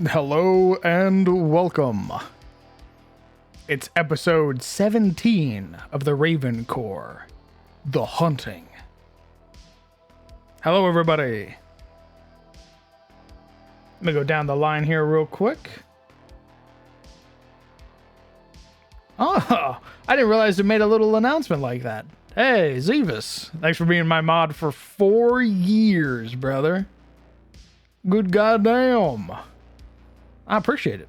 Hello and welcome. It's episode 17 of the Ravencorps, The Hunting. Hello everybody. Let me go down the line here real quick. Oh, I didn't realize it made a little announcement like that. Hey, Zevis, thanks for being my mod for 4 years, brother. Good goddamn. I appreciate it.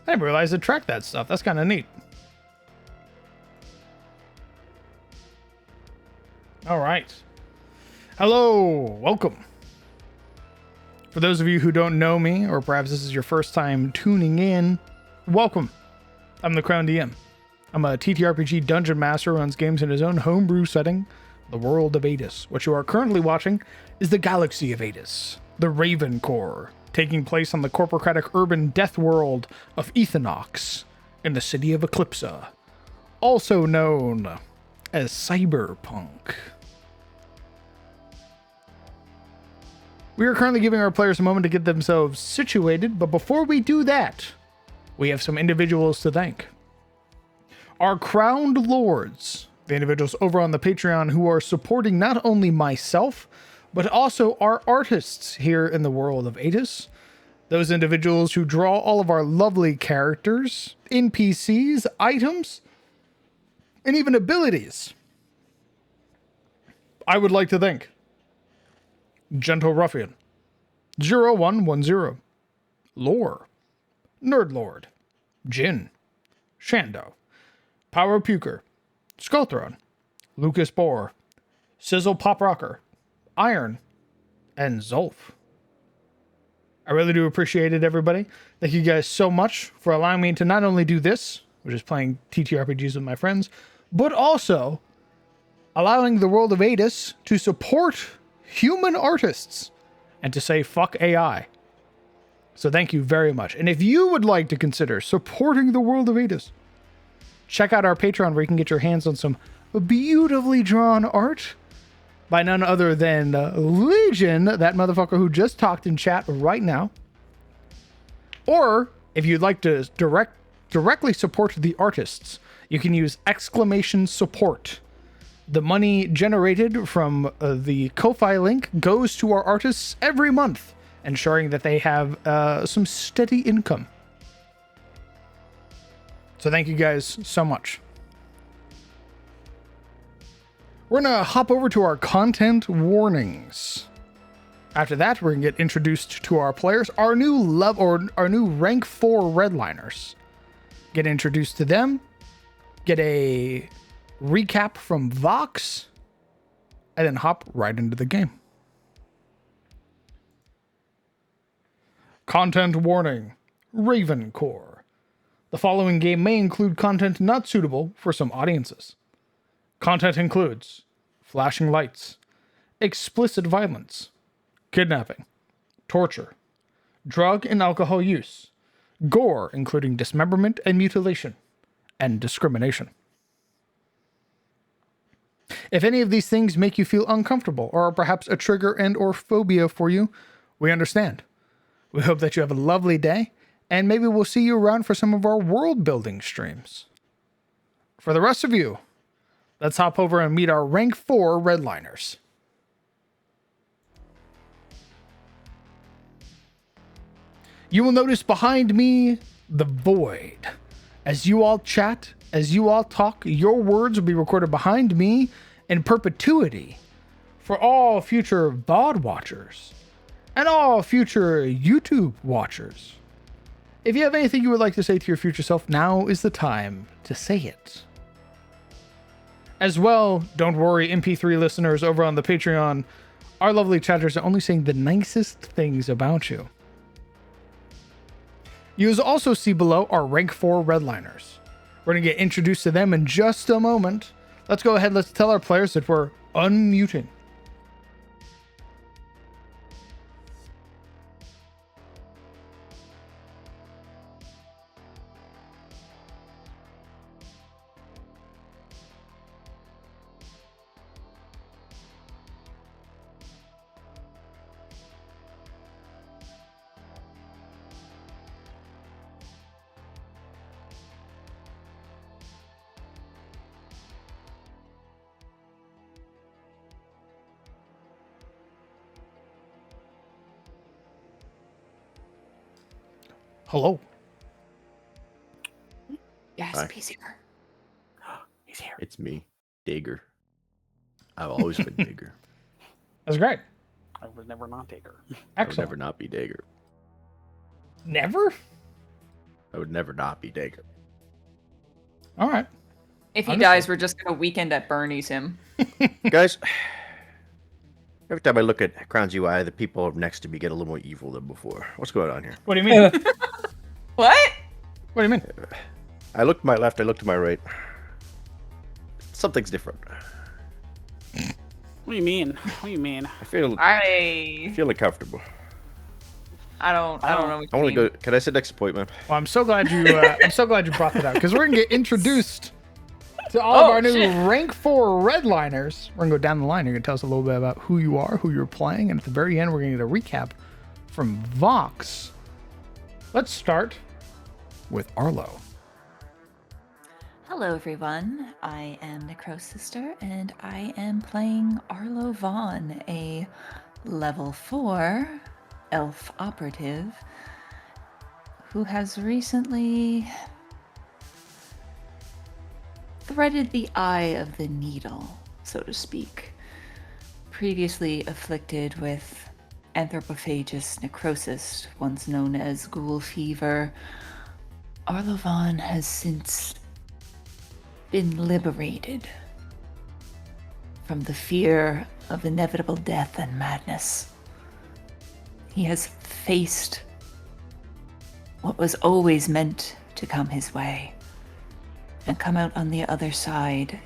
I didn't realize it tracked that stuff. That's kind of neat. All right. Hello. Welcome. For those of you who don't know me, or perhaps this is your first time tuning in, welcome. I'm the Crown DM. I'm a TTRPG dungeon master who runs games in his own homebrew setting, the world of Attes. What you are currently watching is the galaxy of Attes, the Ravencorps, taking place on the corporocratic urban death world of Ethanox in the city of Eclipsa, also known as Cyberpunk. We are currently giving our players a moment to get themselves situated, but before we do that, we have some individuals to thank. Our crowned lords, the individuals over on the Patreon who are supporting not only myself, but also our artists here in the world of Attes. Those individuals who draw all of our lovely characters, NPCs, items, and even abilities. I would like to thank Gentle Ruffian, 0110, Lore, Nerdlord, Jin, Shando, Power Puker, Skullthrone, Lucas Bohr, Sizzle Pop Rocker, Iron, and Zolf. I really do appreciate it, everybody. Thank you guys so much for allowing me to not only do this, which is playing TTRPGs with my friends, but also allowing the world of Attes to support human artists and to say fuck AI. So thank you very much. And if you would like to consider supporting the world of Attes, check out our Patreon where you can get your hands on some beautifully drawn art by none other than Legion, that motherfucker who just talked in chat right now. Or if you'd like to directly support the artists, you can use !support. The money generated from the Ko-Fi link goes to our artists every month, ensuring that they have some steady income. So thank you guys so much. We're going to hop over to our content warnings. After that, we're going to get introduced to our players, our new rank 4 redliners. Get introduced to them, get a recap from Vox, and then hop right into the game. Content warning. Ravencorps. The following game may include content not suitable for some audiences. Content includes flashing lights, explicit violence, kidnapping, torture, drug and alcohol use, gore including dismemberment and mutilation, and discrimination. If any of these things make you feel uncomfortable or are perhaps a trigger and or phobia for you, we understand. We hope that you have a lovely day, and maybe we'll see you around for some of our world building streams. For the rest of you, let's hop over and meet our rank 4 redliners. You will notice behind me the void. As you all chat, as you all talk, your words will be recorded behind me in perpetuity for all future VOD watchers and all future YouTube watchers. If you have anything you would like to say to your future self, now is the time to say it. As well, don't worry, MP3 listeners over on the Patreon, our lovely chatters are only saying the nicest things about you. You will also see below our rank 4 redliners. We're going to get introduced to them in just a moment. Let's go ahead, let's tell our players that we're unmuting. Hello. Yes, Hi. he's here. He's here. It's me, Dager. I've always been Dager. That's great. I was never not Dager. I would Excellent. never not be Dager. Never? I would never not be Dager. All right. If he Understood. dies, we're just gonna weekend at Bernie's him. Guys, every time I look at Crown's UI, the people next to me get a little more evil than before. What's going on here? What do you mean? What? What do you mean? I look to my left, I look to my right. Something's different. What do you mean? What do you mean? I feel I uncomfortable. don't know what I you want mean. to go. Can I sit next to Point Man? Well, I'm so glad you brought that up because we're gonna get introduced to all of our new rank 4 redliners. We're gonna go down the line. You're gonna tell us a little bit about who you are, who you're playing, and at the very end, we're gonna get a recap from Vox. Let's start with Arlo. Hello everyone, I am Necrosister and I am playing Arlo Vaughn, a level 4 elf operative who has recently threaded the eye of the needle, so to speak. Previously afflicted with anthropophagous necrosis, once known as ghoul fever, Arlo Vaughn has since been liberated from the fear of inevitable death and madness. He has faced what was always meant to come his way and come out on the other side,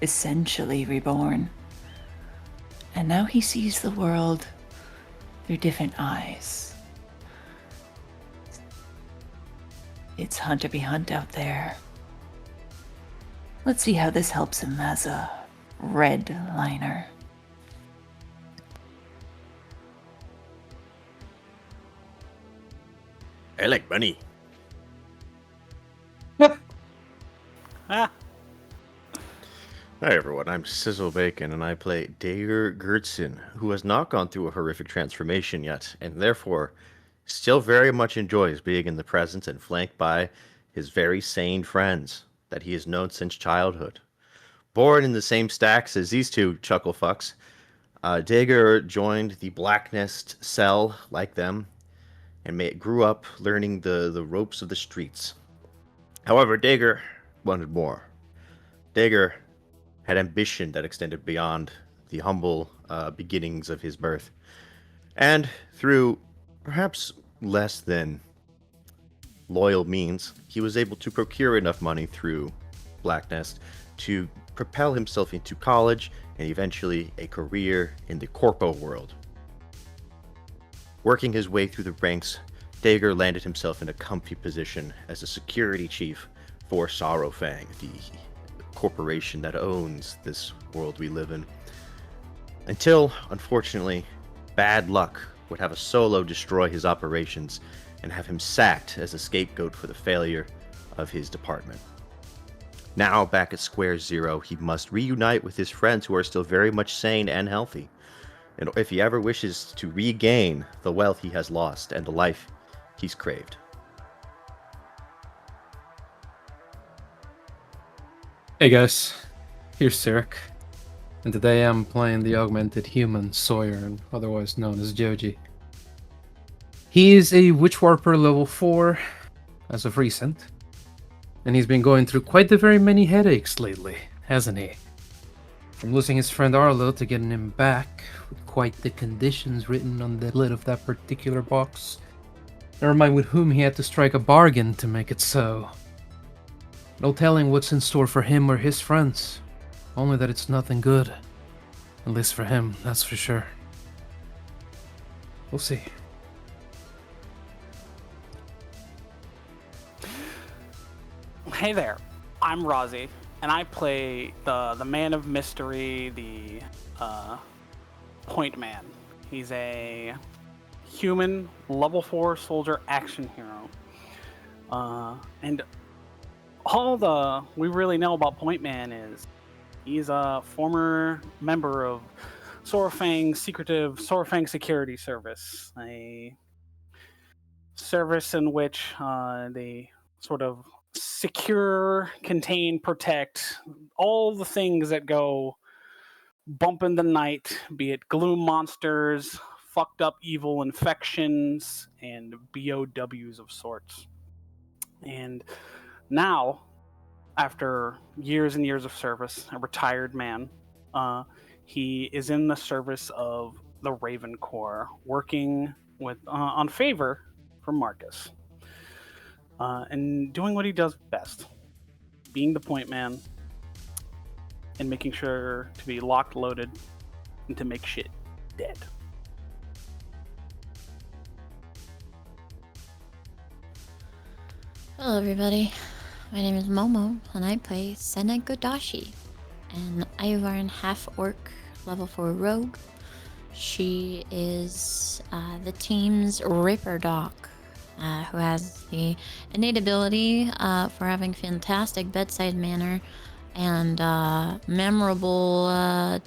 essentially reborn. And now he sees the world through different eyes. It's hunter be hunt out there. Let's see how this helps him as a red liner. I like money. Ah, Hi everyone, I'm Sizzle Bacon and I play Dager Gertson, who has not gone through a horrific transformation yet, and therefore still very much enjoys being in the presence and flanked by his very sane friends that he has known since childhood. Born in the same stacks as these two chuckle fucks, Dager joined the Black Nest cell like them and grew up learning the ropes of the streets. However, Dager wanted more. Dager had ambition that extended beyond the humble beginnings of his birth. And through perhaps less than loyal means, he was able to procure enough money through Black Nest to propel himself into college and eventually a career in the corpo world. Working his way through the ranks, Dager landed himself in a comfy position as a security chief for Sorrofang, the corporation that owns this world we live in. Until, unfortunately, bad luck would have a solo destroy his operations and have him sacked as a scapegoat for the failure of his department. Now, back at Square Zero, he must reunite with his friends who are still very much sane and healthy. And if he ever wishes to regain the wealth he has lost and the life he's craved. Hey guys, here's Sirik, and today I'm playing the augmented human Sawyer, otherwise known as Joji. He is a Witch Warper level 4 as of recent, and he's been going through quite the very many headaches lately, hasn't he? From losing his friend Arlo to getting him back, with quite the conditions written on the lid of that particular box. Never mind with whom he had to strike a bargain to make it so. No telling what's in store for him or his friends. Only that it's nothing good. At least for him, that's for sure. We'll see. hey there. I'm Rozzy, and I play the man of mystery, the Point Man. He's a human level 4 soldier action hero. And all we really know about Point Man is he's a former member of Sorrofang's secretive Sorrofang Security Service, a service in which they sort of secure, contain, protect all the things that go bump in the night, be it gloom monsters, fucked up evil infections, and BOWs of sorts. And now, after years and years of service, a retired man, he is in the service of the Ravencorps, working with on favor for Marcus, and doing what he does best, being the point man, and making sure to be locked, loaded, and to make shit dead. Hello, everybody. My name is Momo, and I play Sena Godashi, an Ivarn half-orc level 4 rogue. She is the team's Ripper Doc, who has the innate ability for having fantastic bedside manner and memorable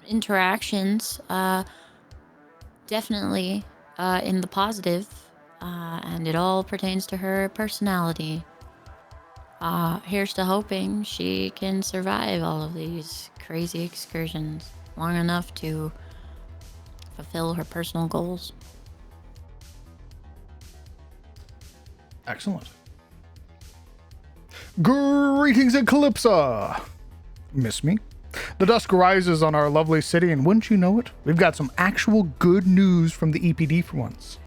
interactions, definitely in the positive, and it all pertains to her personality. Here's to hoping she can survive all of these crazy excursions long enough to fulfill her personal goals. Excellent. Greetings, Eclipsa! Miss me? The dusk rises on our lovely city, and wouldn't you know it, we've got some actual good news from the EPD for once.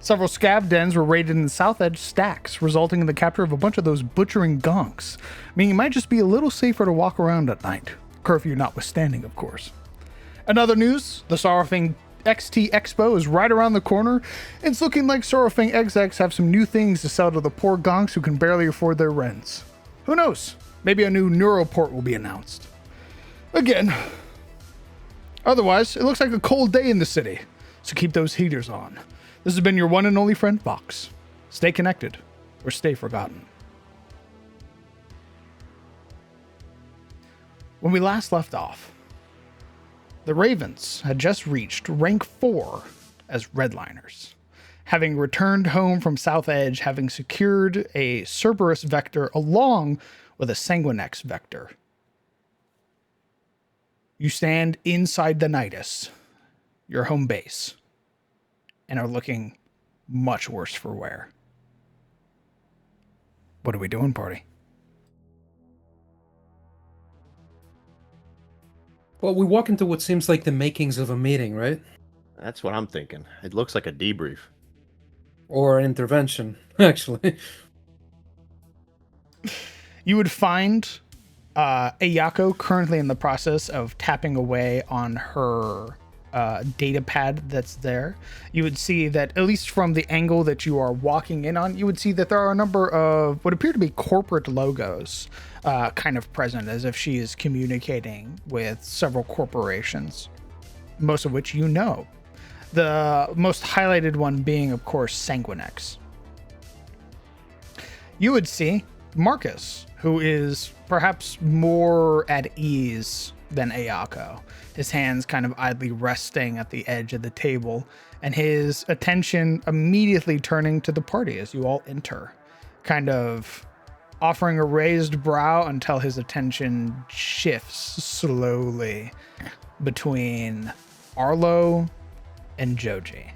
Several Scav Dens were raided in the South Edge stacks, resulting in the capture of a bunch of those butchering gonks, meaning it might just be a little safer to walk around at night. Curfew notwithstanding, of course. In other news, the Sorrofang XT Expo is right around the corner. It's looking like Sorrofang execs have some new things to sell to the poor gonks who can barely afford their rents. Who knows? Maybe a new NeuroPort will be announced. Again. Otherwise, it looks like a cold day in the city, so keep those heaters on. This has been your one and only friend, Vox. Stay connected, or stay forgotten. When we last left off, the Ravens had just reached rank 4 as Redliners, having returned home from South Edge, having secured a Cerberus Vector along with a Sanguinex Vector. You stand inside the Nidus, your home base, and are looking much worse for wear. What are we doing, party? Well, we walk into what seems like the makings of a meeting, right? That's what I'm thinking. It looks like a debrief. Or an intervention, actually. You would find Ayako currently in the process of tapping away on her data pad that's there. You would see that, at least from the angle that you are walking in on, you would see that there are a number of what appear to be corporate logos kind of present, as if she is communicating with several corporations, most of which you know. The most highlighted one being, of course, Sanguinex. You would see Marcus, who is perhaps more at ease than Ayako, his hands kind of idly resting at the edge of the table, and his attention immediately turning to the party as you all enter, kind of offering a raised brow until his attention shifts slowly between Arlo and Joji.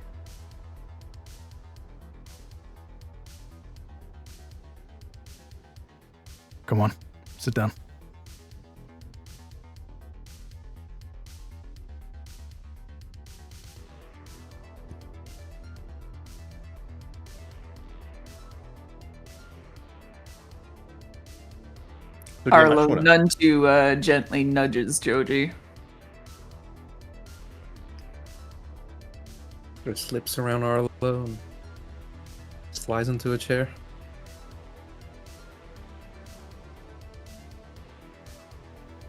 Come on, sit down. Who do you Arlo much wanna- none too gently nudges Joji. It slips around Arlo and slides into a chair.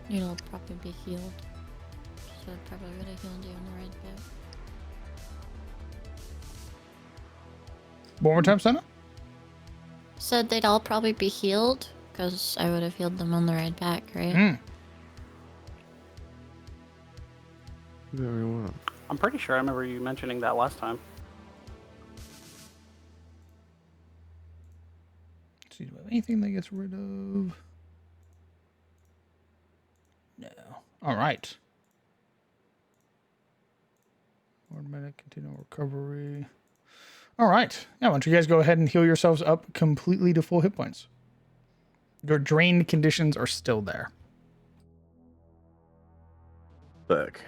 It'll probably be healed. So it probably would have healed you on the right bit. One more time, Senna? Said they'd all probably be healed, because I would have healed them on the right back, right? Whatever you want. I'm pretty sure I remember you mentioning that last time. anything that gets rid of? No. All right. 1 minute, continual recovery. All right. Yeah, why don't you guys go ahead and heal yourselves up completely to full hit points. Your drained conditions are still there. Look.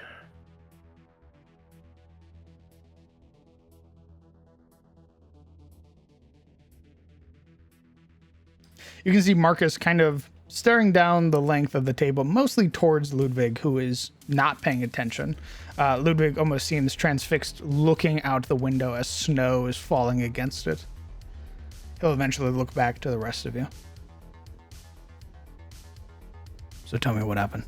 You can see Marcus kind of staring down the length of the table, mostly towards Ludwig, who is not paying attention. Ludwig almost seems transfixed, looking out the window as snow is falling against it. He'll eventually look back to the rest of you. So tell me what happened.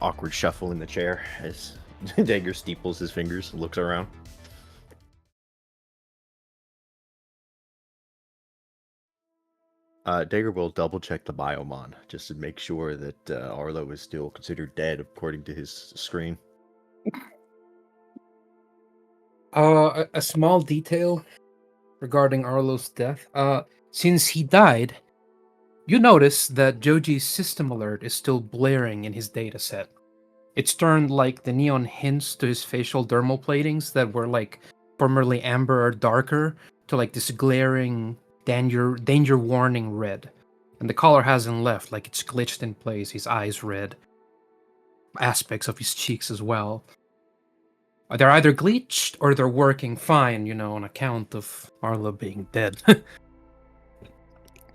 Awkward shuffle in the chair as Dagger steeples his fingers and looks around. Dagger will double check the biomon just to make sure that Arlo is still considered dead according to his screen. A small detail regarding Arlo's death. Since he died, you notice that Joji's system alert is still blaring in his dataset. It's turned like the neon hints to his facial dermal platings that were like formerly amber or darker to like this glaring danger warning red. And the color hasn't left, like it's glitched in place, his eyes red. Aspects of his cheeks as well. They're either glitched or they're working fine, on account of Arlo being dead.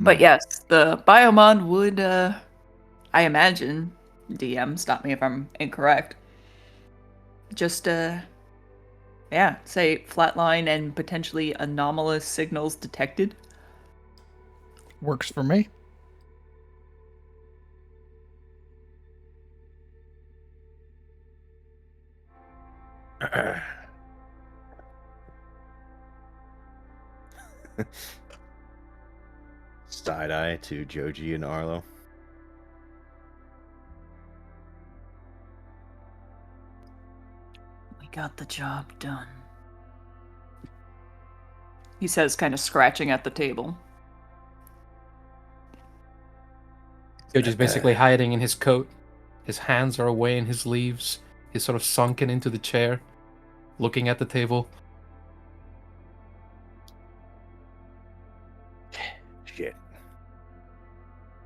But yes, the Biomon would, I imagine, DM, stop me if I'm incorrect, just, say flatline and potentially anomalous signals detected. Works for me. Side eye to Joji and Arlo. We got the job done. He says, kind of scratching at the table. Joji's basically hiding in his coat. His hands are away in his sleeves. He's sort of sunken into the chair, looking at the table. Shit.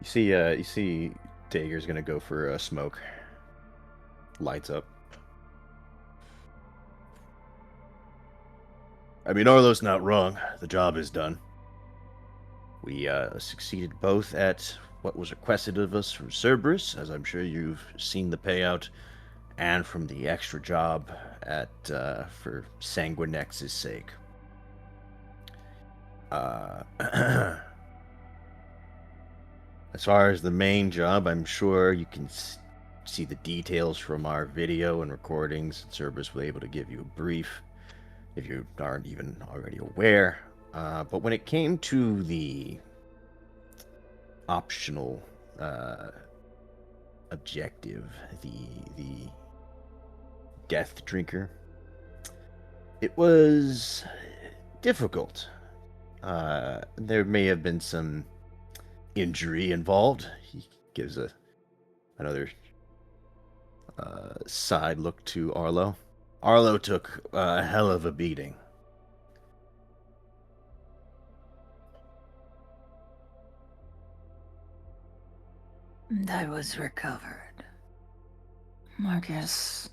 You see Dagger's gonna go for a smoke. Lights up. I mean, Arlo's not wrong. The job is done. We succeeded both at what was requested of us from Cerberus, as I'm sure you've seen the payout, and from the extra job at for Sanguinex's sake. As far as the main job, I'm sure you can see the details from our video and recordings. Cerberus will be able to give you a brief if you aren't even already aware. But when it came to the optional objective, the Death Drinker, it was difficult. There may have been some injury involved. He gives another side look to Arlo. Arlo took a hell of a beating. And I was recovered. Marcus.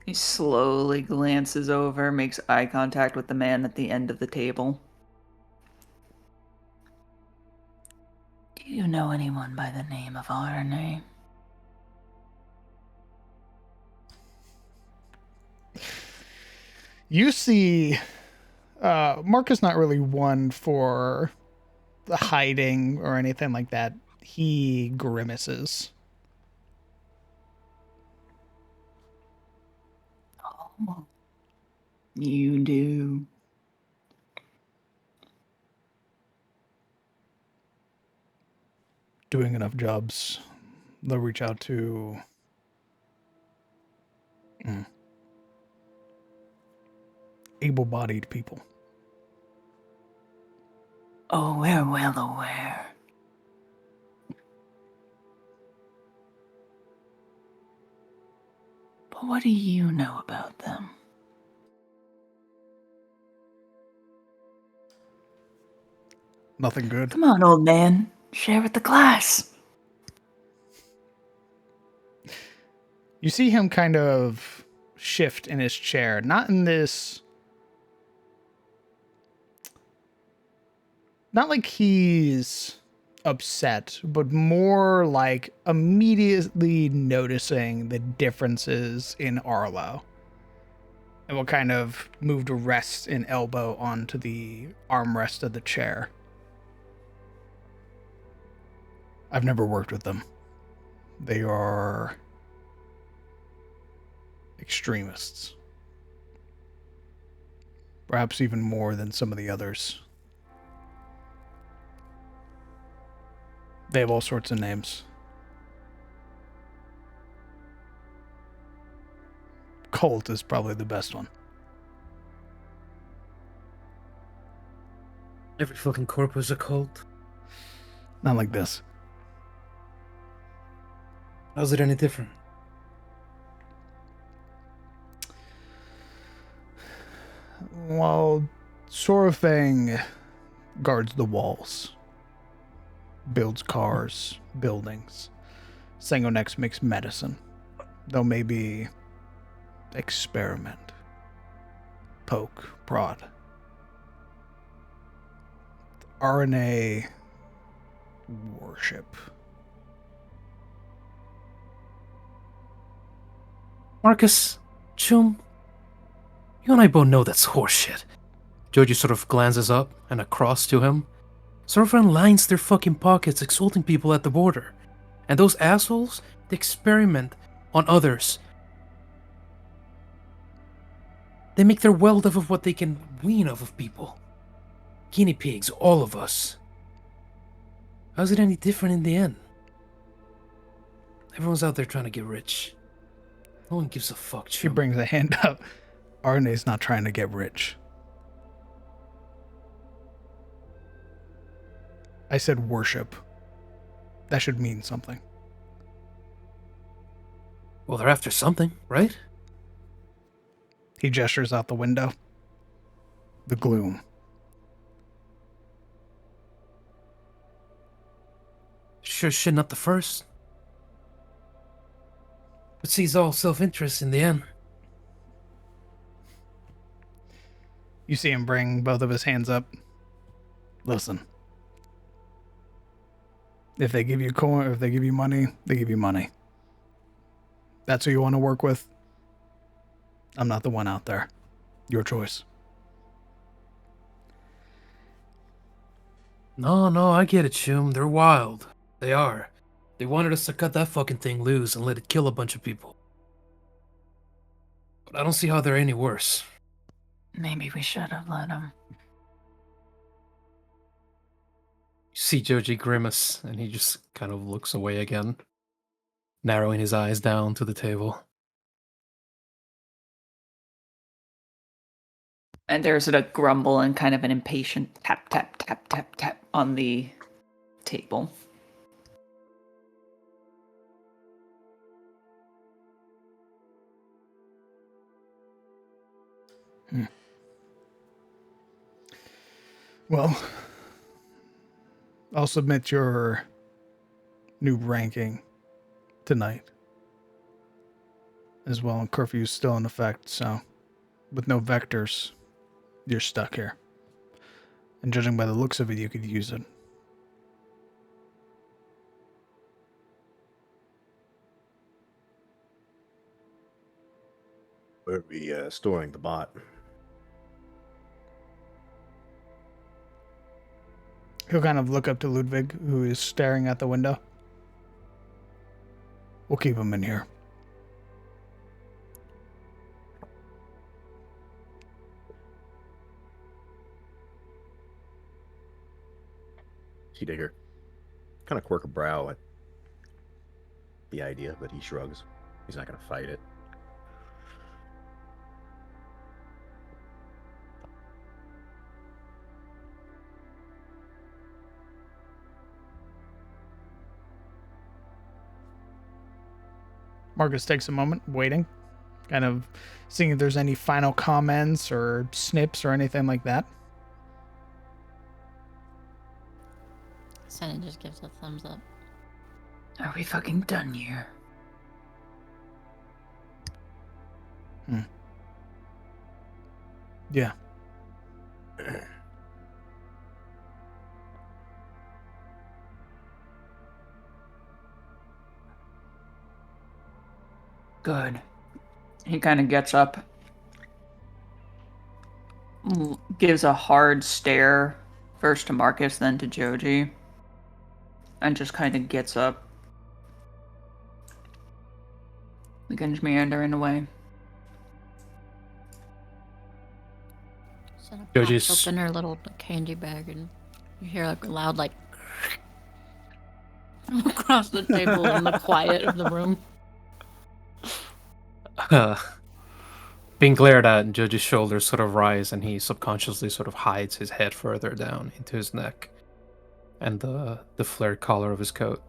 He slowly glances over, makes eye contact with the man at the end of the table. Do you know anyone by the name of RNA? You see, Marcus not really one for the hiding or anything like that. He grimaces. Oh, you do. Doing enough jobs, they'll reach out to Able-bodied people. Oh, we're well aware. But what do you know about them? Nothing good. Come on, old man. Share with the class. You see him kind of shift in his chair, not in this... Not like he's upset, but more like immediately noticing the differences in Arlo. And will kind of move to rest an elbow onto the armrest of the chair. I've never worked with them. They are extremists. Perhaps even more than some of the others. They have all sorts of names. Cult is probably the best one. Every fucking corp is a cult. Not like this. How's it any different? Well, Sorrofang guards the walls. Builds cars, buildings. Sangonex makes medicine. Though maybe experiment. Poke, prod. RNA worship. Marcus, Chum, you and I both know that's horseshit. Joji sort of glances up and across to him. Sorrofang lines their fucking pockets exalting people at the border. And those assholes, they experiment on others. They make their wealth off of what they can wean off of people. Guinea pigs, all of us. How's it any different in the end? Everyone's out there trying to get rich. No one gives a fuck, He Chum. brings a hand up. RNA's not trying to get rich. I said worship. That should mean something. Well, they're after something, right? He gestures out the window. The gloom. Sure shit not the first. But sees all self-interest in the end. You see him bring both of his hands up. Listen. If they give you coin, if they give you money, they give you money. That's who you want to work with. I'm not the one out there. Your choice. No, I get it, Chum. They're wild. They are. They wanted us to cut that fucking thing loose and let it kill a bunch of people. But I don't see how they're any worse. Maybe we should have let him. You see Joji grimace, and he just kind of looks away again, narrowing his eyes down to the table. And there's a grumble and kind of an impatient tap, tap, tap, tap, tap on the table. Well, I'll submit your new ranking tonight as well. And curfew is still in effect, so with no vectors, you're stuck here. And judging by the looks of it, you could use it. Where are we storing the bot? He'll kind of look up to Ludwig, who is staring at the window. We'll keep him in here. Digger kind of quirk a brow at the idea, but he shrugs. He's not going to fight it. Marcus takes a moment, waiting, kind of seeing if there's any final comments or snips or anything like that. Senna just gives a thumbs up. Are we fucking done here? Yeah. Good. He kind of gets up, gives a hard stare, first to Marcus, then to Joji, and just kind of gets up. Begins meandering away. Senna Joji's- pops open her little candy bag and you hear like a loud like across the table in the quiet of the room. Being glared at, Joji's shoulders sort of rise, and he subconsciously sort of hides his head further down into his neck and the flared collar of his coat.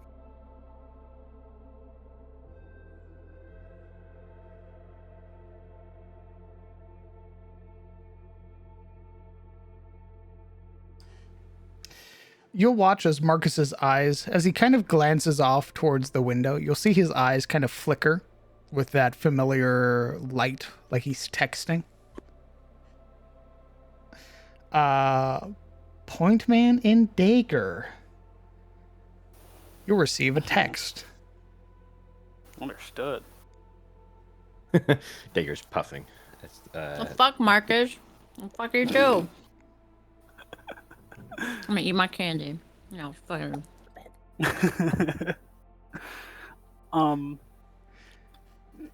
You'll watch as Marcus's eyes, as he kind of glances off towards the window, you'll see his eyes kind of flicker with that familiar light, like he's texting. Point Man and Dagger. You'll receive a text. Understood. Dagger's puffing. That's, The fuck, Marcus? What the fuck are you do? I'm gonna eat my candy. No, fucking.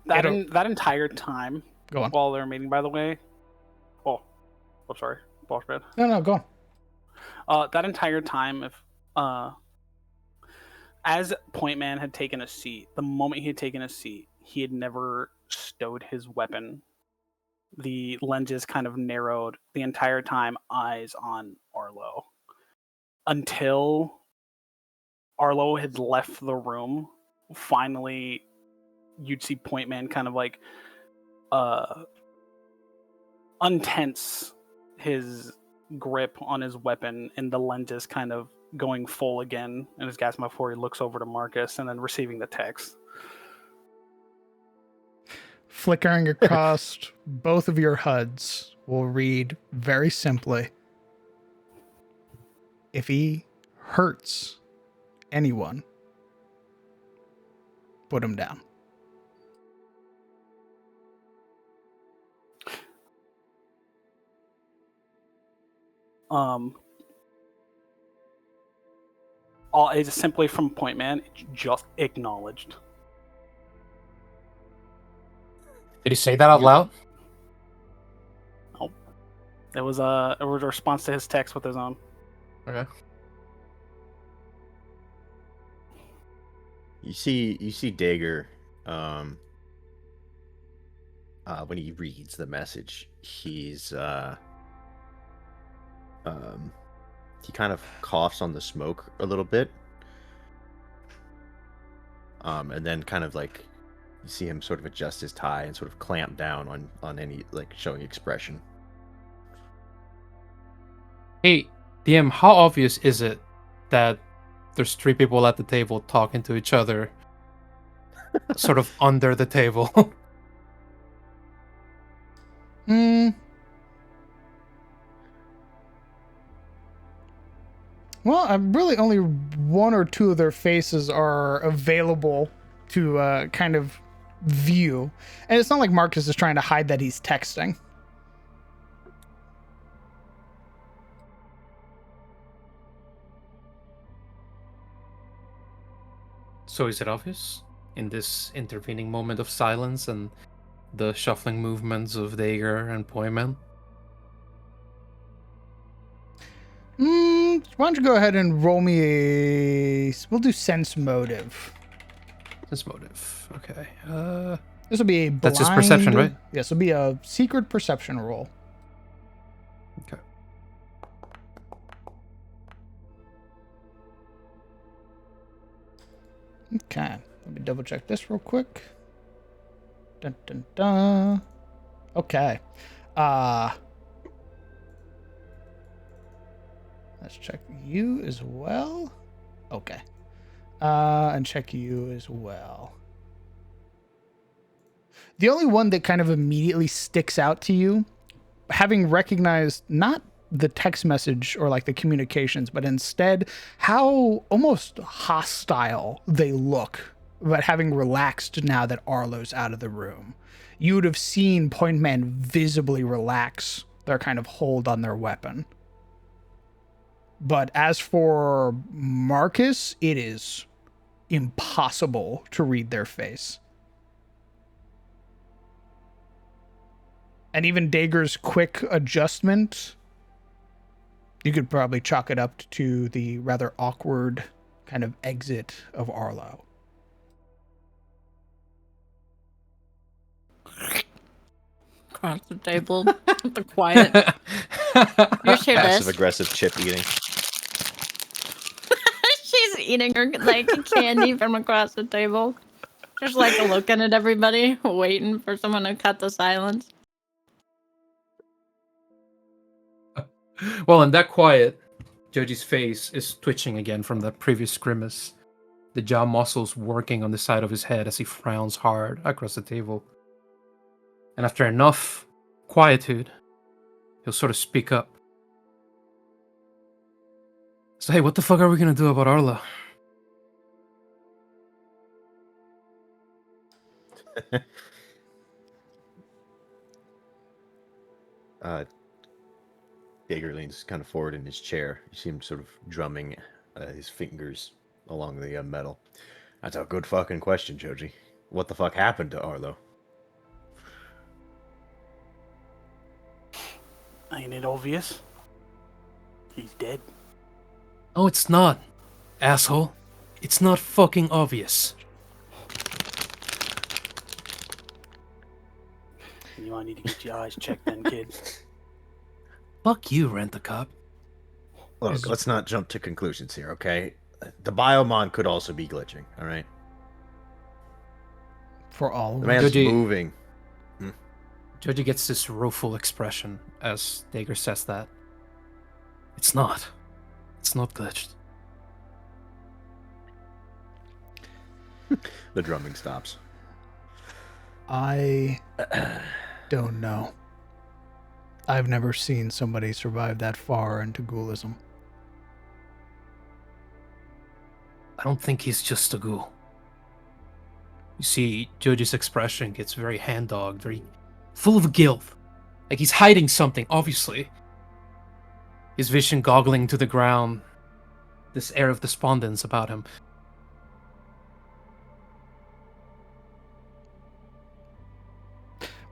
That entire time Go on. while they're meeting, by the way. Oh, sorry, boss bed. No, go on. That entire time, if as Point Man had taken a seat, the moment he had taken a seat, he had never stowed his weapon. The lenses kind of narrowed the entire time, eyes on Arlo. Until Arlo had left the room, finally you'd see Point Man kind of like untense his grip on his weapon, and the lenses kind of going full again in his gas before he looks over to Marcus and then receiving the text. Flickering across both of your HUDs will read very simply: if he hurts anyone, put him down. It's simply from Point Man. It's just acknowledged. Did he say that out loud? Nope. It was a response to his text with his own. Okay. You see Dagger when he reads the message, he's he kind of coughs on the smoke a little bit. And then kind of like you see him sort of adjust his tie and sort of clamp down on any like showing expression. Hey, DM, how obvious is it that there's three people at the table talking to each other, sort of under the table? Well, really only one or two of their faces are available to kind of view. And it's not like Marcus is trying to hide that he's texting. So is it obvious in this intervening moment of silence and the shuffling movements of Dagger and Poyman? Why don't you go ahead and roll me a... We'll do sense motive. Sense motive. Okay. This will be a blind... That's his perception, right? Yes, it'll be a secret perception roll. Okay. Okay. Let me double check this real quick. Dun, dun, dun. Okay. Let's check you as well. Okay. And check you as well. The only one that kind of immediately sticks out to you, having recognized not the text message or like the communications, but instead how almost hostile they look, but having relaxed now that Arlo's out of the room. You would have seen Point Man visibly relax their kind of hold on their weapon. But as for Marcus, it is impossible to read their face. And even Dager's quick adjustment, you could probably chalk it up to the rather awkward kind of exit of Arlo. Across the table, the quiet. You share Passive this. aggressive chip eating. She's eating her like candy from across the table, just like looking at everybody, waiting for someone to cut the silence. Well, in that quiet, Joji's face is twitching again from the previous grimace. The jaw muscles working on the side of his head as he frowns hard across the table. And after enough quietude, he'll sort of speak up. So, hey, what the fuck are we gonna do about Arla? Jaeger leans kind of forward in his chair. You see him sort of drumming his fingers along the metal. That's a good fucking question, Joji. What the fuck happened to Arlo? Ain't it obvious? He's dead. Oh, it's not, asshole. It's not fucking obvious. You might need to get your eyes checked then, kid. Fuck you, Rent-A-Cop. Look, let's not jump to conclusions here, okay? The Biomon could also be glitching, alright? For all of The us. man's Joji- moving. Joji gets this rueful expression as Dager says that. It's not. It's not glitched. The drumming stops. I don't know. I've never seen somebody survive that far into ghoulism. I don't think he's just a ghoul. You see, Joji's expression gets very hand-dogged, very full of guilt. Like he's hiding something, obviously. His vision goggling to the ground. This air of despondence about him.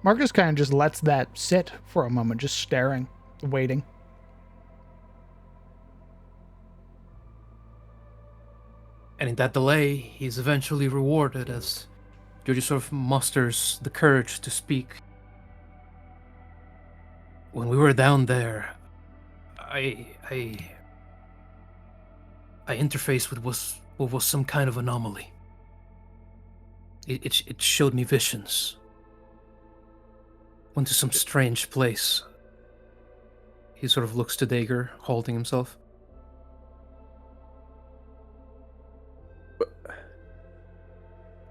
Marcus kind of just lets that sit for a moment, just staring, waiting. And in that delay, he's eventually rewarded as Joji sort of musters the courage to speak. When we were down there, I interfaced with what was some kind of anomaly. It showed me visions. Went to some strange place. He sort of looks to Dager, holding himself.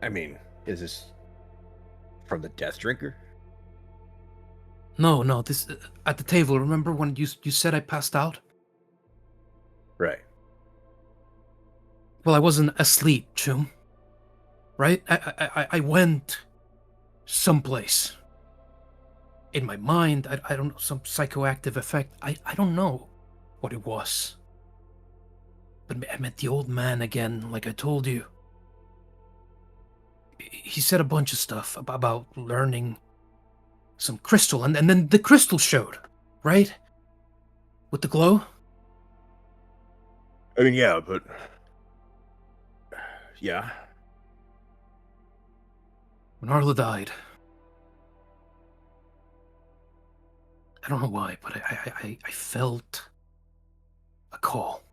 I mean, is this from the Death Drinker? No, this at the table. Remember when you said I passed out? Right. Well, I wasn't asleep, Chum. Right? I went someplace. In my mind, I don't know, some psychoactive effect. I don't know what it was. But I met the old man again, like I told you. He said a bunch of stuff about learning some crystal, and then the crystal showed, right? With the glow? I mean, yeah, but... Yeah. When Arla died, I don't know why, but I felt a call.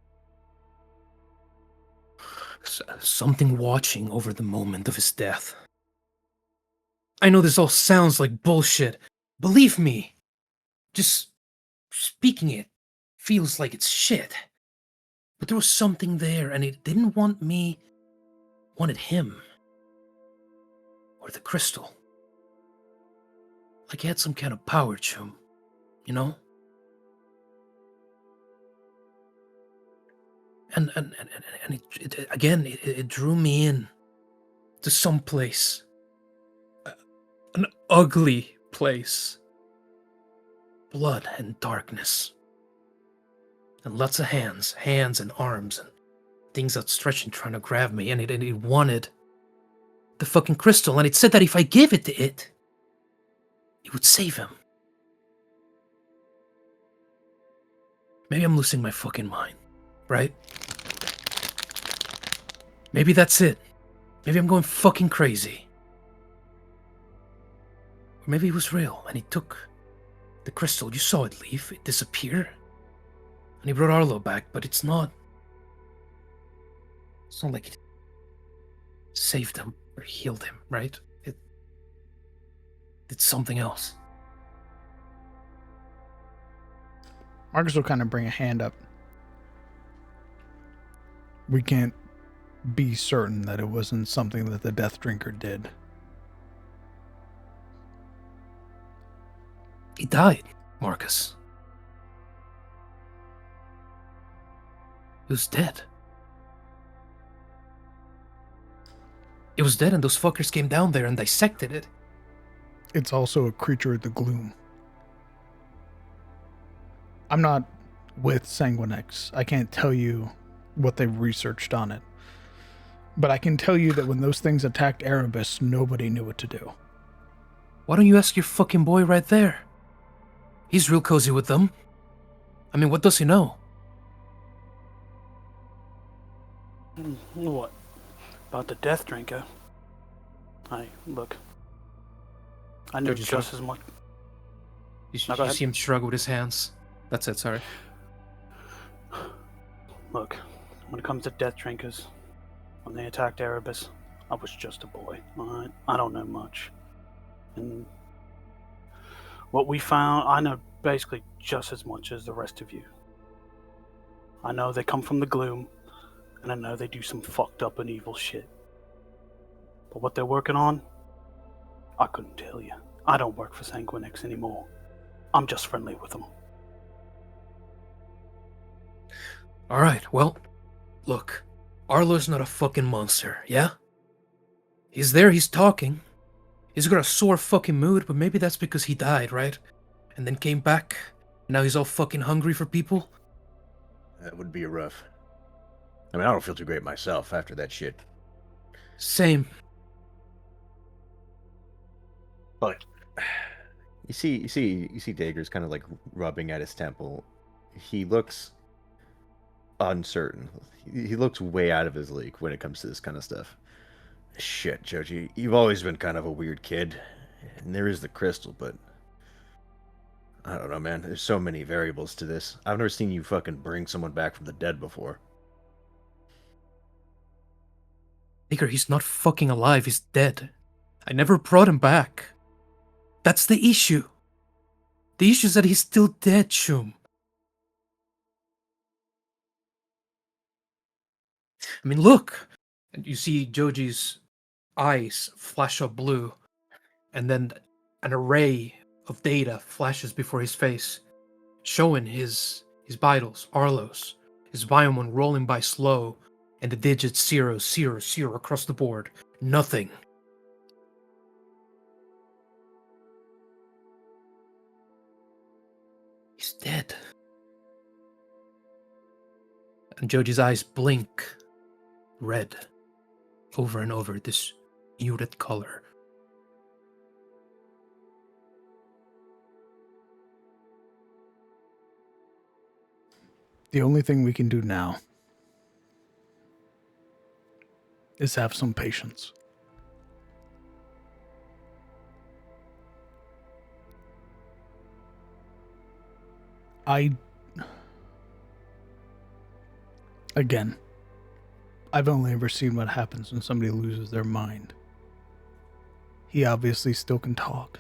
Something watching over the moment of his death. I know this all sounds like bullshit. Believe me. Just speaking it feels like it's shit. But there was something there, and it didn't want me. Wanted him. Or the crystal. Like he had some kind of power to him. You know? And it drew me in to some place. An ugly place. Blood and darkness. And lots of hands and arms, and things outstretching trying to grab me, and it wanted the fucking crystal, and it said that if I gave it to it would save him. Maybe I'm losing my fucking mind, right? Maybe that's it. Maybe I'm going fucking crazy. Or maybe it was real, and he took the crystal. You saw it leave, it disappear. And he brought Arlo back, but it's not like it saved him or healed him, right? It's something else. Marcus will kind of bring a hand up. We can't be certain that it wasn't something that the Death Drinker did. He died, Marcus. He was dead. It was dead, and those fuckers came down there and dissected it. It's also a creature of the gloom. I'm not with Sanguinex. I can't tell you what they've researched on it. But I can tell you that when those things attacked Erebus, nobody knew what to do. Why don't you ask your fucking boy right there? He's real cozy with them. I mean, what does he know? What? About the Death Drinker? Look. I knew just as much. You see him shrug with his hands. That's it, sorry. Look, when it comes to Death Drinkers, when they attacked Erebus, I was just a boy, alright? I don't know much. And what we found, I know basically just as much as the rest of you. I know they come from the gloom, and I know they do some fucked up and evil shit. But what they're working on, I couldn't tell you. I don't work for Sanguinex anymore. I'm just friendly with them. Alright, well, look. Arlo's not a fucking monster, yeah? He's there, he's talking. He's got a sore fucking mood, but maybe that's because he died, right? And then came back, and now he's all fucking hungry for people? That would be rough. I mean, I don't feel too great myself after that shit. Same. But you see Dager's kind of like rubbing at his temple. He looks uncertain. He looks way out of his league when it comes to this kind of stuff. Shit, Joji, you've always been kind of a weird kid. And there is the crystal, but I don't know, man. There's so many variables to this. I've never seen you fucking bring someone back from the dead before. Dager, he's not fucking alive, he's dead. I never brought him back. That's the issue. The issue is that he's still dead, Shum. I mean, look! And you see Joji's eyes flash up blue, and then an array of data flashes before his face, showing his vitals, Arlo's, his biomon rolling by slow, and the digits 0, 0, 0 across the board. Nothing. He's dead. And Joji's eyes blink red over and over, this muted color. The only thing we can do now is have some patience. Again, I've only ever seen what happens when somebody loses their mind. He obviously still can talk.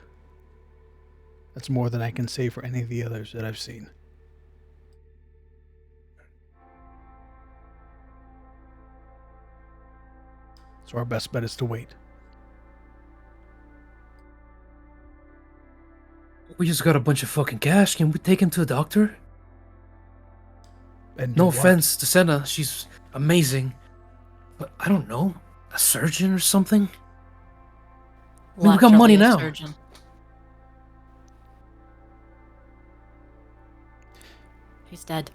That's more than I can say for any of the others that I've seen. So our best bet is to wait. We just got a bunch of fucking cash. Can we take him to a doctor? And No do what? offense to Senna, she's amazing. But I don't know, a surgeon or something? I mean, we got money Laterally a now. surgeon. He's dead.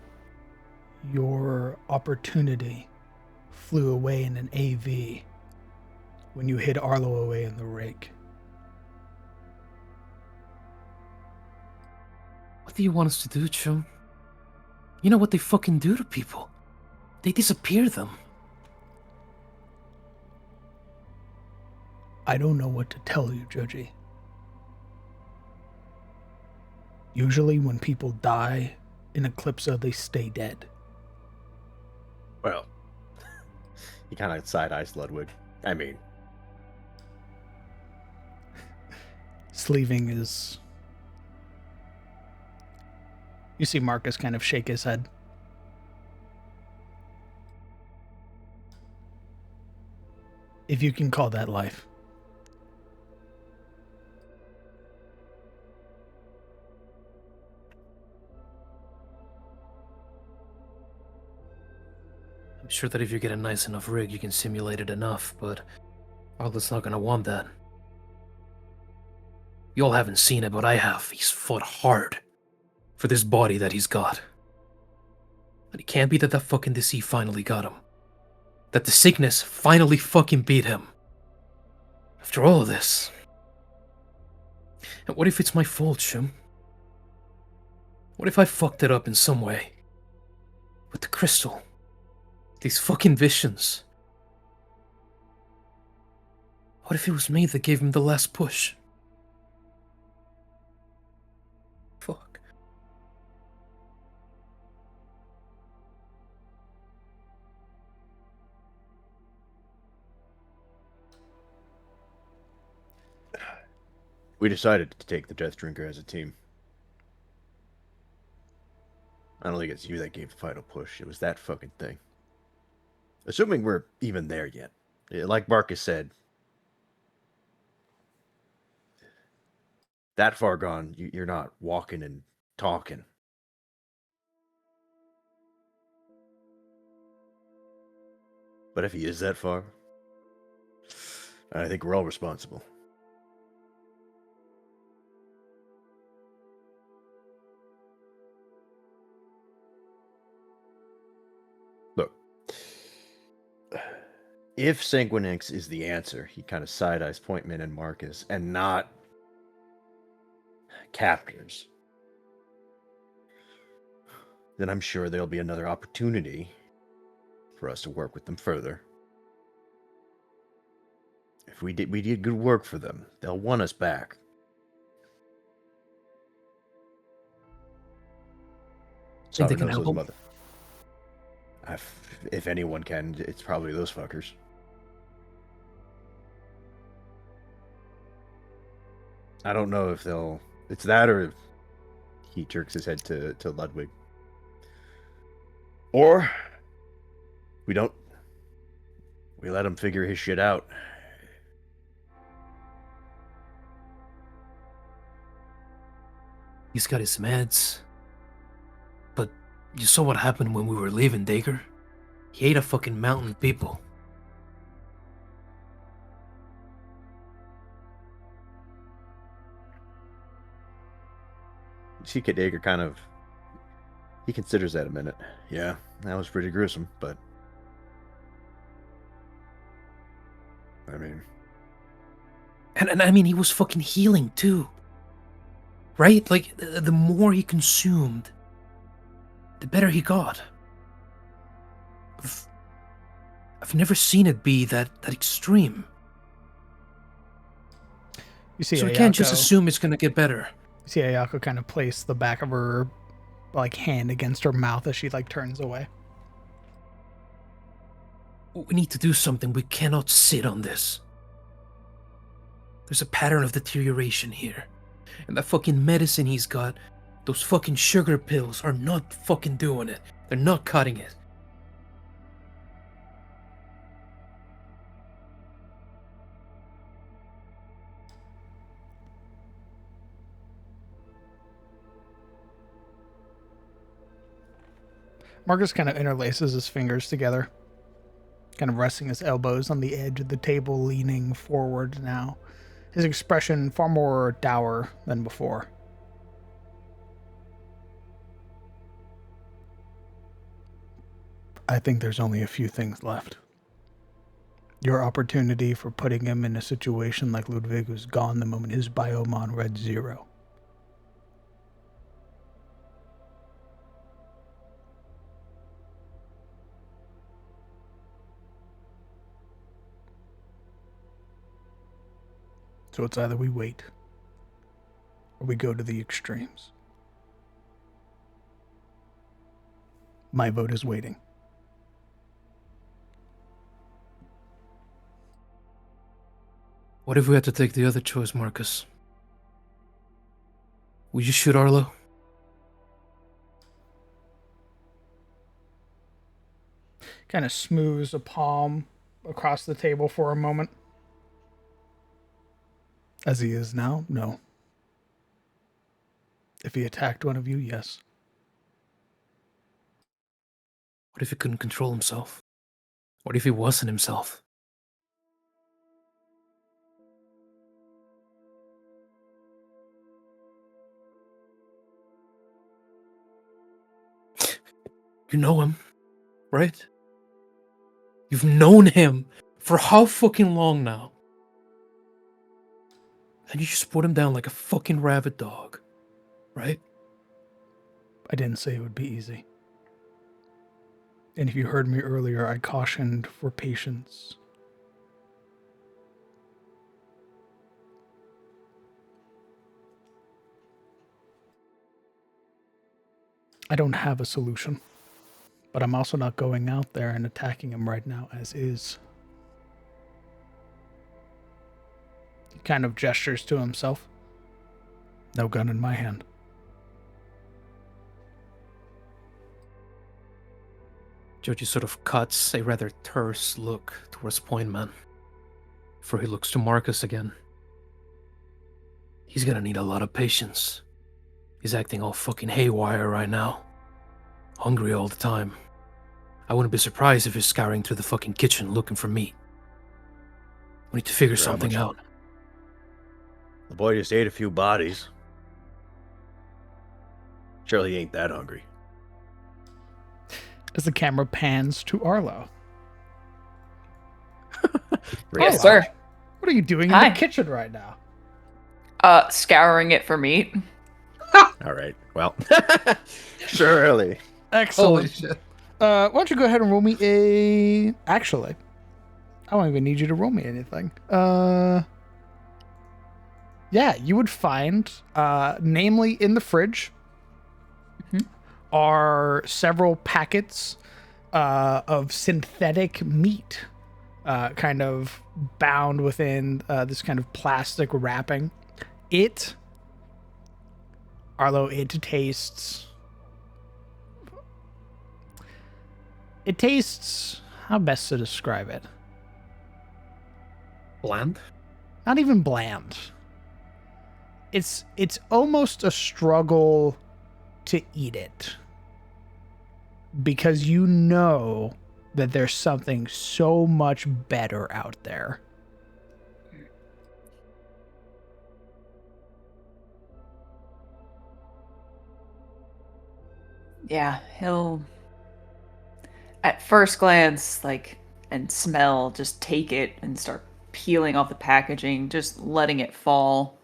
Your opportunity flew away in an AV when you hid Arlo away in the rake. What do you want us to do, Chum? You know what they fucking do to people? They disappear them. I don't know what to tell you, Joji. Usually when people die in Eclipsa, they stay dead. Well, he kind of side-eyes Ludwig. I mean, Sleeving is... You see Marcus kind of shake his head. If you can call that life. I'm sure that if you get a nice enough rig, you can simulate it enough, but Arlo's not gonna want that. You all haven't seen it, but I have. He's fought hard for this body that he's got. But it can't be that that fucking disease finally got him. That the sickness finally fucking beat him. After all of this. And what if it's my fault, Shum? What if I fucked it up in some way? With the crystal? These fucking visions? What if it was me that gave him the last push? Fuck. we decided to take the Death Drinker as a team. I don't think it's you that gave the final push. It was that fucking thing. Assuming we're even there yet. Like Marcus said, that far gone, you're not walking and talking. But if he is that far, I think we're all responsible. Look, if Sanguinix is the answer, he kind of side-eyes Pointman and Marcus, and not captors, then I'm sure there'll be another opportunity for us to work with them further. If we did good work for them, they'll want us back. Think they can knows help those him? mother- If anyone can, it's probably those fuckers. I don't know if they'll... It's that, or he jerks his head to Ludwig. Or we don't... We let him figure his shit out. He's got his meds. But you saw what happened when we were leaving, Dagger? He ate a fucking mountain of people. You see Dager kind of... He considers that a minute. Yeah, that was pretty gruesome, but... I mean... And I mean, he was fucking healing, too. Right? Like, the more he consumed, the better he got. I've never seen it be that extreme. You see So we Ayako, can't just assume it's gonna get better. You see Ayako kind of place the back of her hand against her mouth as she turns away. We need to do something. We cannot sit on this. There's a pattern of deterioration here. And that fucking medicine he's got, those fucking sugar pills are not fucking doing it. They're not cutting it. Marcus kind of interlaces his fingers together, kind of resting his elbows on the edge of the table, leaning forward now. His expression far more dour than before. I think there's only a few things left. Your opportunity for putting him in a situation like Ludwig was gone the moment his biomon read 0. So it's either we wait or we go to the extremes. My vote is waiting. What if we had to take the other choice, Marcus? Would you shoot Arlo? Kind of smooths a palm across the table for a moment. As he is now, no. If he attacked one of you, yes. What if he couldn't control himself? What if he wasn't himself? You know him, right? You've known him for how fucking long now? And you just put him down like a fucking rabid dog, right? I didn't say it would be easy. And if you heard me earlier, I cautioned for patience. I don't have a solution, but I'm also not going out there and attacking him right now as is. He kind of gestures to himself. No gun in my hand. Joji sort of cuts a rather terse look towards Pointman before he looks to Marcus again. He's gonna need a lot of patience. He's acting all fucking haywire right now. Hungry all the time. I wouldn't be surprised if he's scouring through the fucking kitchen looking for meat. We need to figure something out. The boy just ate a few bodies. Surely he ain't that hungry. As the camera pans to Arlo. Yes, sir. What are you doing Hi. in the kitchen right now? Scouring it for meat. All right. Well, surely. Excellent. Holy shit. Why don't you go ahead and roll me a... Actually, I don't even need you to roll me anything. Yeah, you would find, namely in the fridge, are several packets of synthetic meat, kind of bound within this kind of plastic wrapping. Arlo, it tastes... It tastes... How best to describe it? Bland? Not even bland. It's almost a struggle to eat it. Because you know that there's something so much better out there. Yeah, he'll at first glance, and smell, just take it and start peeling off the packaging, just letting it fall,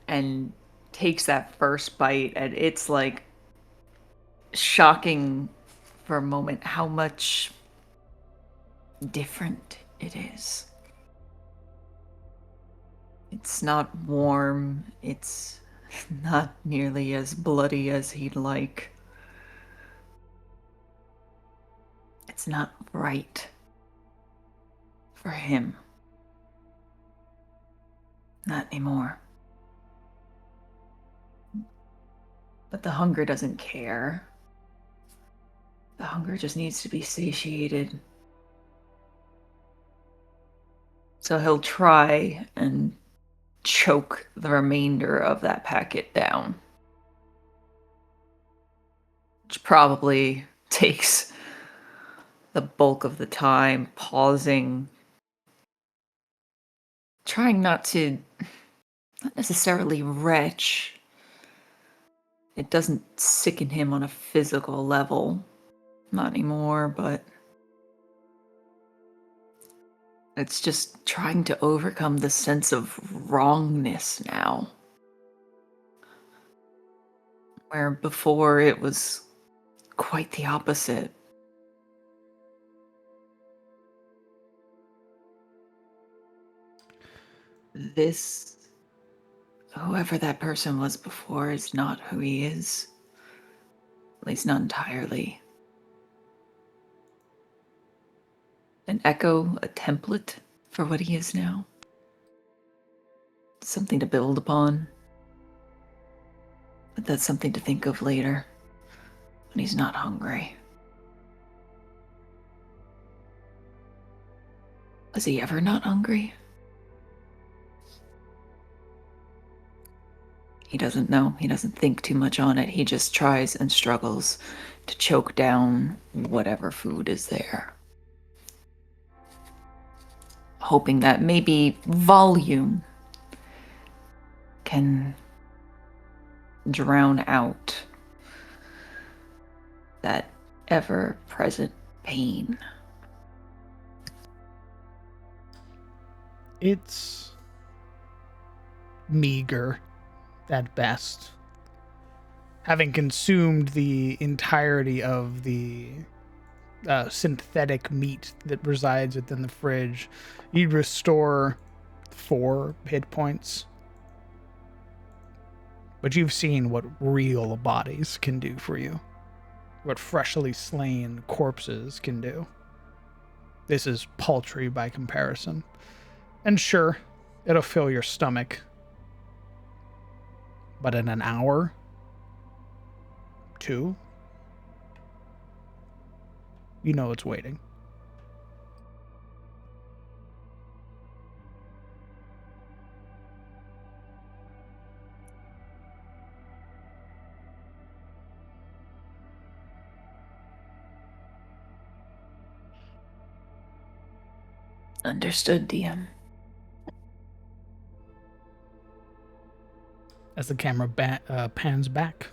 and takes that first bite, and it's shocking for a moment how much different it is. It's not warm, it's not nearly as bloody as he'd like. It's not right for him. Not anymore. But the hunger doesn't care. The hunger just needs to be satiated. So he'll try and choke the remainder of that packet down. Which probably takes the bulk of the time, pausing, trying not necessarily retch. It doesn't sicken him on a physical level. Not anymore, but it's just trying to overcome the sense of wrongness now. Where before it was quite the opposite. This, whoever that person was before, is not who he is. At least not entirely. An echo, a template for what he is now. Something to build upon. But that's something to think of later, when he's not hungry. Was he ever not hungry? He doesn't know. He doesn't think too much on it. He just tries and struggles to choke down whatever food is there. Hoping that maybe volume can drown out that ever-present pain. It's meager at best. Having consumed the entirety of the synthetic meat that resides within the fridge, you'd restore 4 hit points. But you've seen what real bodies can do for you. What freshly slain corpses can do. This is paltry by comparison. And sure, it'll fill your stomach. But in an hour, 2, you know it's waiting. Understood, DM. As the camera pans back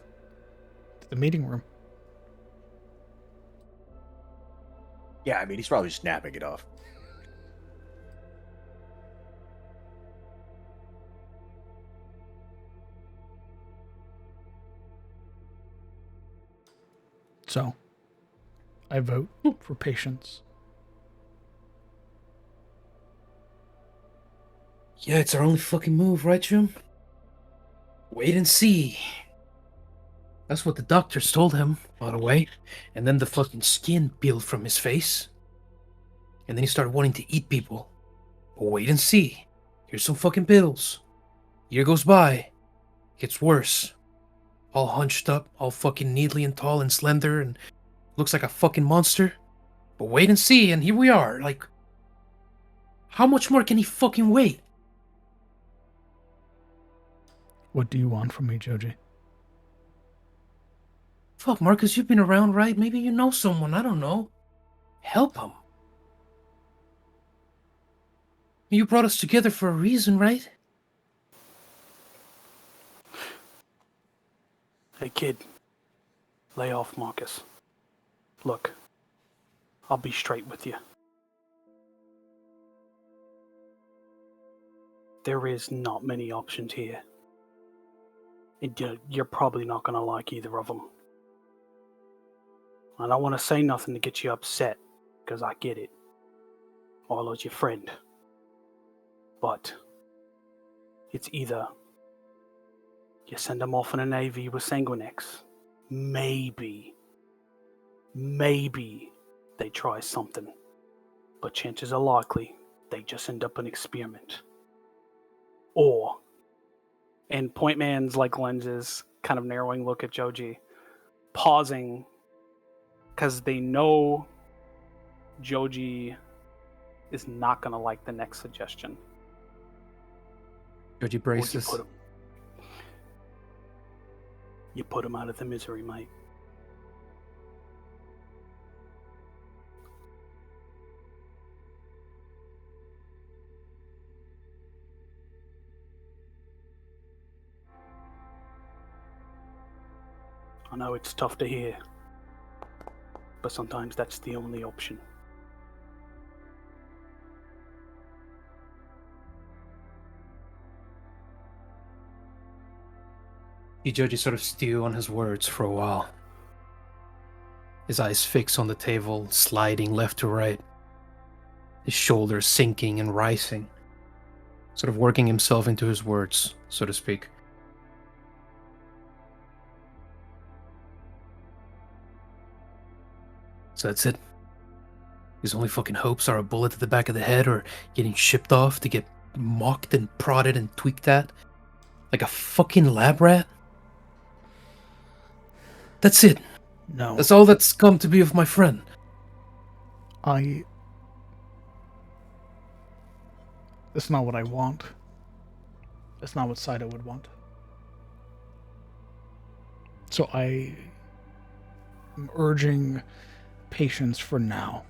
to the meeting room. Yeah, I mean, he's probably snapping it off. So, I vote for patience. Yeah, it's our only fucking move, right, Jim? Wait and see. That's what the doctors told him, by the way. And then the fucking skin peeled from his face. And then he started wanting to eat people. But wait and see. Here's some fucking pills. Year goes by. Gets worse. All hunched up, all fucking neatly and tall and slender and looks like a fucking monster. But wait and see, and here we are. Like, how much more can he fucking wait? What do you want from me, Joji? Fuck, Marcus, you've been around, right? Maybe you know someone, I don't know. Help him. You brought us together for a reason, right? Hey, kid. Lay off, Marcus. Look, I'll be straight with you. There is not many options here. And you're probably not going to like either of them. I don't want to say nothing to get you upset, because I get it. Arlo's your friend. But it's either you send him off in an AV with Sanguinex. Maybe they try something. But chances are likely they just end up an experiment. or, and Point Man's like lenses kind of narrowing look at Joji, pausing because they know Joji is not going to like the next suggestion. Joji braces. You put him out of the misery, mate. I know it's tough to hear, but sometimes that's the only option. Joji sort of stew on his words for a while. His eyes fix on the table, sliding left to right. His shoulders sinking and rising. Sort of working himself into his words, so to speak. So that's it. His only fucking hopes are a bullet to the back of the head or getting shipped off to get mocked and prodded and tweaked at. Like a fucking lab rat. That's it. No. That's all that's come to be of my friend. That's not what I want. That's not what Saito would want. So I am urging patience for now.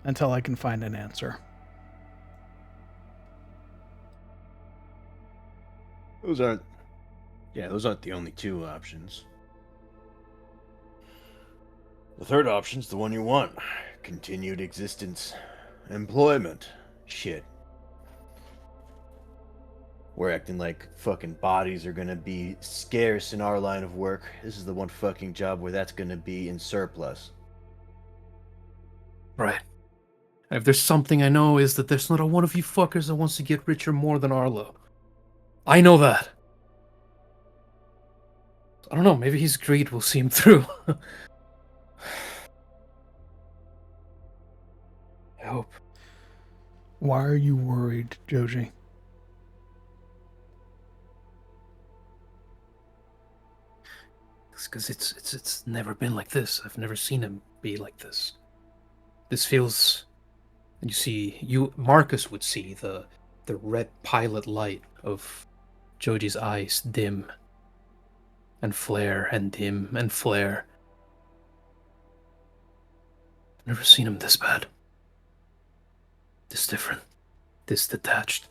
Until I can find an answer. Those aren't the only two options. The third option's the one you want. Continued existence. Employment. Shit. We're acting like fucking bodies are gonna be scarce in our line of work. This is the one fucking job where that's gonna be in surplus. Right. And if there's something I know is that there's not a one of you fuckers that wants to get richer more than Arlo. I know that. I don't know, maybe his greed will see him through. I hope. Why are you worried, Joji? Because it's never been like this. I've never seen him be like this. This feels... You see, Marcus would see the red pilot light of Joji's eyes dim and flare and dim and flare. I've never seen him this bad. This different. This detached.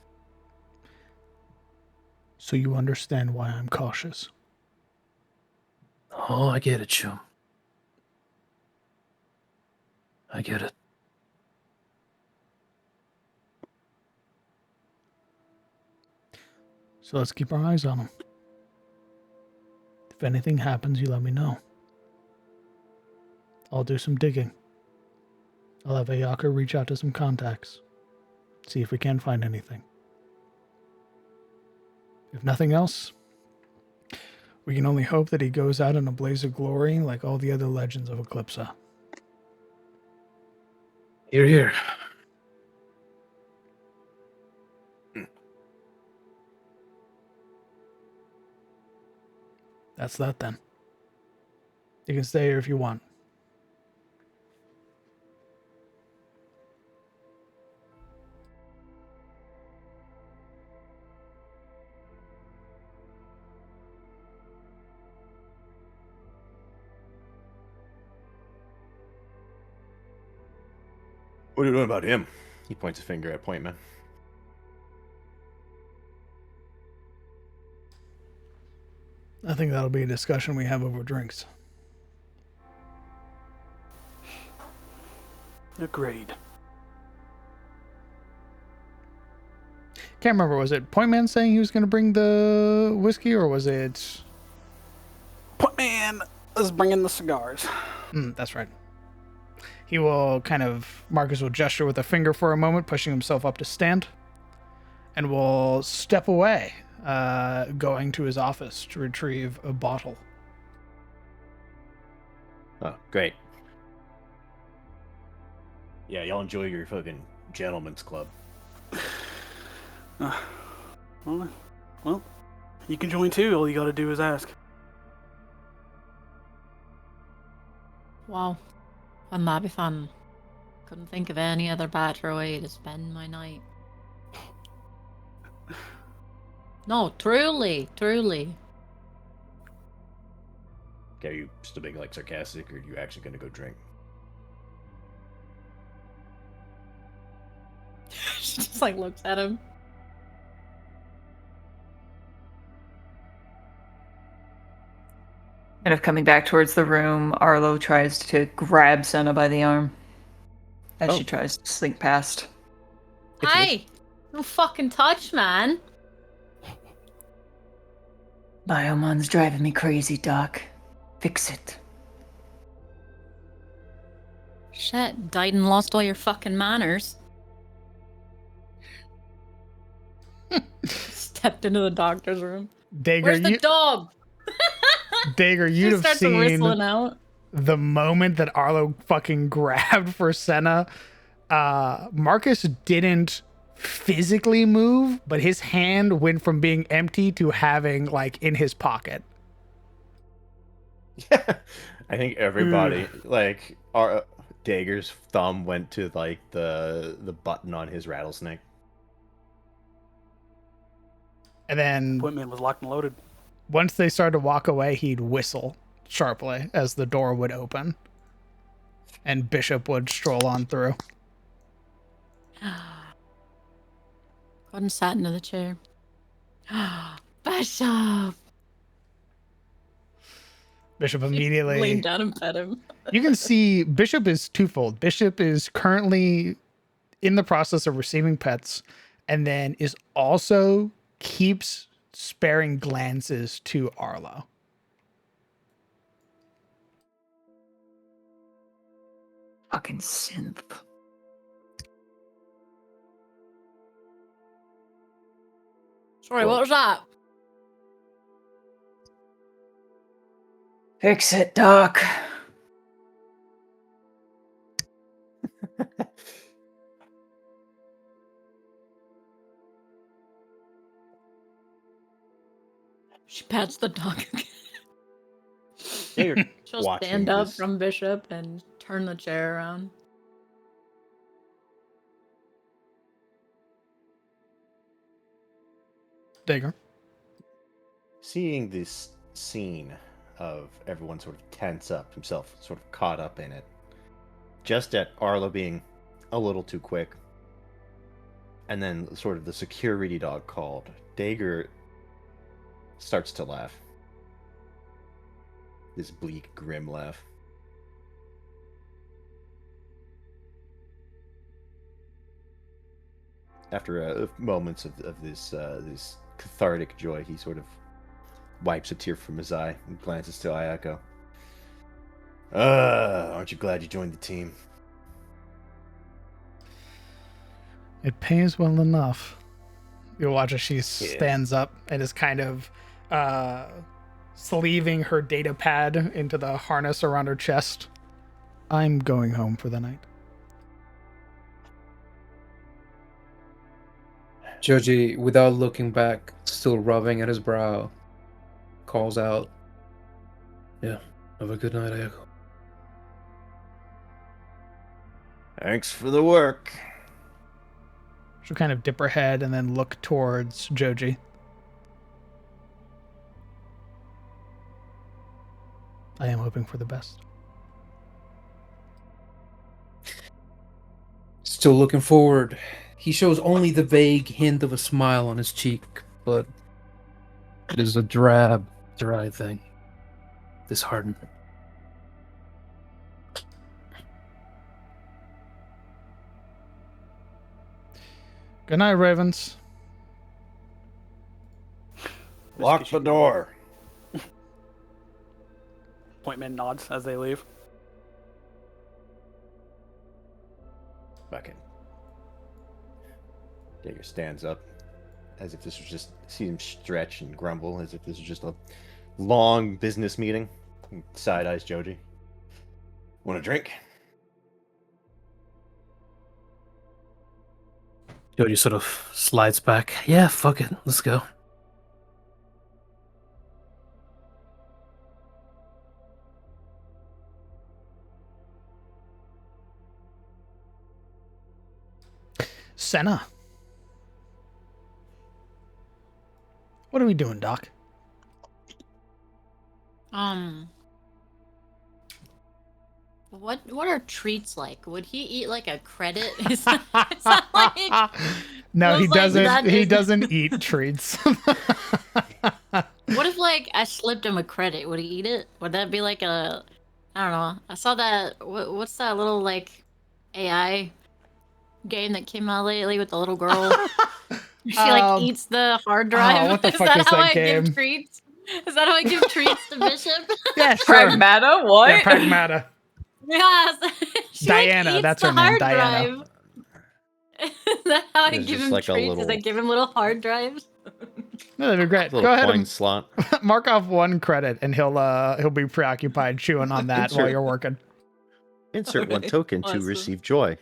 So you understand why I'm cautious. Oh, I get it, Shum. I get it. So let's keep our eyes on him. If anything happens, you let me know. I'll do some digging. I'll have Ayaka reach out to some contacts. See if we can find anything. If nothing else, we can only hope that he goes out in a blaze of glory like all the other legends of Eclipsa. Here, here. That's that then. You can stay here if you want. What are you doing about him? He points a finger at Point Man. I think that'll be a discussion we have over drinks. Agreed. Can't remember, was it Point Man saying he was going to bring the whiskey, or was it... Point Man is bringing the cigars. That's right. He will Marcus will gesture with a finger for a moment, pushing himself up to stand, and will step away, going to his office to retrieve a bottle. Oh, great. Yeah, y'all enjoy your fucking gentleman's club. Well, you can join too. All you gotta do is ask. Wow. Wouldn't that be fun? Couldn't think of any other better way to spend my night. No, truly. Okay, are you still being like sarcastic, or are you actually gonna go drink? She just like looks at him. Kind of coming back towards the room, Arlo tries to grab Senna by the arm as she tries to slink past. Hey! No fucking touch, man! Biomon's driving me crazy, Doc. Fix it. Shit, died and lost all your fucking manners. Stepped into the doctor's room. Dager, Where's the dog? Dager, She you'd have starts seen whistling out. the moment that Arlo fucking grabbed for Senna. Marcus didn't physically move, but his hand went from being empty to having like in his pocket. Yeah, I think everybody like our Dager's thumb went to like the button on his rattlesnake. And then Appointment was locked and loaded. once they started to walk away, he'd whistle sharply as the door would open. And Bishop would stroll on through. Got and sat into the chair. Bishop! Bishop immediately Leaned down and pet him. You can see Bishop is twofold. Bishop is currently in the process of receiving pets and then is also keeps sparing glances to Arlo. Fucking synth. Sorry, what was that? Fix it, Doc. She pats the dog again. Dager She'll watching stand up this- from Bishop and turn the chair around. Dager. Seeing this scene of everyone sort of tense up, himself sort of caught up in it, just at Arlo being a little too quick, and then sort of the security dog called, Dager starts to laugh. This bleak, grim laugh. After moments of this cathartic joy, he sort of wipes a tear from his eye and glances to Ayako. Aren't you glad you joined the team? It pays well enough. You'll watch as she stands up and is kind of sleeving her data pad into the harness around her chest. I'm going home for the night. Joji, without looking back, still rubbing at his brow, calls out, "Yeah, have a good night, Ayako." Thanks for the work. She'll kind of dip her head and then look towards Joji. I am hoping for the best. Still looking forward. He shows only the vague hint of a smile on his cheek, but it is a drab, dry thing. Disheartened. Good night, Ravens. Lock the door. Appointment nods as they leave. Back in. Dager stands up as if this was just, see him stretch and grumble as if this was just a long business meeting. Side eyes Joji. Want a drink? Jody sort of slides back. Yeah, fuck it. Let's go. Senna. What are we doing, Doc? What are treats like? Would he eat like a credit? Is that like... No, he Feels like doesn't. that He is- doesn't eat treats. What if like I slipped him a credit? Would he eat it? Would that be like a... I don't know. I saw that... What's that little like AI game that came out lately with the little girl? She like eats the hard drive. what the Is fuck that is how that I game? give treats? Is that how I give treats to Bishop? Yeah, sure. Pragmata? What? Yeah, Pragmata. Yes. She, Diana, like, eats that's the her name, hard Diana. drive. Is that how I It's give just him like a treats? Is little- I give him little hard drives? No, that'd be great. Little Go ahead coin and slot. mark off one credit, and he'll be preoccupied chewing on that while Insert. you're working. Insert one Alright, token to awesome. receive joy.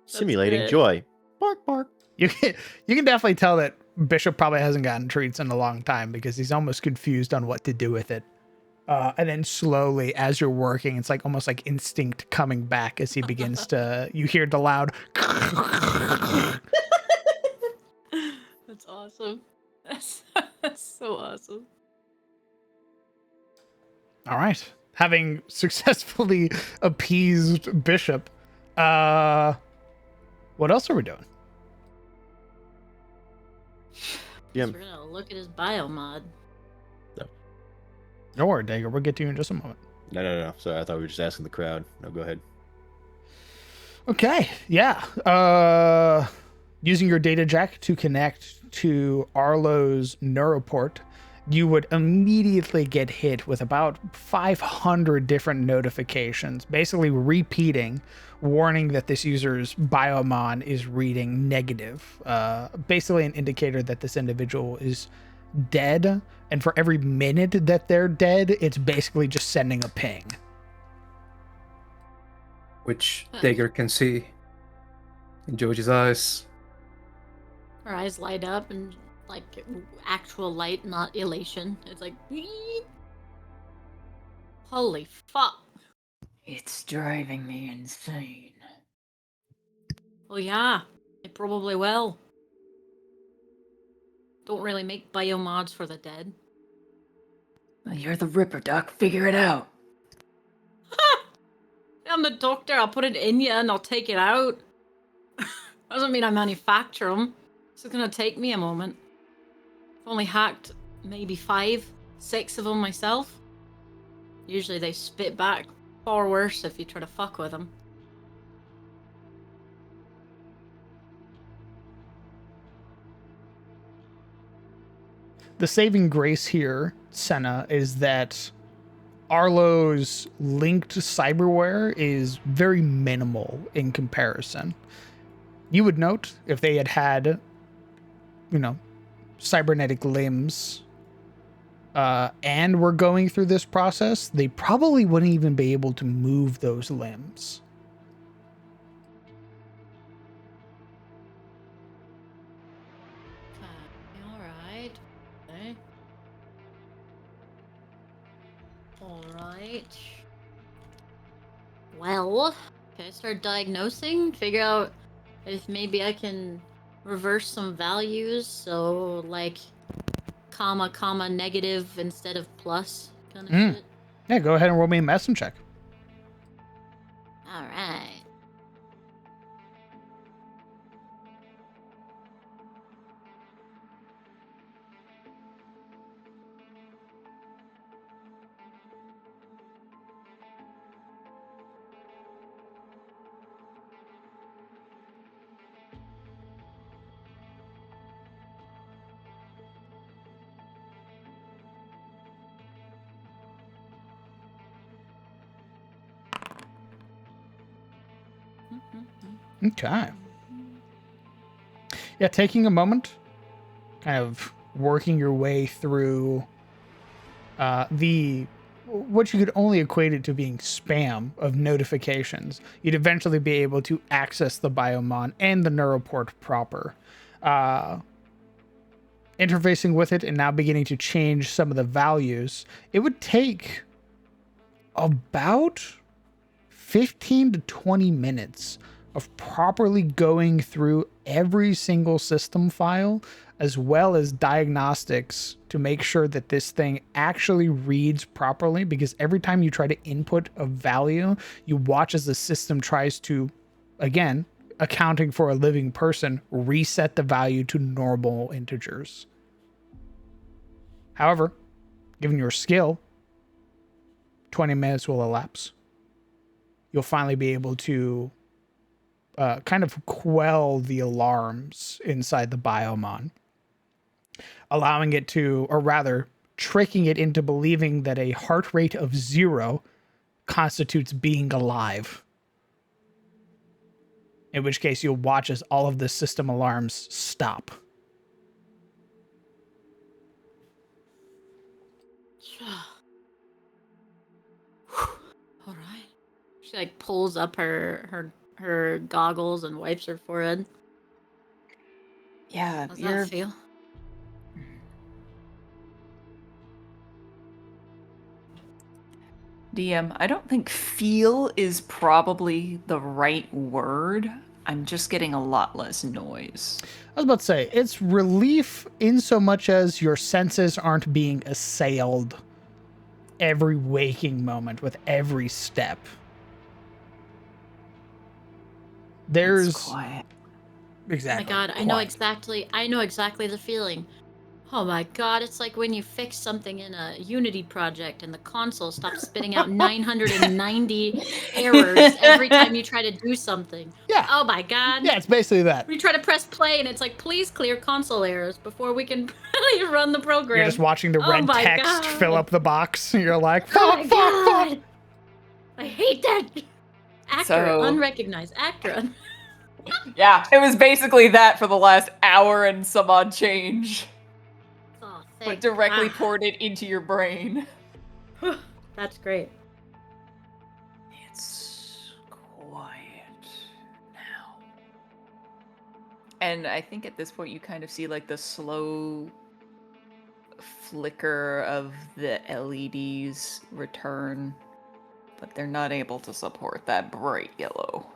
Simulating great. joy. Bark, bark. You can definitely tell that Bishop probably hasn't gotten treats in a long time because he's almost confused on what to do with it. And then slowly, as you're working, it's like almost like instinct coming back as he begins to. You hear the loud. That's awesome. That's so awesome. All right, having successfully appeased Bishop, what else are we doing? Yeah. So we're gonna look at his bio mod. Don't worry, Dagger. We'll get to you in just a moment. No. Sorry, I thought we were just asking the crowd. No, go ahead. Okay, yeah. Using your data jack to connect to Arlo's NeuroPort, you would immediately get hit with about 500 different notifications, basically repeating, warning that this user's biomon is reading negative. Basically an indicator that this individual is dead, and for every minute that they're dead, it's basically just sending a ping. Which Dagger can see in Joji's eyes. Her eyes light up and like actual light, not elation. It's like, "Beep." Holy fuck. It's driving me insane. Well, yeah, it probably will. Don't really make biomods for the dead. Well, you're the Ripper, Doc. Figure it out. I'm the doctor. I'll put it in you and I'll take it out. Doesn't mean I manufacture them. It's gonna take me a moment. I've only hacked maybe 5, 6 of them myself. Usually they spit back far worse if you try to fuck with them. The saving grace here, Senna, is that Arlo's linked cyberware is very minimal in comparison. You would note if they had, cybernetic limbs and were going through this process, they probably wouldn't even be able to move those limbs. Alright. Okay. Alright. Well, okay, start diagnosing, figure out if maybe I can reverse some values, so like comma negative instead of plus kind of shit. Yeah, go ahead and roll me a medicine check. Alright. Okay. Yeah, taking a moment, kind of working your way through the what you could only equate it to being spam of notifications. You'd eventually be able to access the Biomon and the NeuroPort proper. Interfacing with it and now beginning to change some of the values, it would take about 15 to 20 minutes of properly going through every single system file, as well as diagnostics to make sure that this thing actually reads properly, because every time you try to input a value, you watch as the system tries to, again, accounting for a living person, reset the value to normal integers. However, given your skill, 20 minutes will elapse. You'll finally be able to kind of quell the alarms inside the Biomon, allowing it to, or rather, tricking it into believing that a heart rate of 0 constitutes being alive. In which case, you'll watch as all of the system alarms stop. All right. She like pulls up her goggles and wipes her forehead. Yeah, How's that feel? DM, I don't think feel is probably the right word. I'm just getting a lot less noise. I was about to say, it's relief in so much as your senses aren't being assailed every waking moment with every step. There's It's quiet. exactly. Oh my god, I know exactly the feeling. Oh my god, it's like when you fix something in a Unity project and the console stops spitting out 990 errors every time you try to do something. Yeah. Oh my god. Yeah, it's basically that. We try to press play and it's like, please clear console errors before we can really run the program. You're just watching the red my text God. fill up the box. And you're like, Oh fuck, my fuck, fuck. god. I hate that. Actor, So- unrecognized. Actor. Yeah, it was basically that for the last hour and some odd change. Oh, But thank directly God. poured it into your brain. That's great. It's quiet now. And I think at this point you kind of see like the slow flicker of the LEDs return, but they're not able to support that bright yellow.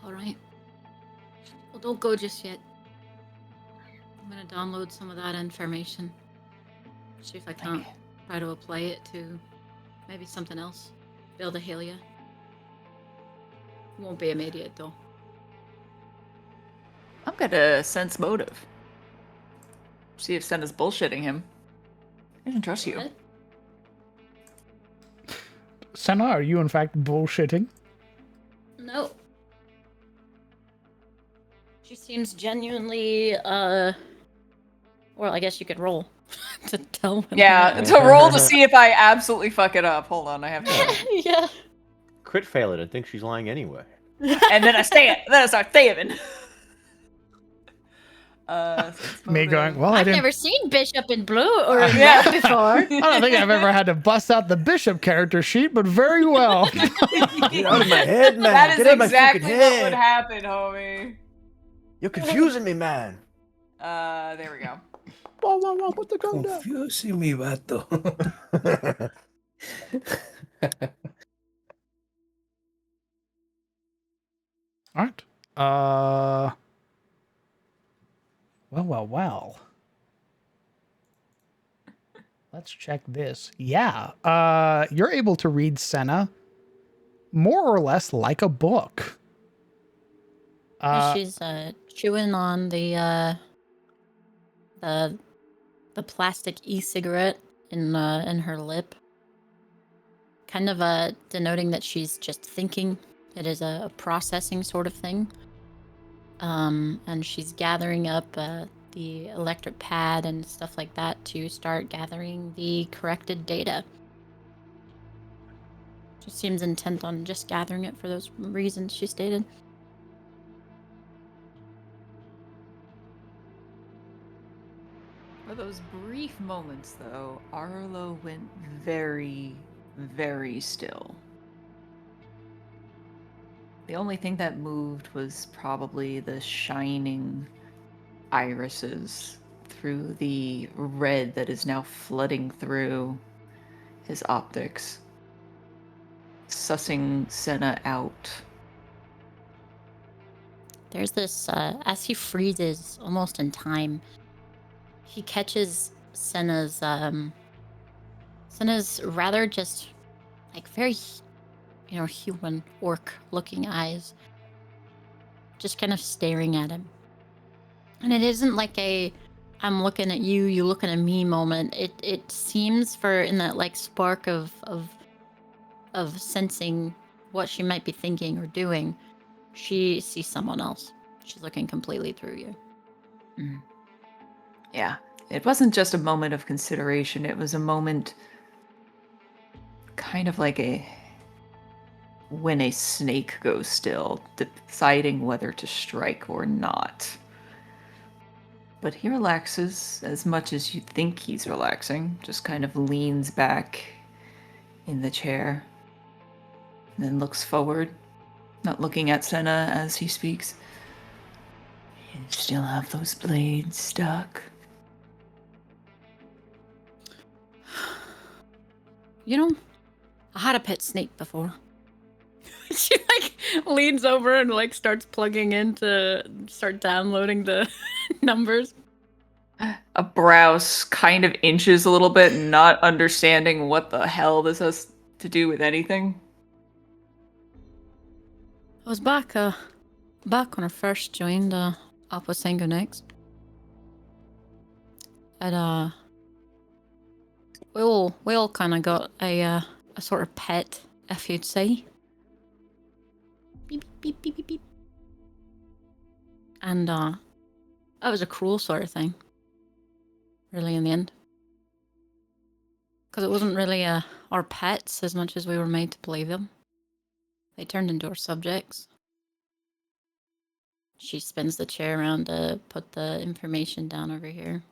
All right. Well, don't go just yet. I'm gonna download some of that information. See if I can't try to apply it to maybe something else. Build a Helia. Won't be immediate though. I'm gonna sense motive. See if Senna's bullshitting him. I don't trust you. What? Senna, are you in fact bullshitting? No. She seems genuinely, well, I guess you could roll to tell. When Yeah, to roll to see if I absolutely fuck it up. Hold on, I have to. Yeah. Crit fail it. I think she's lying anyway. And then I stay it. Then I start thaving. Me going, well, I I've didn't. never seen Bishop in blue or in Yeah. red before. I don't think I've ever had to bust out the bishop character sheet, but very well. Get out of my head, man. That is Get out of my exactly fucking what head. would happen, homie. You're confusing me, man. There we go. Whoa, whoa, whoa, put the gun down. Confusing me, vato. All right. Well. Let's check this. Yeah. You're able to read Senna more or less like a book. She's chewing on the plastic e-cigarette in her lip, kind of denoting that she's just thinking. It is a processing sort of thing. And she's gathering up the electric pad and stuff like that to start gathering the corrected data. She seems intent on just gathering it for those reasons she stated. For those brief moments, though, Arlo went very, very still. The only thing that moved was probably the shining irises through the red that is now flooding through his optics, sussing Senna out. There's this, as he freezes almost in time, he catches Senna's rather just, like, very, human orc-looking eyes. Just kind of staring at him. And it isn't like a, I'm looking at you, you looking at me moment. It seems in that, like, spark of sensing what she might be thinking or doing, she sees someone else. She's looking completely through you. Mm. Yeah, it wasn't just a moment of consideration. It was a moment kind of like when a snake goes still, deciding whether to strike or not. But he relaxes as much as you think he's relaxing, just kind of leans back in the chair, and then looks forward, not looking at Senna as he speaks. You still have those blades stuck. I had a pet snake before. She, like, leans over and, like, starts plugging in to start downloading the numbers. A browse kind of inches a little bit, not understanding what the hell this has to do with anything. I was back when I first joined Attes Next. And we all kind of got a sort of pet, if you'd say. Beep beep beep beep beep. And that was a cruel sort of thing. Really, in the end, because it wasn't really our pets as much as we were made to believe them. They turned into our subjects. She spins the chair around to put the information down over here.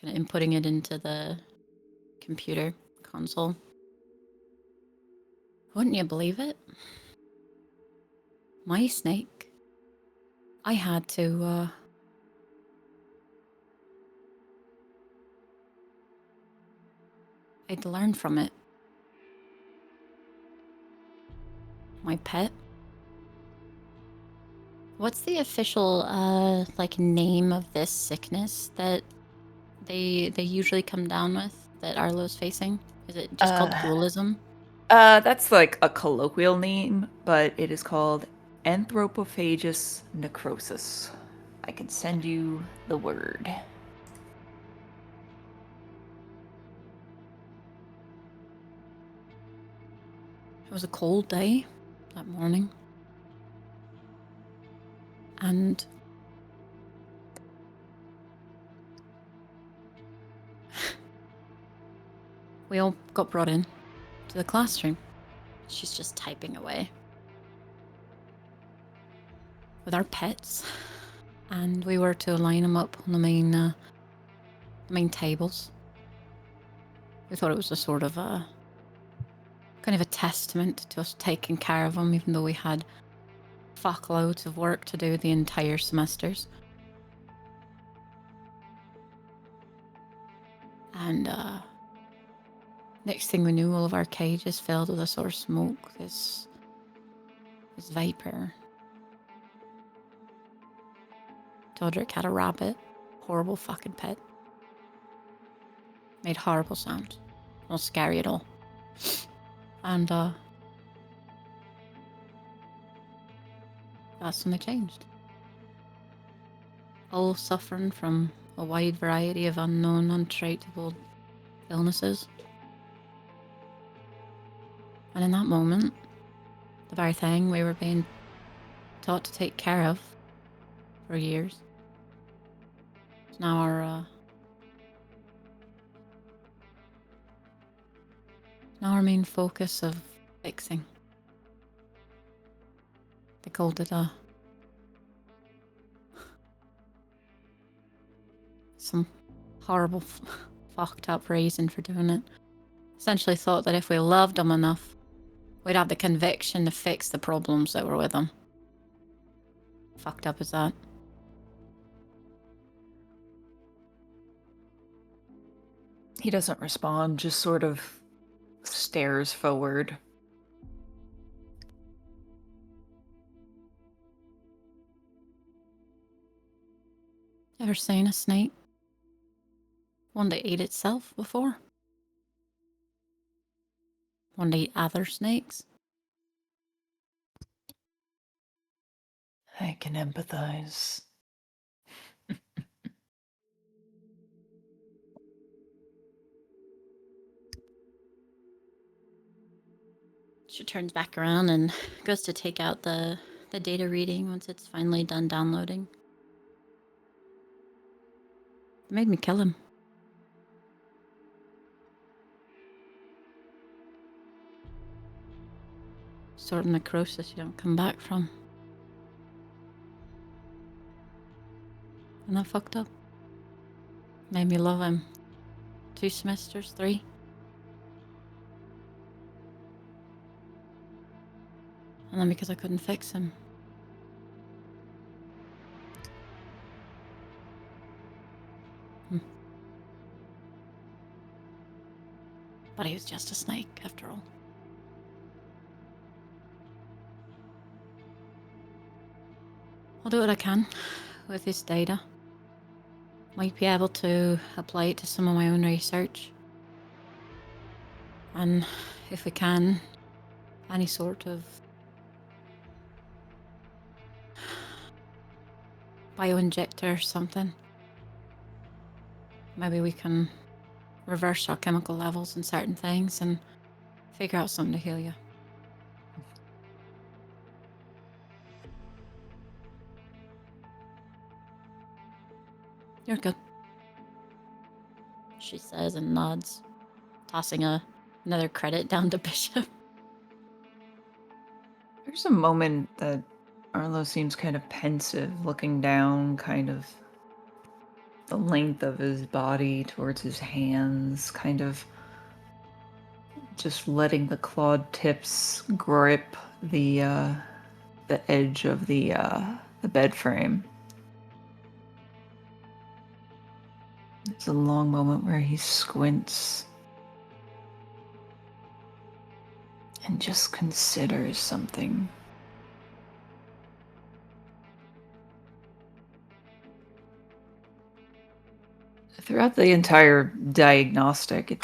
Kind of inputting it into the computer console. Wouldn't you believe it? My snake. I had to, I'd learn from it. My pet. What's the official, like, name of this sickness that they usually come down with, that Arlo's facing? Is it just called ghoulism? That's like a colloquial name, but it is called anthropophagus necrosis. I can send you the word. It was a cold day that morning. And we all got brought in to the classroom. She's just typing away with our pets, and we were to line them up on the main tables. We thought it was a sort of a kind of a testament to us taking care of them, even though we had fuckloads of work to do the entire semesters. And next thing we knew, all of our cages filled with a sort of smoke, this vapor. Dodrick had a rabbit, horrible fucking pet. Made horrible sounds, not scary at all. And that's when they changed. All suffering from a wide variety of unknown, untraceable illnesses. And in that moment, the very thing we were being taught to take care of for years, is now our main focus of fixing. They called it some horrible, fucked up reason for doing it. Essentially thought that if we loved him enough, we'd have the conviction to fix the problems that were with him. Fucked up as that. He doesn't respond, just sort of stares forward. Ever seen a snake? One to eat itself before? One to eat other snakes? I can empathize. She turns back around and goes to take out the data reading once it's finally done downloading. It made me kill him. Sort of necrosis you don't come back from. And that fucked up. Made me love him. 2 semesters, 3. And then because I couldn't fix him. But he was just a snake, after all. I'll do what I can with this data. Might be able to apply it to some of my own research. And if we can, any sort of bioinjector or something. Maybe we can reverse our chemical levels in certain things and figure out something to heal you. You're good, she says and nods, tossing another credit down to Bishop. There's a moment that Arlo seems kind of pensive, looking down kind of the length of his body towards his hands, kind of just letting the clawed tips grip the edge of the bed frame. It's a long moment where he squints and just considers something. Throughout the entire diagnostic, it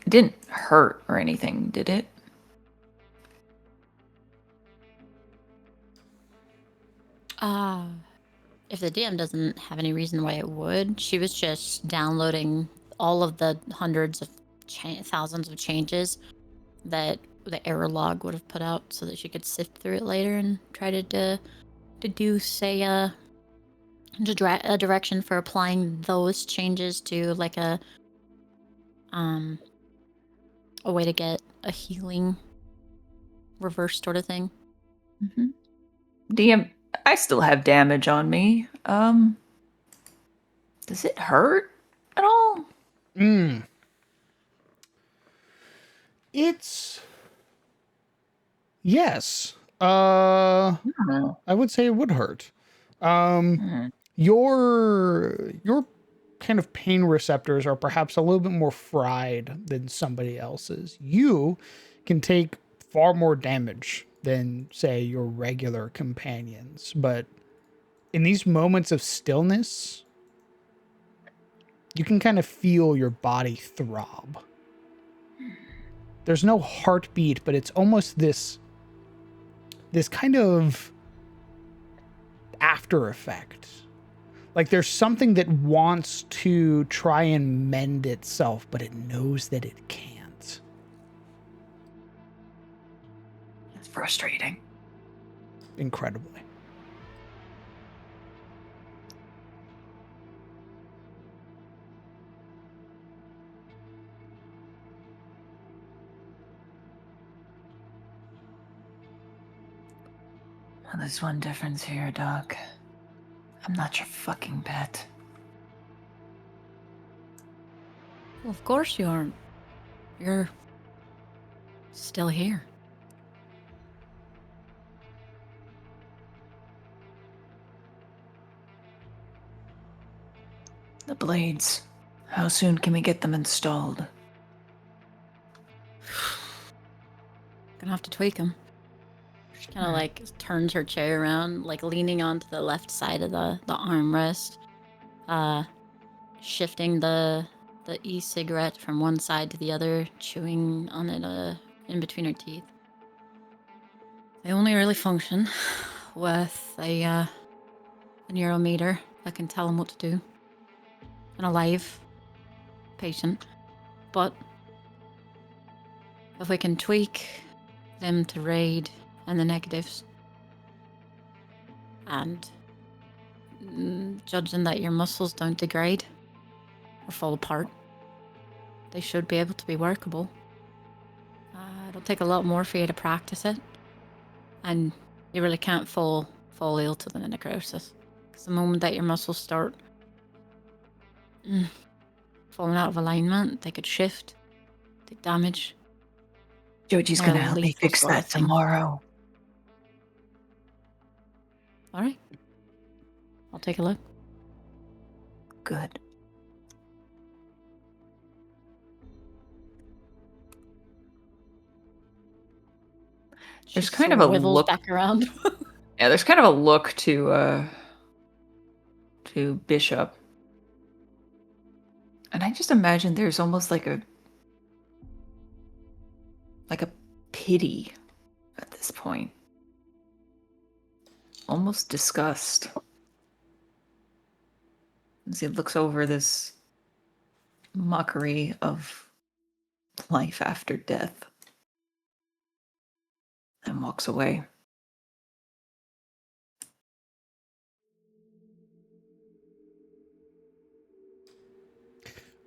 didn't hurt or anything, did it? If the DM doesn't have any reason why it would, she was just downloading all of the hundreds of thousands of changes that the error log would have put out so that she could sift through it later and try to deduce a direction for applying those changes to like a way to get a healing reverse sort of thing. Mm-hmm. DM, I still have damage on me. Does it hurt at all? It's yes. I would say it would hurt. Your kind of pain receptors are perhaps a little bit more fried than somebody else's. You can take far more damage than, say, your regular companions, but in these moments of stillness, you can kind of feel your body throb. There's no heartbeat, but it's almost this kind of after effect. Like there's something that wants to try and mend itself, but it knows that it can't. It's frustrating. Incredibly. Well, there's one difference here, Doc. I'm not your fucking pet. Well, of course you aren't. You're still here. The blades. How soon can we get them installed? Gonna have to tweak them. She kind of like turns her chair around, like leaning onto the left side of the armrest, shifting the e-cigarette from one side to the other, chewing on it in between her teeth. They only really function with a neurometer that can tell them what to do. And a live patient. But if we can tweak them to raid and the negatives, and judging that your muscles don't degrade or fall apart, they should be able to be workable. It'll take a lot more for you to practice it, and you really can't fall ill to the necrosis, because the moment that your muscles start falling out of alignment, they could shift, take damage. Joji's More gonna help me lethal fix sort of that thing. tomorrow. All right, I'll take a look. Good. There's She kind of a swivels look. back around. Yeah, there's kind of a look to Bishop. And I just imagine there's almost like a pity at this point. Almost disgust. As he looks over this mockery of life after death and walks away.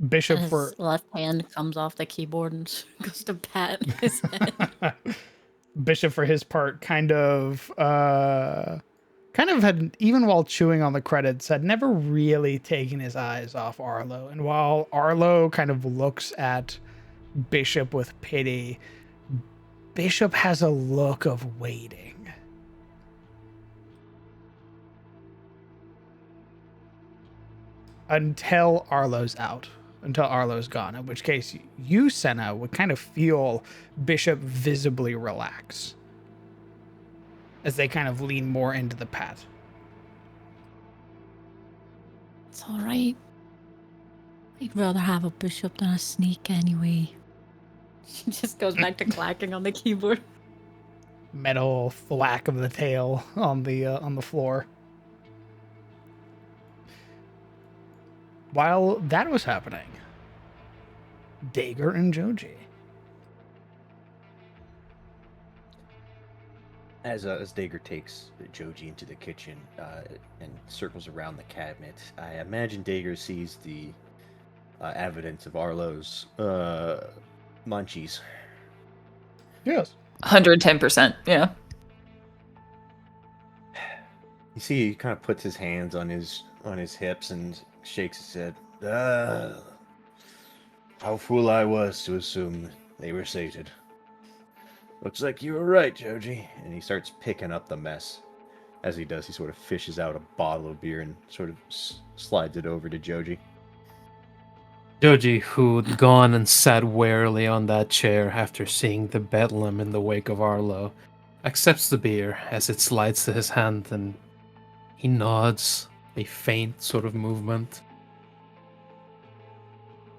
Bishop And for his left hand comes off the keyboard and goes to pat his head. Bishop for his part kind of had, even while chewing on the credits, had never really taken his eyes off Arlo. And while Arlo kind of looks at Bishop with pity, Bishop has a look of waiting. Until Arlo's out. Until Arlo's gone. In which case, you, Senna, would kind of feel Bishop visibly relax as they kind of lean more into the pat. It's all right. I'd rather have a bishop than a sneak anyway. She just goes back to clacking on the keyboard. Metal thwack of the tail on the floor. While that was happening, Dager and Joji. As Dager takes Joji into the kitchen and circles around the cabinet, I imagine Dager sees the evidence of Arlo's munchies. Yes. 110%, yeah. You see, he kind of puts his hands on his hips and shakes his head. How fool I was to assume they were sated. Looks like you were right, Joji. And he starts picking up the mess. As he does, he sort of fishes out a bottle of beer and sort of slides it over to Joji. Joji, who'd gone and sat warily on that chair after seeing the bedlam in the wake of Arlo, accepts the beer as it slides to his hand, and he nods, a faint sort of movement.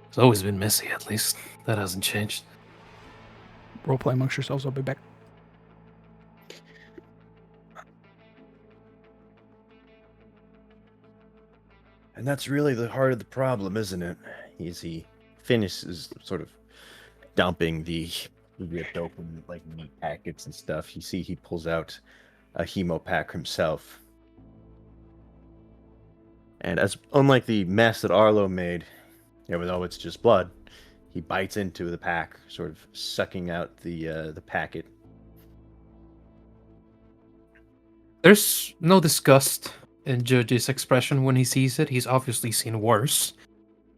It's always been messy, at least. That hasn't changed. Roleplay amongst yourselves. I'll be back. And that's really the heart of the problem, isn't it? As he finishes sort of dumping the ripped open like meat packets and stuff, you see he pulls out a hemo pack himself. And as unlike the mess that Arlo made, even though it's just blood, he bites into the pack, sort of sucking out the packet. There's no disgust in Joji's expression when he sees it. He's obviously seen worse.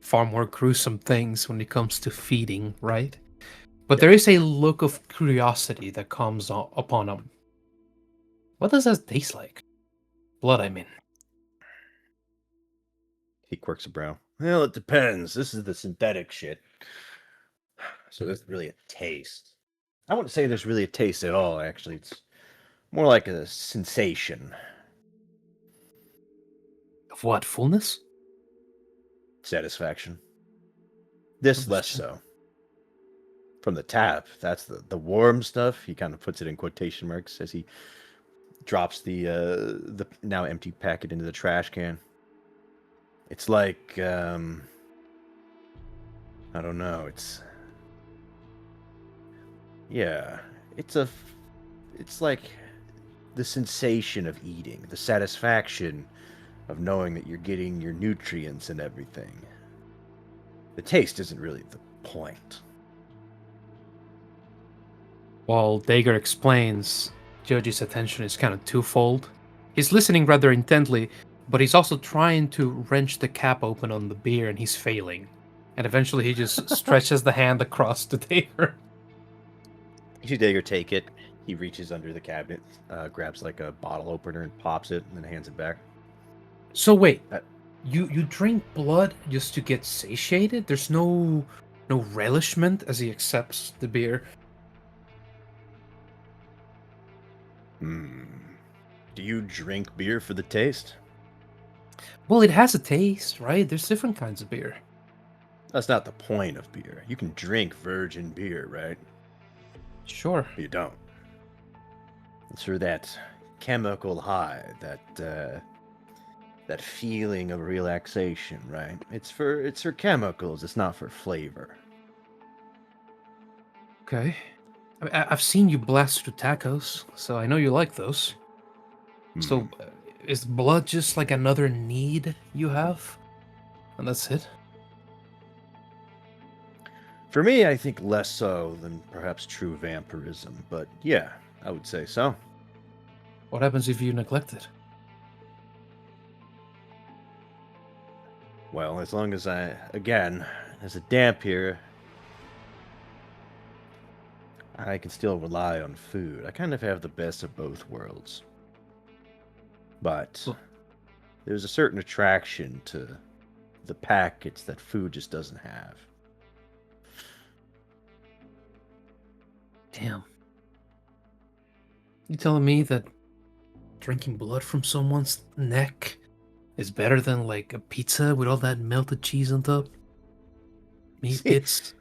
far more gruesome things when it comes to feeding, right? But there is a look of curiosity that comes upon him. What does that taste like? Blood, I mean. He quirks a brow. Well, it depends. This is the synthetic shit. So there's really a taste. I wouldn't say there's really a taste at all, actually. It's more like a sensation. Of what, fullness? Satisfaction. This less so. From the tap, that's the warm stuff. He kind of puts it in quotation marks as he drops the now empty packet into the trash can. It's like I don't know. It's it's like the sensation of eating, the satisfaction of knowing that you're getting your nutrients and everything. The taste isn't really the point. While Dager explains, Joji's attention is kind of twofold. He's listening rather intently, but he's also trying to wrench the cap open on the beer, and he's failing. And eventually he just stretches the hand across to Dager. You see Dager take it. He reaches under the cabinet, grabs like a bottle opener and pops it, and then hands it back. So wait, you drink blood just to get satiated? There's no relishment as he accepts the beer. Do you drink beer for the taste? Well, it has a taste, right? There's different kinds of beer. That's not the point of beer. You can drink virgin beer, right? Sure. You don't. It's for that chemical high, that feeling of relaxation, right? It's for chemicals. It's not for flavor. Okay. I've seen you blast through tacos, so I know you like those. So, is blood just like another need you have? And that's it? For me, I think less so than perhaps true vampirism, but yeah, I would say so. What happens if you neglect it? Well, as long as there's a damp here, I can still rely on food. I kind of have the best of both worlds. But there's a certain attraction to the packets that food just doesn't have. Damn. You telling me that drinking blood from someone's neck is better than like a pizza with all that melted cheese on top? Meat bits?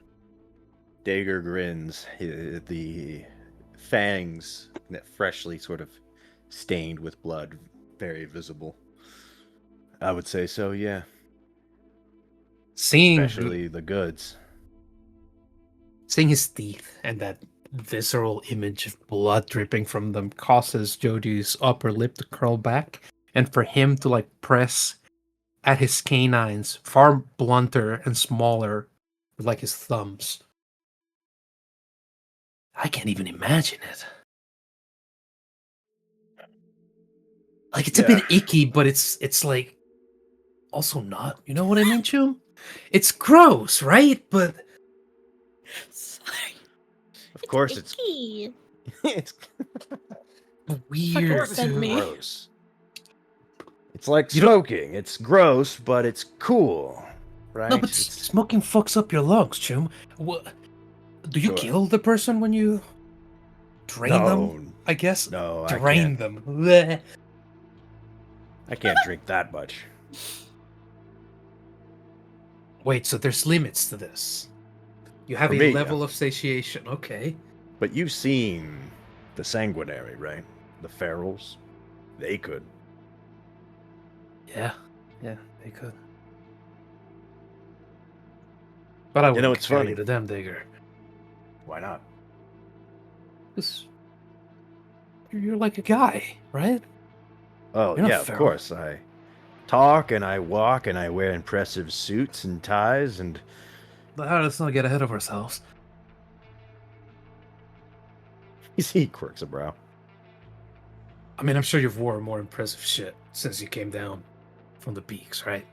Dager grins, the fangs freshly sort of stained with blood, very visible. I would say so, yeah. Especially the goods. Seeing his teeth and that visceral image of blood dripping from them causes Joji's upper lip to curl back, and for him to like press at his canines far blunter and smaller with like his thumbs. I can't even imagine it. Like, it's a bit icky, but it's like also not. You know what I mean, Chum? It's gross, right? But Sorry. Of course it's icky. it's weird. Said me. gross. It's like smoking. It's gross, but it's cool, right? No, but smoking fucks up your lungs, Chum. What? Do you kill the person when you drain them? I guess. No, drain them. Blech. I can't drink that much. Wait, so there's limits to this. You have For a me, level of satiation, okay? But you've seen the sanguinary, right? The ferals. They could. Yeah, they could. But I wouldn't it's compare funny you to them, Digger. Why not? Because you're like a guy, right? Oh, You're not yeah, of feral. course. I talk and I walk and I wear impressive suits and ties and... Let's not get ahead of ourselves. He quirks a brow. I mean, I'm sure you've worn more impressive shit since you came down from the peaks, right?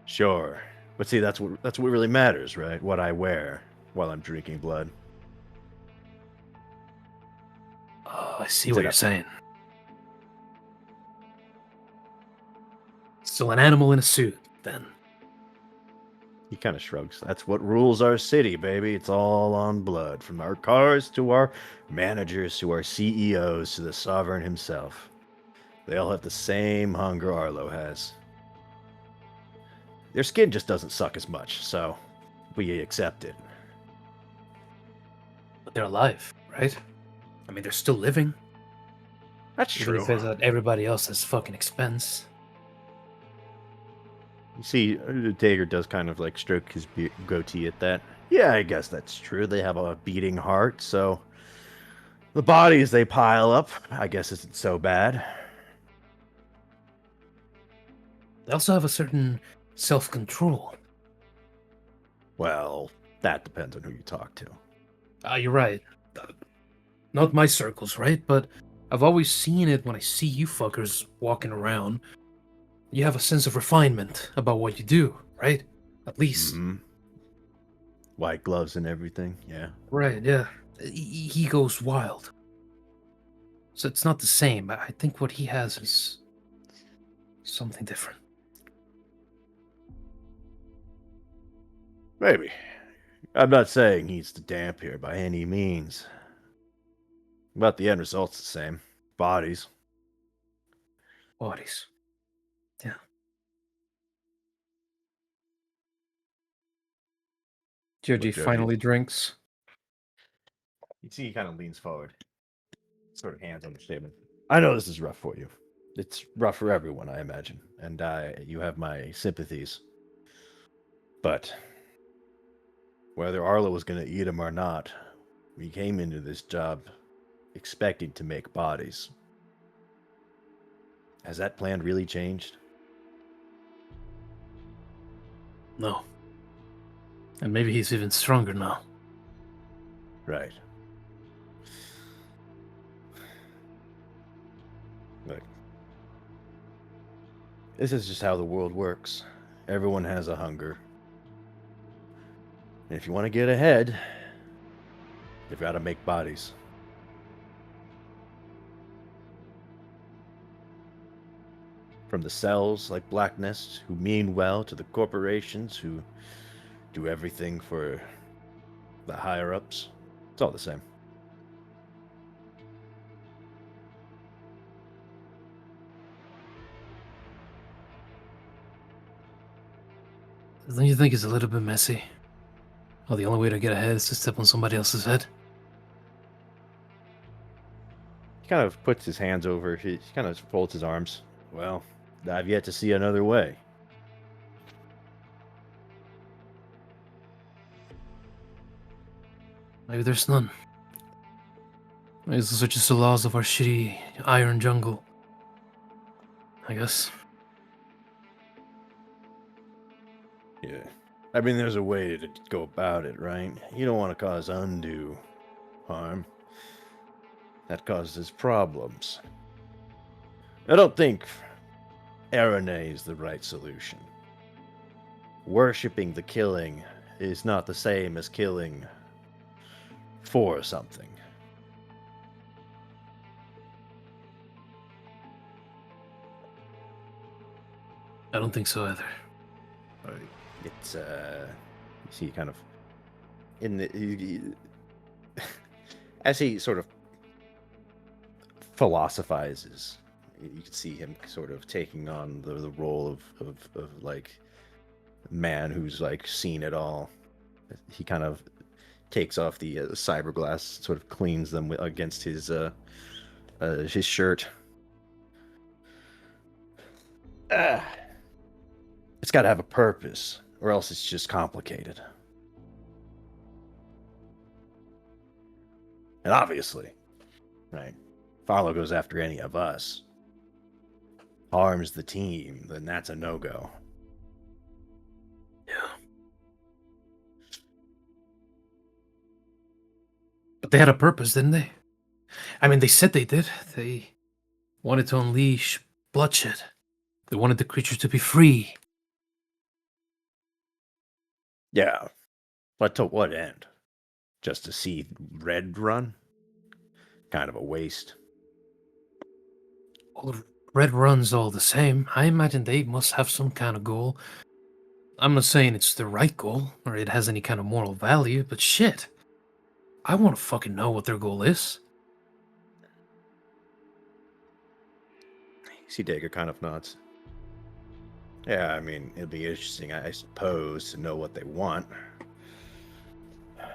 Sure. But see, that's what really matters, right? What I wear while I'm drinking blood. Oh, I see what you're saying. Still an animal in a suit, then. He kind of shrugs. That's what rules our city, baby. It's all on blood. From our cars to our managers to our CEOs to the sovereign himself. They all have the same hunger Arlo has. Their skin just doesn't suck as much, so we accept it. But they're alive, right? I mean, they're still living. That's Even true. if it's at everybody else's fucking expense. You see, Dagger does kind of like stroke his goatee at that. Yeah, I guess that's true. They have a beating heart, so the bodies they pile up, I guess, isn't so bad. They also have a certain self-control. Well, that depends on who you talk to. You're right. Not my circles, right? But I've always seen it when I see you fuckers walking around. You have a sense of refinement about what you do, right? At least. Mm-hmm. White gloves and everything, yeah. Right, yeah. He goes wild. So it's not the same. I think what he has is something different. Maybe. I'm not saying he's the damp here by any means. But the end result's the same. Bodies. Bodies. Yeah. Joji finally drinks. You see, he kind of leans forward. Sort of hands on the statement. I know this is rough for you. It's rough for everyone, I imagine. And you have my sympathies. But whether Arlo was going to eat him or not, we came into this job expecting to make bodies. Has that plan really changed? No. And maybe he's even stronger now. Right. Look. This is just how the world works. Everyone has a hunger. And if you want to get ahead, you've got to make bodies. From the cells like Black Nest, who mean well, to the corporations who do everything for the higher-ups. It's all the same. Don't you think it's a little bit messy? Well, the only way to get ahead is to step on somebody else's head. He kind of puts his hands over, he kind of folds his arms. Well, I've yet to see another way. Maybe there's none. Maybe those are just the laws of our shitty iron jungle. I guess. Yeah. I mean, there's a way to go about it, right? You don't want to cause undue harm. That causes problems. I don't think Arane is the right solution. Worshipping the killing is not the same as killing for something. I don't think so either. It's you see kind of in the as he sort of philosophizes, you can see him sort of taking on the role of like man who's like seen it all. He kind of takes off the cyberglass, sort of cleans them against his shirt. It's got to have a purpose, or else it's just complicated. And obviously, right, if Arlo goes after any of us, harms the team, then that's a no-go. Yeah. But they had a purpose, didn't they? I mean, they said they did. They wanted to unleash bloodshed. They wanted the creatures to be free. Yeah, but to what end? Just to see Red run? Kind of a waste. Well, Red Run's all the same. I imagine they must have some kind of goal. I'm not saying it's the right goal, or it has any kind of moral value, but shit. I want to fucking know what their goal is. You see Dagger kind of nods. Yeah, I mean, it'd be interesting, I suppose, to know what they want. As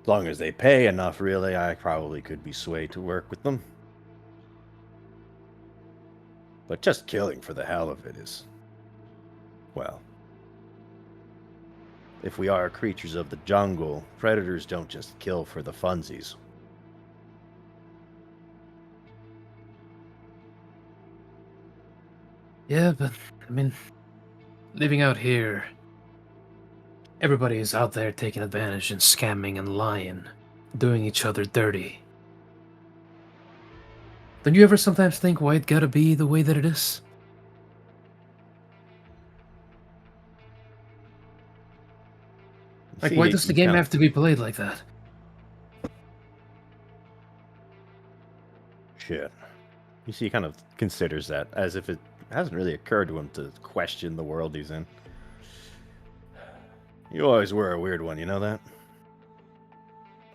long as they pay enough, really, I probably could be swayed to work with them. But just killing for the hell of it is... well... if we are creatures of the jungle, predators don't just kill for the funsies. Yeah, but, I mean, living out here, everybody is out there taking advantage and scamming and lying, doing each other dirty. Don't you ever sometimes think why it gotta be the way that it is? Like, why does the game have to be played like that? Shit. You see, he kind of considers that, as if it hasn't really occurred to him to question the world he's in. You always were a weird one, you know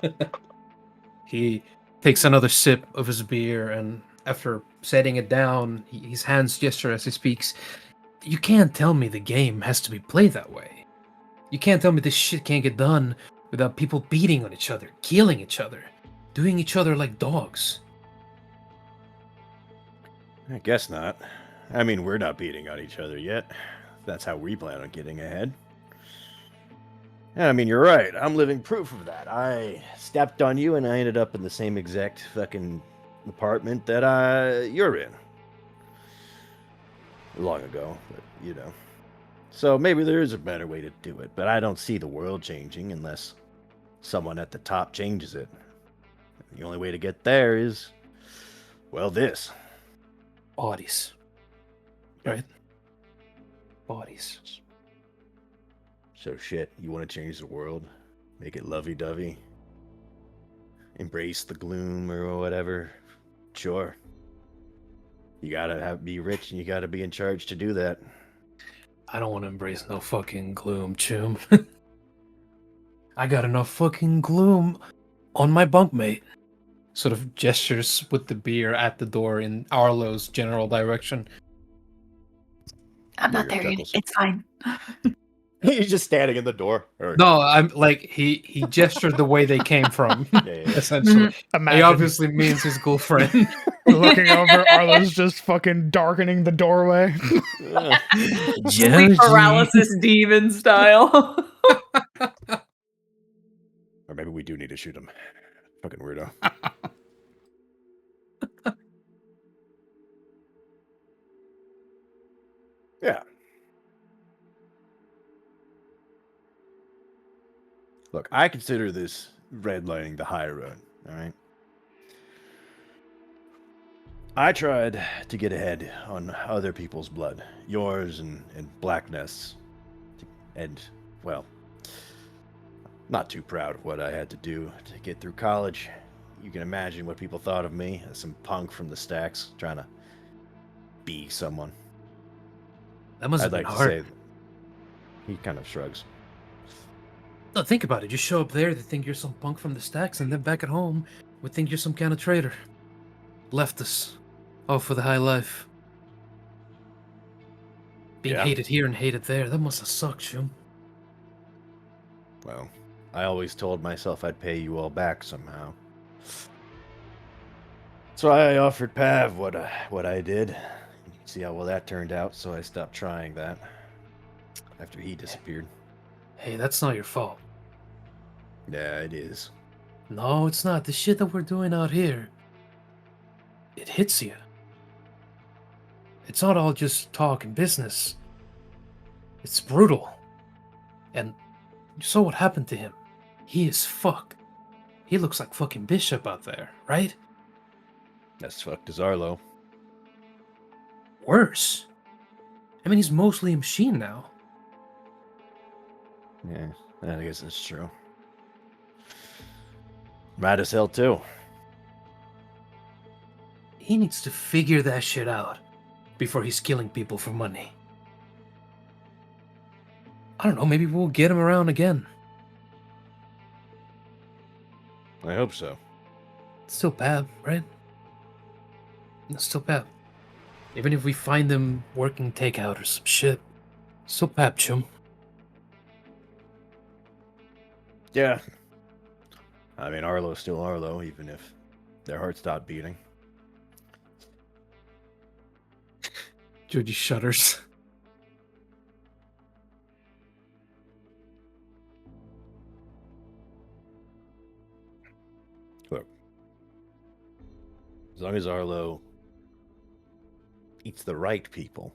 that? He takes another sip of his beer, and after setting it down, his hands gesture as he speaks. You can't tell me the game has to be played that way. You can't tell me this shit can't get done without people beating on each other, killing each other, doing each other like dogs. I guess not. I mean, we're not beating on each other yet. That's how we plan on getting ahead. Yeah, I mean, you're right. I'm living proof of that. I stepped on you and I ended up in the same exact fucking apartment that you're in. Long ago, but you know. So maybe there is a better way to do it, but I don't see the world changing unless someone at the top changes it. The only way to get there is, well, this. Bodies. Right? Bodies. So shit, you want to change the world? Make it lovey-dovey? Embrace the gloom or whatever? Sure. You gotta be rich and you gotta be in charge to do that. I don't want to embrace no fucking gloom, Chum. I got enough fucking gloom on my bunkmate. Sort of gestures with the beer at the door in Arlo's general direction. I'm not there yet. It's fine. He's just standing in the door. No, I'm like he gestured the way they came from. Yeah. Essentially, Imagine he obviously means his girlfriend. looking over, Arlo's just fucking darkening the doorway. Sleep paralysis demon style. Or maybe we do need to shoot him. Fucking weirdo. Yeah. Look, I consider this redlining the high road, alright? I tried to get ahead on other people's blood, yours and Black Nest's. And, well, not too proud of what I had to do to get through college. You can imagine what people thought of me as some punk from the stacks trying to be someone. That must have been hard. He kind of shrugs. No, think about it. You show up there, they think you're some punk from the stacks, and then back at home, we think you're some kind of traitor. Left us. All for the high life. Being hated here and hated there, that must have sucked, Shum. Well, I always told myself I'd pay you all back somehow. So I offered Pav what I did. See how well that turned out, so I stopped trying that. After he disappeared. Hey, that's not your fault. Yeah, it is. No, it's not. The shit that we're doing out here, it hits you. It's not all just talk and business. It's brutal. And you saw what happened to him. He is fucked. He looks like fucking Bishop out there, right? That's fucked as Arlo. Worse. I mean, he's mostly a machine now. Yeah, I guess that's true. Mad as hell, too. He needs to figure that shit out before he's killing people for money. I don't know, maybe we'll get him around again. I hope so. It's still bad, right? It's still bad. Even if we find him working takeout or some shit, still bad, chum. Yeah. I mean, Arlo's still Arlo, even if their heart stopped beating. Georgie shudders. Look, as long as Arlo eats the right people,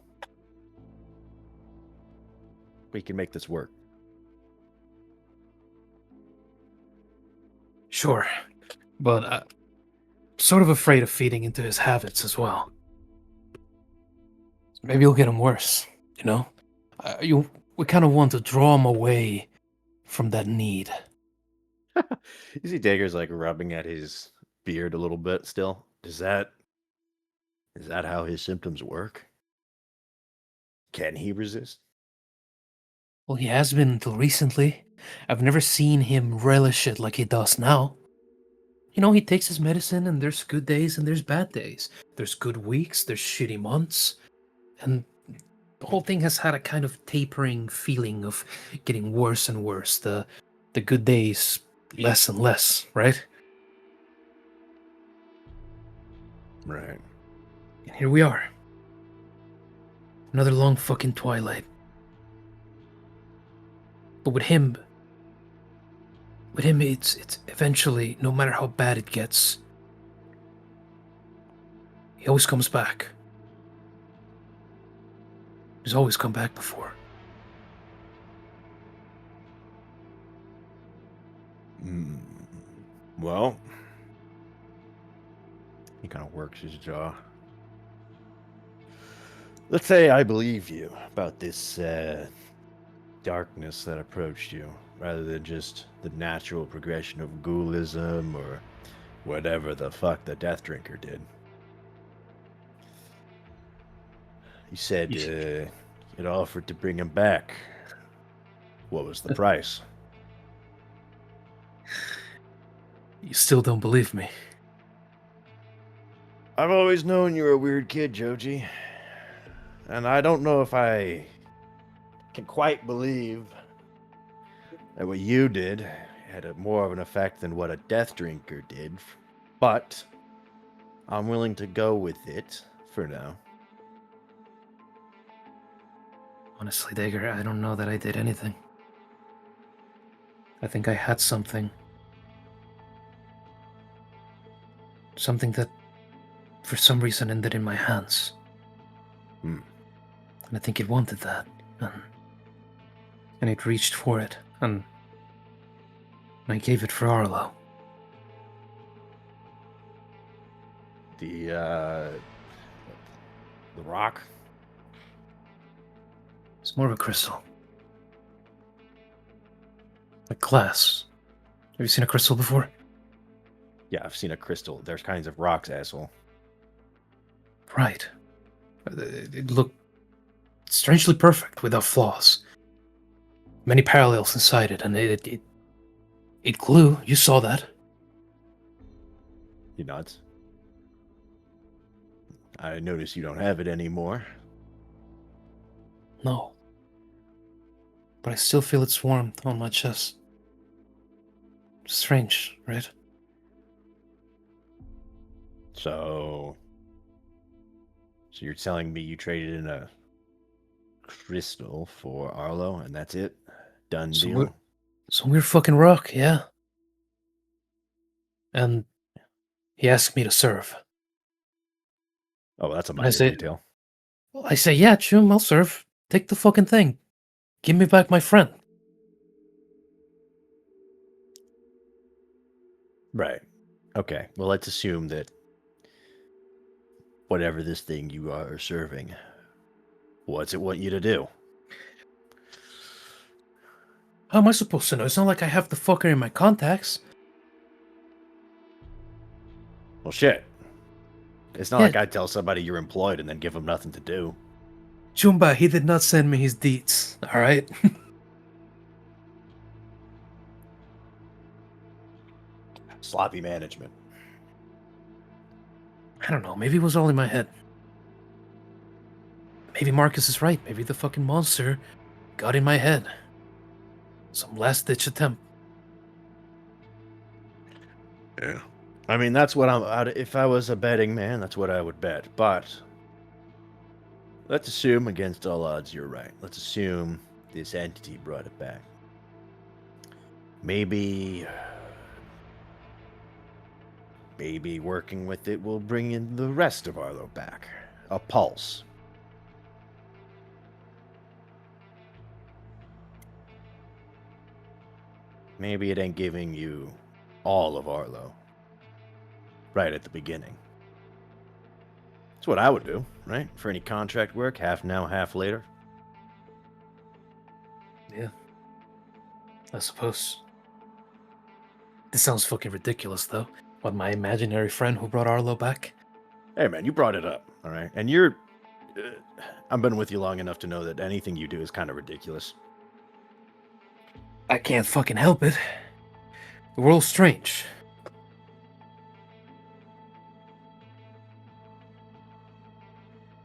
we can make this work. Sure, but I'm sort of afraid of feeding into his habits as well. Maybe you'll get him worse, you know? We kind of want to draw him away from that need. You see Dagger's like rubbing at his beard a little bit still. Is that how his symptoms work? Can he resist? Well, he has been until recently. I've never seen him relish it like he does now. You know, he takes his medicine, and there's good days and there's bad days. There's good weeks, there's shitty months. And the whole thing has had a kind of tapering feeling of getting worse and worse. The good days, less and less, right? Right. And here we are. Another long fucking twilight. But with him, it's eventually, no matter how bad it gets, he always comes back. He's always come back before. Well, he kind of works his jaw. Let's say I believe you about this darkness that approached you, rather than just the natural progression of ghoulism or whatever the fuck the Death Drinker did. You said it offered to bring him back. What was the price? You still don't believe me. I've always known you were a weird kid, Joji. And I don't know if I can quite believe that what you did had more of an effect than what a Death Drinker did. But I'm willing to go with it for now. Honestly, Dagger, I don't know that I did anything. I think I had something. Something that, for some reason, ended in my hands. And I think it wanted that. And it reached for it. And I gave it for Arlo. The rock? It's more of a crystal. Like glass. Have you seen a crystal before? Yeah, I've seen a crystal. There's kinds of rocks, asshole. Right. It looked strangely perfect, without flaws. Many parallels inside it, and it glue. You saw that. You nuts? I notice you don't have it anymore. No. But I still feel its warmth on my chest. Strange, right? So you're telling me you traded in a crystal for Arlo, and that's it? Done deal? Some weird fucking rock, yeah. And he asked me to serve. Oh, that's a I minor say- detail. Well, I say, yeah, Chum, I'll serve. Take the fucking thing. Give me back my friend. Right. Okay. Well, let's assume that whatever this thing you are serving, what's it want you to do? How am I supposed to know? It's not like I have the fucker in my contacts. Well, shit. It's not Yeah. like I tell somebody you're employed and then give them nothing to do. Chumba, he did not send me his deets, alright? Sloppy management. I don't know, maybe it was all in my head. Maybe Marcus is right. Maybe the fucking monster got in my head. Some last-ditch attempt. Yeah. I mean, that's what if I was a betting man, that's what I would bet. But let's assume against all odds you're right. Let's assume this entity brought it back. Maybe working with it will bring in the rest of Arlo back. A pulse. Maybe it ain't giving you all of Arlo right at the beginning. That's what I would do, right? For any contract work, half now, half later. Yeah. I suppose. This sounds fucking ridiculous, though. What, my imaginary friend who brought Arlo back? Hey, man, you brought it up, all right? And you're... I've been with you long enough to know that anything you do is kind of ridiculous. I can't fucking help it. The world's strange.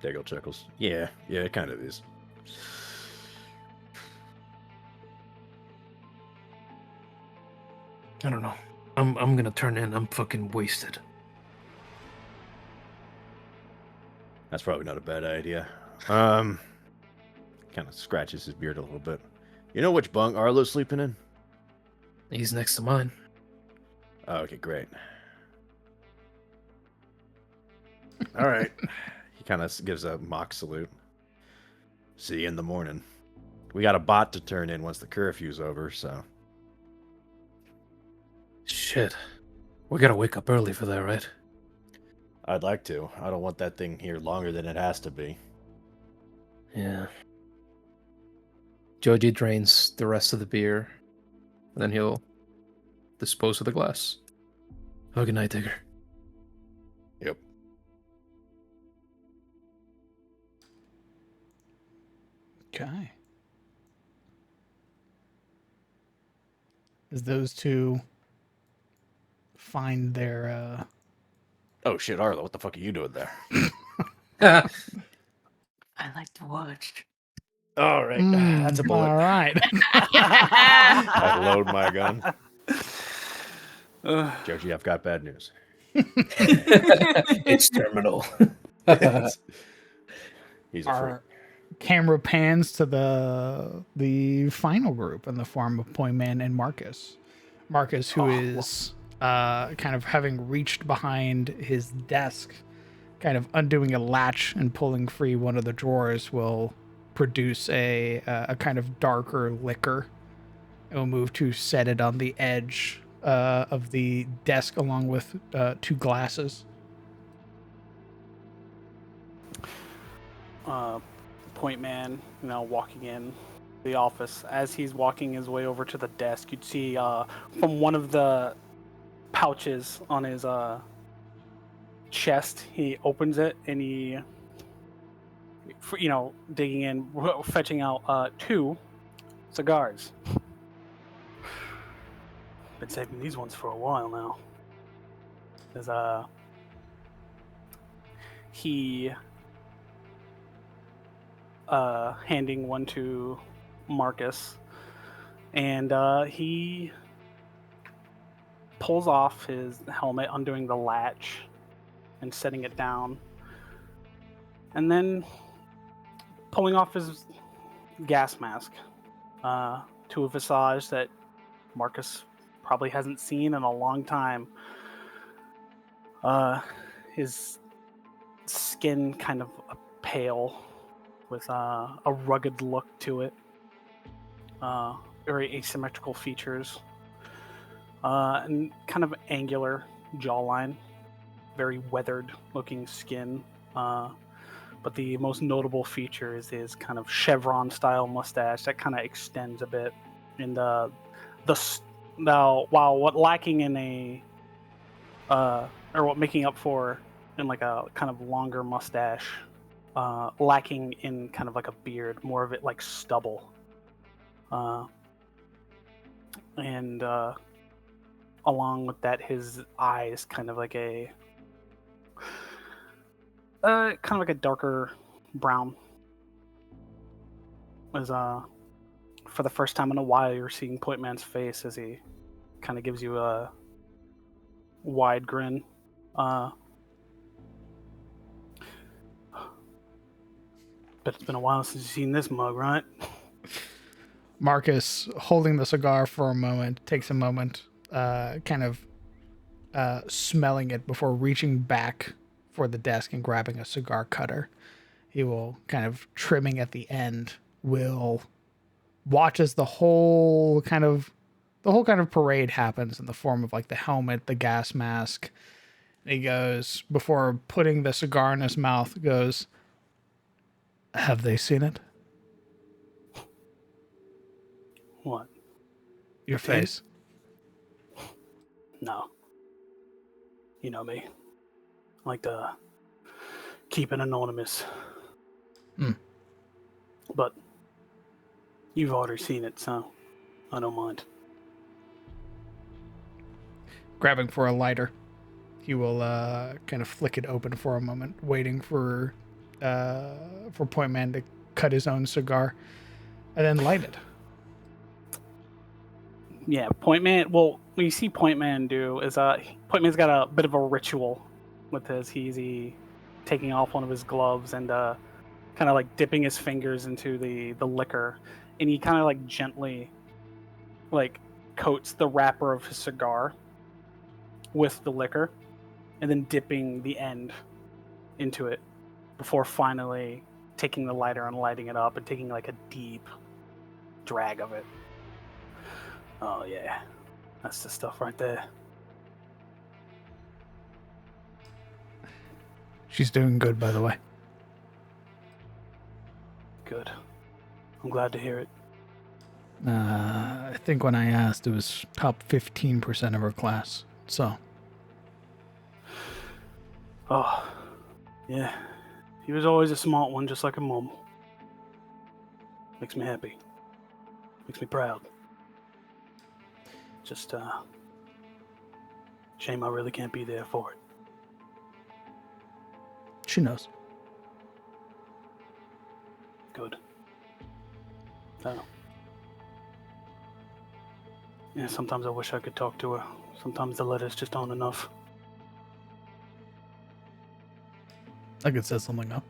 There you go, Chuckles. Yeah, it kind of is. I don't know. I'm gonna turn in. I'm fucking wasted. That's probably not a bad idea. Kind of scratches his beard a little bit. You know which bunk Arlo's sleeping in? He's next to mine. Oh, okay, great. All right. He kind of gives a mock salute. See you in the morning. We got a bot to turn in once the curfew's over, so... Shit. We gotta wake up early for that, right? I'd like to. I don't want that thing here longer than it has to be. Yeah. Joji drains the rest of the beer, and then he'll dispose of the glass. Have a good night, Digger. Yep. Okay. As those two find their Oh shit, Arlo, what the fuck are you doing there? I like to watch. All right, that's a bullet. All right. I load my gun. Joji, I've got bad news. It's terminal. He's a freak. Our camera pans to the final group in the form of Pointman and Marcus. Marcus, who is kind of having reached behind his desk, kind of undoing a latch and pulling free one of the drawers, will produce a kind of darker liquor. It will move to set it on the edge of the desk along with two glasses. Point man, walking in the office. As he's walking his way over to the desk, you'd see from one of the pouches on his chest, he opens it and he, digging in, fetching out 2 cigars. Been saving these ones for a while now. There's he handing one to Marcus, and he pulls off his helmet, undoing the latch and setting it down, and then pulling off his gas mask to a visage that Marcus probably hasn't seen in a long time. His skin kind of pale with a rugged look to it. Very asymmetrical features. And kind of angular jawline. Very weathered looking skin. But the most notable feature is his kind of chevron style mustache that kind of extends a bit And now, while what lacking in a or what making up for in like a kind of longer mustache, lacking in kind of like a beard, more of it like stubble, and along with that, his eyes kind of like a darker brown. As for the first time in a while, you're seeing Point Man's face as he kind of gives you a wide grin. But it's been a while since you've seen this mug, right? Marcus, holding the cigar for a moment, takes a moment, kind of smelling it before reaching back for the desk and grabbing a cigar cutter. He will kind of trimming at the end, will watch as the whole kind of parade happens in the form of like the helmet, the gas mask. And he goes, before putting the cigar in his mouth, goes, "Have they seen it?" What? Your face. No. You know me. I like to keep it anonymous. But you've already seen it, so I don't mind. Grabbing for a lighter, he will kind of flick it open for a moment, waiting for Point Man to cut his own cigar, and then light it. Yeah, Point Man. Well, what you see Point Man do is Point Man's got a bit of a ritual with his. He's taking off one of his gloves and kind of like dipping his fingers into the liquor, and he kind of like gently like coats the wrapper of his cigar with the liquor, and then dipping the end into it before finally taking the lighter and lighting it up and taking like a deep drag of it. Oh yeah, that's the stuff right there. She's doing good, by the way. Good. I'm glad to hear it. I think when I asked, it was top 15% of her class. So. Oh, yeah. He was always a smart one, just like her mom. Makes me happy. Makes me proud. Just, shame I really can't be there for it. She knows. Good. Oh. Yeah, sometimes I wish I could talk to her. Sometimes the letters just aren't enough. I could set something up.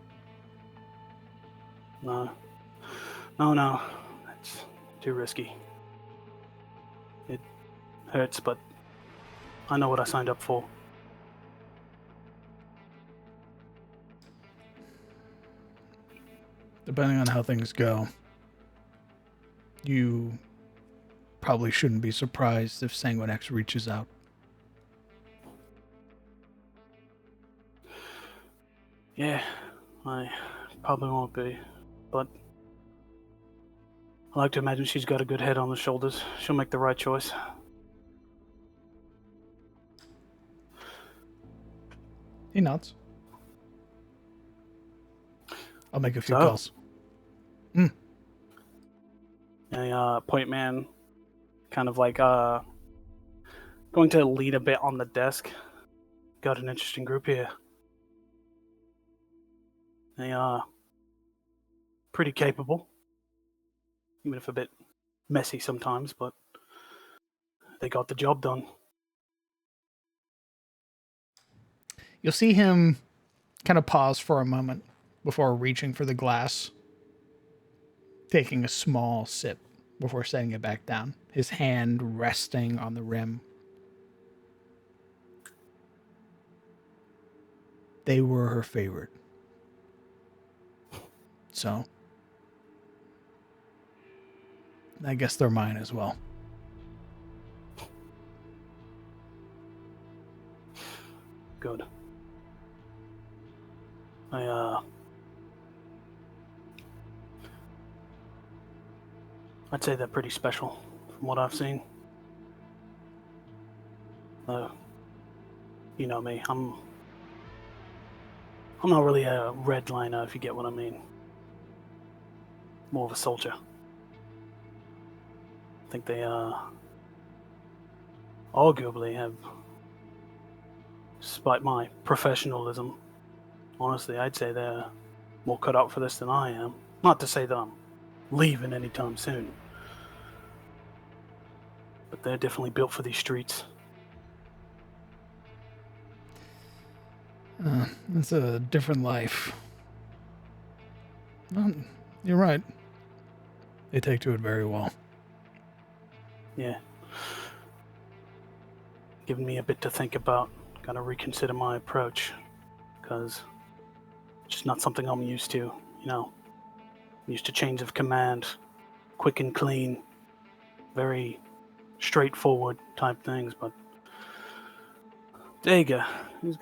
No. That's too risky. It hurts, but I know what I signed up for. Depending on how things go, you probably shouldn't be surprised if Sanguine X reaches out. Yeah, I probably won't be, but I like to imagine she's got a good head on her shoulders. She'll make the right choice. He nods. I'll make a few So? calls. Point Man kind of like going to lead a bit on the desk. Got an interesting group here. They are pretty capable, even if a bit messy sometimes, but they got the job done. You'll see him kind of pause for a moment before reaching for the glass, taking a small sip before setting it back down, his hand resting on the rim. They were her favorite. So, I guess they're mine as well. Good. I'd say they're pretty special. from what I've seen. You know me, I'm not really a redliner, if you get what I mean. More of a soldier. I think they, arguably have, despite my professionalism, honestly, I'd say they're more cut out for this than I am. Not to say that I'm leaving anytime soon. But they're definitely built for these streets. It's a different life. Well, you're right. They take to it very well. Yeah. Giving me a bit to think about. Gotta reconsider my approach. Because it's just not something I'm used to, you know. I'm used to chains of command. Quick and clean. Very straightforward type things, but Dega, he's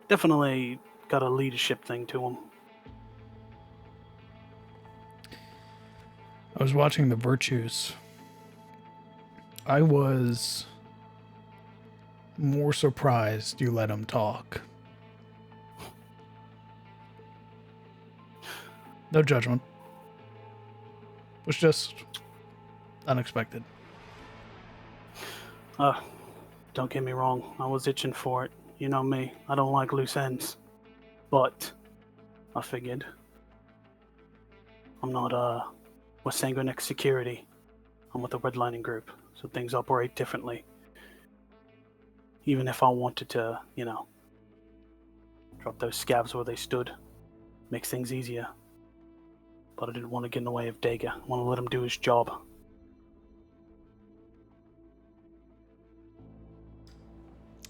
definitely got a leadership thing to him. I was watching the Virtues. I was more surprised you let him talk. No judgment. It was just unexpected. Don't get me wrong, I was itching for it. You know me, I don't like loose ends. But I figured I'm not with Sanguinex Security. I'm with the redlining group, so things operate differently. Even if I wanted to, you know, drop those scavs where they stood, makes things easier. But I didn't want to get in the way of Dega. I want to let him do his job.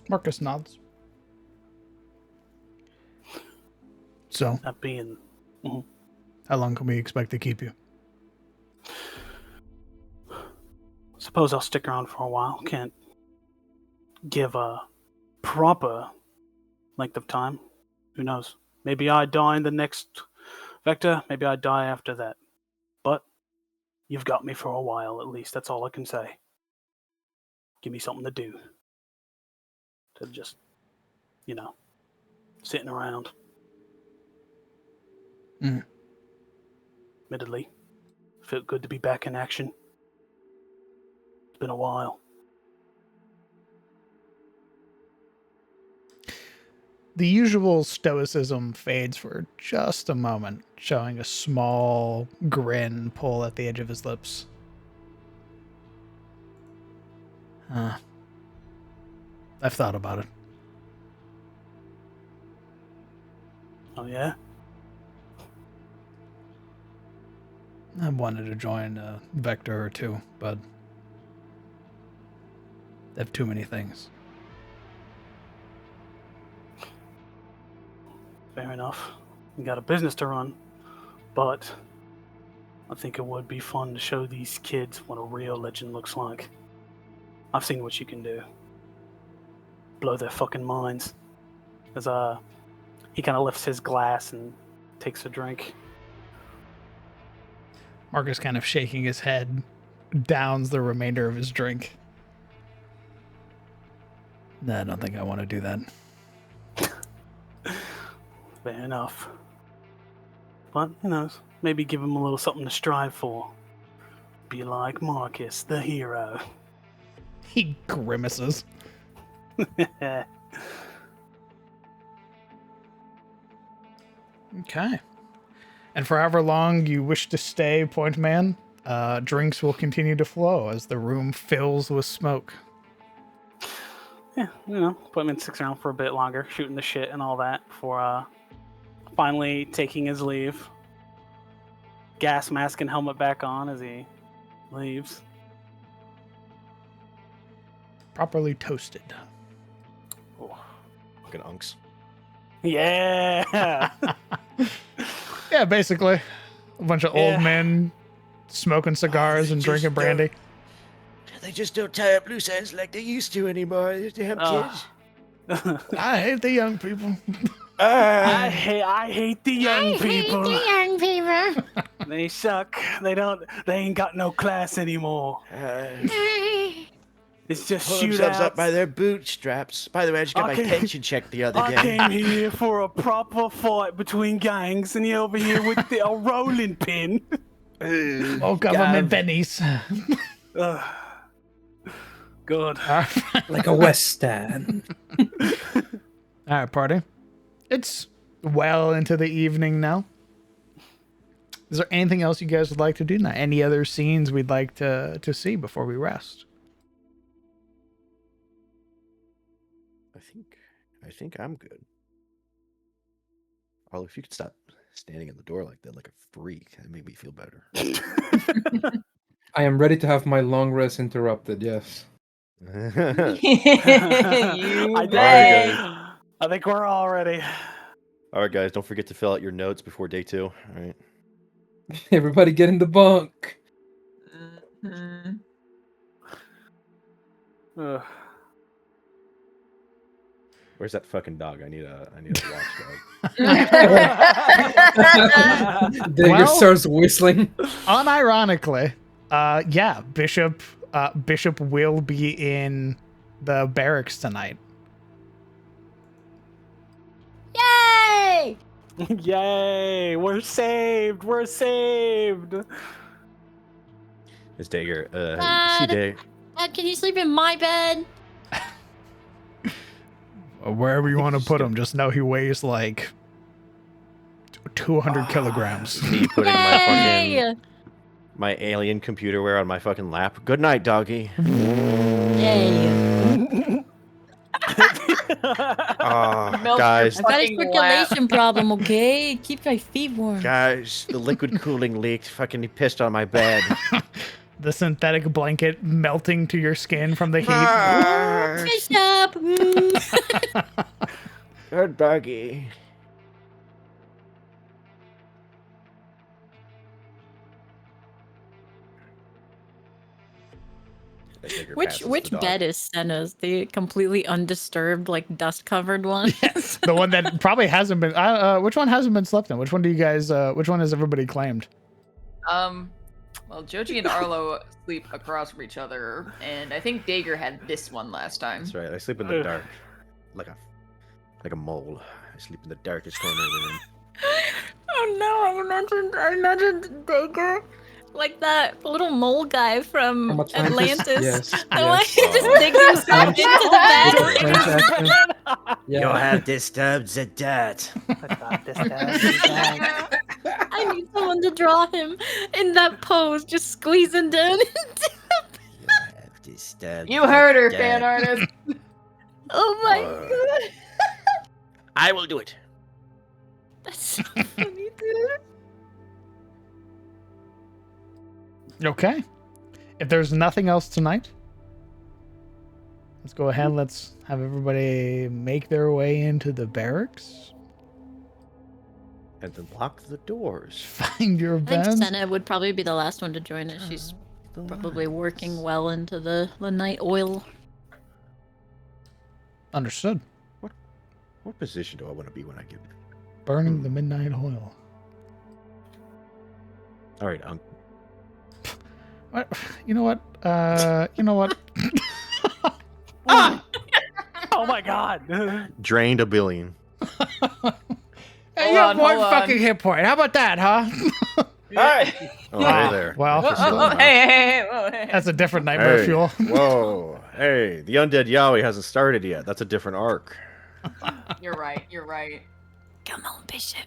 Marcus nods. So, That being... how long can we expect to keep you? Suppose I'll stick around for a while. Can't give a proper length of time. Who knows? Maybe I die in the next vector. Maybe I die after that. But you've got me for a while, at least. That's all I can say. Give me something to do. To just, you know, sitting around. Admittedly, felt good to be back in action. It's been a while. The usual stoicism fades for just a moment, showing a small grin pull at the edge of his lips. I've thought about it. Oh, yeah? I wanted to join a vector or two, but they have too many things. Fair enough. You got a business to run, but I think it would be fun to show these kids what a real legend looks like. I've seen what you can do. Blow their fucking minds. As he kind of lifts his glass and takes a drink. Marcus, kind of shaking his head, downs the remainder of his drink. No, I don't think I want to do that. Fair enough. But, you know, maybe give him a little something to strive for. Be like Marcus, the hero. He grimaces. Okay. And for however long you wish to stay, Point Man, drinks will continue to flow as the room fills with smoke. Yeah, you know, put him in 6 rounds for a bit longer, shooting the shit and all that before finally taking his leave. Gas mask and helmet back on as he leaves. Properly toasted. Oh, fucking unks. Yeah! Yeah, basically. A bunch of old men smoking cigars and drinking brandy. They just don't tie up loose ends like they used to anymore. These damn kids. I hate the young people. I hate the young people. The young people. They suck. They ain't got no class anymore. It's just Pull themselves up shootouts. by their bootstraps. By the way, I just got my Okay. pension check the other I day. came here for a proper fight between gangs, and you're over here with a rolling pin. Oh, government bennies. Good. Like a West Stand. All right, party. It's well into the evening now. Is there anything else you guys would like to do now? Any other scenes we'd like to see before we rest? I think I'm good. Arlo, if you could stop standing in the door like that, like a freak, that made me feel better. I am ready to have my long rest interrupted, yes. You I bet. I think we're all ready. All right, guys, don't forget to fill out your notes before day 2. All right. Everybody get in the bunk. Mhm. Ugh. Where's that fucking dog? I need a watchdog. Digger Well- starts whistling. Unironically, yeah, Bishop will be in the barracks tonight. Yay! Yay! We're saved! We're saved! It's Dagger. See, Dad. Dag. Dad, can you sleep in my bed? Wherever you want to put him, just know he weighs like 200 kilograms. See, putting Yay! my alien computer wear on my fucking lap. Good night, doggy. Yay! Milk Guys, I've got a Fucking circulation problem, okay? Keep my feet warm. guys, the liquid cooling leaked. Fucking he pissed on my bed. The synthetic blanket melting to your skin from the heat. Bishop! Good doggy. Dagger Which passes which the dog. bed is Senna's? The completely undisturbed, like dust covered one. The one that probably hasn't been. Which one hasn't been slept in? Which one do you guys? Which one has everybody claimed? Well, Joji and Arlo sleep across from each other, and I think Dagger had this one last time. That's right. I sleep in the dark, like a mole. I sleep in the darkest corner of the room. Oh no! I imagined Dagger, like that little mole guy from From Atlantis? Atlantis. Yes, The one yes. who just digs himself French- into the bed. French accent. You Yeah. have disturbed the dirt. I need someone to draw him in that pose, just squeezing down. You have disturbed You heard her, the fan dirt. artist. Oh my god, I will do it. that's so funny, dude. Okay. If there's nothing else tonight, let's go ahead. Let's have everybody make their way into the barracks. And then lock the doors. Find your I think beds. Senna would probably be the last one to join us. She's probably working well into the night oil. Understood. What position do I want to be when I get? Burning the midnight oil. All right. What? You know what? You know what? Oh my god! Drained 1 billion. Hey, you have Hold one on. fucking hit point. How about that, huh? Alright. Oh, hey there. Well, Oh, oh, hey, whoa, hey. that's a different nightmare Hey, fuel. Whoa. Hey, the undead Yowie hasn't started yet. That's a different arc. You're right, you're right. Come on, Bishop.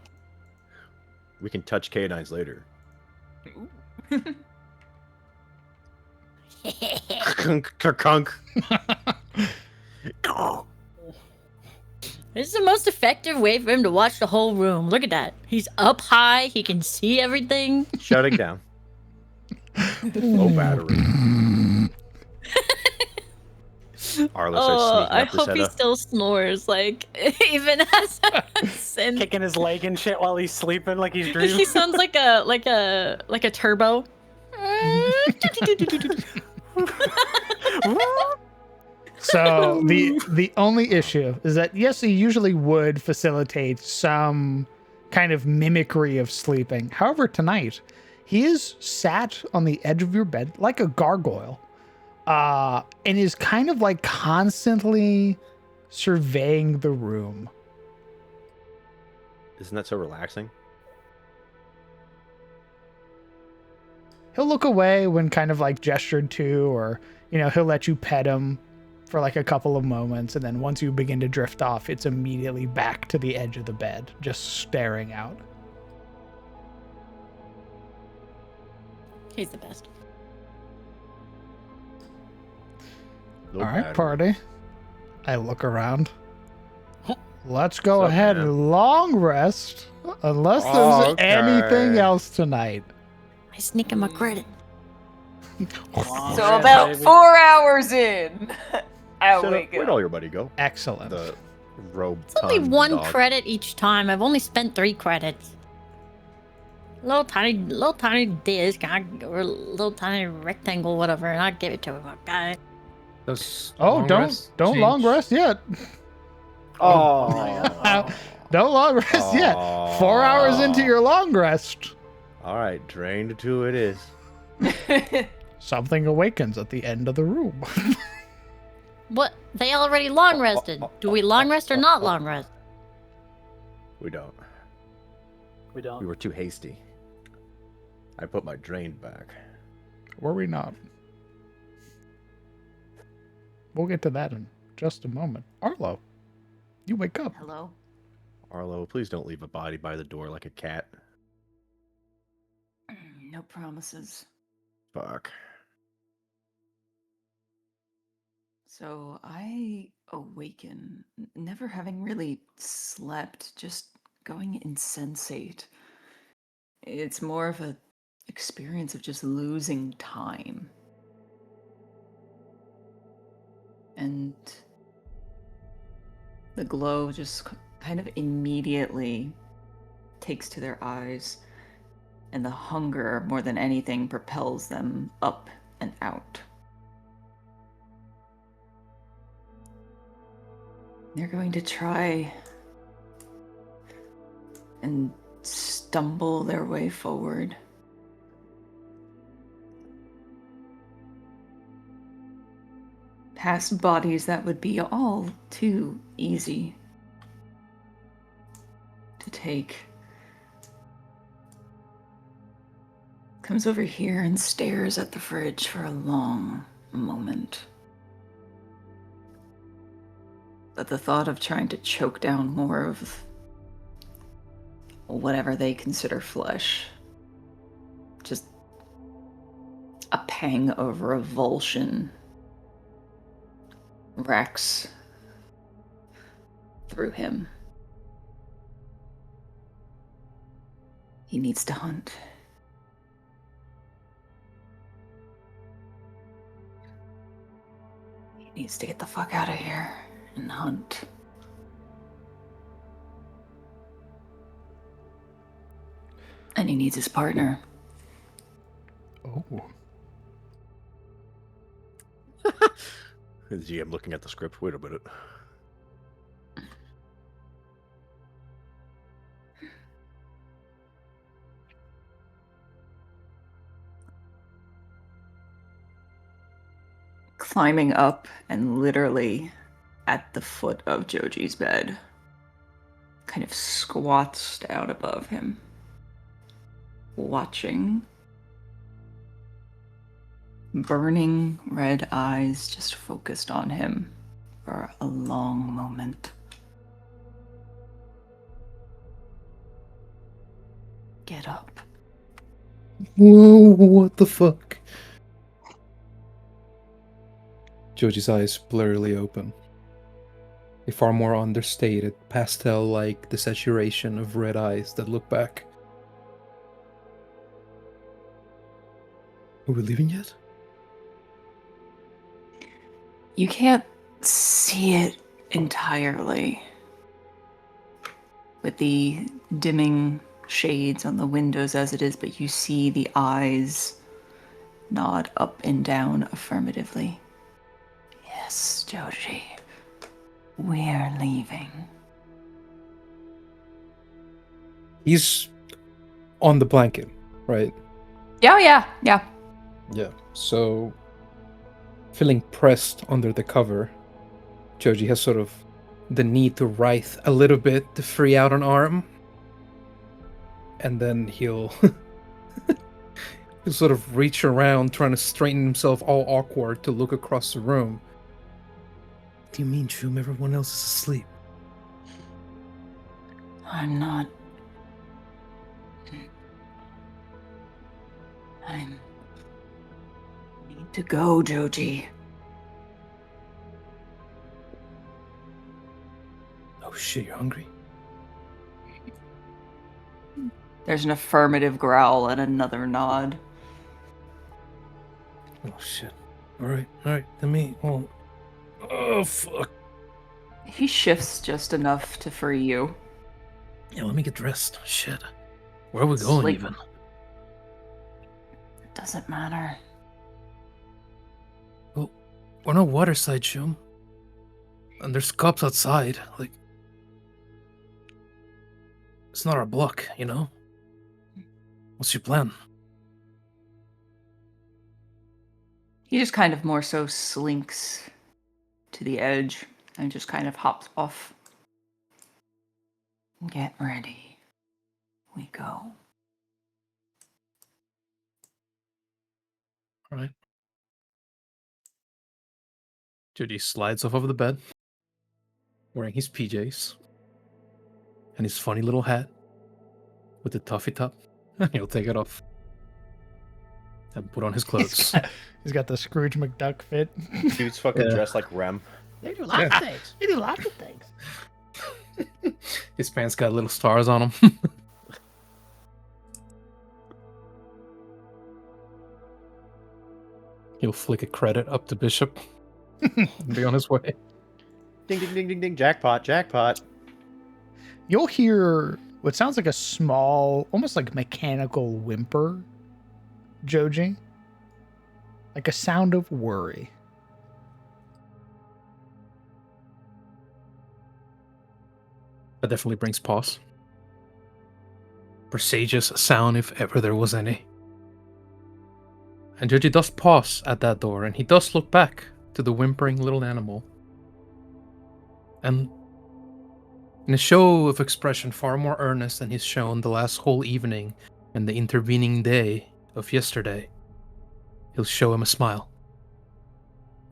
We can touch canines later. Kunk, kunk. This is the most effective way for him to watch the whole room. Look at that. He's up high. He can see everything. Shutting down. Low battery. Arlo Oh, starts I sneaking up hope the he setup. still snores. Like, even as and Kicking his leg and shit while he's sleeping, like he's he dreaming. sounds like a turbo. So the only issue is that yes, he usually would facilitate some kind of mimicry of sleeping. However, tonight He is sat on the edge of your bed like a gargoyle, and is kind of like constantly surveying the room. Isn't that so relaxing? He'll look away when kind of like gestured to, or, he'll let you pet him for like a couple of moments. And then once you begin to drift off, it's immediately back to the edge of the bed, just staring out. He's the best. No All right, matter. party. I look around. Let's go What's up, ahead man? and long rest, unless there's Oh, anything okay. else tonight. I sneak him a credit. Long So rest, about baby. 4 hours in, out Shut we up. Where'd go. all your buddy go? Excellent. The robe. It's only one credit each time. I've only spent 3 credits. Little tiny disc, or little tiny rectangle, whatever, and I give it to him. Okay. Those Oh, long don't rests long change- rest yet. Oh. Don't long rest yet. 4 hours into your long rest, All right, drained 2 it is. something awakens at the end of the room. What? They already long rested. Do we long rest or not long rest? We don't. We We don't. were too hasty. I put my drained back. Were we not? We'll get to that in just a moment. Arlo, you wake up. Hello. Arlo, please don't leave a body by the door like a cat. No promises. Fuck. So I awaken, never having really slept, just going insensate. It's more of a experience of just losing time. And the glow just kind of immediately takes to their eyes, and the hunger more than anything propels them up and out. They're going to try and stumble their way forward. Past bodies that would be all too easy to take. Comes over here and stares at the fridge for a long moment. But the thought of trying to choke down more of whatever they consider flesh, just a pang of revulsion racks through him. He needs to hunt. He needs to get the fuck out of here and hunt. And he needs his partner. Oh. The GM looking at the script. Wait a minute. Climbing up and literally at the foot of Joji's bed, kind of squats out above him, watching. Burning red eyes just focused on him for a long moment. Get up. Whoa, what the fuck? Joji's eyes blurrily open. A far more understated, pastel-like desaturation of red eyes that look back. Are we leaving yet? You can't see it entirely with the dimming shades on the windows as it is, but you see the eyes nod up and down affirmatively. Yes, Joji, we're leaving. He's on the blanket, right? Yeah. Yeah. So, feeling pressed under the cover, Joji has sort of the need to writhe a little bit to free out an arm. And then he'll sort of reach around, trying to straighten himself all awkward to look across the room. What do you mean, Shum? Everyone else is asleep. I'm not. I need to go, Joji. Oh shit, you're hungry? There's an affirmative growl and another nod. Oh shit. Alright, let me... Oh, fuck. He shifts just enough to free you. Yeah, let me get dressed. Shit. Where are we going, Sleep. even? It doesn't matter. Well, we're not waterside, Shum. And there's cops outside, like... It's not our block, you know? What's your plan? He just kind of more so slinks to the edge and just kind of hops off. Get ready. We go. Alright. Judy slides off of the bed, wearing his PJs, and his funny little hat with the toffee top. He'll take it off and put on his clothes. He's got the Scrooge McDuck fit. Dude's fucking Yeah. dressed like Rem. They do lots of things. They do lots of things. His pants got little stars on them. He'll flick a credit up to Bishop and be on his way. Ding, ding, ding, ding, ding. Jackpot, jackpot. You'll hear what sounds like a small, almost like mechanical whimper, Joji. Like a sound of worry. That definitely brings pause. Presagious sound if ever there was any. And Joji does pause at that door, and he does look back to the whimpering little animal. And in a show of expression far more earnest than he's shown the last whole evening and the intervening day of yesterday, he'll show him a smile.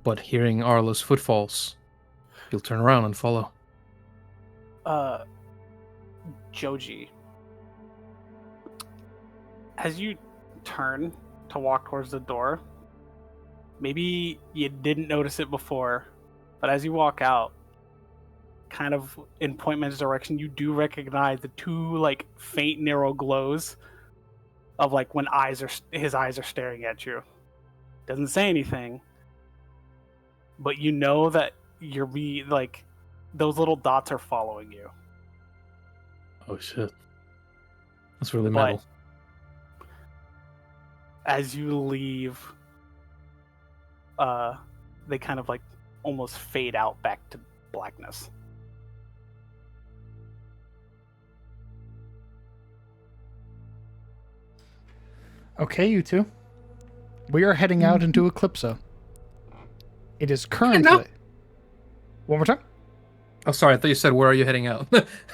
But hearing Arlo's footfalls, he'll turn around and follow. Joji, as you turn to walk towards the door, maybe you didn't notice it before, but as you walk out, kind of in Pointman's direction, you do recognize the two like faint narrow glows of like when his eyes are staring at you. Doesn't say anything, but you know that those little dots are following you. Oh shit. That's really But metal. as you leave, they kind of like almost fade out back to blackness. Okay, you two. We are heading out into Eclipsa. It is currently... out? One more time? Oh, sorry. I thought you said, where are you heading out?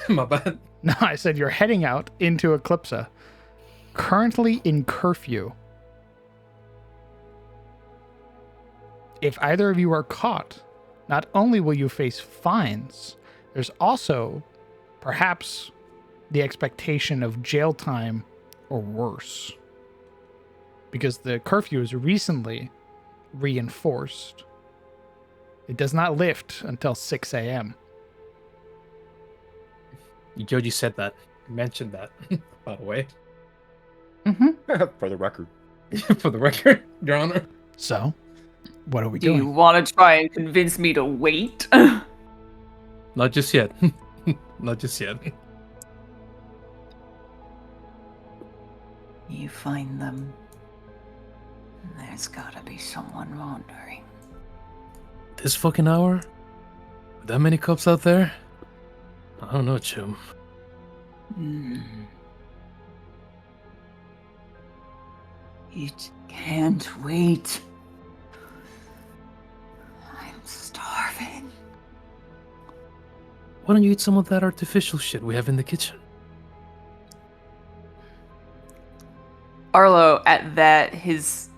My bad. No, I said you're heading out into Eclipsa. Currently in curfew. If either of you are caught, not only will you face fines, there's also perhaps the expectation of jail time or worse. Because the curfew is recently reinforced. It does not lift until 6 a.m. Joji said that. Mentioned that, by the way. For the record. For the record, Your Honor. So, what are we Do doing? you want to try and convince me to wait? Not just yet. Not just yet. You find them. There's gotta be someone wandering. This fucking hour? With that many cops out there? I don't know, Chum. It can't wait. I'm starving. Why don't you eat some of that artificial shit we have in the kitchen? Arlo, at that, his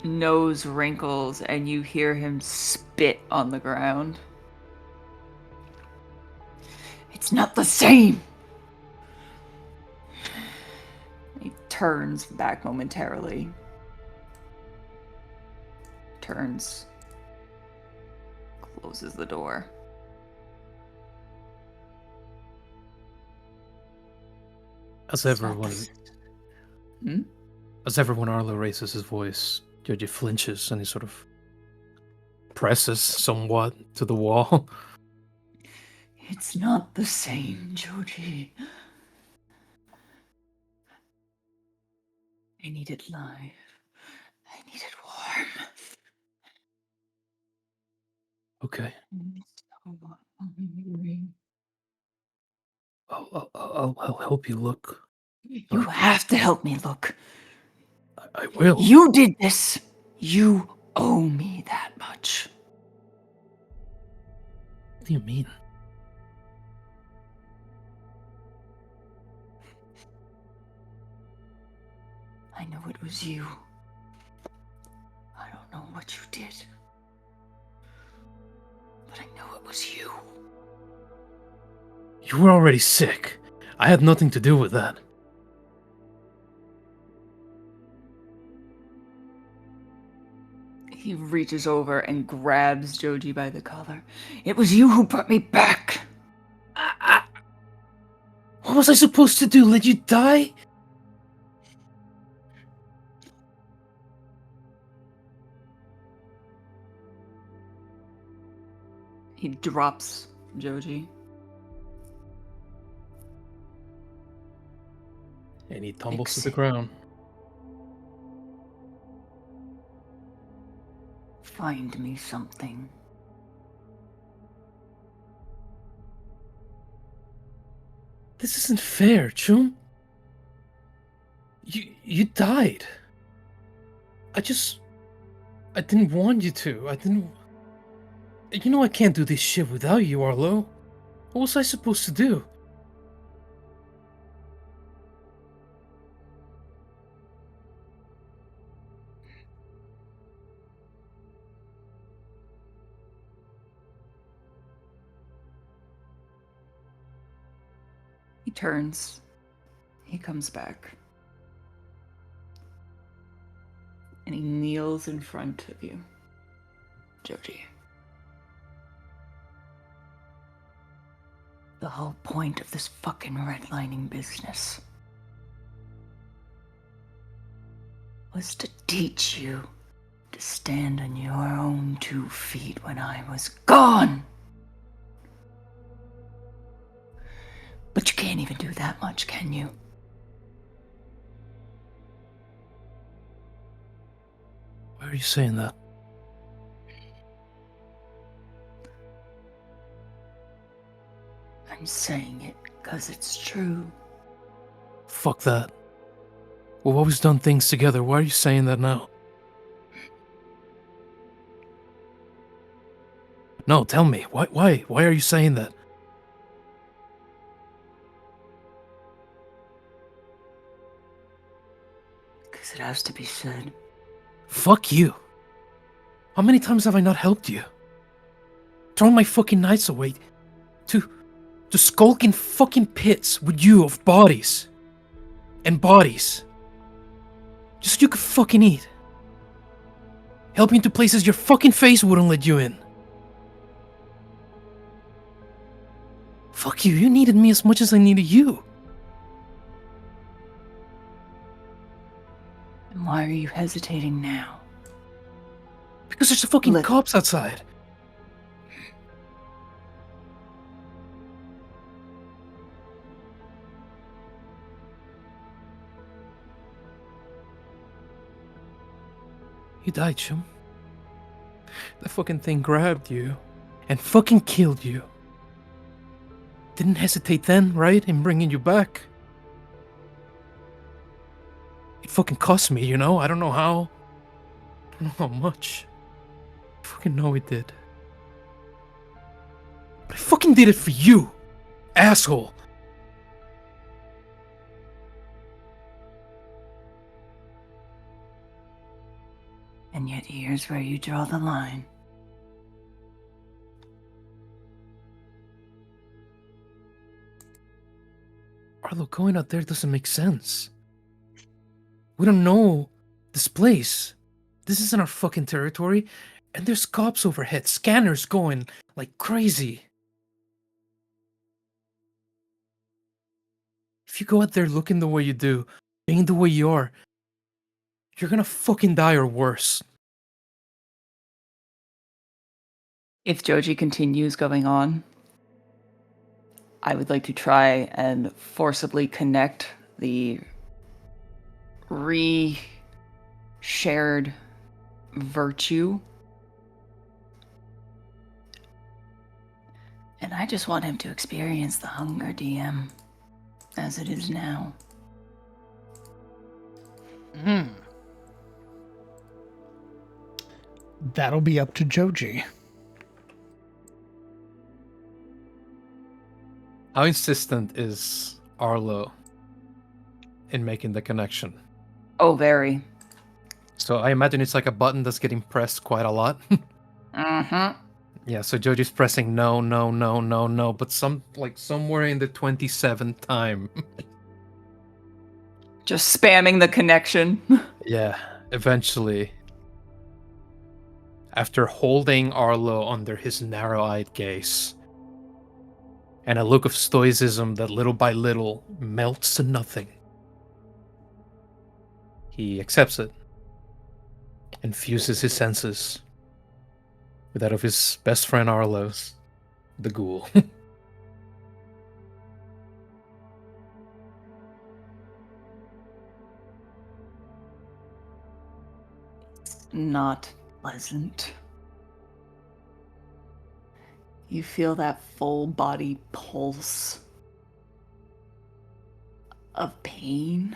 nose wrinkles and you hear him spit on the ground. It's not the same. He turns back momentarily. Turns. Closes the door. As everyone, Hmm? as everyone Arlo raises his voice, Joji flinches and he sort of presses somewhat to the wall. It's not the same, Joji. I need it live. I need it warm. Okay. I'm so hungry. I'll help you look. You have to help me look. I will. You did this. You owe me that much. What do you mean? I know it was you. I don't know what you did. But I know it was you. You were already sick. I had nothing to do with that. He reaches over and grabs Joji by the collar. It was you who brought me back. What was I supposed to do? Let you die? He drops Joji. And he tumbles to the ground. Find me something. This isn't fair, Chum. You died. I didn't want you to. You know I can't do this shit without you, Arlo. What was I supposed to do? He turns. He comes back. And he kneels in front of you, Joji. The whole point of this fucking redlining business was to teach you to stand on your own 2 feet when I was gone. But you can't even do that much, can you? Why are you saying that? I'm saying it because it's true. Fuck that. We've always done things together. Why are you saying that now? No, tell me. Why are you saying that? Because it has to be said. Fuck you. How many times have I not helped you? Thrown my fucking nights away to skulk in fucking pits with you of bodies. And bodies. Just so you could fucking eat. Help you into places your fucking face wouldn't let you in. Fuck you needed me as much as I needed you. And why are you hesitating now? Because there's a fucking Look. cops outside. You died, Chum. That fucking thing grabbed you and fucking killed you. Didn't hesitate then, right, in bringing you back. It fucking cost me, you know? I don't know how. I don't know how much. I fucking know it did. But I fucking did it for you, asshole. And yet here's where you draw the line. Arlo, going out there doesn't make sense. We don't know this place. This isn't our fucking territory. And there's cops overhead, scanners going like crazy. If you go out there looking the way you do, being the way you are, you're gonna fucking die or worse. If Joji continues going on, I would like to try and forcibly connect the shared virtue. And I just want him to experience the hunger, DM, as it is now. That'll be up to Joji. How insistent is Arlo in making the connection? Oh, very. So I imagine it's like a button that's getting pressed quite a lot. Mm-hmm. Yeah, so Joji's pressing no, no, no, no, no, but somewhere in the 27th time. Just spamming the connection. Yeah, eventually. After holding Arlo under his narrow-eyed gaze, and a look of stoicism that little by little melts to nothing, he accepts it and fuses his senses with that of his best friend Arlo's, the ghoul. Not pleasant. You feel that full body pulse of pain,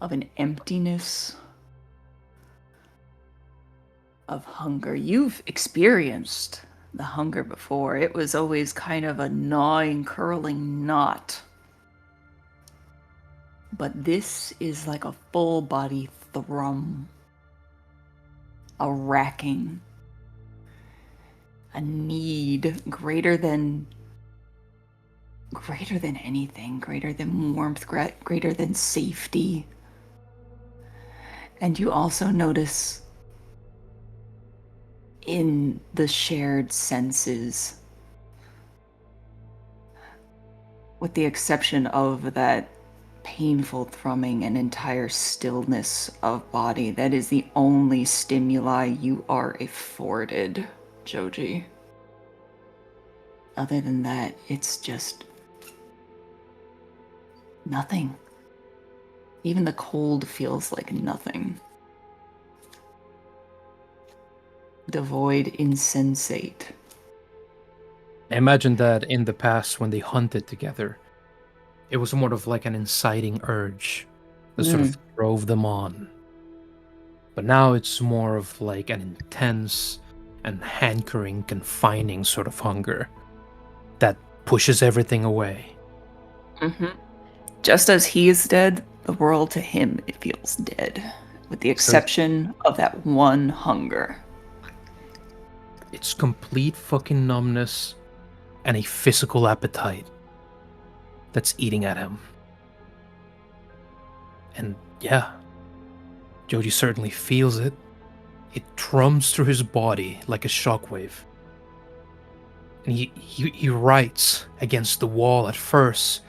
of an emptiness, of hunger. You've experienced the hunger before. It was always kind of a gnawing, curling knot. But this is like a full body thrum, a racking, a need greater than anything, greater than warmth, greater than safety. And you also notice in the shared senses, with the exception of that painful thrumming and entire stillness of body, that is the only stimuli you are afforded, Joji. Other than that, it's just nothing. Even the cold feels like nothing. Devoid, insensate. I imagine that in the past when they hunted together, it was more of like an inciting urge that sort of drove them on. But now it's more of like an intense and hankering, confining sort of hunger that pushes everything away. Mm-hmm. Just as he is dead, the world to him, it feels dead. With the exception of that one hunger. It's complete fucking numbness and a physical appetite that's eating at him. And yeah, Joji certainly feels it. It drums through his body like a shockwave. And he writes against the wall at first,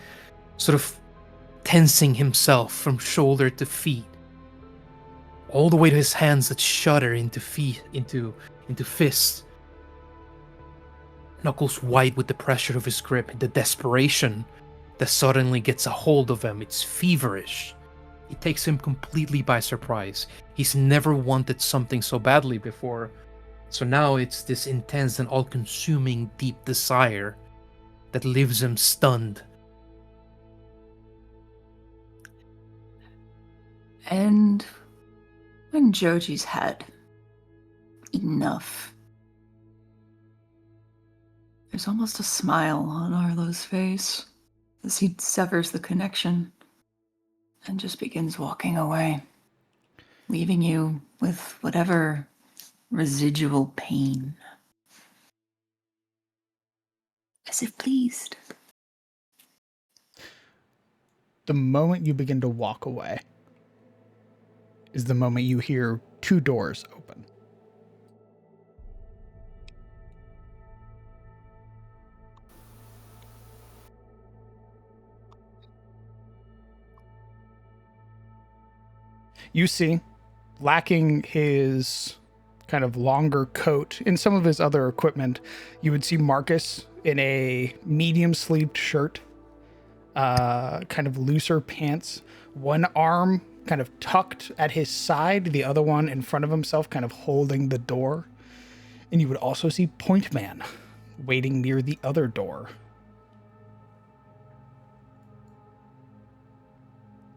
sort of tensing himself from shoulder to feet, all the way to his hands that shudder into fists. Knuckles white with the pressure of his grip, the desperation that suddenly gets a hold of him. It's feverish. It takes him completely by surprise. He's never wanted something so badly before. So now it's this intense and all-consuming deep desire that leaves him stunned. And when Joji's had enough, there's almost a smile on Arlo's face as he severs the connection and just begins walking away, leaving you with whatever residual pain. As if pleased. The moment you begin to walk away is the moment you hear 2 doors open. You see, lacking his kind of longer coat and some of his other equipment, you would see Marcus in a medium-sleeved shirt, kind of looser pants, one arm kind of tucked at his side, the other one in front of himself, kind of holding the door. And you would also see Point Man waiting near the other door.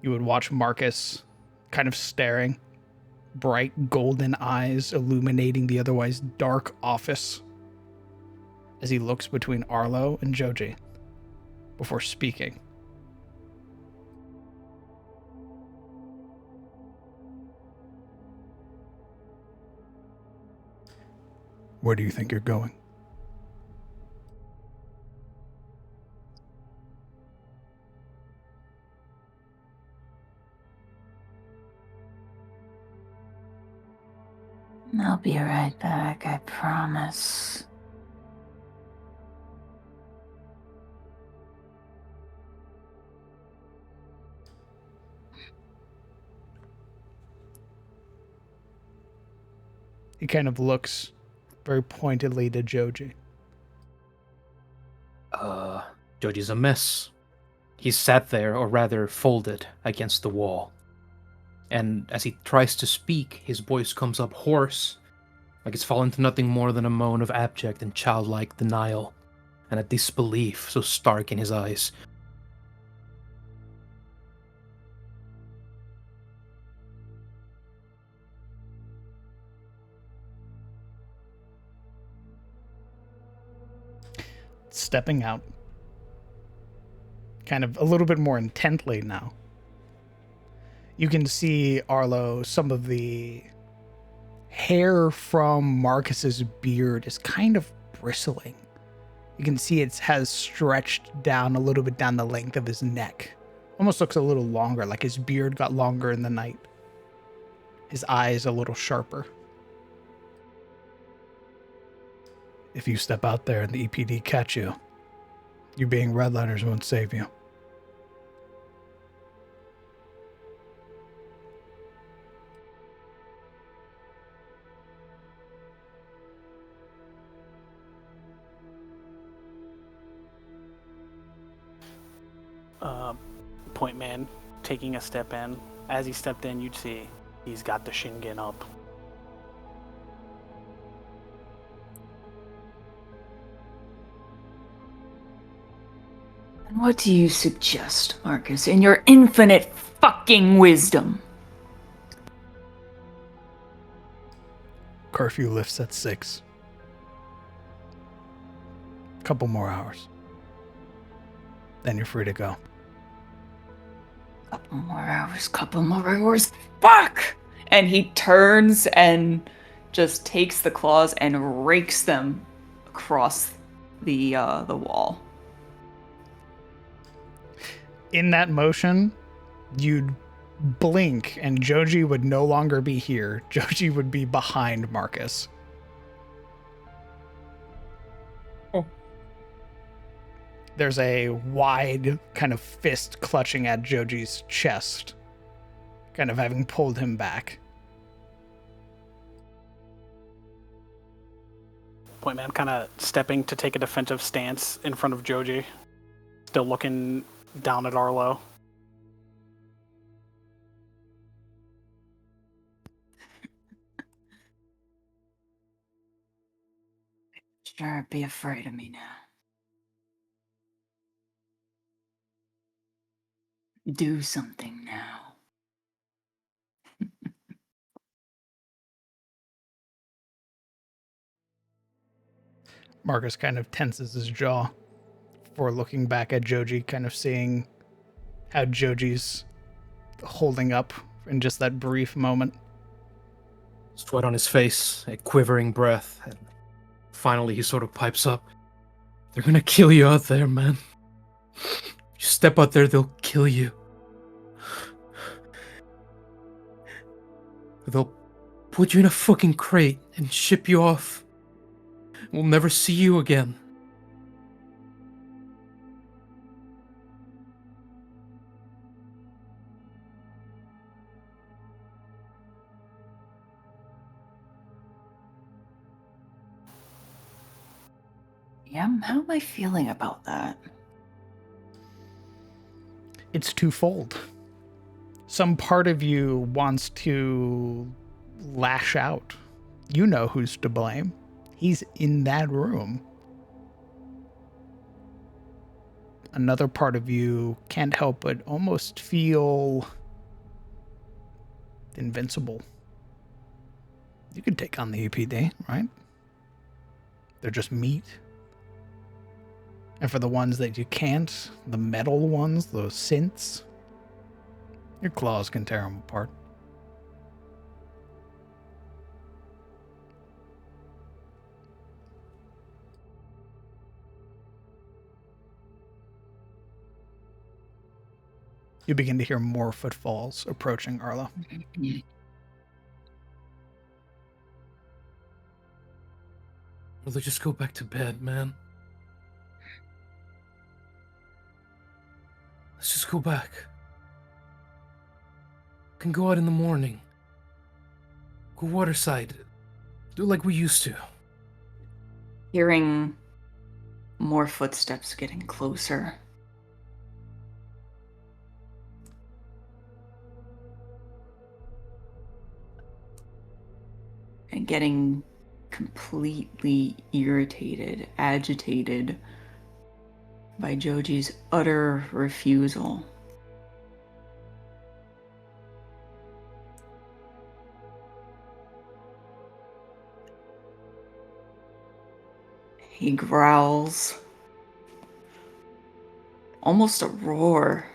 You would watch Marcus kind of staring, bright golden eyes illuminating the otherwise dark office as he looks between Arlo and Joji before speaking. Where do you think you're going? I'll be right back, I promise. He kind of looks very pointedly to Joji. Joji's a mess. He's sat there, or rather folded, against the wall. And as he tries to speak, his voice comes up hoarse, like it's fallen to nothing more than a moan of abject and childlike denial, and a disbelief so stark in his eyes. Stepping out, kind of a little bit more intently now. You can see, Arlo, some of the hair from Marcus's beard is kind of bristling. You can see it has stretched down a little bit down the length of his neck. Almost looks a little longer, like his beard got longer in the night. His eyes a little sharper. If you step out there and the EPD catch you, you being redliners won't save you. Point Man taking a step in. As he stepped in, you'd see he's got the Shingen up. And what do you suggest, Marcus, in your infinite fucking wisdom? Curfew lifts at 6. Couple more hours. Then you're free to go. Couple more hours. Fuck! And he turns and just takes the claws and rakes them across the wall. In that motion, you'd blink and Joji would no longer be here. Joji would be behind Marcus. Oh. There's a wide kind of fist clutching at Joji's chest, kind of having pulled him back. Point Man kind of stepping to take a defensive stance in front of Joji, still looking down at Arlo. Sure, be afraid of me now. Do something now. Marcus kind of tenses his jaw before looking back at Joji, kind of seeing how Joji's holding up in just that brief moment. Sweat on his face, a quivering breath, and finally he sort of pipes up. They're gonna kill you out there, man. You step out there, they'll kill you. They'll put you in a fucking crate and ship you off. We'll never see you again. Yeah, how am I feeling about that? It's twofold. Some part of you wants to lash out. You know who's to blame. He's in that room. Another part of you can't help but almost feel invincible. You could take on the EPD, right? They're just meat. And for the ones that you can't, the metal ones, those synths, your claws can tear them apart. You begin to hear more footfalls approaching Arlo. Will they just go back to bed, man? Let's just go back. We can go out in the morning. Go waterside. Do like we used to. Hearing more footsteps getting closer. And getting completely irritated, agitated by Joji's utter refusal. He growls, almost a roar,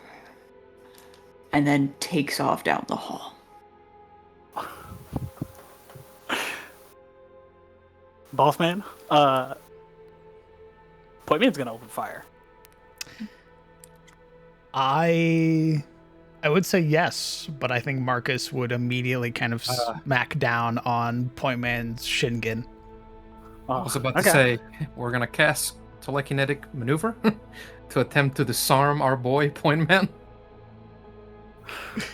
and then takes off down the hall. Boss man, Point Man's gonna open fire. I would say yes, but I think Marcus would immediately kind of smack down on Point Man's Shingen. I was about to say, we're gonna cast telekinetic maneuver to attempt to disarm our boy Point Man.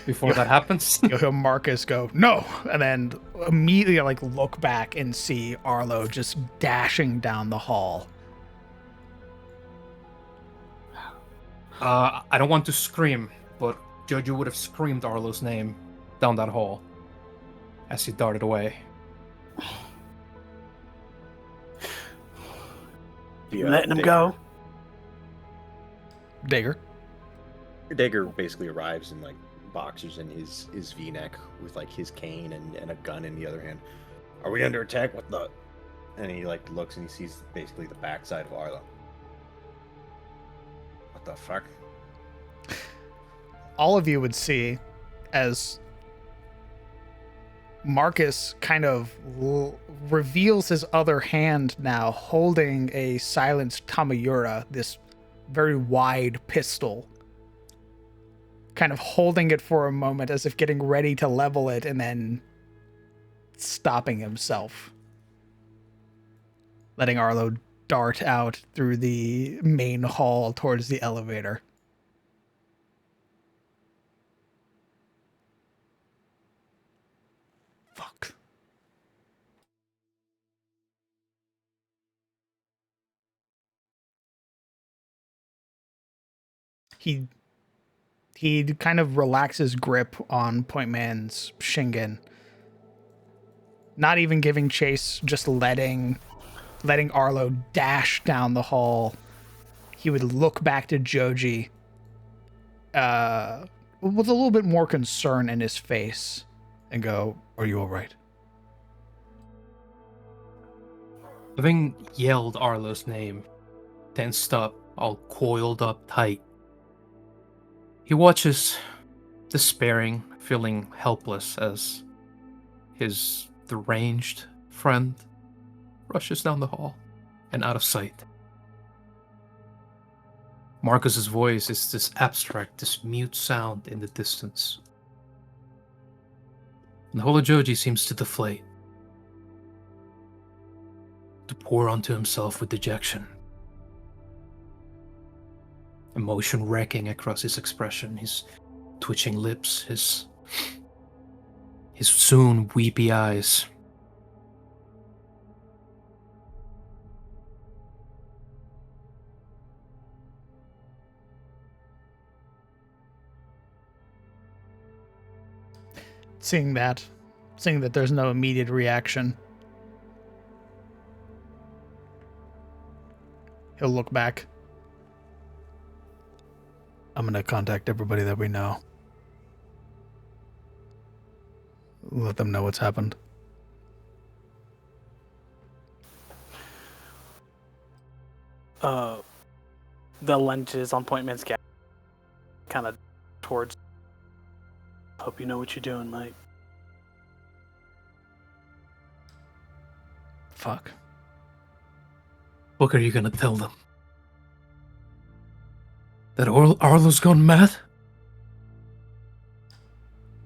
Before that happens, You'll hear Marcus go, no! And then immediately look back and see Arlo just dashing down the hall. I don't want to scream, but Jojo would have screamed Arlo's name down that hall as he darted away. You letting him go? Dagger. Dagger basically arrives in boxers and his V-neck with his cane and a gun in the other hand. Are we under attack? What the? And he looks and he sees basically the backside of Arlo. What the fuck? All of you would see as Marcus kind of reveals his other hand now, holding a silenced Tamayura, this very wide pistol, kind of holding it for a moment as if getting ready to level it and then stopping himself, letting Arlo dart out through the main hall towards the elevator. Fuck. He kind of relaxes grip on Point Man's Shingen. Not even giving chase, just letting Arlo dash down the hall. He would look back to Joji with a little bit more concern in his face and go, "Are you all right?" Having yelled Arlo's name, tensed up, all coiled up tight, he watches, despairing, feeling helpless as his deranged friend rushes down the hall and out of sight. Marcus's voice is this abstract, this mute sound in the distance. And Holojoji seems to deflate, to pour onto himself with dejection. Emotion wrecking across his expression, his twitching lips, his soon weepy eyes. Seeing that there's no immediate reaction, he'll look back. I'm going to contact everybody that we know. Let them know what's happened. The lenses on Point Man's gap kind of towards. Hope you know what you're doing, mate. Fuck. What are you gonna tell them? That Arlo's gone mad?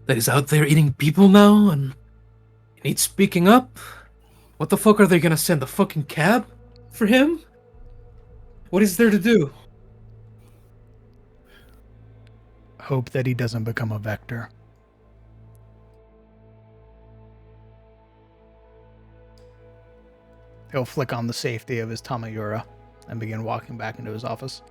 That he's out there eating people now and he needs speaking up? What the fuck are they gonna send, a fucking cab for him? What is there to do? Hope that he doesn't become a vector. He'll flick on the safety of his Tamayura and begin walking back into his office.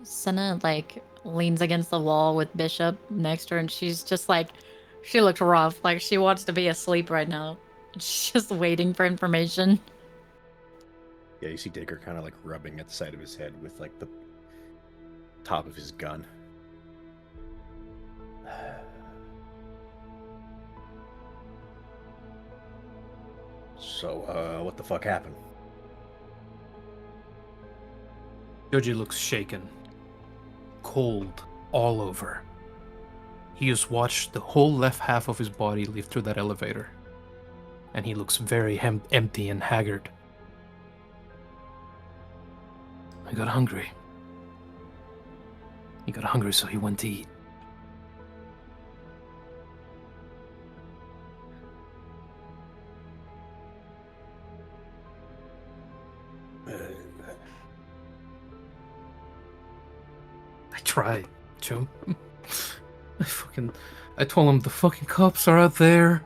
Senna, like, leans against the wall with Bishop next to her, and she's just like, she looks rough. Like, she wants to be asleep right now. She's just waiting for information. Yeah, you see Dacre kind of like rubbing at the side of his head with like the top of his gun. So, what the fuck happened? Joji looks shaken, cold all over. He has watched the whole left half of his body leave through that elevator, and he looks very empty and haggard. I got hungry. He got hungry, so he went to eat. I tried, Joe. I told him the fucking cops are out there.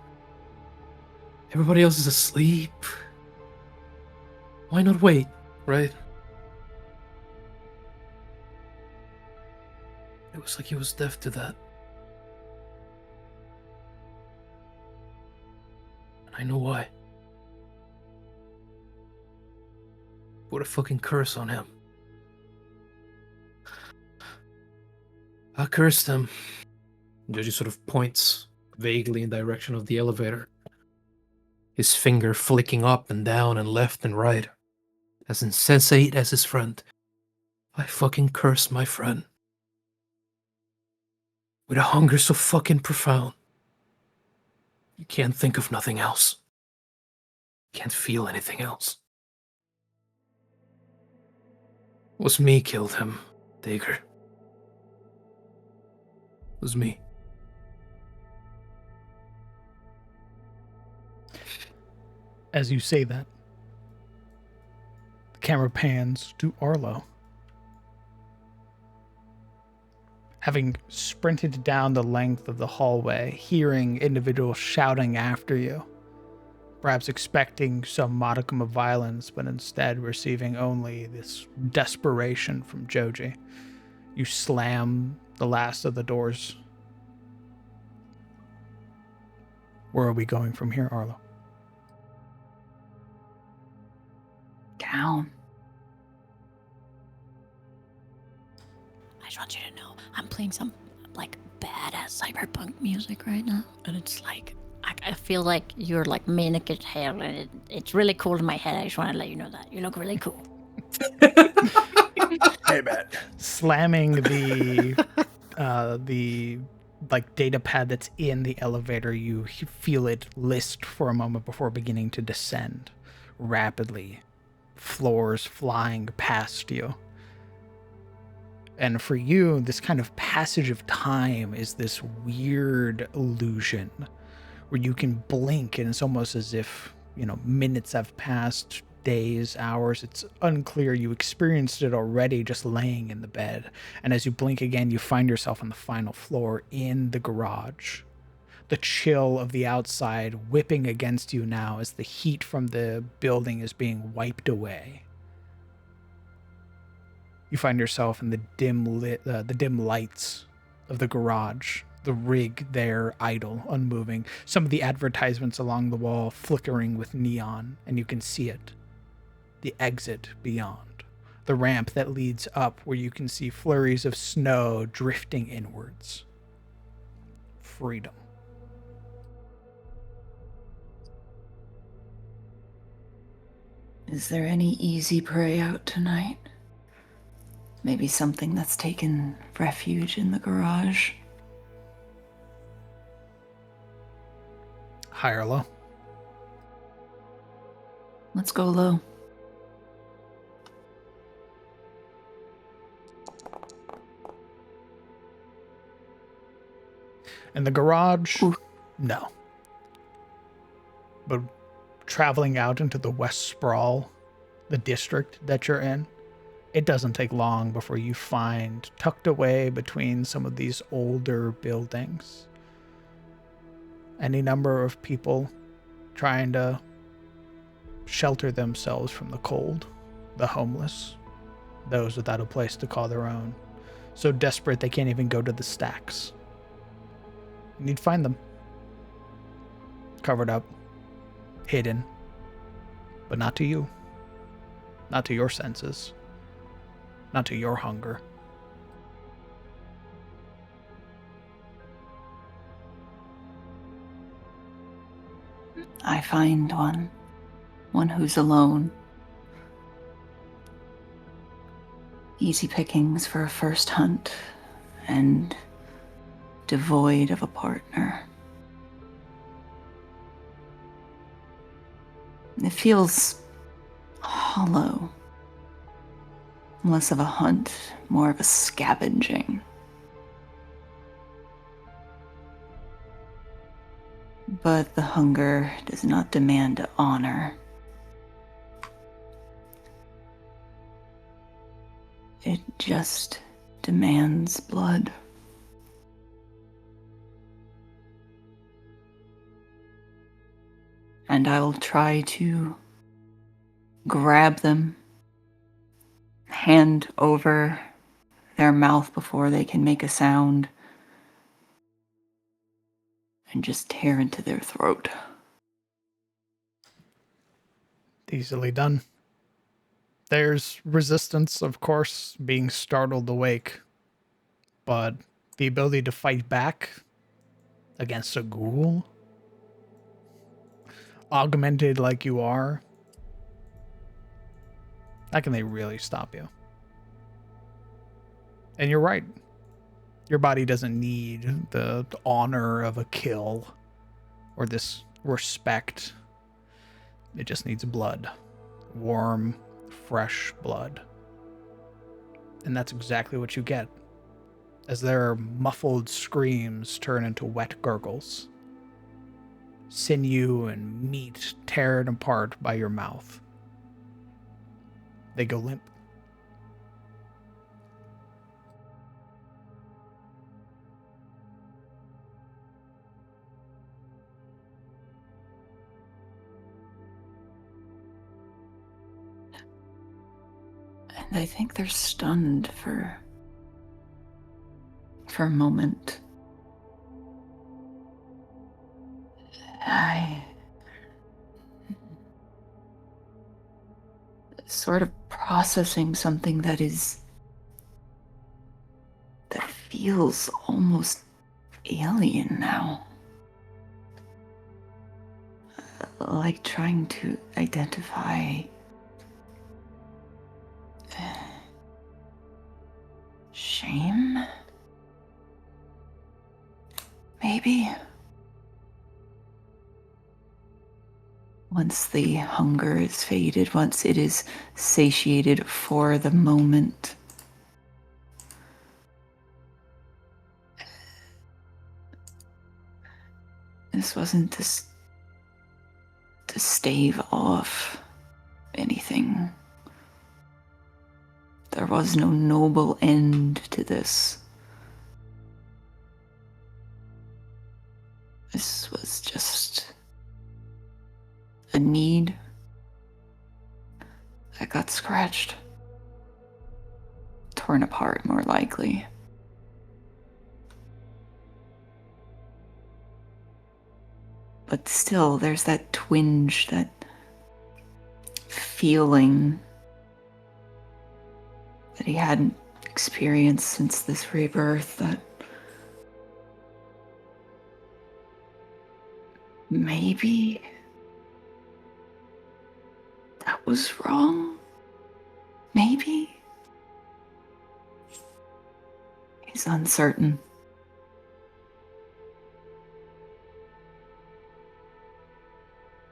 Everybody else is asleep. Why not wait, right? It was like he was deaf to that. And I know why. Put a fucking curse on him. I cursed him. Joji sort of points vaguely in the direction of the elevator. His finger flicking up and down and left and right. As insensate as his friend. I fucking cursed my friend. With a hunger so fucking profound. You can't think of nothing else. Can't feel anything else. It was me killed him, Dacre. It was me. As you say that, the camera pans to Arlo. Having sprinted down the length of the hallway, hearing individuals shouting after you, perhaps expecting some modicum of violence, but instead receiving only this desperation from Joji, you slam the last of the doors. Where are we going from here, Arlo? Down. want you to know I'm playing some like badass cyberpunk music right now, and it's like I feel like you're like manic as hell, and it's really cool in my head. I just want to let you know that you look really cool. Hey, man. Slamming the like data pad that's in the elevator, you feel it list for a moment before beginning to descend rapidly, floors flying past you. And for you, this kind of passage of time is this weird illusion where you can blink and it's almost as if, minutes have passed, days, hours. It's unclear. You experienced it already just laying in the bed. And as you blink again, you find yourself on the final floor in the garage. The chill of the outside whipping against you now as the heat from the building is being wiped away. You find yourself in the dim lights of the garage, the rig there idle, unmoving, some of the advertisements along the wall flickering with neon, and you can see it. The exit beyond, the ramp that leads up where you can see flurries of snow drifting inwards. Freedom. Is there any easy prey out tonight? Maybe something that's taken refuge in the garage? High or low? Let's go low. In the garage? Ooh. No. But traveling out into the West Sprawl, the district that you're in, it doesn't take long before you find, tucked away between some of these older buildings, any number of people trying to shelter themselves from the cold, the homeless, those without a place to call their own, so desperate they can't even go to the stacks. And you'd find them. Covered up, hidden, but not to you, not to your senses, not to your hunger. I find one who's alone. Easy pickings for a first hunt, and devoid of a partner. It feels hollow. Less of a hunt, more of a scavenging. But the hunger does not demand honor. It just demands blood. And I'll try to grab them, hand over their mouth before they can make a sound, and just tear into their throat. Easily done. There's resistance, of course, being startled awake, but the ability to fight back against a ghoul, augmented like you are, how can they really stop you? And you're right. Your body doesn't need the honor of a kill or this respect. It just needs blood. Warm, fresh blood. And that's exactly what you get, as their muffled screams turn into wet gurgles. Sinew and meat teared apart by your mouth. They go limp. And I think they're stunned for a moment. I sort of processing something that is feels almost alien now. Like trying to identify shame? Maybe? Once the hunger is faded, once it is satiated for the moment. This wasn't to stave off anything. There was no noble end to this. This was just a need that got scratched. Torn apart, more likely. But still, there's that twinge, that feeling that he hadn't experienced since this rebirth, that maybe that was wrong. Maybe. He's uncertain.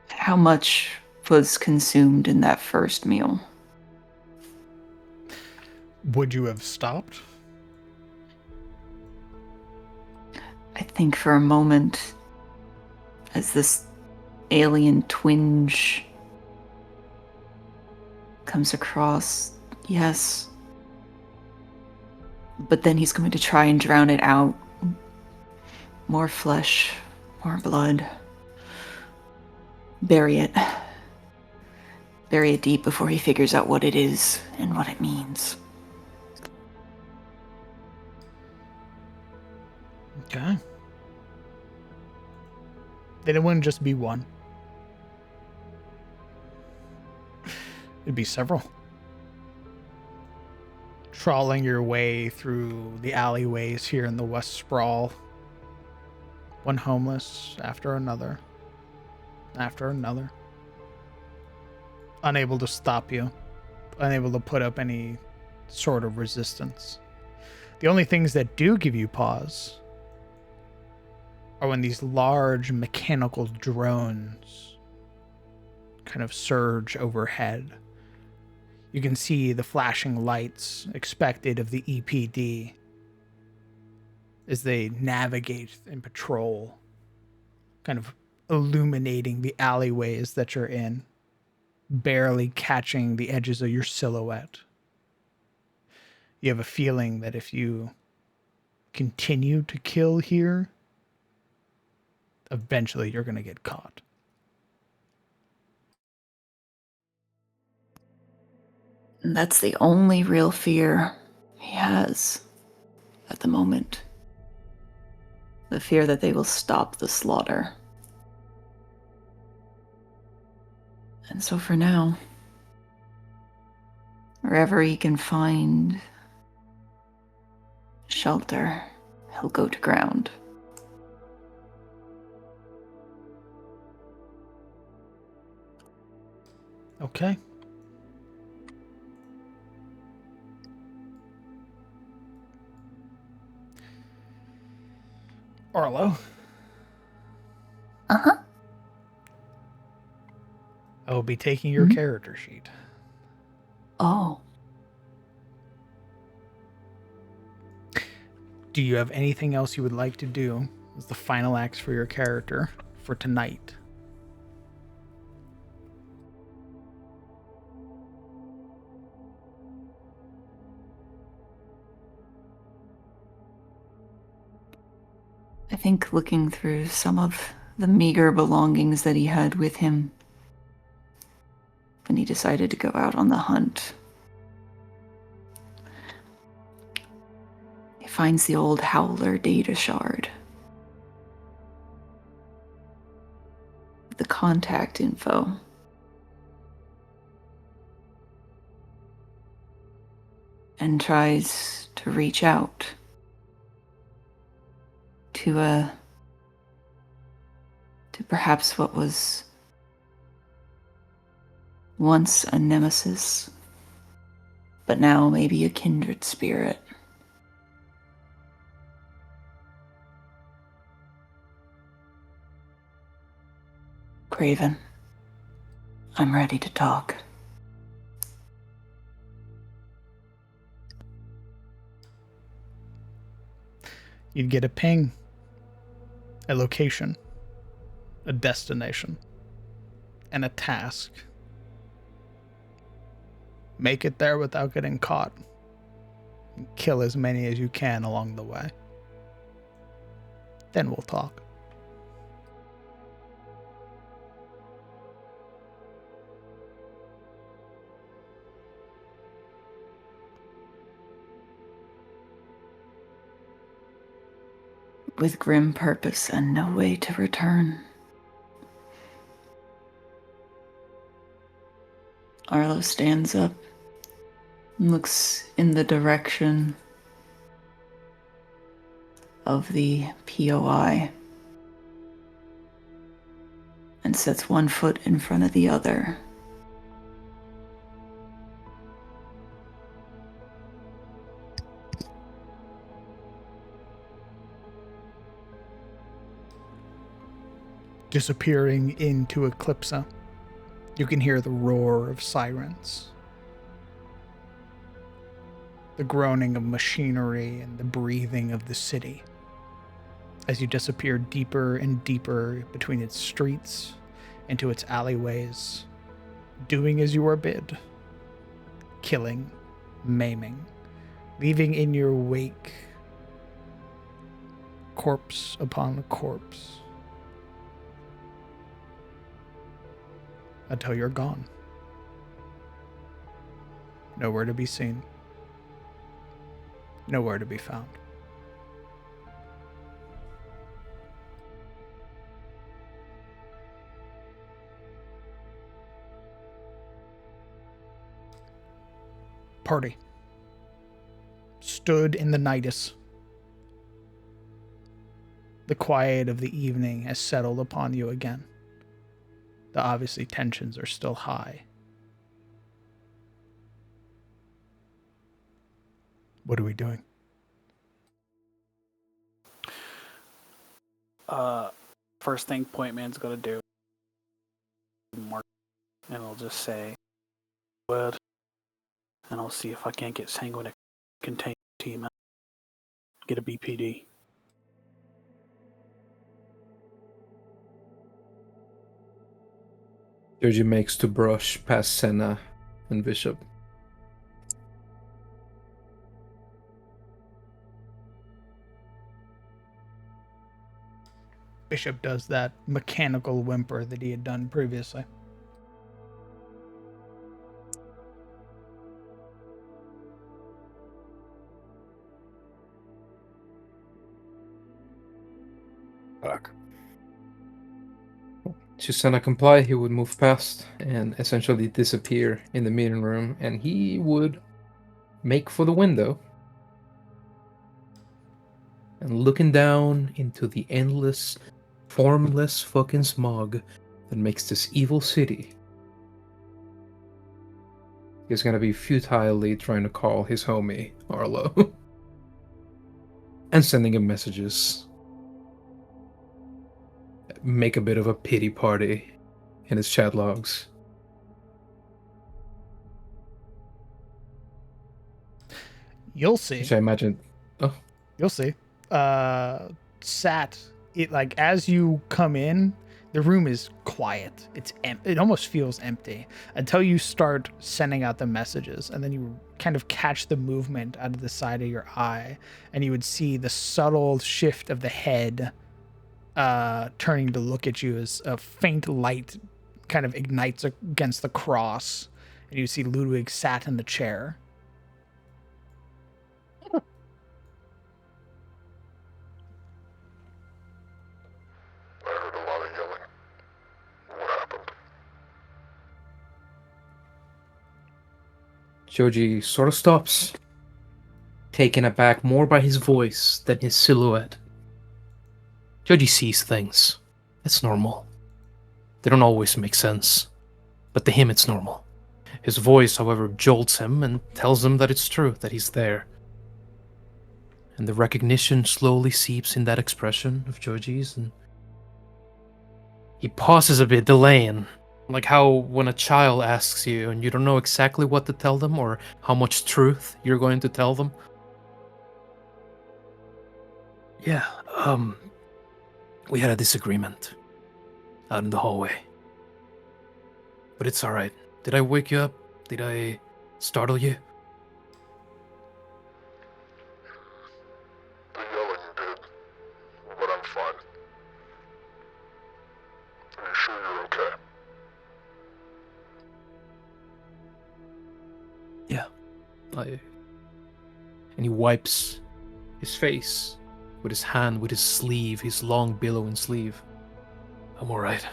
How much was consumed in that first meal? Would you have stopped? I think for a moment, as this alien twinge comes across, yes. But then he's going to try and drown it out. More flesh, more blood. Bury it. Bury it deep before he figures out what it is and what it means. Okay. Then it wouldn't just be one. It'd be several. Trawling your way through the alleyways here in the West Sprawl. One homeless after another. After another. Unable to stop you. Unable to put up any sort of resistance. The only things that do give you pause are when these large mechanical drones kind of surge overhead. You can see the flashing lights expected of the EPD as they navigate and patrol, kind of illuminating the alleyways that you're in, barely catching the edges of your silhouette. You have a feeling that if you continue to kill here, eventually you're going to get caught. And that's the only real fear he has at the moment. The fear that they will stop the slaughter. And so for now, wherever he can find shelter, he'll go to ground. Okay. Arlo. Uh-huh. I will be taking your character sheet. Oh. Do you have anything else you would like to do as the final acts for your character for tonight? I think looking through some of the meager belongings that he had with him when he decided to go out on the hunt, he finds the old Howler data shard. The contact info. And tries to reach out to perhaps what was once a nemesis, but now maybe a kindred spirit. Craven, I'm ready to talk. You'd get a ping, a location, a destination, and a task. Make it there without getting caught. And kill as many as you can along the way. Then we'll talk. With grim purpose and no way to return, Arlo stands up and looks in the direction of the POI and sets one foot in front of the other. Disappearing into Eclipsa, you can hear the roar of sirens, the groaning of machinery, and the breathing of the city as you disappear deeper and deeper between its streets, into its alleyways, doing as you are bid, killing, maiming, leaving in your wake corpse upon corpse, until you're gone. Nowhere to be seen. Nowhere to be found. Party. Stood in the nidus. The quiet of the evening has settled upon you again. The obviously tensions are still high. What are we doing? First thing Point Man's gonna do, mark, and I'll just say, word, and I'll see if I can't get Sanguine to contain the team out. Get a BPD. Joji makes to brush past Senna and Bishop. Bishop does that mechanical whimper that he had done previously. Fuck. Should Senna comply, he would move past and essentially disappear in the meeting room, and he would make for the window. And looking down into the endless, formless fucking smog that makes this evil city, he's gonna be futilely trying to call his homie, Arlo, and sending him messages. Make a bit of a pity party in his chat logs. You'll see. Which I imagine... Oh. You'll see. Like as you come in, the room is quiet. It's it almost feels empty until you start sending out the messages, and then you kind of catch the movement out of the side of your eye, and you would see the subtle shift of the head turning to look at you as a faint light kind of ignites against the cross, and you see Ludwig sat in the chair. Joji sort of stops, taken aback more by his voice than his silhouette. Joji sees things. It's normal. They don't always make sense, but to him it's normal. His voice, however, jolts him and tells him that it's true, that he's there. And the recognition slowly seeps in that expression of Joji's, and he pauses a bit, delaying, like how when a child asks you and you don't know exactly what to tell them or how much truth you're going to tell them. Yeah, we had a disagreement out in the hallway. But it's alright. Did I wake you up? Did I startle you? The yelling did, but I'm fine. Are you sure you're okay? Yeah. And he wipes his face with his hand, with his sleeve, his long billowing sleeve. I'm alright.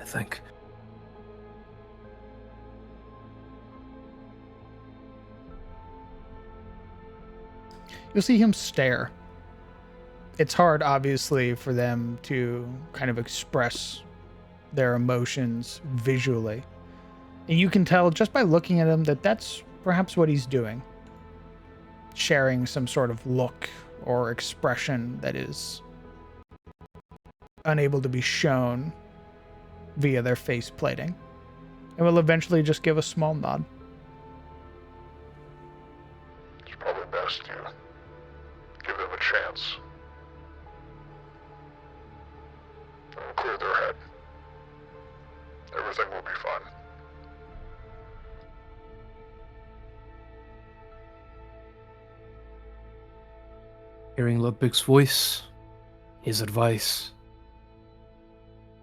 I think. You'll see him stare. It's hard, obviously, for them to kind of express their emotions visually. And you can tell just by looking at him that that's perhaps what he's doing. Sharing some sort of look or expression that is unable to be shown via their face plating. And will eventually just give a small nod. It's probably best you give them a chance. And clear their head. Everything will be fine. Hearing Ludwig's voice, his advice,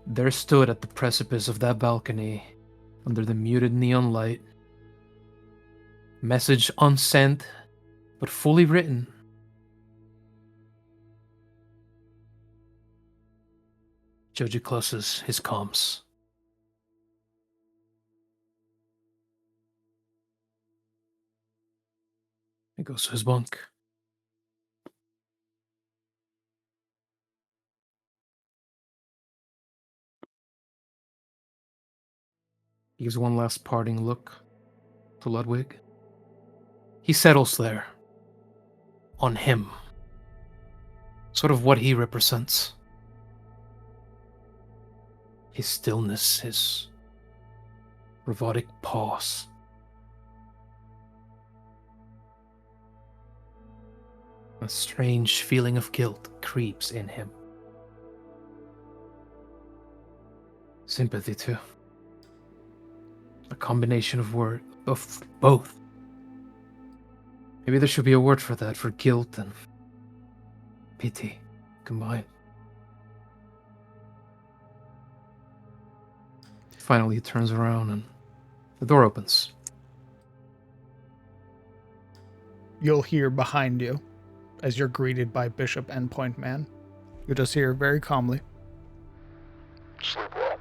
there stood at the precipice of that balcony, under the muted neon light, message unsent, but fully written. Joji closes his comms. He goes to his bunk. He gives one last parting look to Ludwig. He settles there. On him. Sort of what he represents. His stillness, his robotic pause. A strange feeling of guilt creeps in him. Sympathy, too. A combination of both. Maybe there should be a word for that, for guilt and pity combined. Finally, he turns around and the door opens. You'll hear behind you as you're greeted by Bishop and Point Man. You'll just hear very calmly, Sleep well.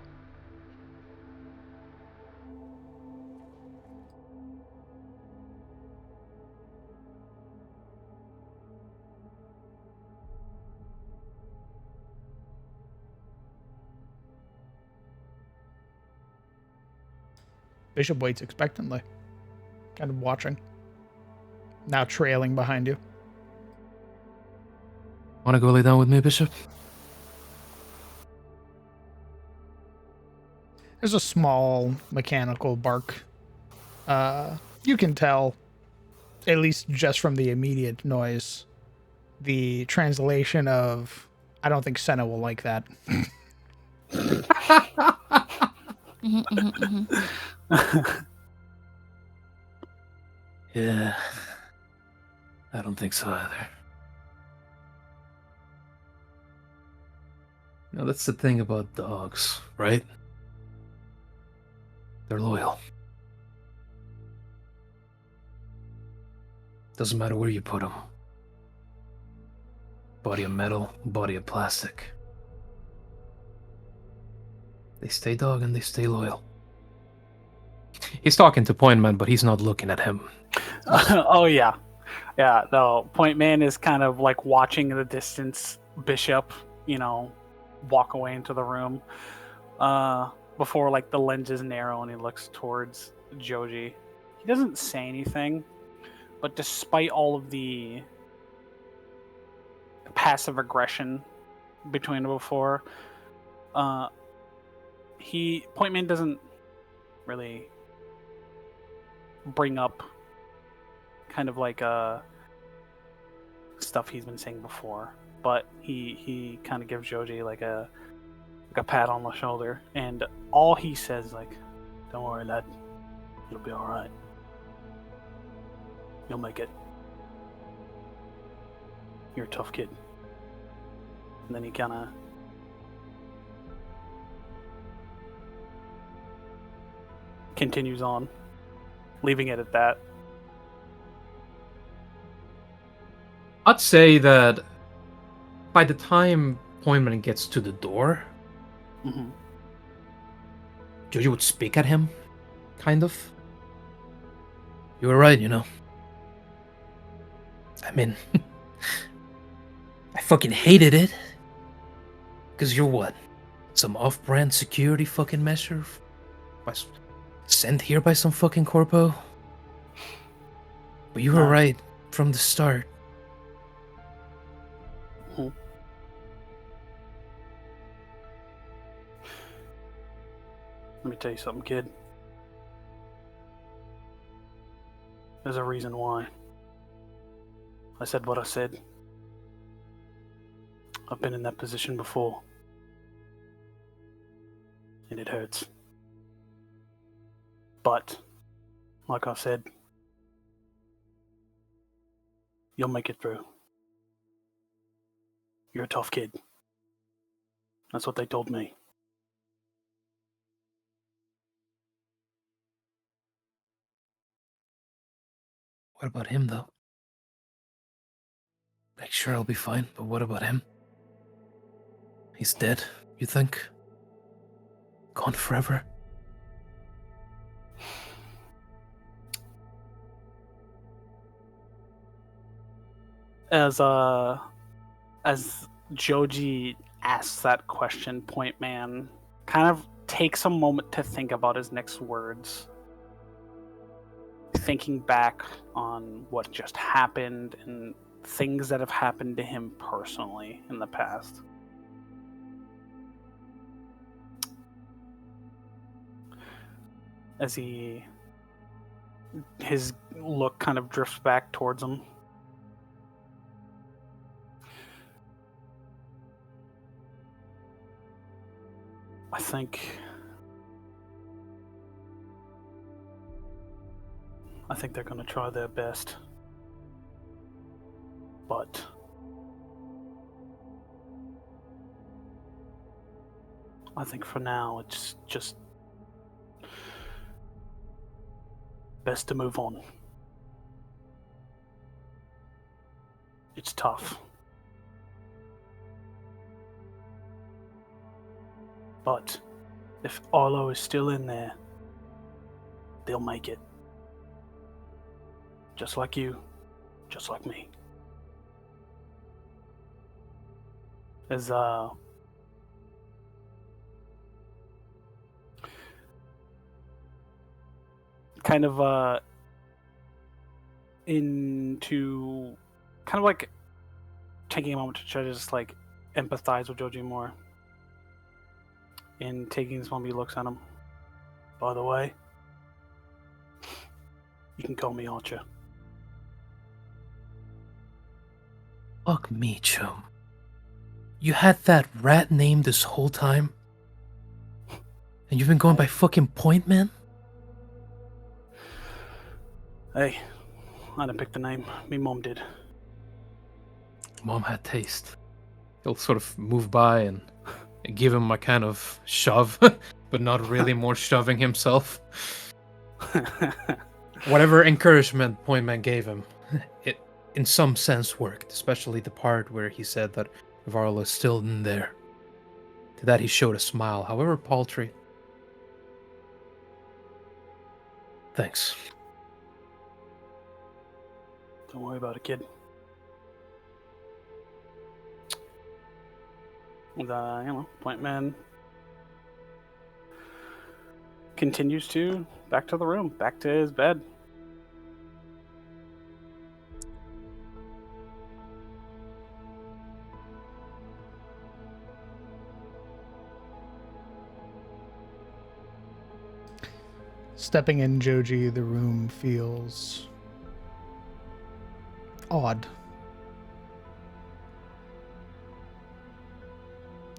Bishop waits expectantly, kind of watching, now trailing behind you. Want to go lay down with me, Bishop? There's a small mechanical bark. You can tell, at least just from the immediate noise, the translation of, I don't think Senna will like that. Yeah. I don't think so either. Now that's the thing about dogs, right? They're loyal. Doesn't matter where you put them. Body of metal, body of plastic. They stay dog and they stay loyal. He's talking to Point Man, but he's not looking at him. Oh yeah. Yeah, no, Point Man is kind of like watching in the distance, Bishop, walk away into the room. Before like the lenses narrow and he looks towards Joji. He doesn't say anything, but despite all of the passive aggression between them before, Pointman doesn't really bring up kind of like stuff he's been saying before, but he kind of gives Joji like a pat on the shoulder, and all he says like, "Don't worry, lad, you'll be all right. You'll make it. You're a tough kid." And then he kind of continues on, leaving it at that. I'd say that by the time Pointman gets to the door, Joji would speak at him, kind of. You were right, I mean, I fucking hated it. Because you're what? Some off-brand security fucking measure? Sent here by some fucking corpo? But you were right from the start. Let me tell you something, kid. There's a reason why I said what I said. I've been in that position before. And it hurts. But, like I said, you'll make it through. You're a tough kid. That's what they told me. What about him, though? Like, sure, I'll be fine, but what about him? He's dead, you think? Gone forever? As Joji asks that question, Pointman kind of takes a moment to think about his next words. Thinking back on what just happened and things that have happened to him personally in the past. As his look kind of drifts back towards him. I think they're going to try their best. But I think for now it's just best to move on. It's tough. But if Arlo is still in there, they'll make it. Just like you, just like me. As kind of into kind of like taking a moment to try to just like empathize with Joji more. And taking this moment, he looks at him. By the way, you can call me Archer. Fuck me, chum. You had that rat name this whole time? And you've been going by fucking Pointman? Hey, I didn't pick the name. Me mom did. Mom had taste. He'll sort of move by and give him a kind of shove, but not really more shoving himself. Whatever encouragement Pointman gave him, it in some sense worked, especially the part where he said that Varla's still in there. To that he showed a smile, however paltry. Thanks. Don't worry about it, kid. The point man continues to back to the room, back to his bed. Stepping in, Joji, the room feels odd.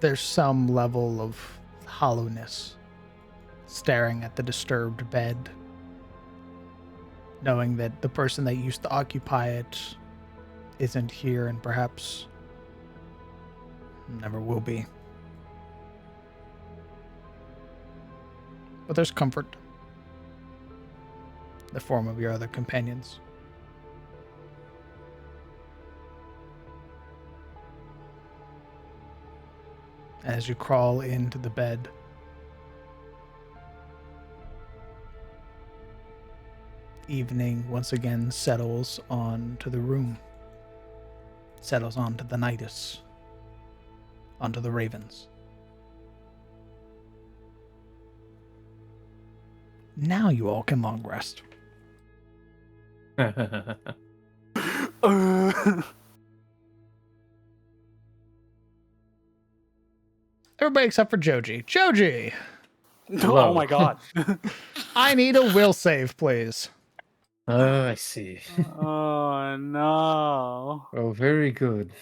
There's some level of hollowness staring at the disturbed bed, knowing that the person that used to occupy it isn't here and perhaps never will be. But there's comfort in the form of your other companions. As you crawl into the bed, evening once again settles onto the room, settles onto the Nidus, onto the Ravens. Now you all can long rest. Everybody except for Joji. Joji! Oh my god. I need a will save, please. Oh, I see. Oh no. Oh, very good.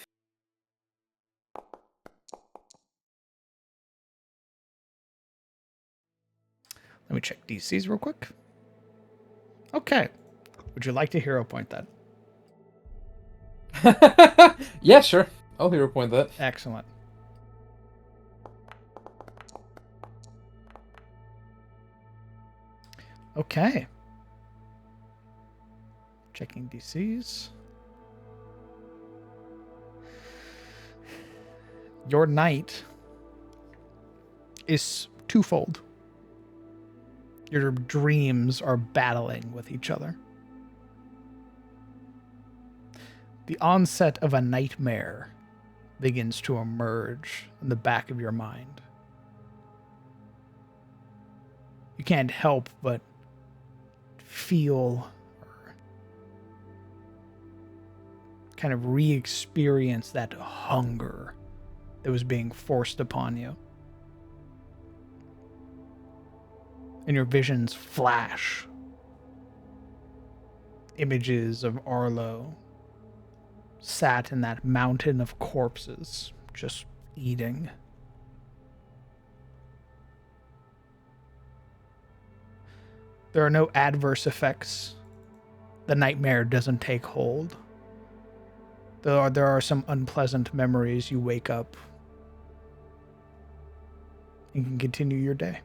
Let me check DCs real quick. Okay. Would you like to hero point that? Yeah, sure. I'll hero point that. Excellent. Okay. Checking DCs. Your night is twofold. Your dreams are battling with each other. The onset of a nightmare begins to emerge in the back of your mind. You can't help but feel or kind of re-experience that hunger that was being forced upon you. And your visions flash. Images of Arlo sat in that mountain of corpses, just eating. There are no adverse effects. The nightmare doesn't take hold. There are some unpleasant memories. You wake up. You can continue your day.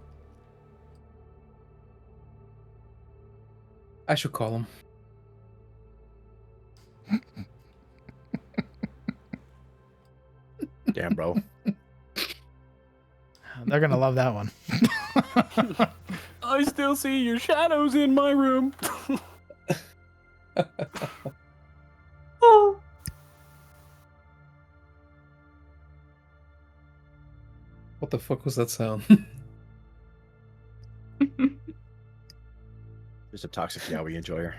I should call him. Damn, bro. They're gonna love that one. I still see your shadows in my room. Oh. What the fuck was that sound? There's a toxic yaoi enjoyer.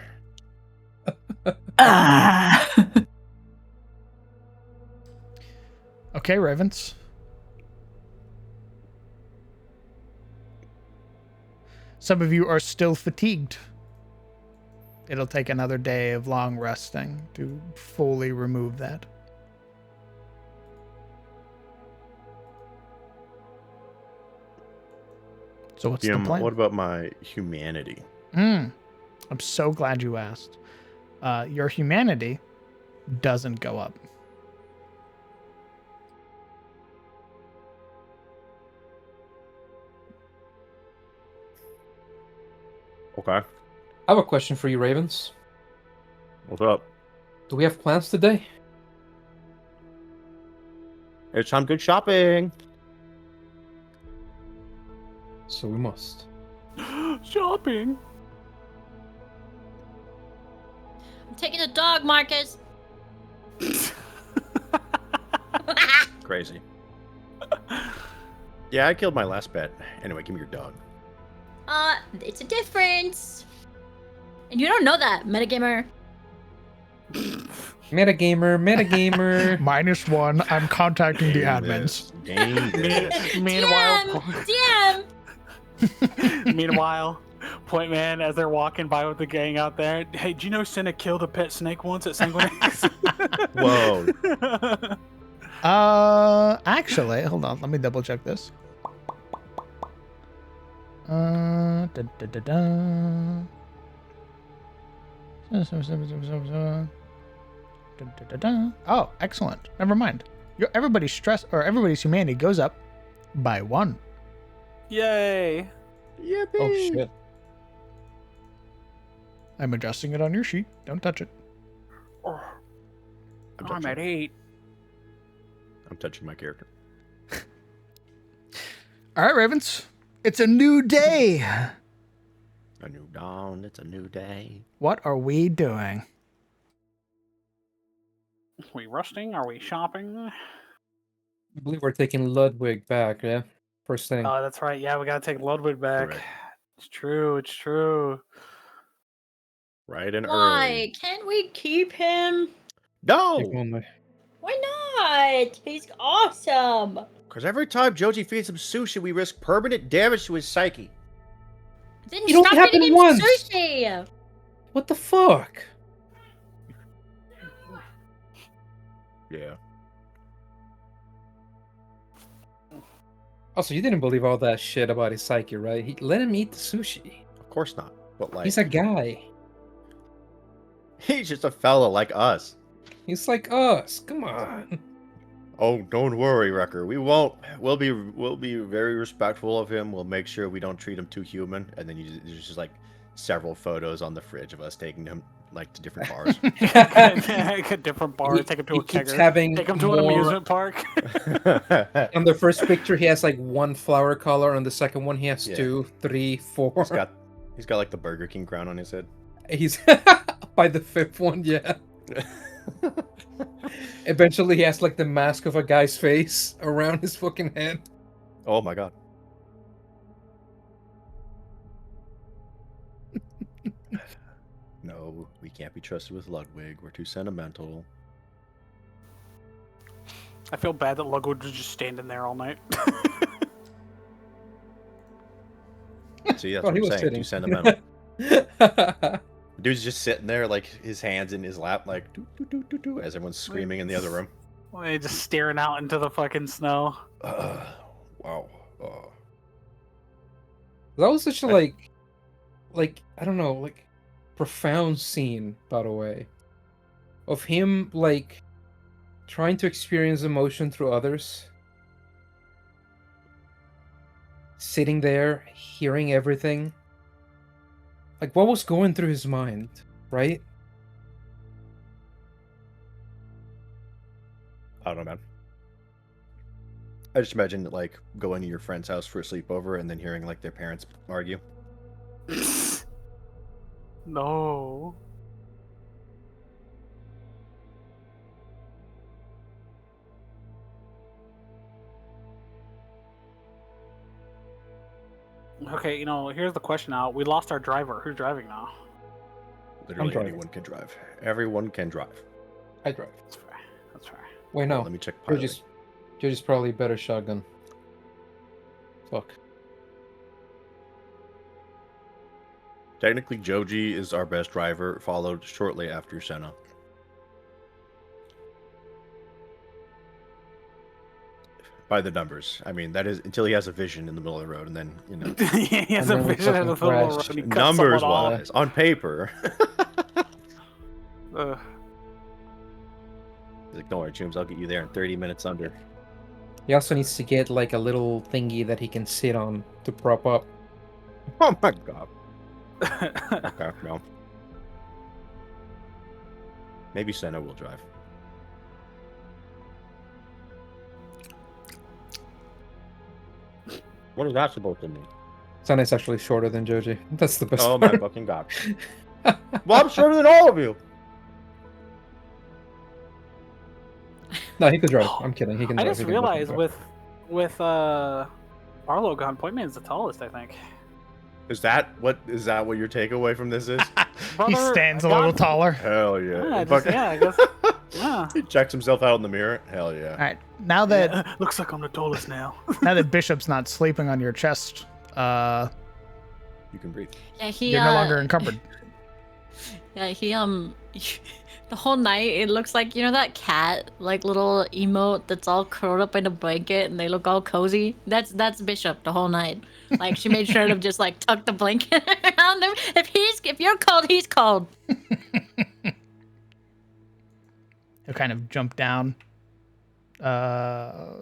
Okay, Ravens. Some of you are still fatigued. It'll take another day of long resting to fully remove that. So what's the plan? What about my humanity? I'm so glad you asked. Your humanity doesn't go up. Okay. I have a question for you, Ravens. What's up? Do we have plans today? It's time good shopping. So we must. Shopping. I'm taking the dog, Marcus. Crazy. Yeah, I killed my last pet. Anyway, give me your dog. It's a difference. And you don't know that, metagamer. Metagamer, metagamer. -1. I'm contacting the admins. Game this. Meanwhile, DM. meanwhile, Point Man, as they're walking by with the gang out there, hey, do you know Senna killed a pet snake once at Sanguinex? Whoa. Actually, hold on. Let me double check this. Da, da, da, da. Oh, excellent. Never mind. Everybody's stress or everybody's humanity goes up by 1. Yay! Yippee. Oh shit. I'm adjusting it on your sheet. Don't touch it. I'm at 8. I'm touching my character. All right, Ravens. It's a new day. A new dawn. It's a new day. What are we doing? Are we rusting? Are we shopping? I believe we're taking Ludwig back, yeah? First thing. Oh, that's right. Yeah, we gotta take Ludwig back. Correct. It's true. It's true. Right and Why early. can't we keep him? No! If only. Why not? He's awesome. Because every time Joji feeds him sushi, we risk permanent damage to his psyche. Then It only stop happened eating once. sushi. What the fuck? Yeah. Also, you didn't believe all that shit about his psyche, right? Let him eat the sushi. Of course not. But like, He's a guy. he's just a fella like us. He's like us. Come on. Oh, don't worry, Wrecker. We won't. We'll be very respectful of him. We'll make sure we don't treat him too human. And then there's just like several photos on the fridge of us taking him like to different bars. Different bars. Take him to a keeps kegger. having Take him to an more- amusement park. On the first picture, he has like 1 flower color. On the second one, he has Yeah. 2, 3, 4. He's got like the Burger King crown on his head. He's by the 5th one, yeah. Eventually, he has like the mask of a guy's face around his fucking head. Oh my god. No, we can't be trusted with Ludwig. We're too sentimental. I feel bad that Ludwig was just standing there all night. See, that's Oh, what he I'm was saying. Too sitting. sentimental. Dude's just sitting there, like his hands in his lap, like doo, doo, doo, doo, doo, as everyone's screaming in the other room. Just staring out into the fucking snow. Wow. That was such a like I don't know, like profound scene, by the way, of him like trying to experience emotion through others, sitting there, hearing everything. Like, what was going through his mind, right? I don't know, man. I just imagine like going to your friend's house for a sleepover and then hearing like their parents argue. No. Okay, here's the question now. We lost our driver. Who's driving now? Literally driving. anyone can drive. Everyone can drive. I drive. That's fair. That's fair. Wait, no. Let me check piloting. Joji's probably better shotgun. Fuck. Technically, Joji is our best driver, followed shortly after Senna. By the numbers. I mean, that is until he has a vision in the middle of the road, and then, He has a And then we vision fucking of the middle of the crashed. road. He cuts numbers someone off. wise, on paper. Ugh. He's like, don't worry, Chooms, I'll get you there in 30 minutes under. He also needs to get like a little thingy that he can sit on to prop up. Oh my god. Okay, no. Maybe Senna will drive. What is that supposed to mean? Sanai's actually shorter than Joji. That's the best Oh my part. fucking god. Well, I'm shorter than all of you. No, he could drive. I'm kidding. He can I drive. just he can definitely realized drive. with Barlow gone. Point Man's the tallest, I think. Is that what your takeaway from this is? He Brother, stands a God- little taller. Hell yeah. Yeah, I guess. Yeah. He checks himself out in the mirror. Hell yeah. All right, now that Looks like I'm the tallest now. now that Bishop's not sleeping on your chest, You can breathe. Yeah, he you're no longer encumbered. Yeah, he the whole night it looks like, you know, that cat like little emote that's all curled up in a blanket and they look all cozy. That's Bishop the whole night. Like she made sure to just like tuck the blanket around him. If you're cold, he's cold. He'll kind of jump down,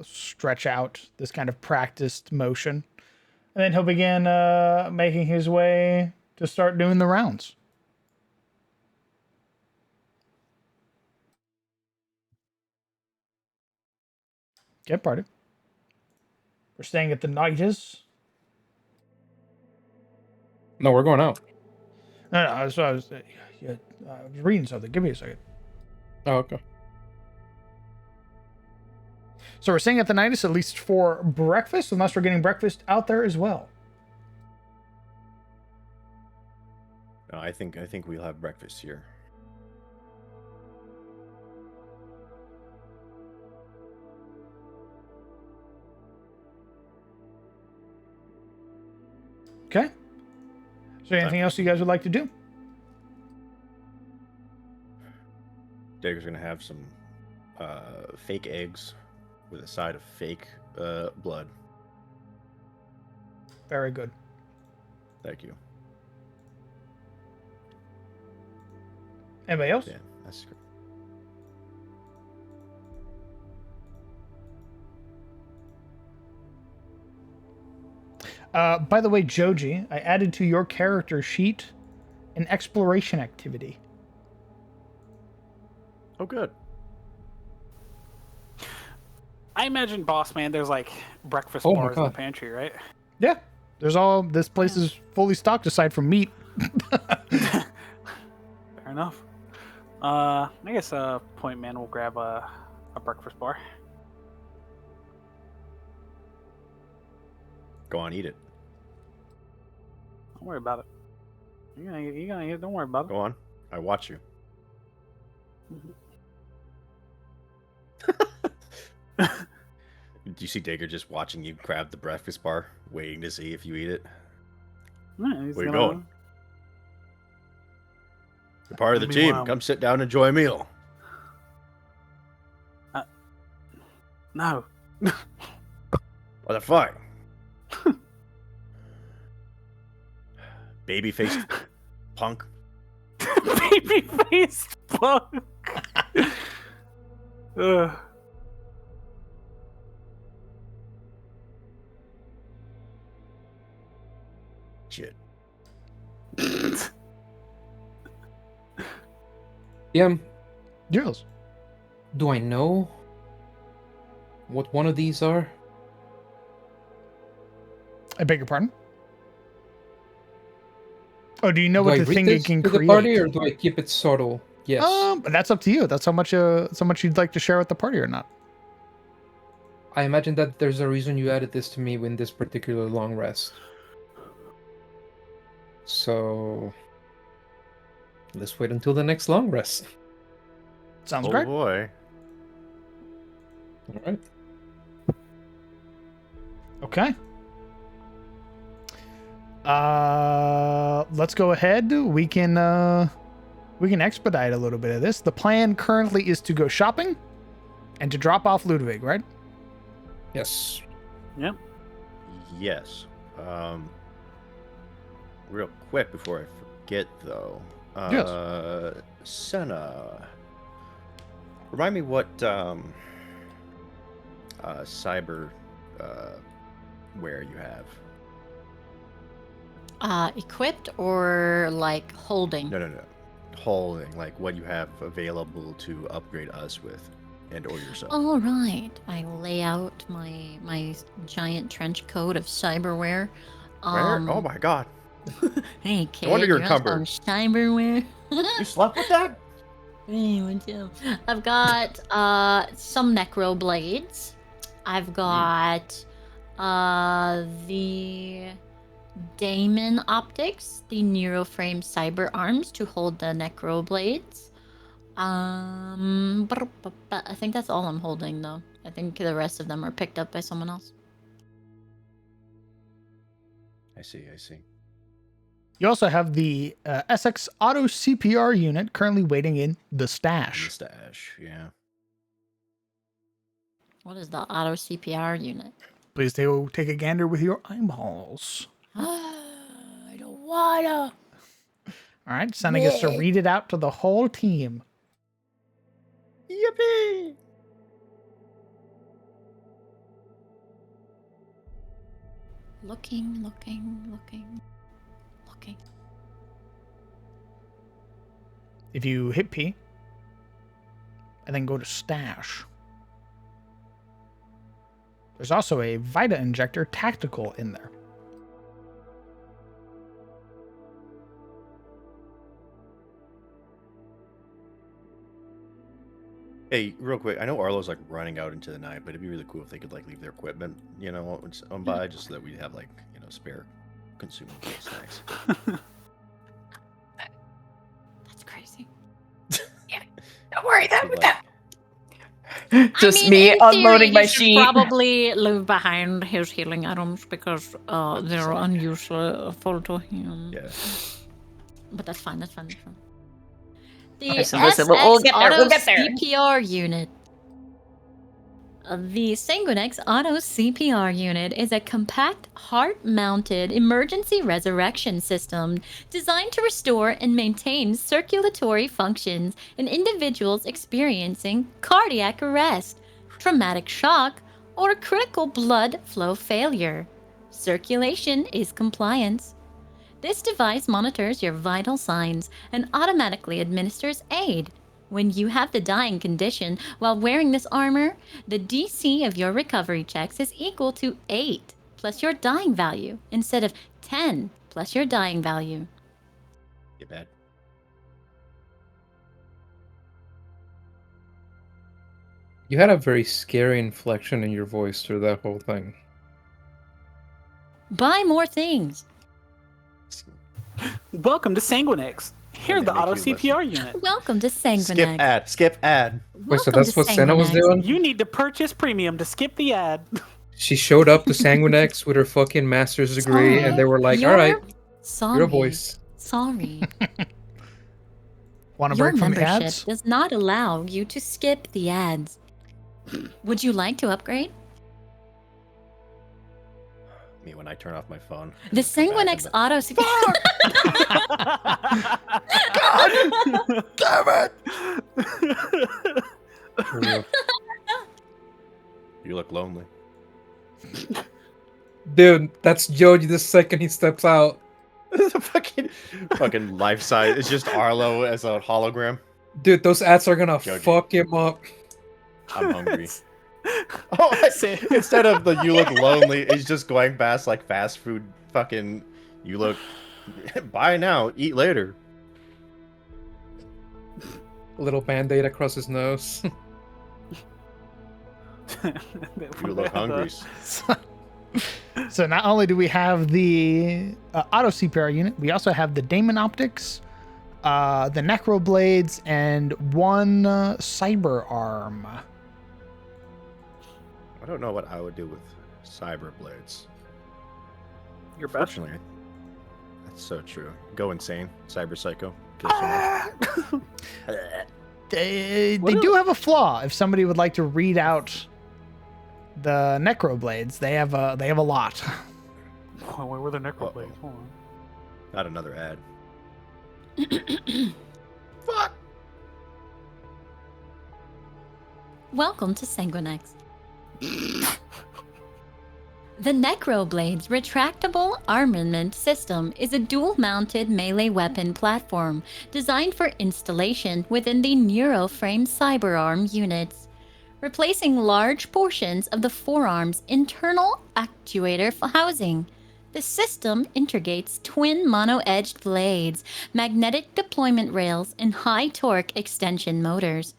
stretch out this kind of practiced motion, and then he'll begin making his way to start doing the rounds. Get party. We're staying at the Nights. No, we're going out. No, I was reading something. Give me a second. Oh, okay. So we're staying at the Nights at least for breakfast, unless we're getting breakfast out there as well. No, I think we'll have breakfast here. Okay. Is there anything else you guys would like to do? Dagger's gonna have some fake eggs with a side of fake blood. Very good. Thank you. Anybody else? Yeah, that's great. By the way, Joji, I added to your character sheet an exploration activity. Oh, good. I imagine, Boss Man, there's like breakfast Oh my bars in the God. pantry, right? Yeah. This place is fully stocked aside from meat. Fair enough. I guess Point Man will grab a breakfast bar. Go on, eat it. Don't worry about it. You're gonna eat. Don't worry about it. Go on. I watch you. Do you see Dagger just watching you grab the breakfast bar, waiting to see if you eat it? Yeah, he's Where you gonna- going? You're part of the Let me team. wow. Come sit down and enjoy a meal. No. What the fuck? Baby-faced punk. Baby faced punk. Ugh. Shit. Jules. Do I know what one of these are? I beg your pardon? Oh, do you know Do what I the read thing this it can to the create? party, or do I keep it subtle? Yes. But that's up to you. That's how much you'd like to share with the party or not. I imagine that there's a reason you added this to me in this particular long rest. So let's wait until the next long rest. Sounds Oh great. boy. All right. Okay. Let's go ahead. We can expedite a little bit of this. The plan currently is to go shopping and to drop off Ludwig, right? Yes. Yep. Yes. Real quick before I forget, though. Yes. Senna. Remind me what cyber wear you have. Equipped or like holding? No. Holding, like what you have available to upgrade us with, and or yourself. All right. I lay out my giant trench coat of cyberware. Where? Oh my god. Hey, kid, wonder you're you're also encumbered. cyberware. You slept with that? Hey, what's up? I've got some necro blades. I've got The Daemon Optics, the Neuroframe Cyber Arms to hold the Necro Blades. I think that's all I'm holding, though. I think the rest of them are picked up by someone else. I see. You also have the Essex Auto CPR unit currently waiting in the stash. Yeah. What is the Auto CPR unit? Please take a gander with your eyeballs. I don't wanna. All right, Senna gets to read it out to the whole team. Yippee! Looking. If you hit P, and then go to stash, there's also a Vita Injector Tactical in there. Hey, real quick, I know Arlo's like running out into the night, but it'd be really cool if they could like leave their equipment, on by, just so that we have like, spare consumable snacks. That's crazy. Don't worry So, about like, that. Just me in unloading theory, my he should sheet. probably leave behind his healing items because they're unuseful to him. Yeah. But that's fine. The Okay, so listen, we'll get there, we'll get there. CPR unit. The Sanguinex Auto CPR unit is a compact, heart-mounted emergency resurrection system designed to restore and maintain circulatory functions in individuals experiencing cardiac arrest, traumatic shock, or critical blood flow failure. Circulation is compliance. This device monitors your vital signs and automatically administers aid. When you have the dying condition while wearing this armor, the DC of your recovery checks is equal to 8 plus your dying value instead of 10 plus your dying value. Get bad. You had a very scary inflection in your voice through that whole thing. Buy more things. Welcome to Sanguinex. Here's the auto CPR unit. Welcome to Sanguinex. Skip ad. Wait, so that's what Senna was doing? You need to purchase premium to skip the ad. She showed up to Sanguinex with her fucking master's degree, and they were like, all right, you're a voice. Sorry. Want a Your break from the membership ads? does not allow you to skip the ads. Would you like to upgrade? Me when I turn off my phone. The Sanguinex Auto CPR. God damn it! You look lonely. Dude, that's Joji the second he steps out. The fucking life size. It's just Arlo as a hologram. Dude, those ads are gonna Joji. fuck him up. I'm hungry. Instead of the you look lonely, it's just going past like fast food fucking you look buy now, eat later. A little band-aid across his nose. You look hungry. So not only do we have the Auto CPR unit, we also have the Daemon Optics, the Necro Blades, and one Cyber Arm. I don't know what I would do with cyber blades. Your best. Fortunately, that's so true. Go insane, cyber psycho. Kill someone. They do have a flaw. If somebody would like to read out the Necro Blades, they have a lot. Where were the necro blades? Hold on. Not another ad. Fuck. Welcome to Sanguinex. The Necroblade's retractable armament system is a dual-mounted melee weapon platform designed for installation within the NeuroFrame cyberarm units, replacing large portions of the forearm's internal actuator housing. The system integrates twin mono-edged blades, magnetic deployment rails, and high-torque extension motors.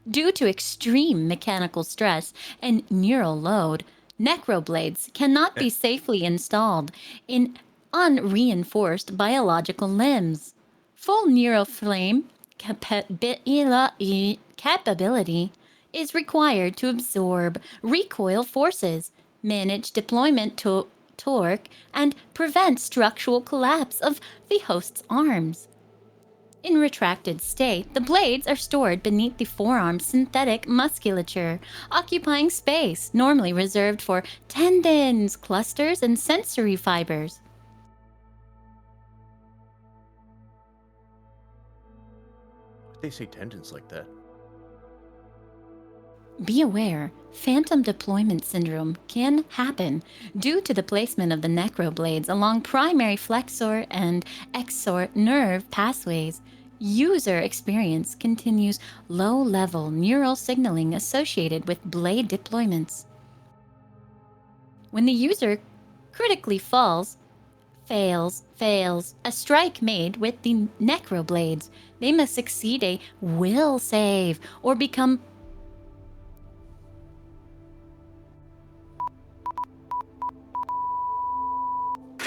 Due to extreme mechanical stress and neural load, Necroblades cannot be safely installed in unreinforced biological limbs. Full neuroflame capability is required to absorb recoil forces, manage deployment torque, and prevent structural collapse of the host's arms. In retracted state, the blades are stored beneath the forearm's synthetic musculature, occupying space normally reserved for tendons, clusters, and sensory fibers. They say tendons like that. Be aware, phantom deployment syndrome can happen due to the placement of the necroblades along primary flexor and exor nerve pathways. User experience continues low-level neural signaling associated with blade deployments. When the user critically fails a strike made with the necroblades, they must succeed a will save or become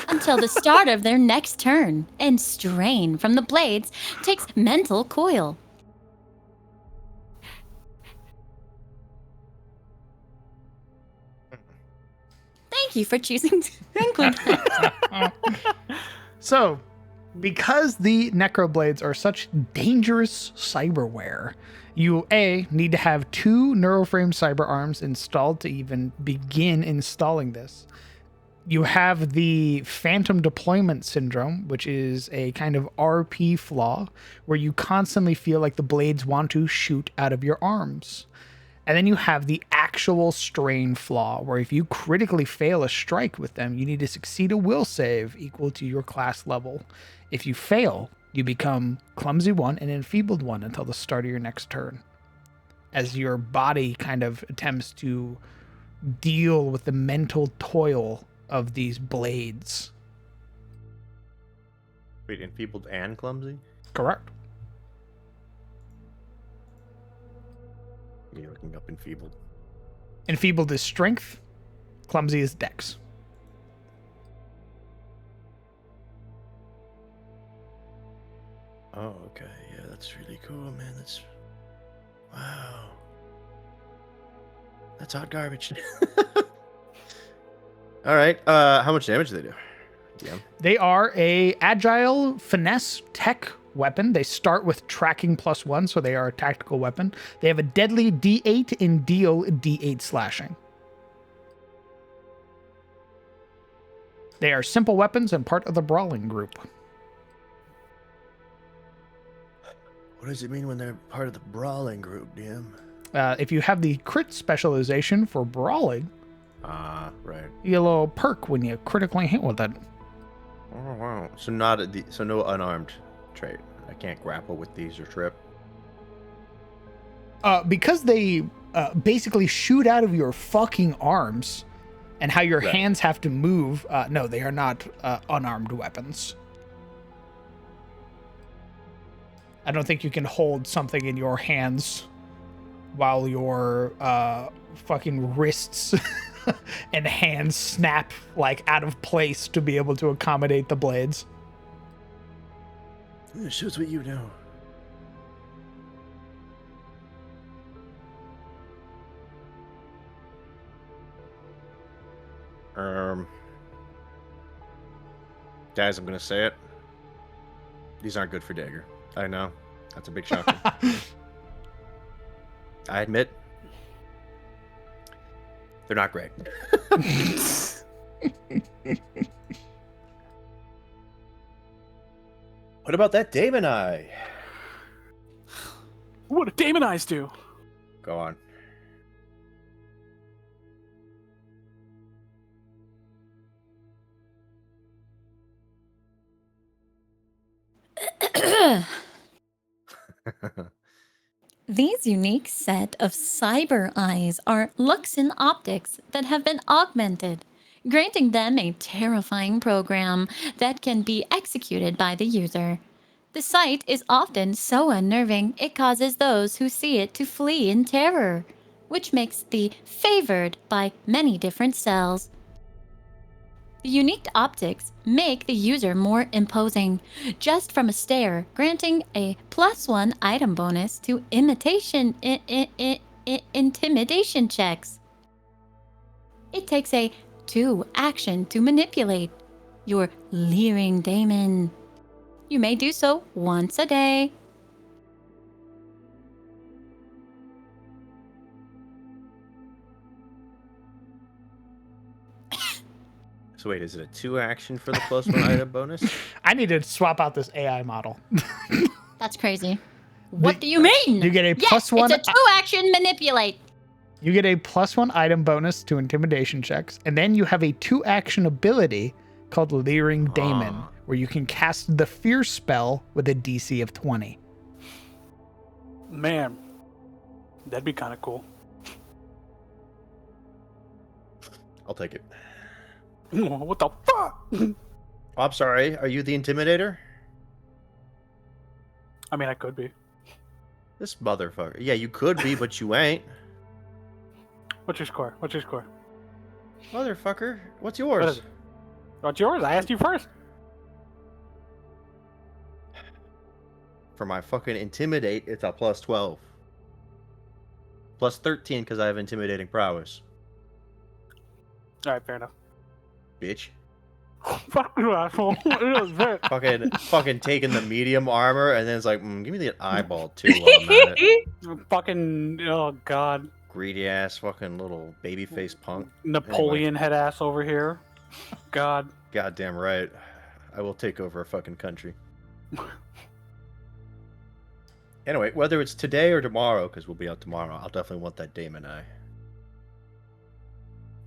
until the start of their next turn, and strain from the blades takes mental coil. Thank you for choosing to include that. So, because the necroblades are such dangerous cyberware, you need to have 2 neuroframe cyber arms installed to even begin installing this. You have the phantom deployment syndrome, which is a kind of RP flaw where you constantly feel like the blades want to shoot out of your arms. And then you have the actual strain flaw, where if you critically fail a strike with them, you need to succeed a will save equal to your class level. If you fail, you become clumsy 1 and enfeebled 1 until the start of your next turn, as your body kind of attempts to deal with the mental toil of these blades. Wait, enfeebled and clumsy? Correct. Yeah, looking up enfeebled. Enfeebled is strength, clumsy is dex. Oh, okay. Yeah, that's really cool, man. That's... Wow. That's hot garbage. All right. How much damage do they do? Yeah. They are a agile finesse tech weapon. They start with tracking +1, so they are a tactical weapon. They have a deadly D8 and deal D8 slashing. They are simple weapons and part of the brawling group. What does it mean when they're part of the brawling group, DM? If you have the crit specialization for brawling, right. you get a little perk when you critically hit with it. Oh wow. So so no unarmed trait. I can't grapple with these or trip. Because they basically shoot out of your fucking arms, and how your hands have to move. No, they are not unarmed weapons. I don't think you can hold something in your hands while your fucking wrists and hands snap like out of place to be able to accommodate the blades. It shows what you know. Guys, I'm gonna say it. These aren't good for Dagger. I know. That's a big shocker. I admit. They're not great. What about that Damon Eye? What do Damon Eyes do? Go on. These unique set of cyber eyes are Luxin optics that have been augmented, granting them a terrifying program that can be executed by the user. The sight is often so unnerving it causes those who see it to flee in terror. which makes thee favored by many different cells. The unique optics make the user more imposing, just from a stare, granting a +1 item bonus to intimidation checks. It takes a 2 action to manipulate your leering daemon. You may do so once a day. So wait, is it a 2 action for the +1 item bonus? I need to swap out this AI model. That's crazy. What do you mean? You get a yes, +1. It's a 2 action manipulate. You get a +1 item bonus to intimidation checks, and then you have a 2 action ability called Leering Daemon, where you can cast the Fear spell with a DC of 20. Man, that'd be kind of cool. I'll take it. What the fuck? Oh, I'm sorry. Are you the Intimidator? I mean, I could be. This motherfucker. Yeah, you could be, but you ain't. What's your score? What's your score? Motherfucker. What's What yours? is it? What's yours? I asked you first. For my fucking Intimidate, it's a +12. +13 because I have Intimidating Prowess. All right, fair enough. Bitch. Fuck you, asshole. It is it. fucking taking the medium armor and then it's like, give me the eyeball too while I'm at it. Fucking, oh god. Greedy ass fucking little babyface punk. Napoleon head ass over here. God. Goddamn right. I will take over a fucking country. Anyway, whether it's today or tomorrow, because we'll be out tomorrow, I'll definitely want that Daemon Eye.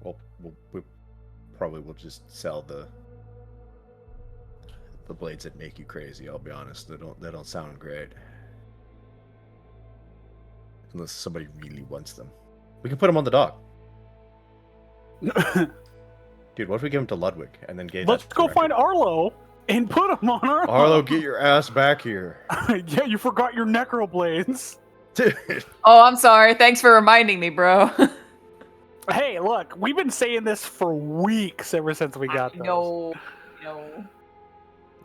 Well, we probably will just sell the blades that make you crazy. I'll be honest, they don't sound great. Unless somebody really wants them, we can put them on the dog. Dude, what if we give him to Ludwig and then gave? Let's go find Arlo and put him on Arlo. Arlo, get your ass back here. Yeah, you forgot your necroblades. Dude. Oh, I'm sorry. Thanks for reminding me, bro. Hey, look, we've been saying this for weeks ever since we got those. No.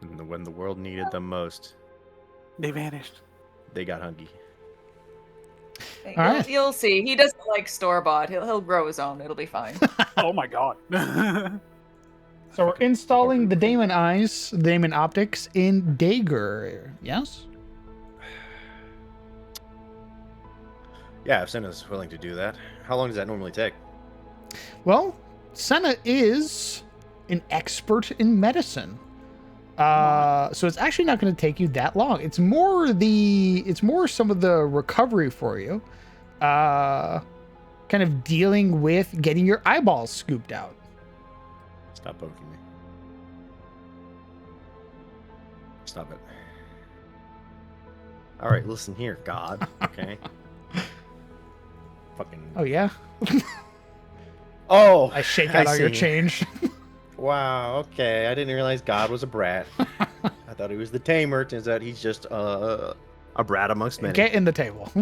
When the world needed them most, They vanished. they got hungry. right. You'll see. He doesn't like store-bought. He'll grow his own. It'll be fine. Oh my god. So we're installing the Daemon Eyes, the Daemon Optics in Dagger. Yes? Yeah, if Senna's willing to do that. How long does that normally take? Well, Senna is an expert in medicine. So it's actually not going to take you that long. It's more some of the recovery for you. Kind of dealing with getting your eyeballs scooped out. Stop poking me. Stop it. All right, listen here, God. Okay. Fucking. Oh yeah? Oh, I shake out all your see. change. Wow. Okay, I didn't realize God was a brat. I thought he was the tamer. Turns out he's just a brat amongst many. Get in the table.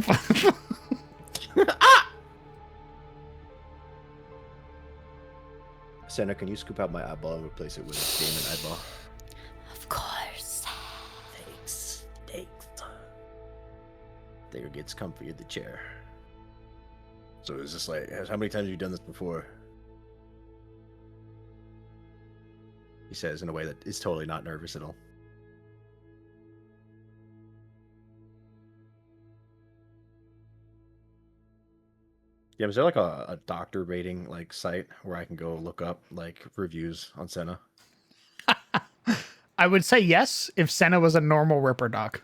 Senna, can you scoop out my eyeball and replace it with a Daemon eyeball? Of course. Thanks. There gets comfy in the chair. So is this like, how many times have you done this before? He says in a way that is totally not nervous at all. Yeah, is there like a doctor rating like site where I can go look up like reviews on Senna? I would say yes if Senna was a normal Ripper doc.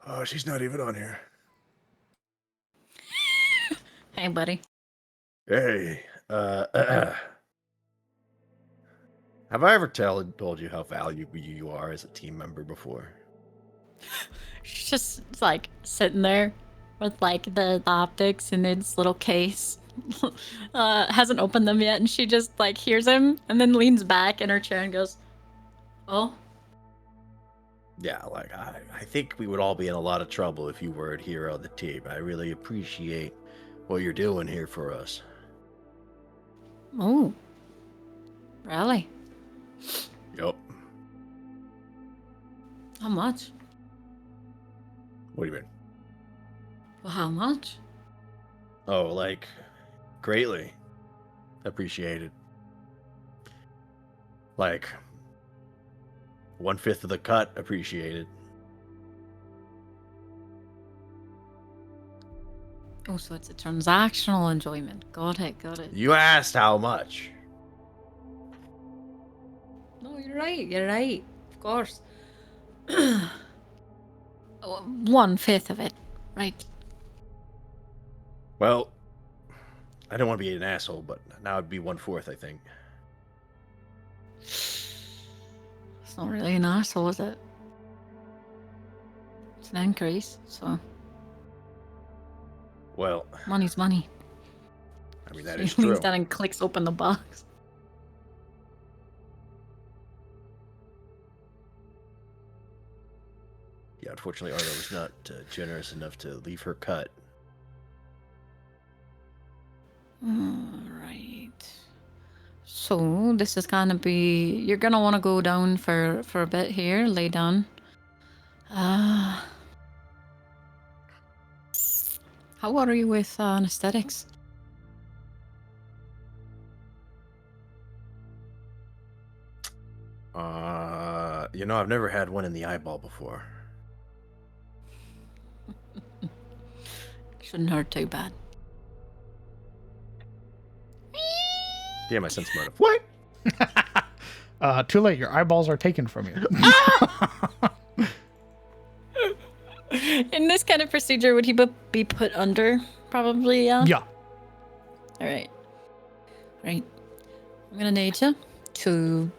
Oh, she's not even on here. Hey, buddy. Hey, have I ever told you how valuable you are as a team member before? She's just like sitting there with like the optics in its little case. Hasn't opened them yet, and she just like hears him and then leans back in her chair and goes, "Oh." Yeah, like I think we would all be in a lot of trouble if you weren't here on the team. I really appreciate what you're doing here for us. Oh. Really? Yup. How much? What do you mean? Well, how much? Oh, like, greatly appreciated. Like, 1/5 of the cut appreciated. Oh, so it's a transactional enjoyment. Got it, got it. You asked how much. No, you're right. Of course. 1/5 of it, right? Well, I don't want to be an asshole, but now it'd be 1/4, I think. It's not really an asshole, is it? It's an increase, so Well, money's money. I mean, that He is leans true. down and clicks open the box. Yeah, unfortunately, Arlo was not generous enough to leave her cut. Alright. So, this is gonna be... You're gonna want to go down for a bit here. Lay down. How are you with anesthetics? I've never had one in the eyeball before. Shouldn't hurt too bad. Damn, I sense motive. What? Too late. Your eyeballs are taken from you. In this kind of procedure, would he be put under? Probably, yeah? Yeah. Alright. Right. I'm gonna need you to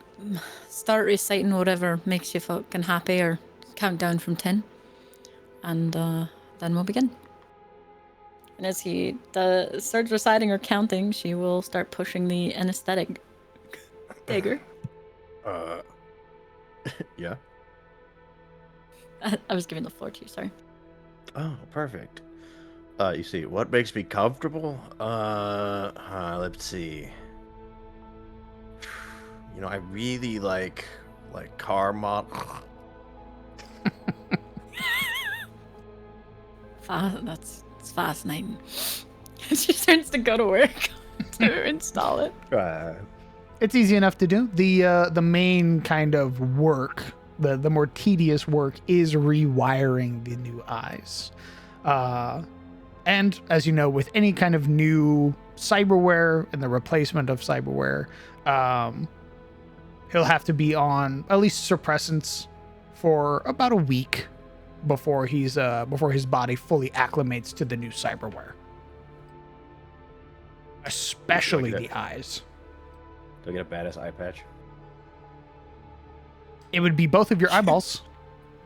start reciting whatever makes you fucking happy, or count down from 10. And then we'll begin. And as he starts reciting or counting, she will start pushing the anesthetic dagger. Yeah. I was giving the floor to you, sorry. Oh, perfect. You see, what makes me comfortable? Let's see. I really like car mod. That's fascinating. She starts to go to work to install it. It's easy enough to do. The main kind of work, the more tedious work, is rewiring the new eyes. And as you know, with any kind of new cyberware and the replacement of cyberware, he'll have to be on at least suppressants for about a week before his body fully acclimates to the new cyberware. Especially the eyes. Do I get a badass eye patch? It would be both of your eyeballs.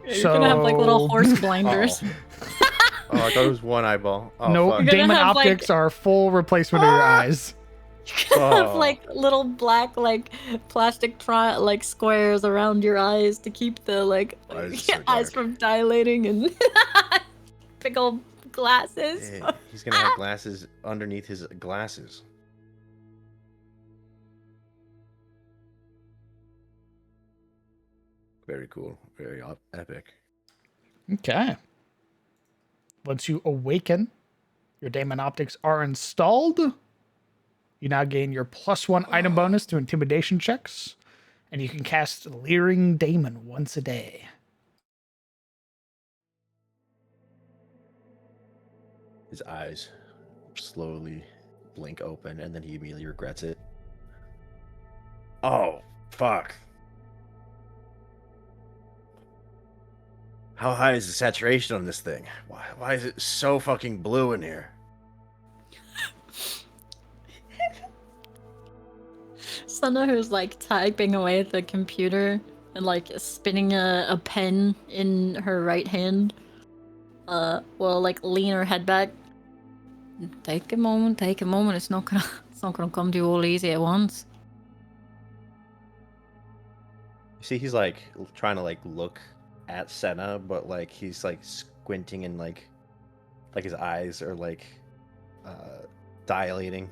You're gonna have like little horse blinders. Oh, I thought it was one eyeball. Oh, no, fuck. Damon have, optics are full replacement of your eyes. You're gonna have Oh. like little black plastic squares around your eyes to keep the Why is it so eyes dark? from dilating, and big old glasses. Yeah, he's gonna have glasses underneath his glasses. Very cool. Very epic. Okay. Once you awaken, your Daemon Optics are installed. You now gain your +1 item bonus to intimidation checks, and you can cast Leering Daemon once a day. His eyes slowly blink open, and then he immediately regrets it. Oh, fuck. How high is the saturation on this thing? Why is it so fucking blue in here? Sana, who's typing away at the computer and spinning a pen in her right hand, will lean her head back. Take a moment. It's not gonna come to you all easy at once. You see, he's trying to look at Senna, but he's squinting and his eyes are dilating.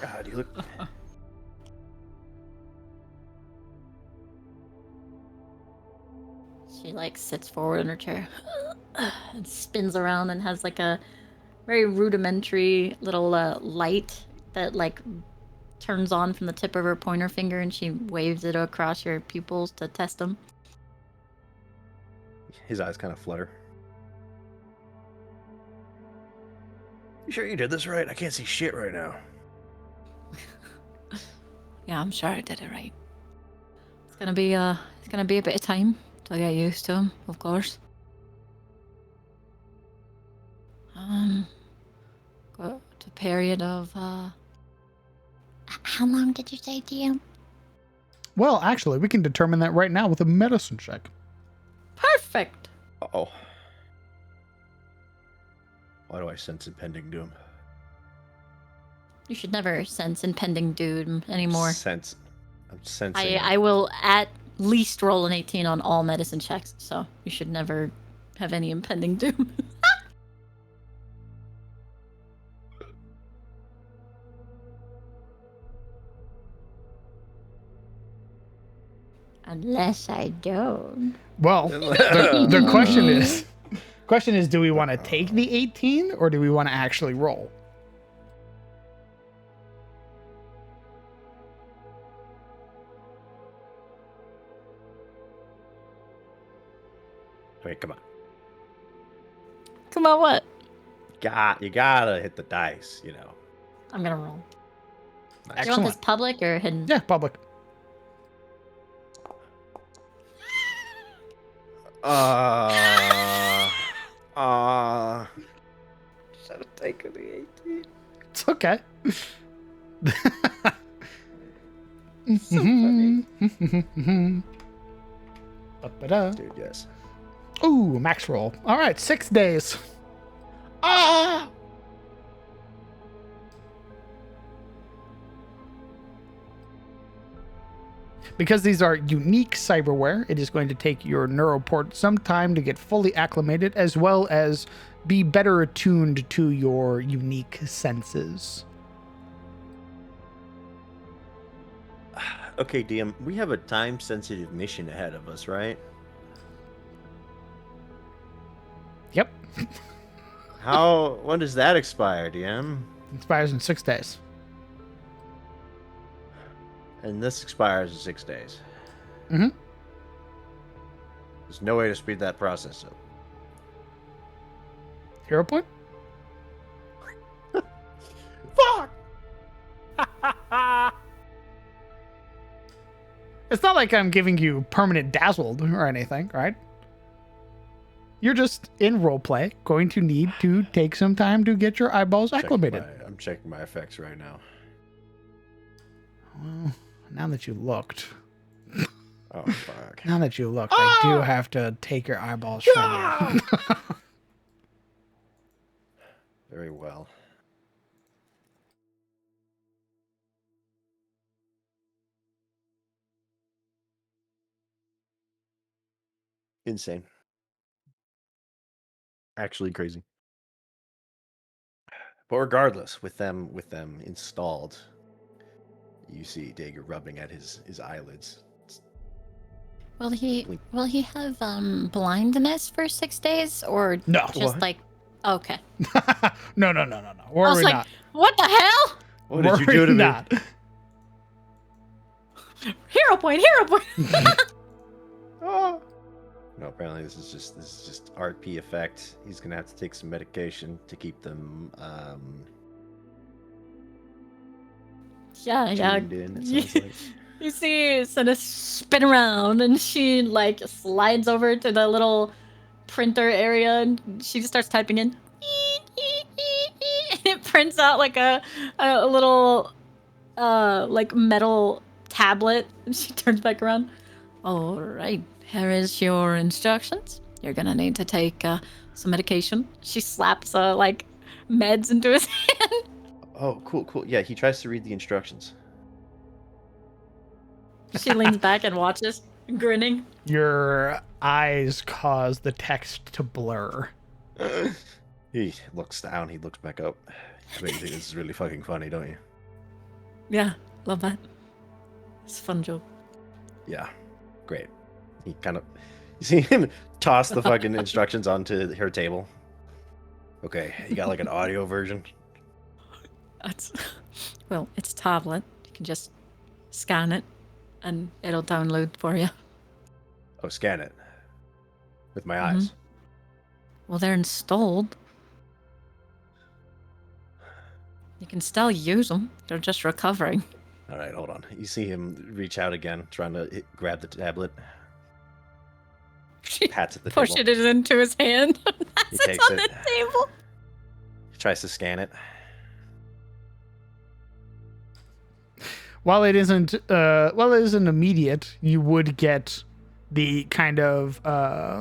God, you look. She like sits forward in her chair and spins around and has like a very rudimentary little light that like turns on from the tip of her pointer finger, and she waves it across your pupils to test them. His eyes kind of flutter. You sure you did this right? I can't see shit right now. Yeah, I'm sure I did it right. It's gonna be a bit of time to get used to him, of course. Got a period of how long did you say, DM? Well, actually, we can determine that right now with a medicine check. Perfect. Uh-oh. Why do I sense impending doom? You should never sense impending doom anymore. I'm sensing. I will at least roll an 18 on all medicine checks, so you should never have any impending doom. Unless I don't. Well, the question is, do we want to take the 18 or do we want to actually roll? Wait, come on. Come on, what? You gotta hit the dice, you know. I'm gonna roll. Do you want Excellent. this public or hidden? Yeah, public. Should have taken the 18. It's okay. So funny. Ba-ba-da. Dude, yes. Ooh, max roll. All right, 6 days. Ah! Because these are unique cyberware, it is going to take your NeuroPort some time to get fully acclimated, as well as be better attuned to your unique senses. Okay, DM, we have a time-sensitive mission ahead of us, right? Yep. When does that expire, DM? Expires in 6 days. And this expires in 6 days. Mm-hmm. There's no way to speed that process up. Hero point? Fuck! It's not like I'm giving you permanent dazzled or anything, right? You're just in roleplay going to need to take some time to get your eyeballs acclimated. I'm checking my effects right now. Well, now that you looked, Oh, fuck. now that you looked, I do have to take your eyeballs from you. Very well. Insane. Actually crazy. But regardless, with them installed, you see Dager rubbing at his eyelids. Will he have blindness for 6 days or No. just What? like okay? No. I Worry was like, not. what the hell? What did you Worry do to me? not. Hero point. Oh. No, apparently this is just RP effect. He's gonna have to take some medication to keep them Yeah. tuned in. It sounds like. You see Senna spin around and she like slides over to the little printer area and she just starts typing in. And it prints out like a little like metal tablet and she turns back around. All right, here is your instructions. You're gonna need to take some medication. She slaps like meds into his hand. Oh, cool. Yeah, he tries to read the instructions. She leans back and watches, grinning. Your eyes cause the text to blur. He looks down. He looks back up. I bet you think this is really fucking funny, don't you? Yeah, love that. It's a fun joke. Yeah, great. He kind of, you see him toss the fucking instructions onto her table. Okay, you got like an audio version. Well, it's a tablet. You can just scan it, and it'll download for you. Oh, scan it with my eyes. Well, they're installed. You can still use them. They're just recovering. All right, hold on. You see him reach out again, trying to grab the tablet. She Pats at the pushed table. it into his hand. He That's it takes on it. the table. He tries to scan it. While it isn't immediate, you would get the kind of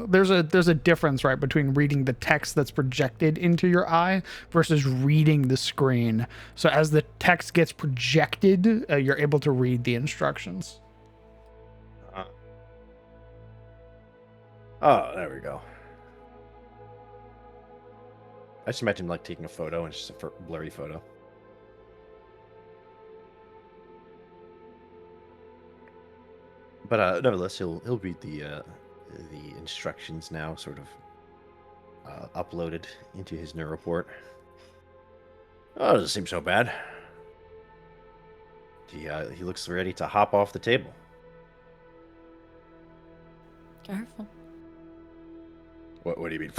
there's a difference, right, between reading the text that's projected into your eye versus reading the screen. So as the text gets projected, you're able to read the instructions. Oh, there we go. I just imagine like taking a photo and it's just a blurry photo. But nevertheless, he'll read the instructions now, sort of uploaded into his NeuroPort. Oh, doesn't seem so bad. He looks ready to hop off the table. Careful. What do you mean?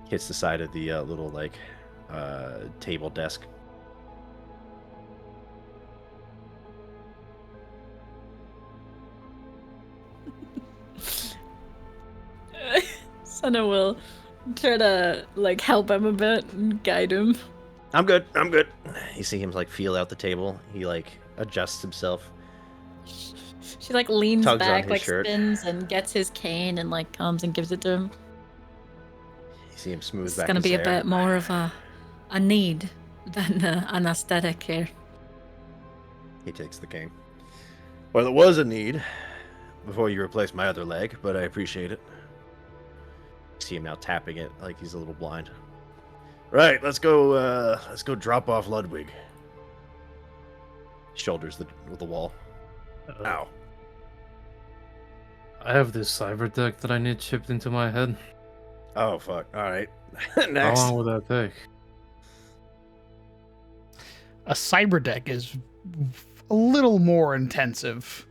Hits the side of the little like table desk. Senna will try to like help him a bit and guide him. I'm good. I'm good. You see him like feel out the table. He like adjusts himself. She like leans Tugs on back, his like shirt. spins and gets his cane and like comes and gives it to him. You see him smooth It's back. gonna his be a hair. bit more of a need than an aesthetic here. He takes the cane. Well, it was a need before you replaced my other leg, but I appreciate it. You see him now tapping it like he's a little blind. Right, let's go drop off Ludwig. Shoulders the wall. Ow. I have this cyber deck that I need chipped into my head. Oh fuck. Alright. How Next. long will that take? A cyber deck is a little more intensive.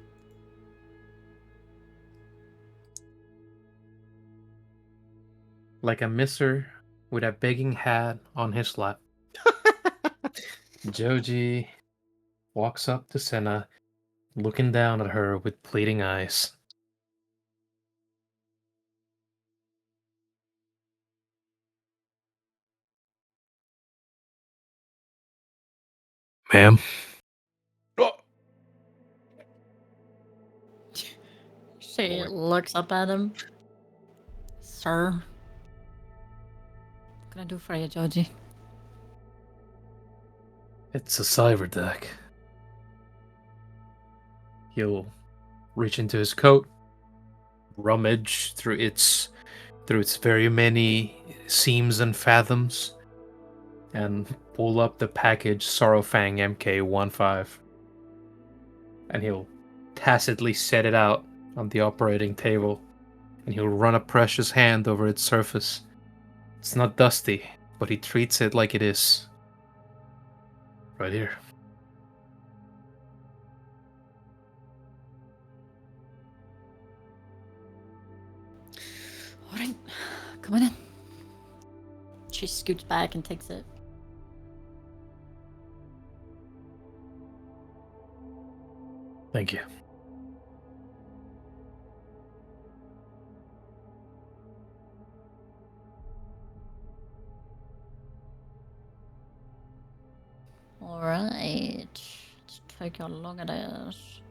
Like a mister with a begging hat on his lap. Joji walks up to Senna, looking down at her with pleading eyes. Ma'am? She looks up at him. Sir. What can I do for you, Joji? It's a cyber deck. He'll reach into his coat, rummage through its very many seams and fathoms, and pull up the package Sorrofang MK15. And he'll tacitly set it out on the operating table, and he'll run a precious hand over its surface. It's not dusty, but he treats it like it is. Right here. All right, come on in. She scoots back and takes it. Thank you. All right, let's take a look at this.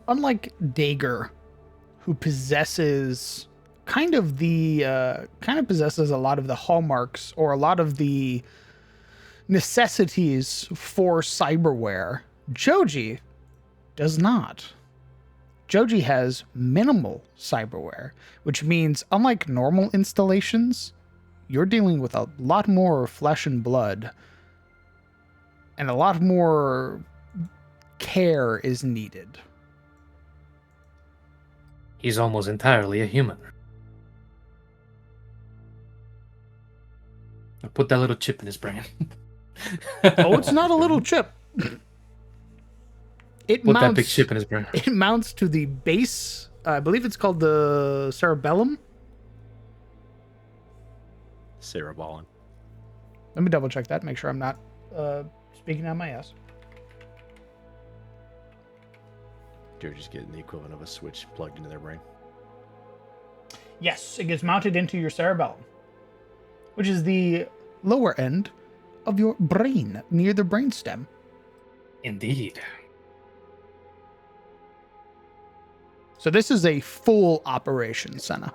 Unlike Dager, who possesses possesses a lot of the hallmarks or a lot of the necessities for cyberware. Joji does not. Joji has minimal cyberware, which means unlike normal installations, you're dealing with a lot more flesh and blood, and a lot more care is needed. He's almost entirely a human. I'll put that little chip in his brain. Oh, it's not a little chip. Put that big chip in his brain. It mounts to the base. I believe it's called the cerebellum. Cerebellum. Let me double check that. Make sure I'm not speaking out my ass. They're just getting the equivalent of a switch plugged into their brain. Yes, it gets mounted into your cerebellum, which is the lower end of your brain, near the brainstem. Indeed. So this is a full operation, Senna.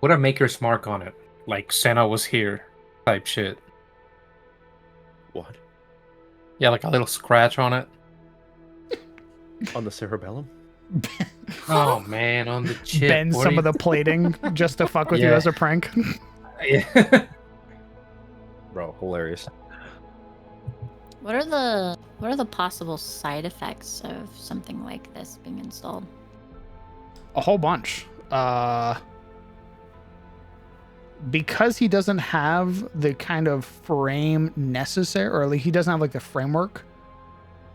Put a maker's mark on it, like Senna was here type shit. What? Yeah, like a little scratch on it. On the cerebellum? Oh man, on the chip. Bend some of the plating just to fuck with you Yeah. as a prank. Yeah. Bro, hilarious. What are the possible side effects of something like this being installed? A whole bunch. Because he doesn't have the kind of frame necessary, or like he doesn't have like the framework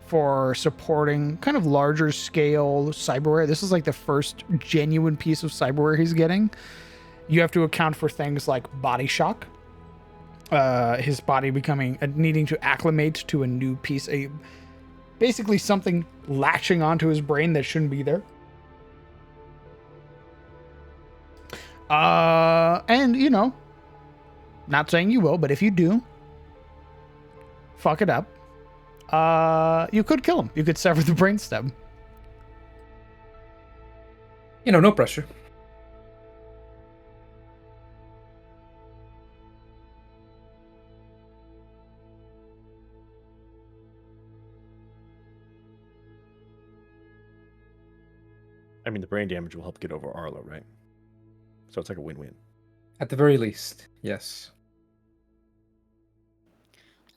for supporting kind of larger scale cyberware. This is like the first genuine piece of cyberware he's getting. You have to account for things like body shock, his body needing to acclimate to a new piece, basically something latching onto his brain that shouldn't be there. And you know, not saying you will, but if you do fuck it up, you could kill him. You could sever the brainstem. You know, no pressure. I mean, the brain damage will help get over Arlo, right? So it's like a win-win. At the very least, yes.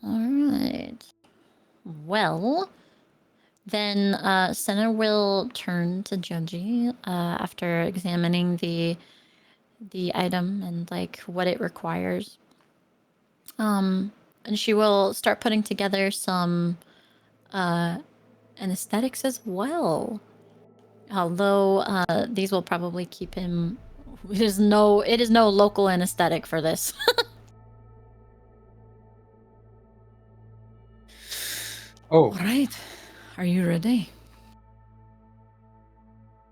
All right. Well, then Senna will turn to Joji after examining the item and like what it requires. And she will start putting together some anesthetics as well. Although these will probably keep him. It is no local anesthetic for this. Oh, All right. Are you ready?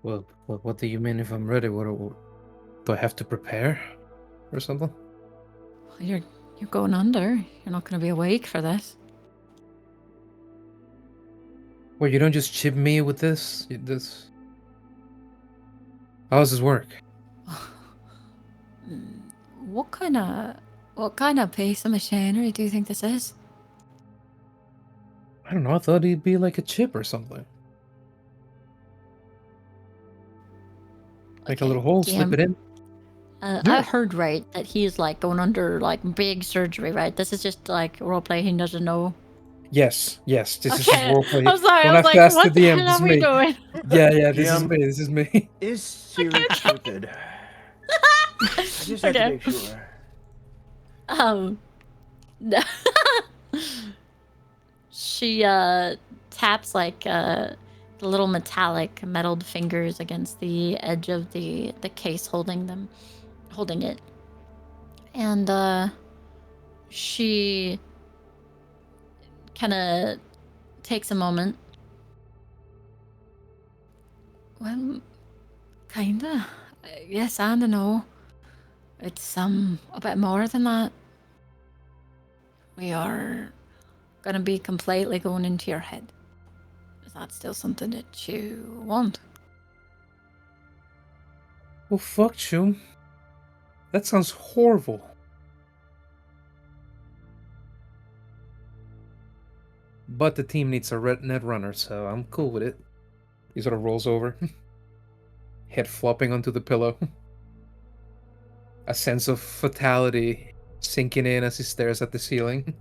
well, what do you mean if I'm ready? What do I have to prepare or something? You're going under. You're not going to be awake for this. Well, you don't just chip me with this. How does this work? What kind of piece of machinery do you think this is? I don't know. I thought he'd be like a chip or something. Like a Okay, little hole, slip DM. it in. I heard right that he's like going under like big surgery, right? This is just like roleplay. He doesn't know. Yes. This is Okay, roleplay. I'm sorry. Don't I was have like, to ask what the the DM. hell This is are we me. doing? Yeah. This is DM. me. This is me. Is Siri stupid? I just have to Okay. make sure. She taps like the little metallic metalled fingers against the edge of the case holding it. And she kind of takes a moment. Well, kinda. Yes and no. It's a bit more than that. We are gonna be completely going into your head. Is that still something that you want? Well, fuck, you. That sounds horrible. but the team needs a net runner, so I'm cool with it. He sort of rolls over, head flopping onto the pillow. A sense of fatality sinking in as he stares at the ceiling.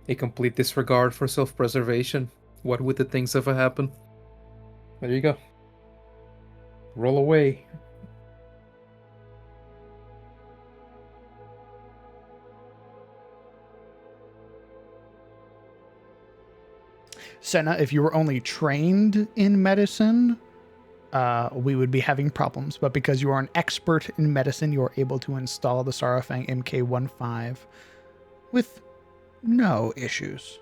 A complete disregard for self-preservation. What would the things ever happen? There you go. Roll away. Senna, if you were only trained in medicine, we would be having problems. But because you are an expert in medicine, you are able to install the Sorrofang MK15 with no issues.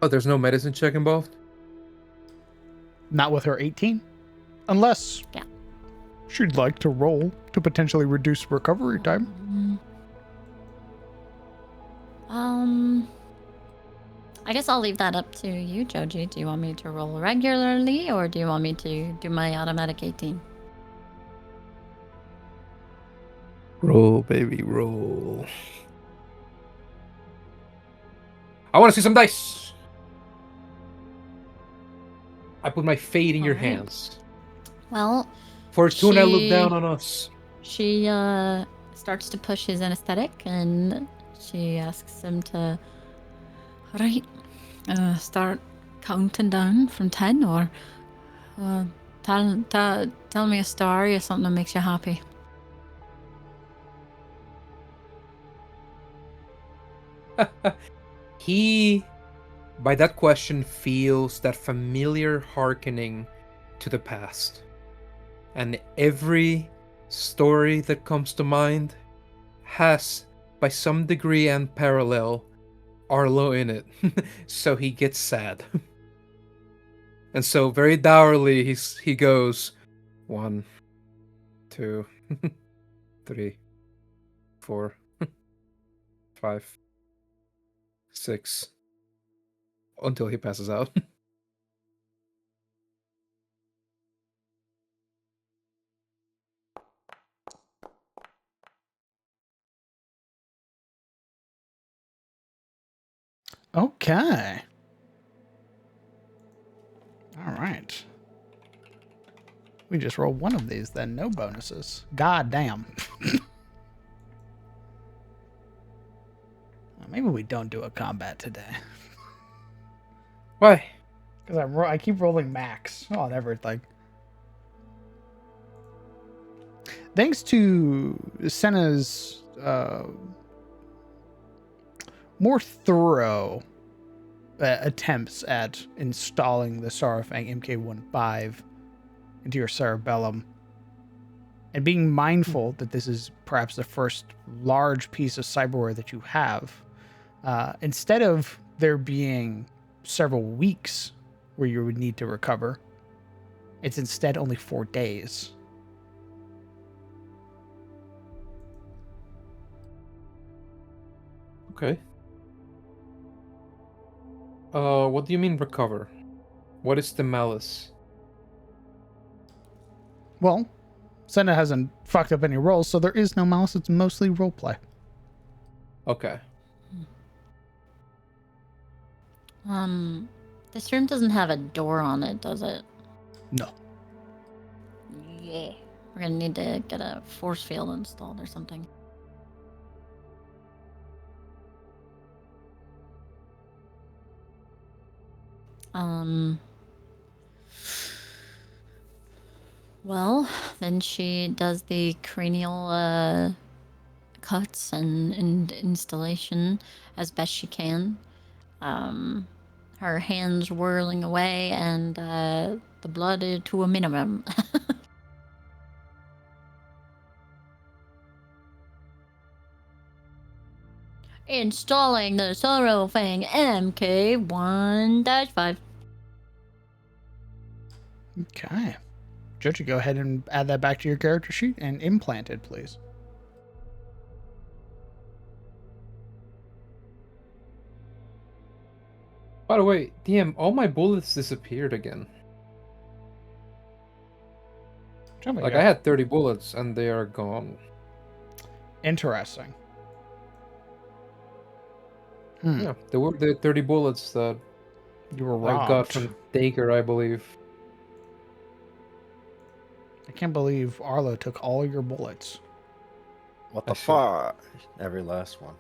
Oh, there's no medicine check involved? Not with her 18. Unless she'd like to roll to potentially reduce recovery time. I guess I'll leave that up to you, Joji. Do you want me to roll regularly, or do you want me to do my automatic 18? Roll, baby, roll. I want to see some dice. I put my fate in your hands. Well, Fortuna look down on us. She starts to push his anesthetic, and she asks him to start counting down from 10, or tell me a story or something that makes you happy. He, by that question, feels that familiar hearkening to the past. And every story that comes to mind has, by some degree and parallel, Arlo in it. So he gets sad. And so very dourly he goes 1, 2, 3, 4, 5, 6, until he passes out. Okay. All right. We just rolled one of these then, no bonuses. God damn. Maybe we don't do a combat today. Why? Because I keep rolling max on everything. Thanks to Senna's more thorough attempts at installing the Sorrofang MK15 into your cerebellum, and being mindful that this is perhaps the first large piece of cyberware that you have, instead of there being several weeks where you would need to recover, it's instead only 4 days. Okay. What do you mean recover? What is the malice? Well, Senna hasn't fucked up any rolls, so there is no malice. It's mostly roleplay. Okay. This room doesn't have a door on it, does it? No. Yeah. We're gonna need to get a force field installed or something. Well, then she does the cranial cuts and installation as best she can. Her hands whirling away, and the blood to a minimum. Installing the Sorrofang MK1-5. Okay. Joji, go ahead and add that back to your character sheet and implant it, please. By the way, DM, all my bullets disappeared again. Tell me, Like, yeah. I had 30 bullets, and they are gone. Interesting. Yeah, there were the 30 bullets that You were I got robbed. from Dagger, I believe. I can't believe Arlo took all your bullets. What I the see. fuck? Every last one.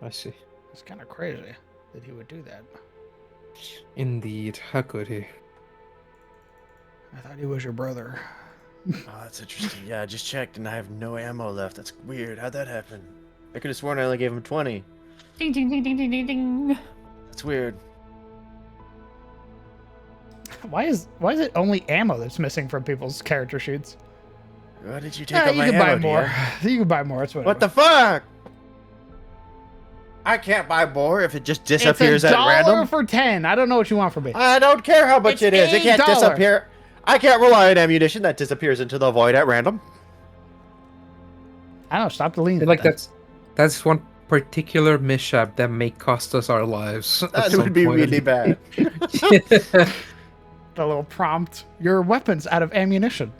I see. It's kind of crazy that he would do that. Indeed, how could he? I thought he was your brother. Oh, that's interesting. Yeah, I just checked and I have no ammo left. That's weird. How'd that happen? I could have sworn I only gave him 20. Ding ding ding ding ding ding ding. That's weird. Why is it only ammo that's missing from people's character sheets? Why did you take all you my can buy ammo, more. dear? You can buy more. It's whatever. What the fuck? I can't buy more if it just disappears it's at random. $1 for 10. I don't know what you want from me. I don't care how much It's it is. It can't $8. disappear. I can't rely on ammunition that disappears into the void at random. I don't know. Stop deleting. Like, that's one particular mishap that may cost us our lives. at That some would be point. really bad. The little prompt. Your weapon's out of ammunition.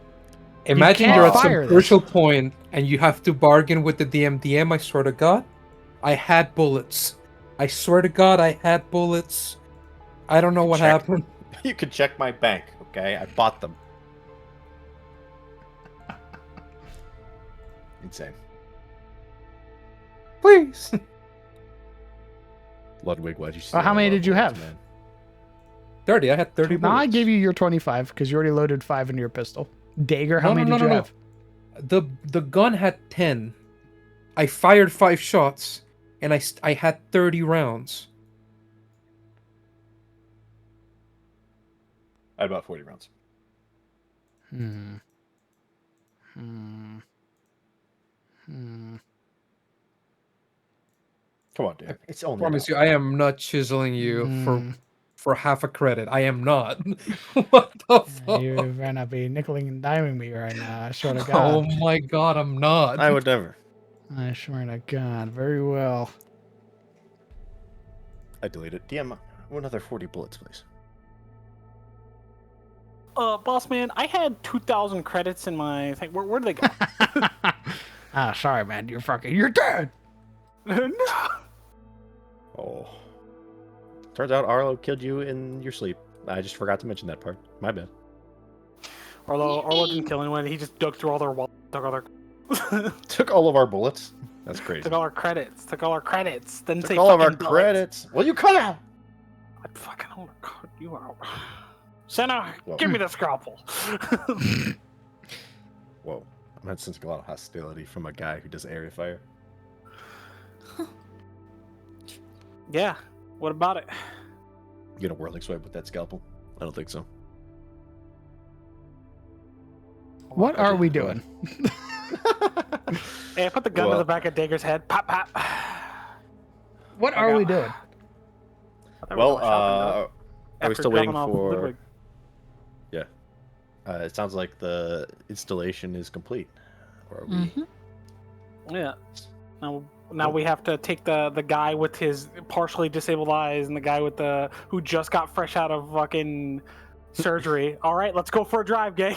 Imagine can't you're at some fire this. crucial point and you have to bargain with the DM. DM, I swear to God, I had bullets. I swear to God, I had bullets. I don't know what Check. happened. You can check my bank, okay? I bought them. Insane. Please. Ludwig, why'd you Well, how many did you have? 30. I had 30 Now bullets. I gave you your 25 because you already loaded 5 into your pistol. Dagger, how many did you have? The gun had 10. I fired 5 shots, and I had 30 rounds. I had about 40 rounds. Come on, dude. It's only Promise about- you, I am not chiseling you for half a credit. I am not. What the fuck? You better not be nickeling and diming me right now. I swear to Oh God. my God, I'm not. I would never. I swear to God. Very well. I deleted. DM, another 40 bullets, please. Boss man, I had 2,000 credits in my thing. Where did they go? Sorry, man. You're dead. No. Oh. Turns out Arlo killed you in your sleep. I just forgot to mention that part. My bad. Arlo didn't kill anyone. He just dug through all their wallets, Took all of our bullets. That's crazy. took all our credits. Then Took all of our credits. Well, you cut out. I fucking want to cut you out. Senna, Whoa. give me the scalpel. Whoa. I'm sensing a lot of hostility from a guy who does area fire. Yeah. What about it? You get a whirling swipe with that scalpel? I don't think so. What are we doing? Hey, I put the gun to the back of Dagger's head. Pop, pop. What are we doing? Well, are are we still waiting for... Yeah. It sounds like the installation is complete. Or are we... Yeah. Now we have to take the guy with his partially disabled eyes and the guy with the who just got fresh out of fucking surgery. All right, let's go for a drive, gang.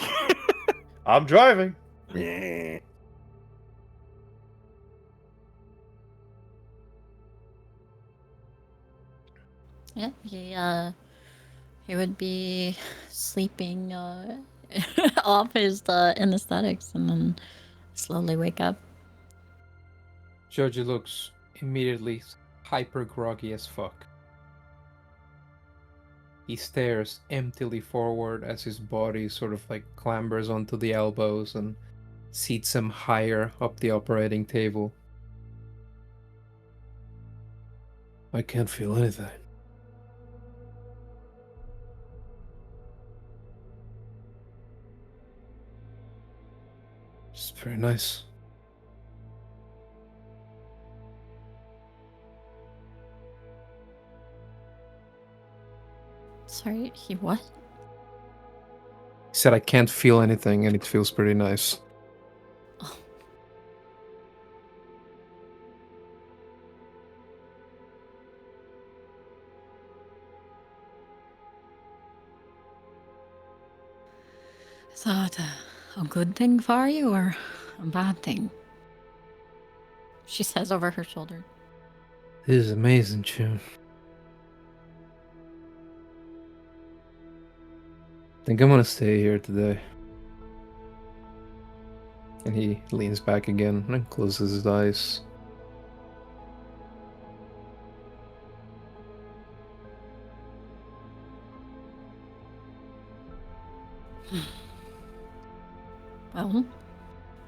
I'm driving. Yeah, he would be sleeping off his anesthetics and then slowly wake up. Joji looks immediately hyper groggy as fuck. He stares emptily forward as his body sort of like clambers onto the elbows and seats him higher up the operating table. I can't feel anything. It's very nice. Sorry, he what? He said I can't feel anything and it feels pretty nice. Oh. I thought a good thing for you or a bad thing? She says over her shoulder. This is amazing, June. I think I'm gonna stay here today. And he leans back again and closes his eyes. Well,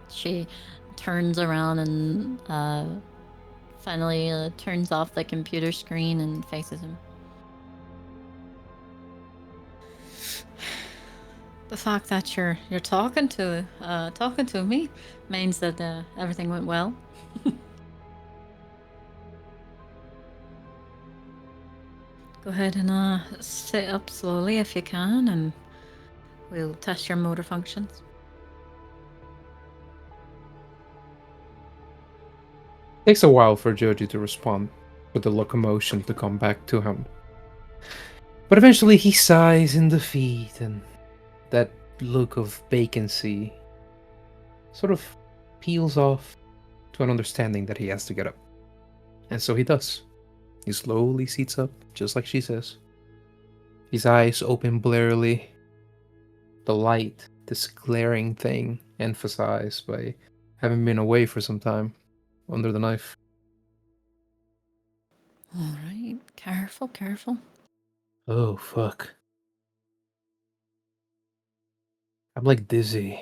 she turns around and finally turns off the computer screen and faces him. The fact that you're talking to me means that everything went well. Go ahead and sit up slowly if you can, and we'll test your motor functions. Takes a while for Joji to respond, for the locomotion to come back to him. But eventually he sighs in defeat, and that look of vacancy sort of peels off to an understanding that he has to get up. And so he does. He slowly seats up, just like she says. His eyes open blearily. The light, this glaring thing, emphasized by having been away for some time, under the knife. All right, careful, careful. Oh, fuck. I'm like dizzy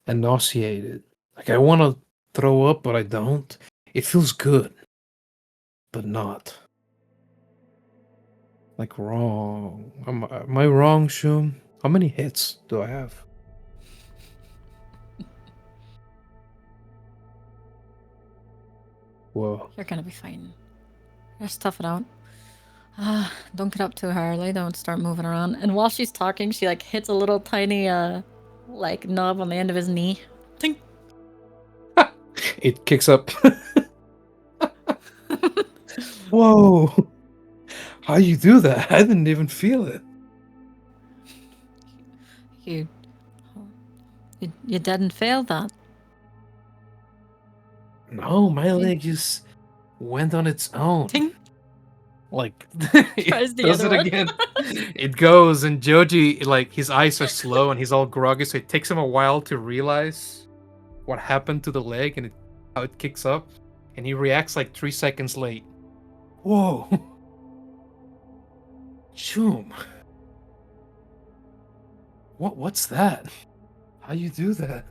and nauseated. Like I want to throw up, but I don't. It feels good, but not. Like wrong. Am I wrong, Shum? How many hits do I have? Whoa. You're gonna be fine. Just tough it out. Don't get up too early. Don't start moving around. And while she's talking, she like hits a little tiny like knob on the end of his knee. Ting. It kicks up. Whoa. How you do that? I didn't even feel it. You didn't fail that. No, my leg just went on its own. Ting. Like Tries it the does other it one. again. It goes, and Joji, like his eyes are slow and he's all groggy, so it takes him a while to realize what happened to the leg and how it kicks up, and he reacts like 3 seconds late. Whoa. Choom. What's that? How you do that?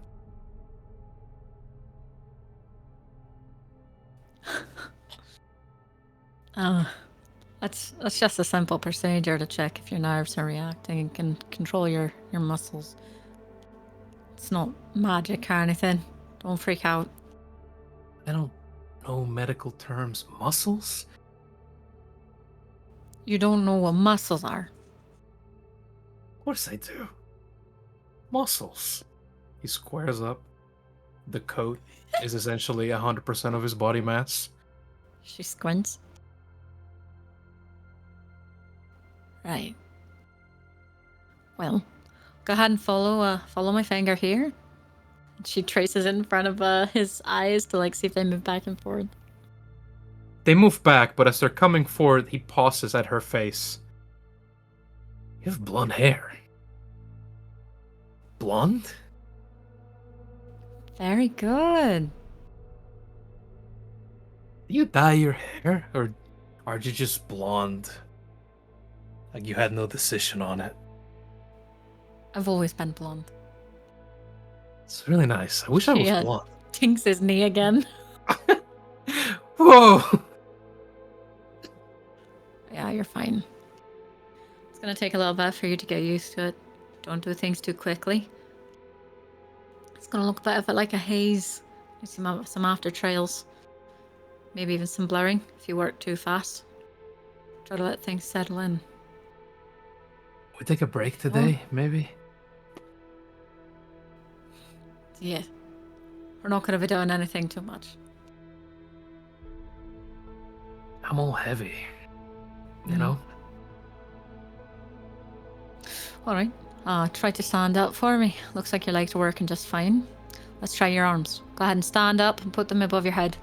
That's just a simple procedure to check if your nerves are reacting and can control your muscles. It's not magic or anything. Don't freak out. I don't know medical terms. Muscles? You don't know what muscles are. Of course I do. Muscles. He squares up. The coat is essentially 100% of his body mass. She squints. Right. Well, go ahead and follow my finger here. She traces it in front of his eyes to like see if they move back and forth. They move back, but as they're coming forward, he pauses at her face. You have blonde hair. Blonde? Very good. Do you dye your hair, or are you just blonde? Like you had no decision on it. I've always been blonde. It's really nice. I wish I was blonde. Tinks his knee again. Whoa! Yeah, you're fine. It's gonna take a little bit for you to get used to it. Don't do things too quickly. It's gonna look a bit of it like a haze. Some after trails. Maybe even some blurring if you work too fast. Try to let things settle in. We take a break today, maybe? Yeah. We're not gonna be doing anything too much. I'm all heavy. You know? Alright. Try to stand up for me. Looks like your legs are working just fine. Let's try your arms. Go ahead and stand up and put them above your head.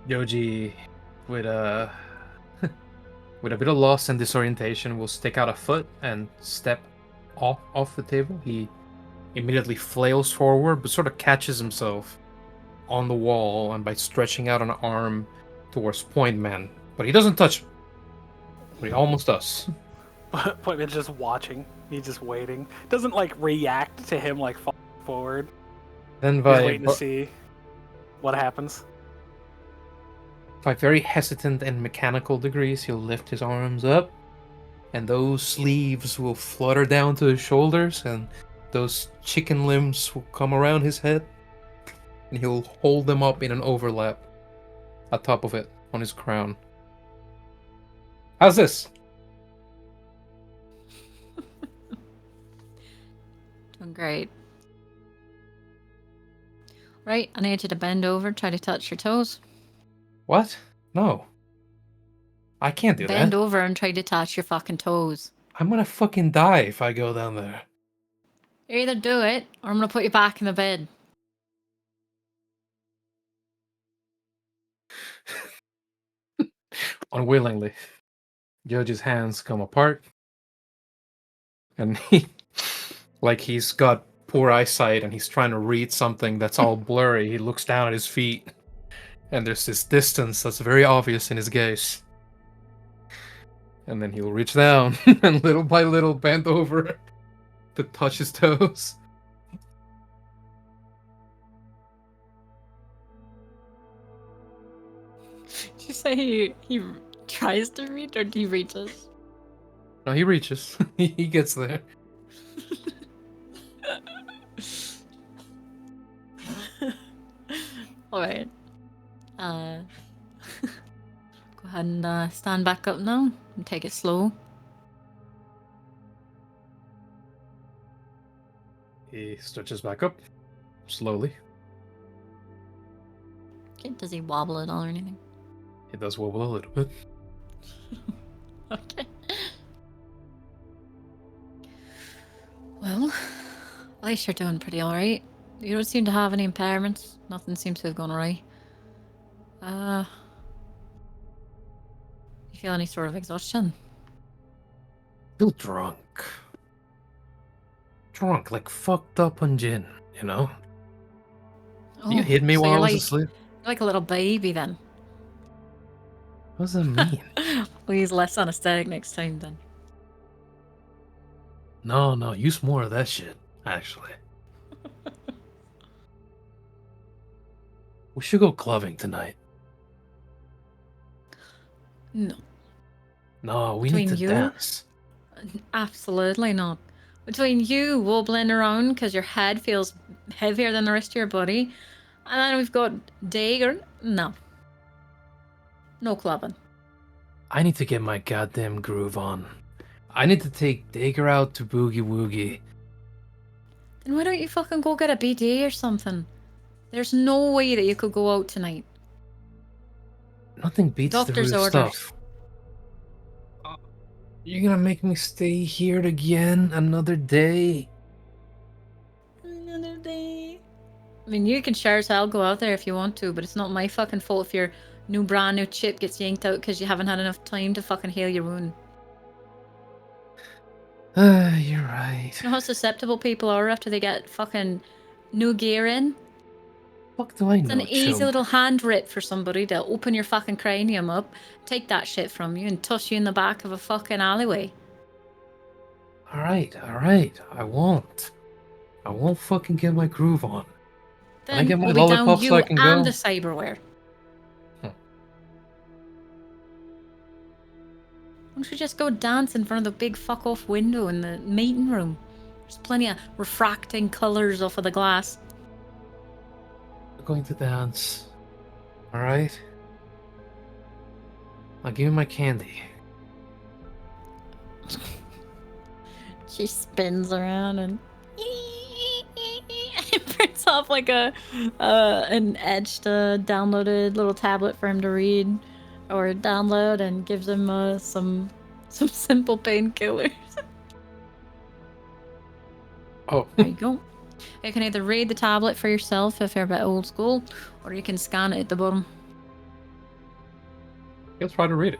Yoji, with a with a bit of loss and disorientation, will stick out a foot and step off the table. He immediately flails forward, but sort of catches himself on the wall, and by stretching out an arm towards Point Man. But he doesn't touch him. But he almost does. Point Man's just watching. He's just waiting. Doesn't like react to him like falling forward. Then He's by waiting to see what happens. by very hesitant and mechanical degrees, he'll lift his arms up, and those sleeves will flutter down to his shoulders, and those chicken limbs will come around his head, and he'll hold them up in an overlap atop of it on his crown. How's this? Doing great. Right, I need you to bend over, try to touch your toes. What? No. I can't do Bend that. over and try to touch your fucking toes. I'm gonna fucking die if I go down there. You either do it, or I'm gonna put you back in the bed. Unwillingly, Judge's hands come apart, and he's got poor eyesight and he's trying to read something that's all blurry. He looks down at his feet, and there's this distance that's very obvious in his gaze. And then he'll reach down and little by little bend over to touch his toes. Did you say he tries to reach or he reaches? No, he reaches. He gets there. Alright. Go ahead and stand back up now and take it slow. He stretches back up slowly. Okay, does he wobble at all or anything? He does wobble a little bit. Okay. Well, at least you're doing pretty alright. You don't seem to have any impairments. Nothing seems to have gone awry. You feel any sort of exhaustion? Feel drunk. Drunk, like fucked up on gin, you know? You hit me so while I you're was asleep. like a little baby then. What does that mean? We'll use less anesthetic next time then. No, use more of that shit, actually. We should go clubbing tonight. No. No, we Between need to you? dance. Absolutely not. Between you wobbling around because your head feels heavier than the rest of your body, and then we've got Dagger. No. No clubbing. I need to get my goddamn groove on. I need to take Dagger out to Boogie Woogie. Then why don't you fucking go get a BD or something? There's no way that you could go out tonight. Nothing beats Doctor's the real orders. stuff. You're gonna make me stay here again another day? Another day. I mean, you can sure as hell go out there if you want to, but it's not my fucking fault if your brand new chip gets yanked out because you haven't had enough time to fucking heal your wound. You're right. You know how susceptible people are after they get fucking new gear in? Fuck do I It's know, an easy chum? little hand rip for somebody to open your fucking cranium up, take that shit from you, and toss you in the back of a fucking alleyway. Alright. I won't fucking get my groove on. Can I Then get my we'll be down lollipop you so I can and go? the cyberware. Hmm. Why don't you just go dance in front of the big fuck off window in the meeting room? There's plenty of refracting colours off of the glass. I'm going to dance. Alright? Now give me my candy. She spins around and prints off like an etched downloaded little tablet for him to read or download, and gives him some Some simple painkillers. Oh, There you go. You can either read the tablet for yourself if you're a bit old school, or you can scan it at the bottom. he'll try to read it.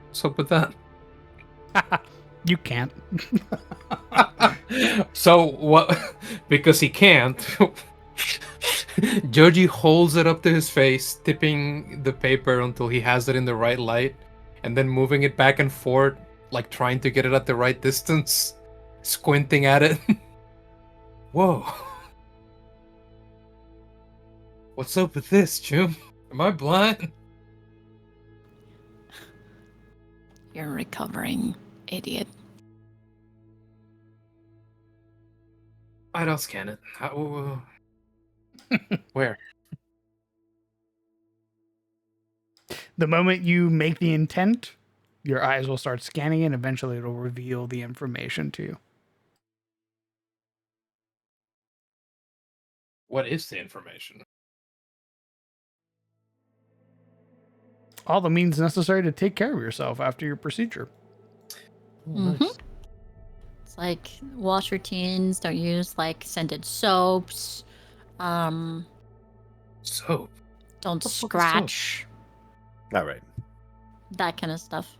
What's up with that? You can't. So what? Because he can't. Joji holds it up to his face, tipping the paper until he has it in the right light, and then moving it back and forth, like trying to get it at the right distance, squinting at it. Whoa. What's up with this, Jim? Am I blind? You're a recovering idiot. I'll scan it. Where? The moment you make the intent, your eyes will start scanning and eventually it'll reveal the information to you. What is the information? All the means necessary to take care of yourself after your procedure. Nice. It's like wash routines, don't use like scented soaps. Soap. Don't The fuck is soap? scratch. All right. That kind of stuff.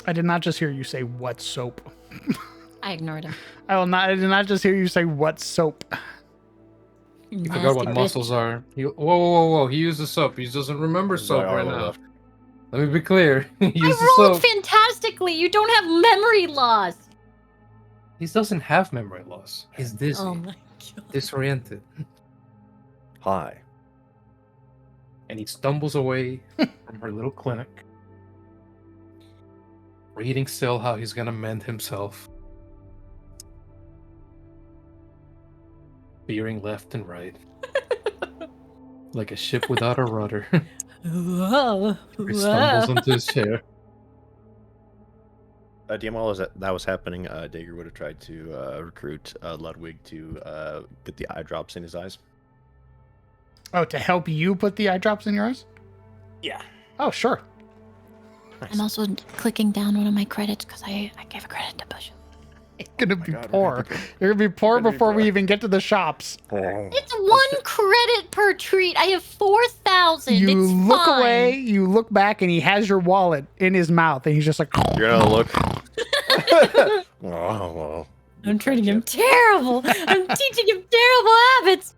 I did not just hear you say what soap. I ignored him. I did not just hear you say what soap. You forgot what Nasty muscles bitch. are. Whoa. He uses soap. He doesn't remember soap right now. Let me be clear. He I uses rolled soap. fantastically. You don't have memory loss. He doesn't have memory loss. He's dizzy, Oh my god. disoriented, Hi. and he stumbles away from her little clinic, reading still how he's gonna mend himself, veering left and right, like a ship without a rudder. Whoa. He stumbles onto his chair. DM, while that was happening, Dager would have tried to recruit Ludwig to get the eye drops in his eyes. Oh, to help you put the eye drops in your eyes? Yeah. Oh, sure. I'm also clicking down one of my credits because I gave a credit to Bush. It's gonna be God, poor. You're gonna be poor gonna be before we poor. even get to the shops. It's 1 credit per treat. I have 4,000. You It's look fine. away, you look back, and he has your wallet in his mouth, and he's just like, You're gonna look. Oh, well. I'm treating him terrible. I'm teaching him terrible habits.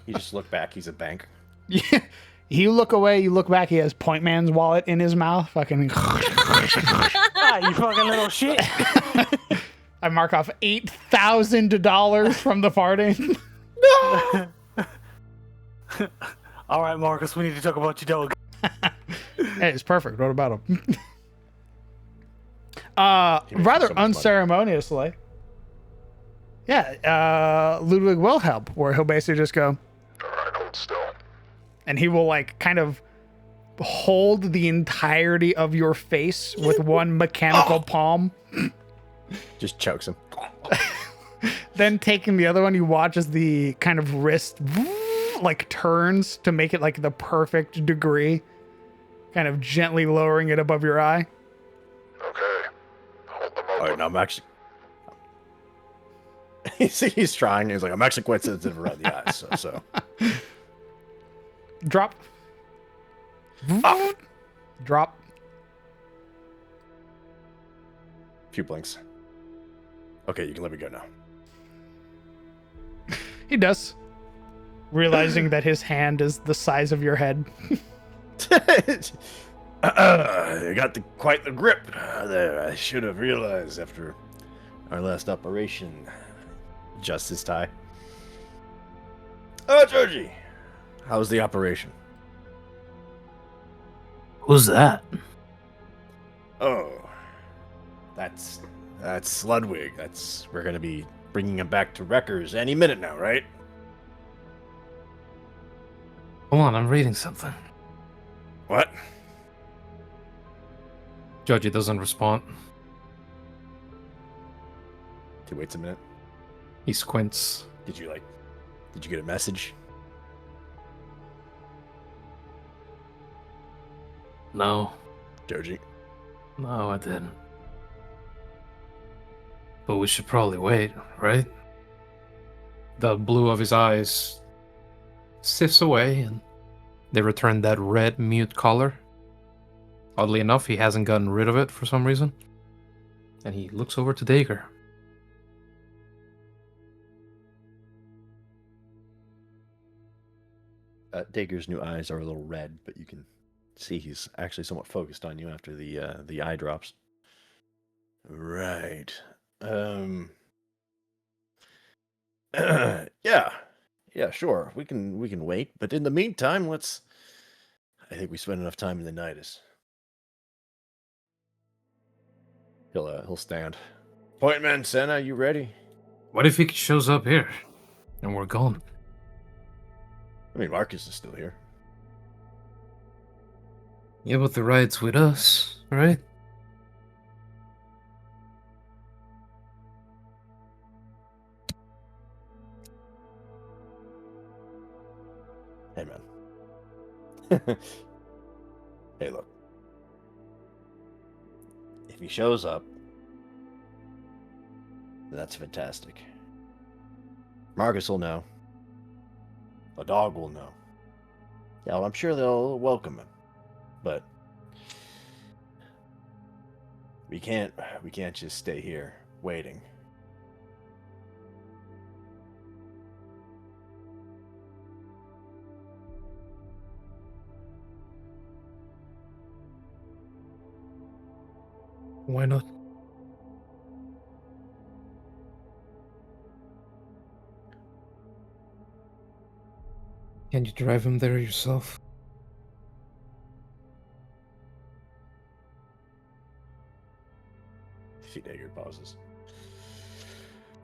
You just look back. He's a bank. yeah. You look away, you look back, he has Point Man's wallet in his mouth. Fucking. Ah, you fucking little shit. I mark off $8,000 from the party. All right, Marcus, we need to talk about your dog. Hey, it's perfect. What about him? He makes Rather so much money. unceremoniously. Yeah, Ludwig will help, where he'll basically just go, Alright, hold still. and he will like kind of hold the entirety of your face with one mechanical palm. Just chokes him. Then taking the other one, you watch as the kind of wrist like turns to make it like the perfect degree, kind of gently lowering it above your eye. Okay. Hold them All right, open. now I'm actually. He's trying. He's like, I'm actually quite sensitive around the eyes. So. Drop. Drop. Few blinks. Okay, you can let me go now. He does. Realizing that his hand is the size of your head. I got quite the grip there. I should have realized after our last operation. Just his tie. Oh, Georgie, how was the operation? Who's that? Oh, that's Ludwig. We're gonna be bringing him back to Wreckers any minute now, right? Hold on, I'm reading something. What? Joji doesn't respond. He waits a minute. He squints. Did you get a message? No, Joji. no, I didn't. But we should probably wait, right? The blue of his eyes sifts away, and they return that red mute color. Oddly enough, he hasn't gotten rid of it for some reason. And he looks over to Dagger. Dagger's new eyes are a little red, but you can see he's actually somewhat focused on you after the eye drops. Right. Yeah, sure. We can wait, but in the meantime, I think we spent enough time in the Nidus. He'll stand. Pointman, Senna, you ready? What if he shows up here and we're gone? I mean, Marcus is still here. Yeah, but the ride's with us, right? Hey, man. Hey, look. If he shows up, that's fantastic. Marcus will know. A dog will know. Yeah, well, I'm sure they'll welcome him. But we can't just stay here waiting. Why not? Can you drive him there yourself? See, Dagger pauses.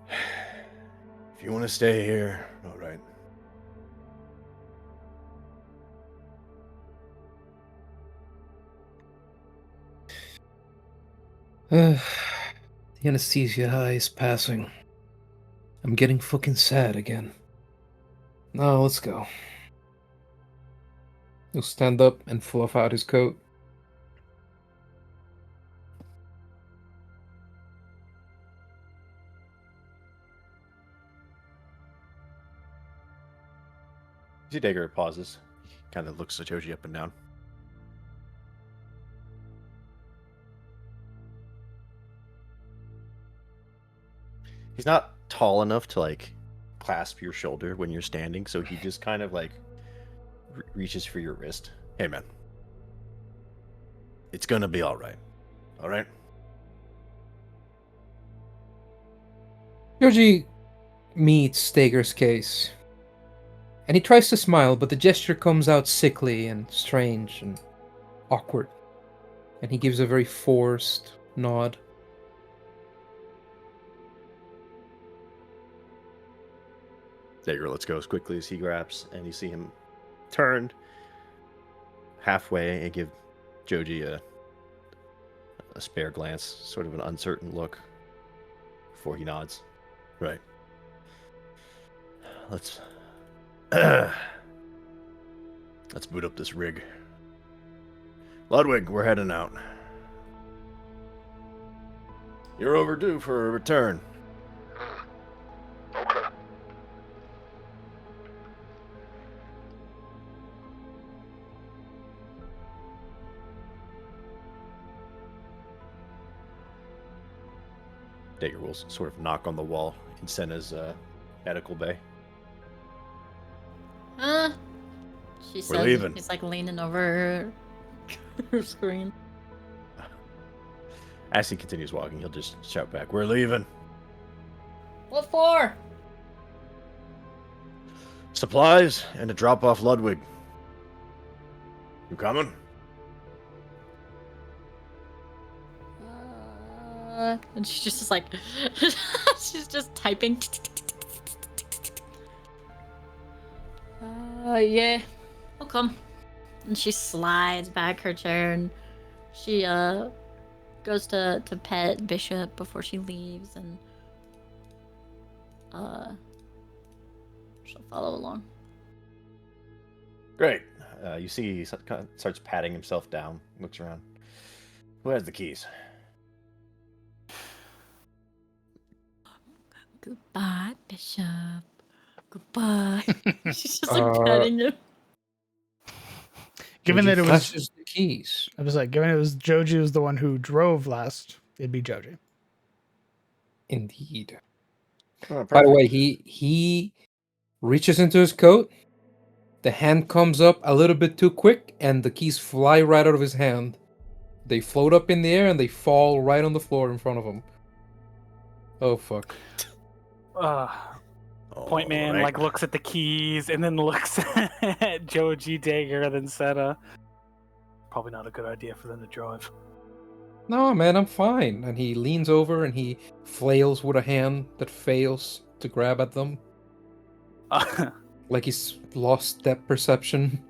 If you want to stay here, all right. The anesthesia high is passing. I'm getting fucking sad again. Now let's go. He'll stand up and fluff out his coat. See, Dagger pauses. He kind of looks at Joji up and down. He's not tall enough to, like, clasp your shoulder when you're standing, so he just kind of, like, reaches for your wrist. Hey, man. It's gonna be all right. All right? Georgie meets Dagger's case. And he tries to smile, but the gesture comes out sickly and strange and awkward. And he gives a very forced nod. Dagger lets go as quickly as he grabs, and you see him turn halfway and give Joji a spare glance, sort of an uncertain look, before he nods. Right. Let's boot up this rig. Ludwig, we're heading out. You're overdue for a return. Okay. Dagger will sort of knock on the wall in Senna's medical bay. She We're says leaving. he's like leaning over her screen. As he continues walking, he'll just shout back, "We're leaving." What for? Supplies and to drop off Ludwig. You coming? And she's just like, she's just typing. Yeah, I'll come. And she slides back her chair and she goes to pet Bishop before she leaves, and she'll follow along. Great. You see he starts patting himself down looks around. Who has the keys? Goodbye, Bishop. Goodbye. She's just Uh, petting him. Given Joji that it was, flashes the keys. I was like, given it was Joji was the one who drove last, it'd be Joji. Indeed. Oh, By the way, perfect. he reaches into his coat. The hand comes up a little bit too quick, and the keys fly right out of his hand. They float up in the air, and they fall right on the floor in front of him. Oh, fuck. Point Man Alright. like looks at the keys and then looks at Joji, Dagger, and then Senna. Probably not a good idea for them to drive. No, man, I'm fine. And he leans over, and he flails with a hand that fails to grab at them. Like he's lost depth perception.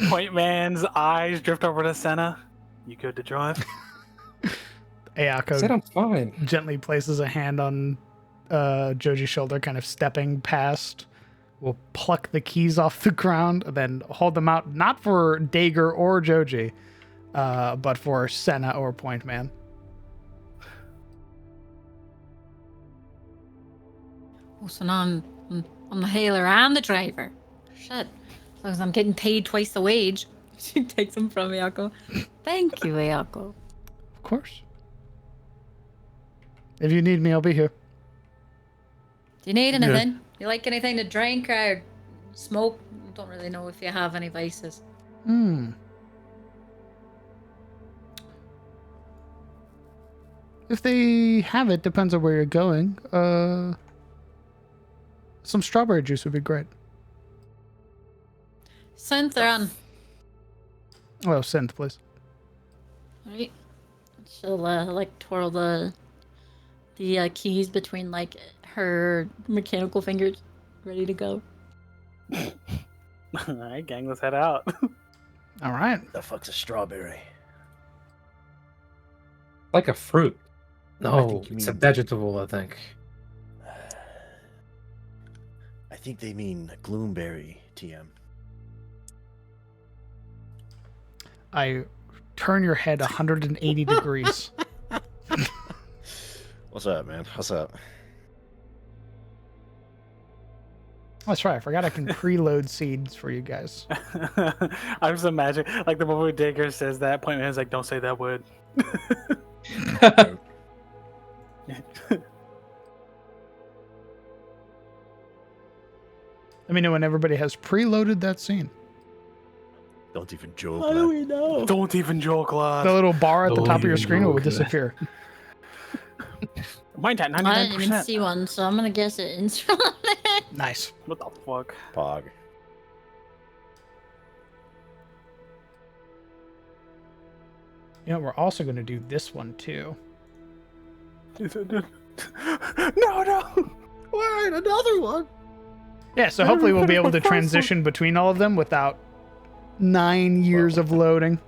Point Man's eyes drift over to Senna. You good to drive? I said Ayako I'm fine. gently places a hand on Joji's shoulder, kind of stepping past. Will pluck the keys off the ground and then hold them out, not for Dagger or Joji, but for Senna or Point Man. Oh, so now I'm the hailer and the driver. Shit. As long as I'm getting paid twice the wage. She takes them from Ayako. Thank you, Ayako. Of course. If you need me, I'll be here. Do you need anything? You like anything to drink or smoke? Don't really know if you have any vices. If they have it, depends on where you're going. Some strawberry juice would be great. Synth on. Oh, synth, please. Right. She'll like twirl the keys between like her mechanical fingers, ready to go. Alright, gang, let's head out. All right. The fuck's a strawberry? Like a fruit. No, think you it's a mean- vegetable, I think. I think they mean gloomberry, TM. I turn your head 180 degrees. What's up, man? What's up? That's right. I forgot I can preload seeds for you guys. I just imagine, like, the moment Dagger says that, Point Man's like, don't say that word. Let me know when everybody has preloaded that scene. Don't even joke. How do lad. we know? Don't even joke, lad. The little bar at the Don't top of your even screen will joke, man. disappear. Mine's at 99%. I didn't even see one, so I'm gonna guess it instantly. Nice. What the fuck? Pog. You know, we're also going to do this one too. No! What? Another one? Yeah, so hopefully we'll be able to transition between all of them without 9 years of loading.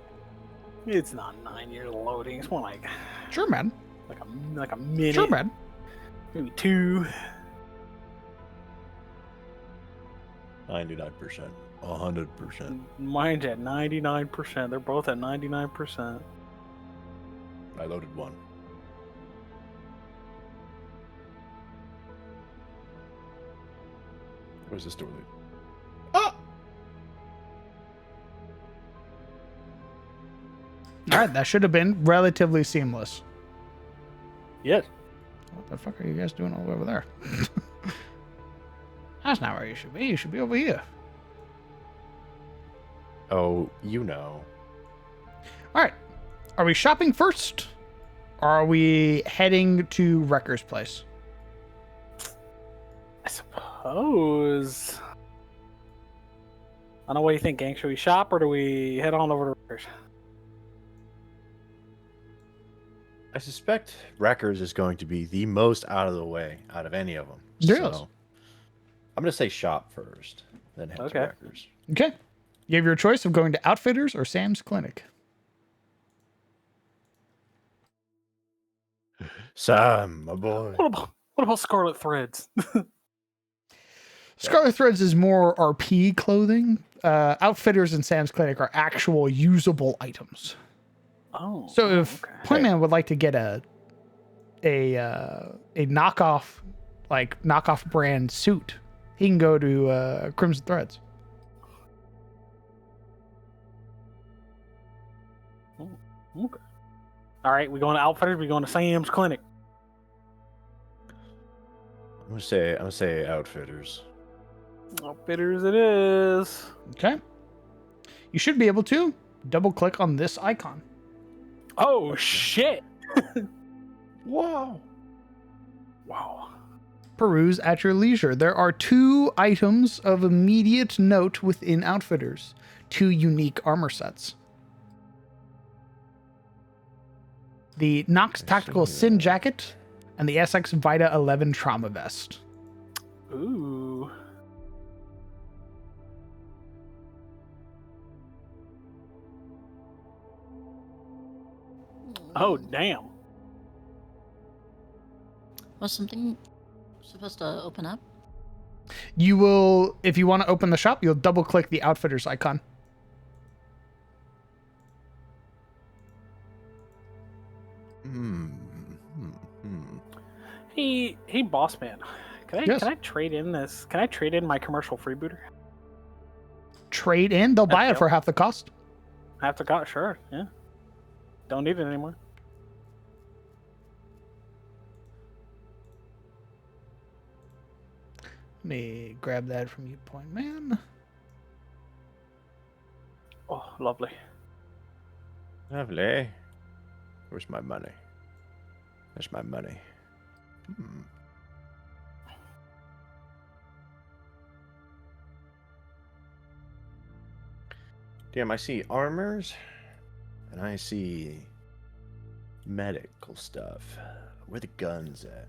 It's not 9 years loading. It's more like Sure, man. like a minute. Sure, man. Maybe 2. 99%. 100%. Mine's at 99%. They're both at 99%. I loaded one. Where's this door lead? All right, that should have been relatively seamless. Yes. What the fuck are you guys doing all over there? That's not where you should be. You should be over here. Oh, you know. All right. Are we shopping first? Or are we heading to Wrecker's place? I suppose. I don't know what you think, gang. Should we shop or do we head on over to Rickers? I suspect Wreckers is going to be the most out of the way out of any of them. Yes. So I'm going to say shop first, then head to Okay. Wreckers. Okay. You have your choice of going to Outfitters or Sam's Clinic. Sam, my boy. What about Scarlet Threads? Scarlet Threads is more RP clothing. Outfitters in Sam's Clinic are actual usable items. Oh. So if okay. Point Man would like to get a knockoff, like knockoff brand suit, he can go to Crimson Threads. Okay. All right, we going to Outfitters. We going to Sam's Clinic. I'm gonna say Outfitters. Outfitters it is. Okay. You should be able to double click on this icon. Oh shit! Wow. Wow. Peruse at your leisure. There are 2 items of immediate note within Outfitters. 2 unique armor sets. The Nox Tactical Sin Jacket and the SX Vita 11 Trauma Vest. Ooh. Oh damn. Was something supposed to open up? You will, if you want to open the shop, you'll double click the Outfitters icon. Hey, boss man. Can I trade in this? Can I trade in my commercial freebooter? Trade in, they'll buy it Yep. for half the cost. I have to got sure. Yeah. Don't need it anymore. Let me grab that from you, Point Man. Oh, lovely. Lovely. Where's my money? There's my money. Damn, I see armors, and I see medical stuff. Where the guns at?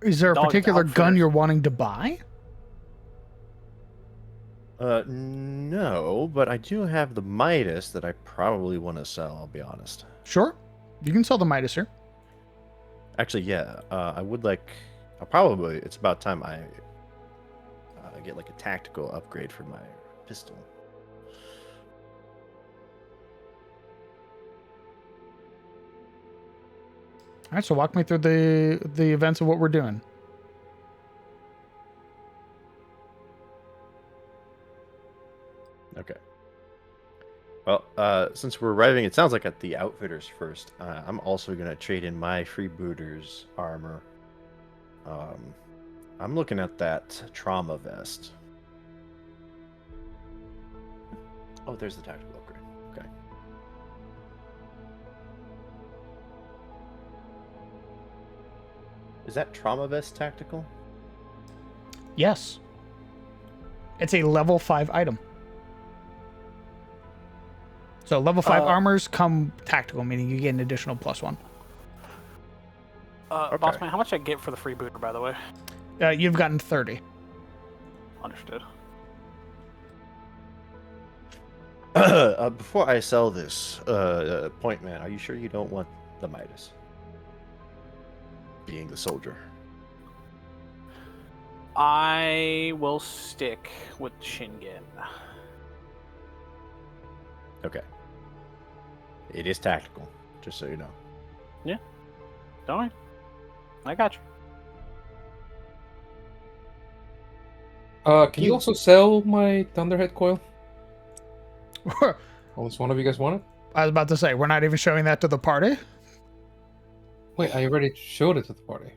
Is there a Dog particular gun Outfitters. you're wanting to buy? No, but I do have the Midas that I probably want to sell, I'll be honest. Sure. You can sell the Midas here. Actually, yeah, I would like... probably, it's about time I get like a tactical upgrade for my pistol. All right, so walk me through the events of what we're doing. Okay. Well, since we're arriving, it sounds like at the Outfitters first. I'm also going to trade in my freebooter's armor. I'm looking at that trauma vest. Oh, there's the tactical upgrade. Okay. Is that trauma vest tactical? Yes. It's a level 5 item. So level 5 armors come tactical, meaning you get an additional +1. Boss man, how much I get for the freebooter, by the way? You've gotten 30. Understood. Before I sell this, Point Man, are you sure you don't want the Midas? Being the soldier. I will stick with Shingen. Okay. It is tactical, just so you know. Yeah. Don't worry. I got you. Can you also sell my Thunderhead coil? Unless one of you guys want it? I was about to say, we're not even showing that to the party. Wait, I already showed it to the party.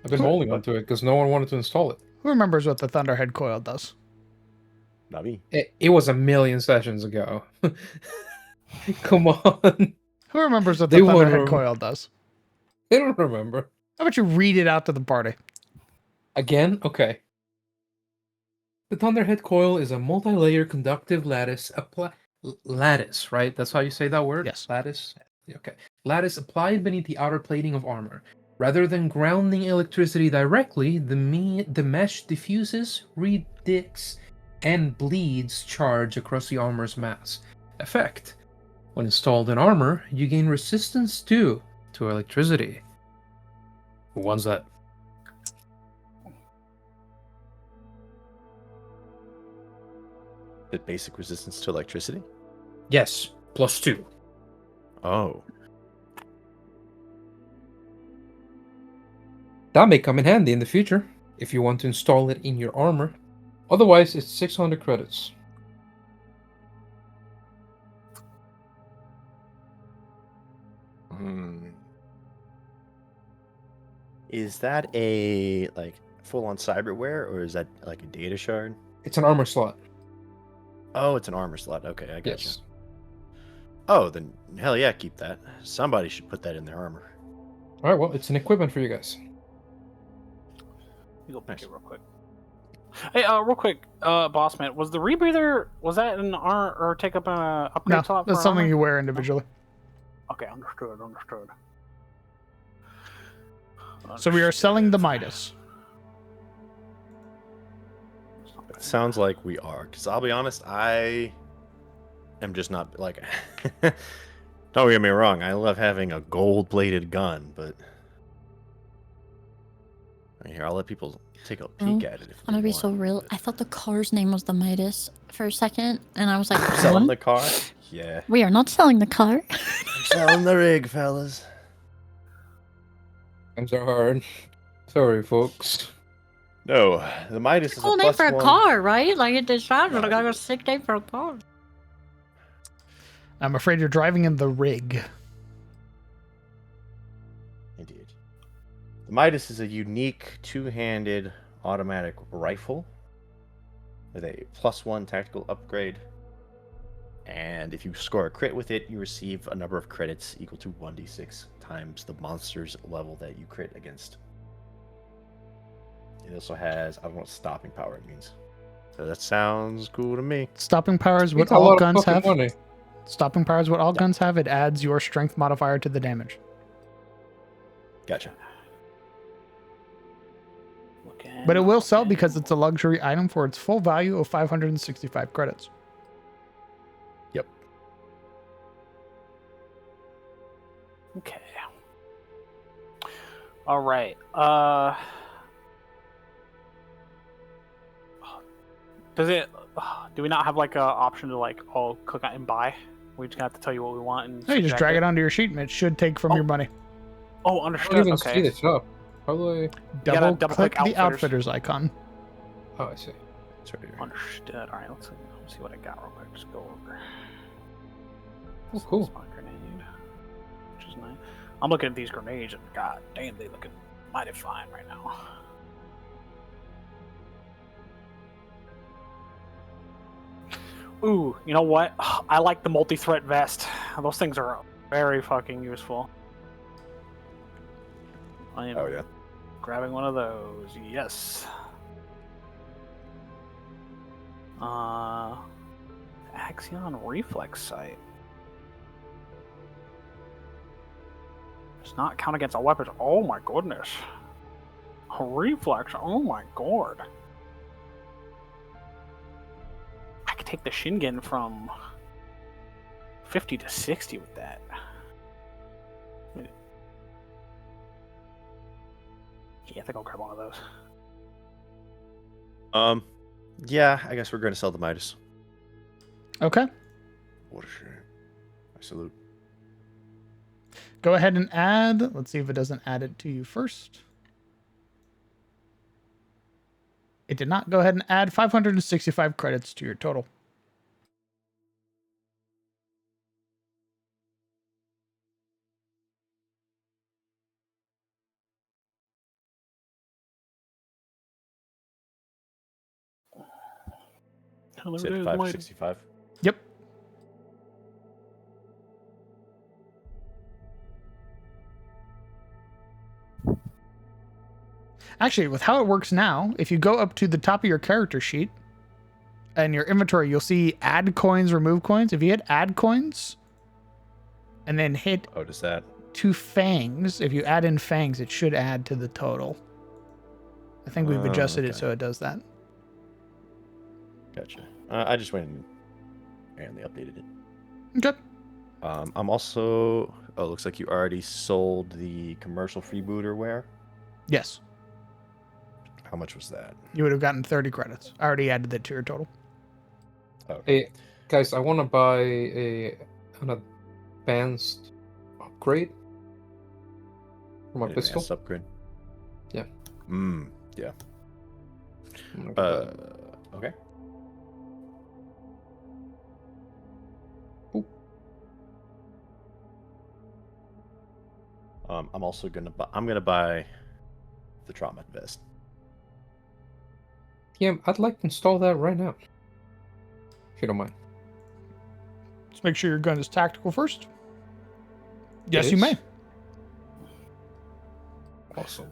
I've been holding on to it because no one wanted to install it. Who remembers what the Thunderhead coil does? Not me. It was a million sessions ago. Come on. Who remembers what the They won't Thunderhead remember. coil does? I don't remember. How about you read it out to the party? Again? Okay. The Thunderhead coil is a multi-layer conductive lattice lattice, right? That's how you say that word? Yes. Lattice? Okay. Lattice applied beneath the outer plating of armor. Rather than grounding electricity directly, the mesh diffuses, redicts, and bleeds charge across the armor's mass. Effect. When installed in armor, you gain resistance to electricity. Who wants that? The basic resistance to electricity? Yes, +2. Oh. That may come in handy in the future if you want to install it in your armor. Otherwise, it's 600 credits. Is that a like full-on cyberware, or is that like a data shard? It's an armor slot. Oh, it's an armor slot. Okay, I gotcha. Yes. Oh, then hell yeah, keep that. Somebody should put that in their armor. All right. Well, it's an equipment for you guys. You go pick it real quick. Hey, real quick, boss man, was the rebreather, was that an armor or take up an upgrade No, slot? that's for something armor? you wear individually. Okay, understood. So we are selling the Midas. Sounds like we are, because I'll be honest, I am just not like. Don't get me wrong, I love having a gold-bladed gun, but here I'll let people take a peek at it. If I'm gonna they be so want, real. but- I thought the car's name was the Midas for a second, and I was like, Selling "What? the car? Yeah. We are not selling the car." I'm selling the rig, fellas. Times are hard. Sorry, folks. No, the Midas is Cool a name plus for a one. car, right? Like it sounds Right. like a sick name for a car. I'm afraid you're driving in the rig. Indeed. The Midas is a unique two-handed automatic rifle with a +1 tactical upgrade. And if you score a crit with it, you receive a number of credits equal to 1d6 times the monster's level that you crit against. It also has, I don't know what stopping power it means. So that sounds cool to me. Stopping power is what It's a all lot of guns fucking have. money. Stopping power is what all guns have. It adds your strength modifier to the damage. Gotcha. But it will sell because it's a luxury item for its full value of 565 credits. Yep. Okay. All right. Does it? Do we not have like a option to like all click on and buy? We just have to tell you what we want and. No, you just drag it onto your sheet and it should take from your money. Oh, I don't understood. even Okay. see the shop. How do I... Double double-click click the Outfitters. Outfitters icon. Oh, I see. It's right here. Understood. All right. Let's see what I got real quick. Just go over. Oh, cool. Smart grenade, which is nice. I'm looking at these grenades and god damn, they looking mighty fine right now. Ooh, you know what? I like the multi-threat vest. Those things are very fucking useful. I am Oh, yeah. grabbing one of those. Yes. Axion reflex sight. Does not count against all weapons. Oh my goodness. A reflex. Oh my god. I could take the Shingen from 50 to 60 with that. Yeah, I think I'll grab one of those. Yeah, I guess we're going to sell the Midas. Okay. What a shame. I salute. Go ahead and add. Let's see if it doesn't add it to you first. It did not. Go ahead and add 565 credits to your total. Oh, Is there it it is, 565? Yep. Actually, with how it works now, if you go up to the top of your character sheet and your inventory, you'll see add coins, remove coins. If you hit add coins and then hit Oh, does that? 2 fangs, if you add in fangs, it should add to the total. I think we've adjusted it okay. so it does that. Gotcha. I just went and they updated it. Okay. I'm also. Oh, looks like you already sold the commercial freebooter wear. Yes. How much was that? You would have gotten 30 credits. I already added that to your total. Okay. Hey, guys, I want to buy an advanced upgrade for my An pistol. advanced upgrade. Yeah. Yeah. I'm gonna get that. Okay. Ooh. I'm also gonna buy the trauma vest. Yeah, I'd like to install that right now. If you don't mind. Let's make sure your gun is tactical first. Yes, It you is? may. Awesome.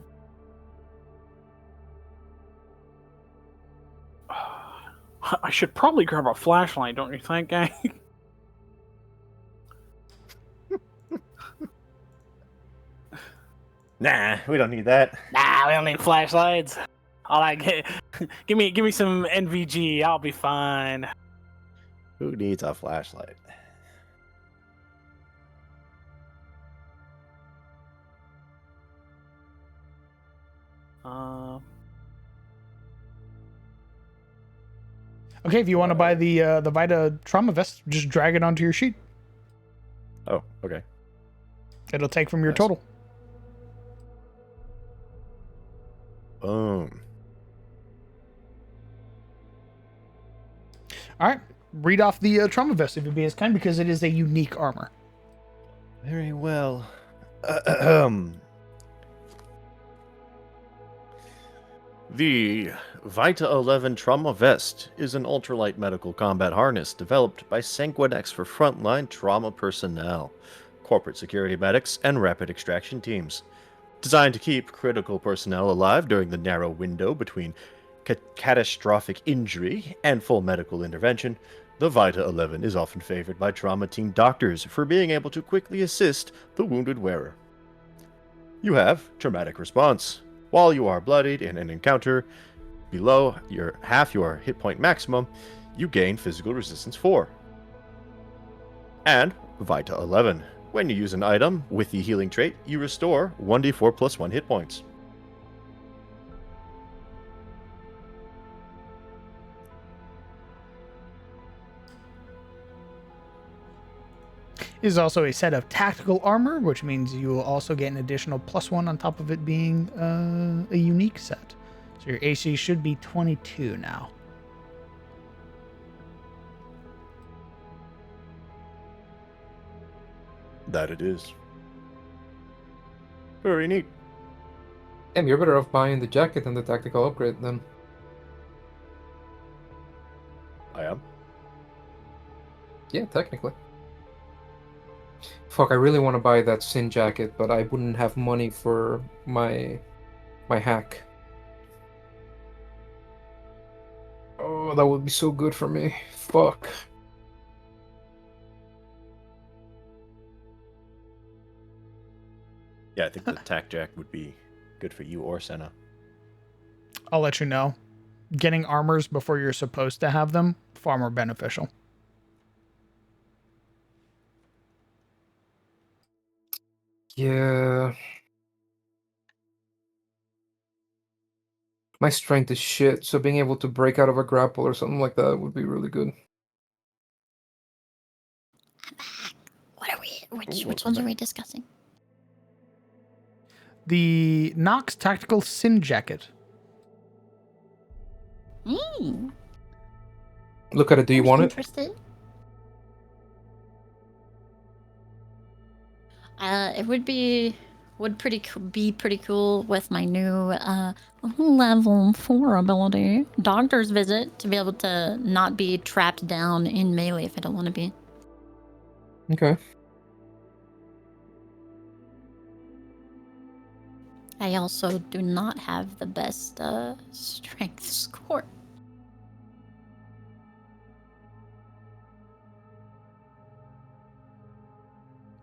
I should probably grab a flashlight, don't you think, gang? Nah, we don't need that. Nah, we don't need flashlights. All I get, give me some NVG. I'll be fine. Who needs a flashlight? Okay, if you want to buy the Vita trauma vest, just drag it onto your sheet. Oh, okay. It'll take from your Nice. total. Boom. All right, read off the trauma vest if you'd be as kind, because it is a unique armor. Very well. The Vita 11 Trauma Vest is an ultralight medical combat harness developed by Sanguinex for frontline trauma personnel, corporate security medics, and rapid extraction teams. Designed to keep critical personnel alive during the narrow window between catastrophic injury and full medical intervention, the Vita 11 is often favored by trauma team doctors for being able to quickly assist the wounded wearer. You have traumatic response. While you are bloodied in an encounter below half your hit point maximum, you gain physical resistance 4. And Vita 11. When you use an item with the healing trait, you restore 1d4 plus 1 hit points. It is also a set of tactical armor, which means you will also get an additional +1 on top of it being a unique set. So your AC should be 22 now. That it is. Very neat. Damn, you're better off buying the jacket than the tactical upgrade then. I am. Yeah, technically. Fuck, I really want to buy that Sin jacket, but I wouldn't have money for my hack. Oh, that would be so good for me. Fuck. Yeah, I think the tack jack would be good for you or Senna. I'll let you know. Getting armors before you're supposed to have them, far more beneficial. Yeah. My strength is shit, so being able to break out of a grapple or something like that would be really good. What are we? Which ones are we discussing? The Nox Tactical Sin Jacket. Look at it, do you want it? Interested? It would be pretty cool with my new level 4 ability, Doctor's Visit, to be able to not be trapped down in melee if I don't want to be. Okay. I also do not have the best strength score.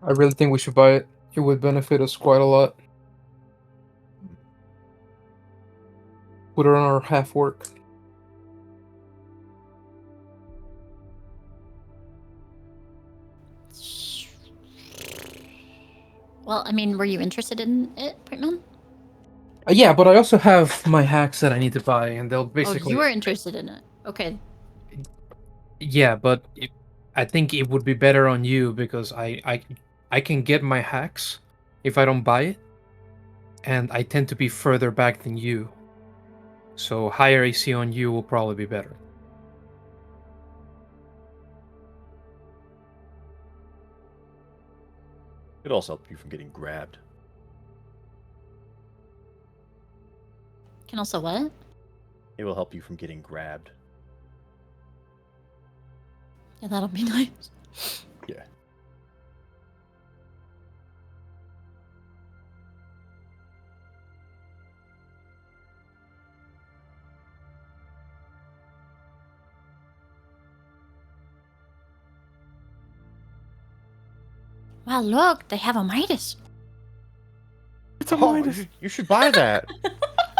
I really think we should buy it. It would benefit us quite a lot. Put it on our half work. Well, I mean, were you interested in it, Printman? Yeah, but I also have my hacks that I need to buy, and they'll basically... Oh, you were interested in it. Okay. Yeah, but I think it would be better on you because I can get my hacks if I don't buy it, and I tend to be further back than you. So higher AC on you will probably be better. It'd also help you from getting grabbed. Can also what? It will help you from getting grabbed. Yeah, that'll be nice. Yeah. Wow, look, they have a Midas. It's a Midas. You should buy that.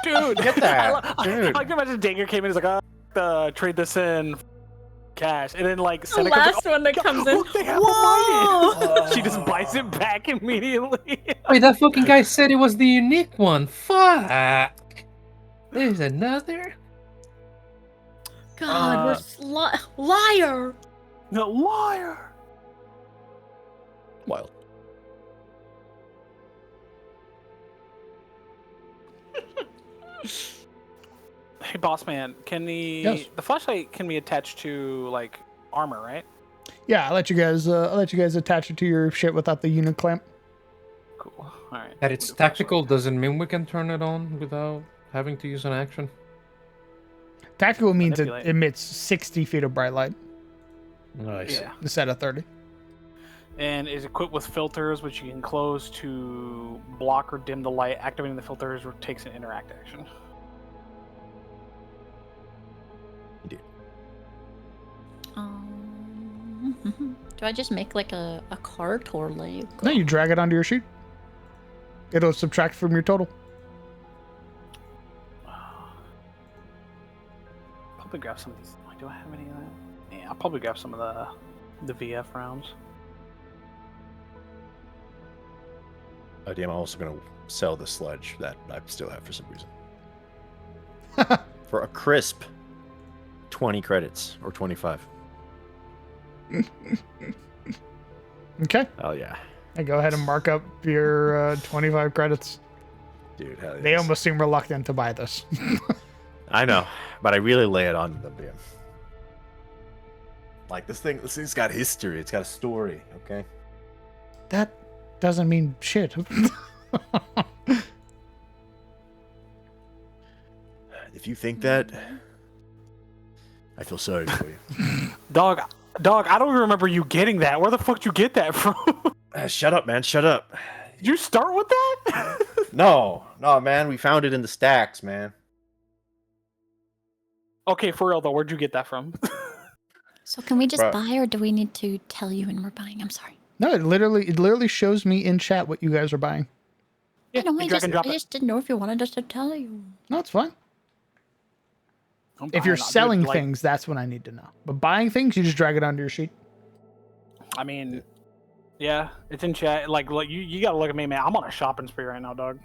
Dude, Get that. Dude. I can imagine Danger came in and was like, trade this in for cash. And then, like, The Seneca comes last one that comes in. Look, they have a Midas. She just buys it back immediately. Wait, that fucking guy said it was the unique one. Fuck. There's another? God, liar! No, liar. Wild. Hey, boss man, can Yes. the flashlight can be attached to, like, armor, right? Yeah, I'll let you guys attach it to your shit without the unit clamp. Cool. All right. That it's tactical doesn't mean we can turn it on without having to use an action. Tactical means it Manipulate. emits 60 feet of bright light Nice. Yeah. instead of 30. And is equipped with filters, which you can close to block or dim the light. Activating the filters takes an interact action. Indeed. Do I just make like a cart or like? No, you drag it onto your sheet. It'll subtract from your total. Probably grab some of these. Do I have any of that? Yeah, I'll probably grab some of the VF rounds. Oh, damn, I'm also going to sell the sledge that I still have for some reason. For a crisp 20 credits, or 25. Okay. Oh, yeah. Hey, go ahead and mark up your 25 credits. Dude, hell They yes. almost seem reluctant to buy this. I know, but I really lay it on them, damn. Like, this thing's got history. It's got a story, okay? That doesn't mean shit. If you think that, I feel sorry for you. Dog, I don't even remember you getting that. Where the fuck did you get that from? Shut up, man. Shut up. Did you start with that? No, man. We found it in the stacks, man. Okay, for real though, where'd you get that from? So can we just Bruh. buy, or do we need to tell you when we're buying? I'm sorry. No, it literally shows me in chat what you guys are buying. Yeah, I know. you I drag and drop it. just didn't know if you wanted us to tell you. No, it's fine. I'm If you're buying, dude, selling like, things, that's what I need to know. But buying things, you just drag it onto your sheet. I mean, yeah, it's in chat. Like you gotta look at me, man. I'm on a shopping spree right now, dog.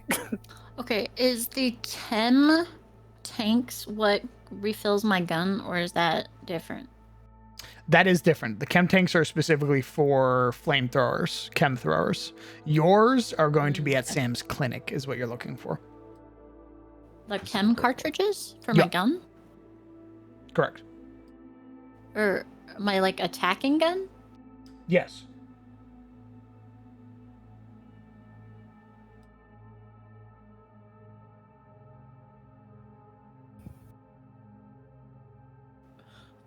Okay, is the chem tanks what refills my gun, or is that different? That is different. The chem tanks are specifically for flamethrowers, chem throwers. Yours are going to be at Sam's clinic, is what you're looking for. The chem cartridges for my Yeah. gun, Correct. or my like attacking gun? Yes.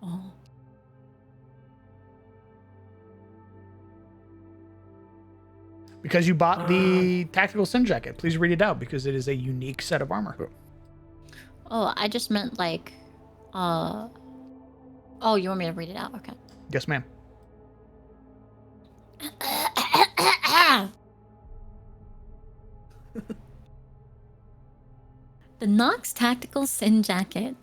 Oh. Because you bought the tactical sin jacket. Please read it out because it is a unique set of armor. Oh, I just meant like, oh, you want me to read it out? Okay. Yes, ma'am. The Nox Tactical Sin Jacket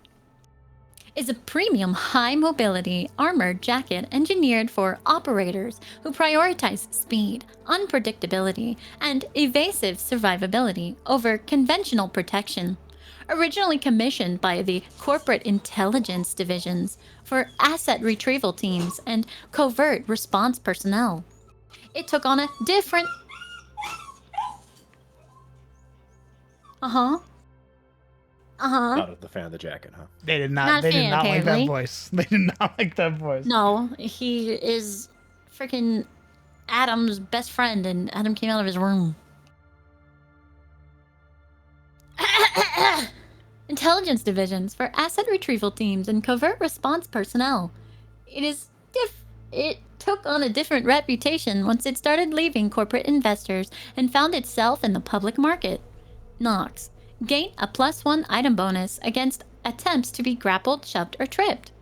is a premium high-mobility armored jacket engineered for operators who prioritize speed, unpredictability, and evasive survivability over conventional protection. Originally commissioned by the Corporate Intelligence Divisions for asset retrieval teams and covert response personnel. It took on a different... Uh-huh. Uh-huh. Not the fan of the jacket, huh? They did not. Not a They did fan, not like that apparently. voice. They did not like that voice. No, he is freaking Adam's best friend, and Adam came out of his room. Intelligence divisions for asset retrieval teams and covert response personnel. It took on a different reputation once it started leaving corporate investors and found itself in the public market. Nox. Gain a +1 item bonus against attempts to be grappled, shoved, or tripped.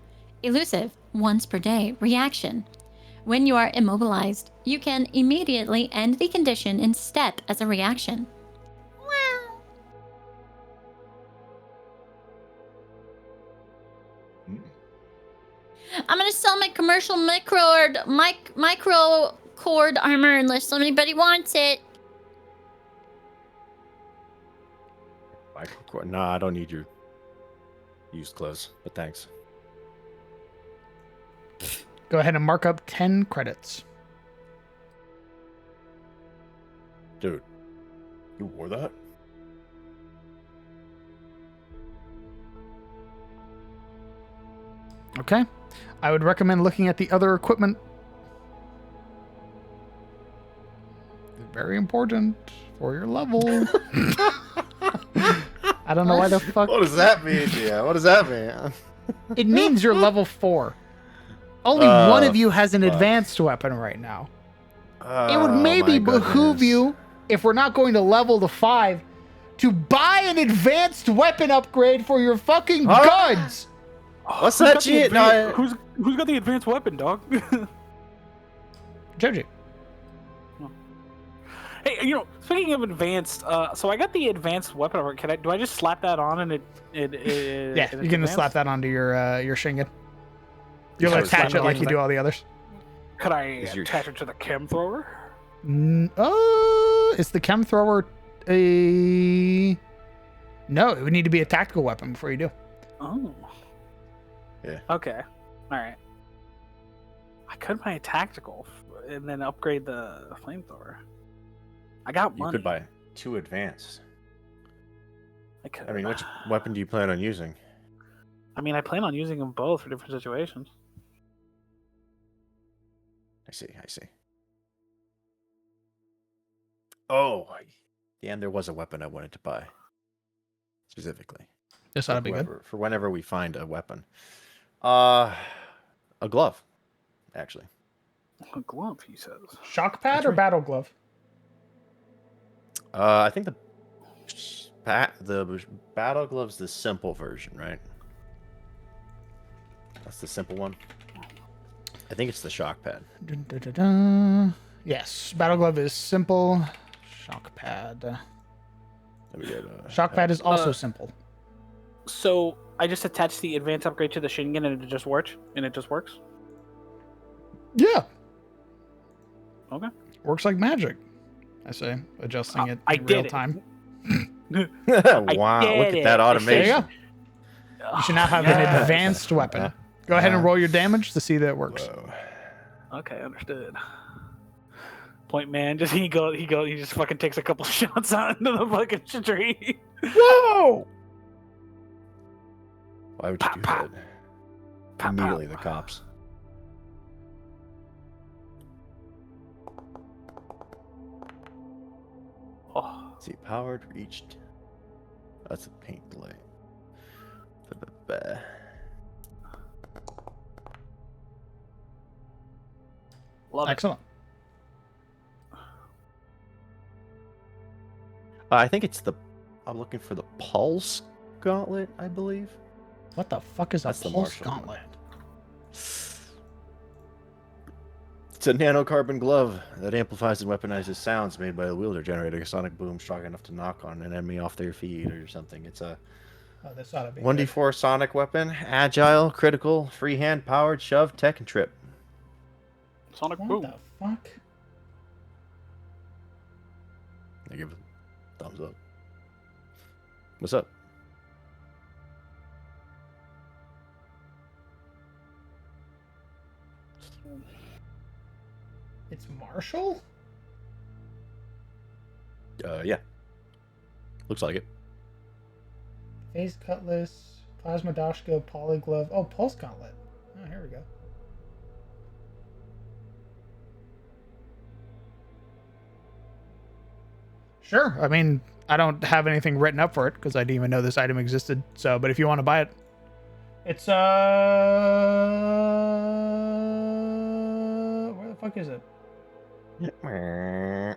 Elusive, once per day, reaction. When you are immobilized, you can immediately end the condition in step as a reaction. Wow. I'm gonna sell my commercial micro cord armor unless anybody wants it. Nah, I don't need your used clothes, but thanks. Go ahead and mark up 10 credits. Dude, you wore that? Okay. I would recommend looking at the other equipment. Very important for your level. I don't know why the fuck. What does that mean? Yeah, what does that mean? It means you're level 4. Only one of you has an advanced weapon right now. It would maybe behoove you, if we're not going to level to 5, to buy an advanced weapon upgrade for your fucking guns. What's that shit? Who's got the advanced weapon, dog? Joji. Hey, speaking of advanced, so I got the advanced weapon upgrade. Do I just slap that on and it Yeah, you can just slap that onto your Shingen. You'll attach it like you do all the others. Could I attach it to the chem thrower? Is the chem thrower a... No, it would need to be a tactical weapon before you do. Oh. Yeah. Okay. All right. I could buy a tactical and then upgrade the flamethrower. I got money. You could buy 2 advanced. I mean, which weapon do you plan on using? I mean, I plan on using them both for different situations. I see. Oh, damn, there was a weapon I wanted to buy. Specifically. This ought to be good. For whenever we find a weapon. A glove, actually. A glove, he says. Shock pad or battle glove? I think the battle glove's the simple version, right? That's the simple one. I think it's the shock pad. Yes, battle glove is simple. Shock pad. Shock pad is also simple. So I just attach the advanced upgrade to the Shingen and it just works. Yeah. Okay. Works like magic. I say, adjusting it in real time. Wow, look at that automation. You should now have an advanced weapon. Go ahead and roll your damage to see that it works. Whoa. Okay, understood. Point man, he just fucking takes a couple shots onto the fucking tree. Whoa! Why would you do that? Immediately the cops. Oh. See, powered reached. That's a paint light. Love Excellent. I think it's I'm looking for the pulse gauntlet, I believe. What the fuck is a pulse gauntlet? It's a nanocarbon glove that amplifies and weaponizes sounds made by the wielder, generating a sonic boom strong enough to knock on an enemy off their feet or something. It's a 1d4 sonic weapon, agile, critical, freehand, powered, shove, tech, and trip. Sonic boom. boom. What the fuck? I give it a thumbs up. What's up? It's martial? Yeah. Looks like it. Phase cutlass, plasma dashka, polyglove. Oh, pulse gauntlet. Oh, here we go. Sure. I mean, I don't have anything written up for it because I didn't even know this item existed. So, but if you want to buy it, it's where the fuck is it? Melee.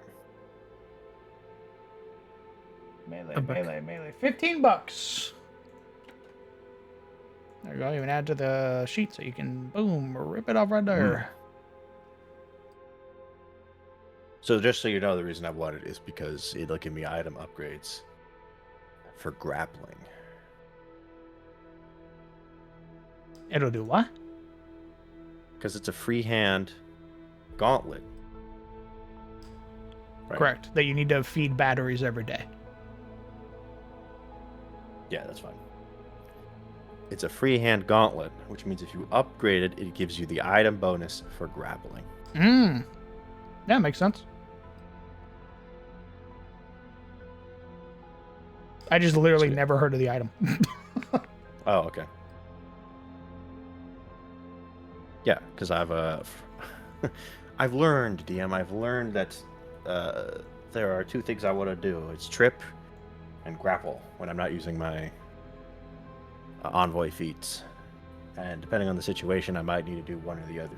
$15. There you go. Even add to the sheet so you can boom rip it off right there. So just so you know, the reason I bought it is because it'll give me item upgrades for grappling. It'll do what? Because it's a freehand gauntlet. Right? Correct. That you need to feed batteries every day. Yeah, that's fine. It's a freehand gauntlet, which means if you upgrade it, it gives you the item bonus for grappling. Yeah, makes sense. I just literally never heard of the item. Oh, okay. Yeah, because I've learned, DM. I've learned that there are two things I want to do. It's trip and grapple when I'm not using my envoy feats. And depending on the situation, I might need to do one or the other.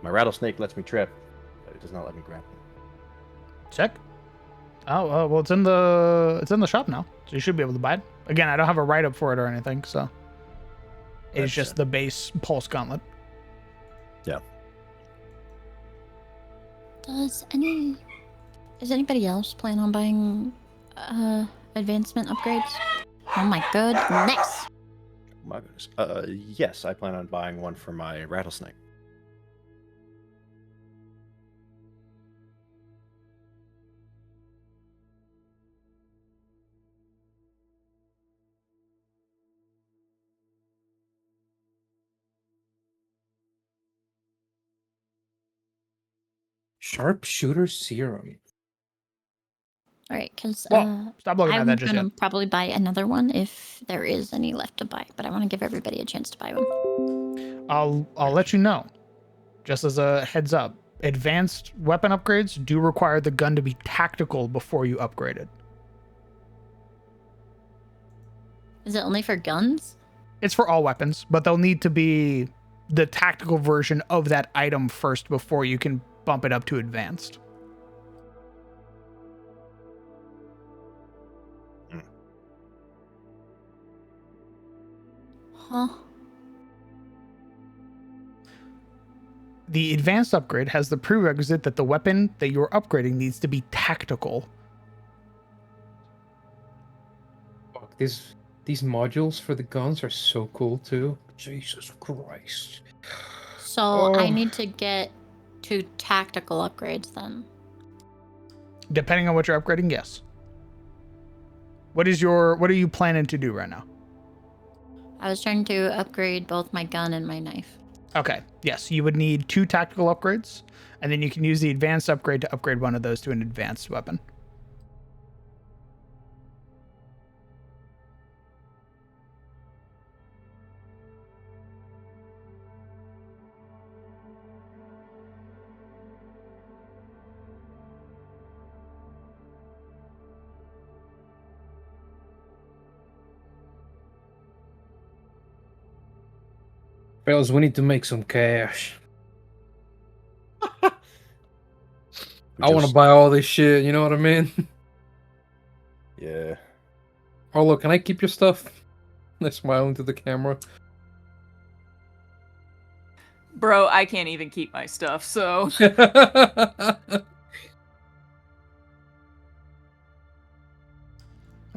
My rattlesnake lets me trip, but it does not let me grapple. Check. Oh, well, it's in the shop now, so you should be able to buy it. Again, I don't have a write-up for it or anything, so it's just the base pulse gauntlet. Yeah. Does anybody else plan on buying advancement upgrades? Oh my goodness. My goodness. Yes, I plan on buying one for my rattlesnake. Sharpshooter serum. All right, because stop looking at that just I'm yet. gonna probably buy another one if there is any left to buy, but I want to give everybody a chance to buy one. I'll let you know. Just as a heads up, advanced weapon upgrades do require the gun to be tactical before you upgrade it. Is it only for guns? It's for all weapons, but they'll need to be the tactical version of that item first before you can bump it up to advanced. Huh? The advanced upgrade has the prerequisite that the weapon that you're upgrading needs to be tactical. Fuck, these modules for the guns are so cool too. Jesus Christ. So I need to get 2 tactical upgrades then. Depending on what you're upgrading, yes. What are you planning to do right now? I was trying to upgrade both my gun and my knife. Okay, yes, you would need 2 tactical upgrades, and then you can use the advanced upgrade to upgrade one of those to an advanced weapon. Fellas, we need to make some cash. I want to buy all this shit, you know what I mean? Yeah. Oh, look, can I keep your stuff? I smile into the camera. Bro, I can't even keep my stuff, so... Alright,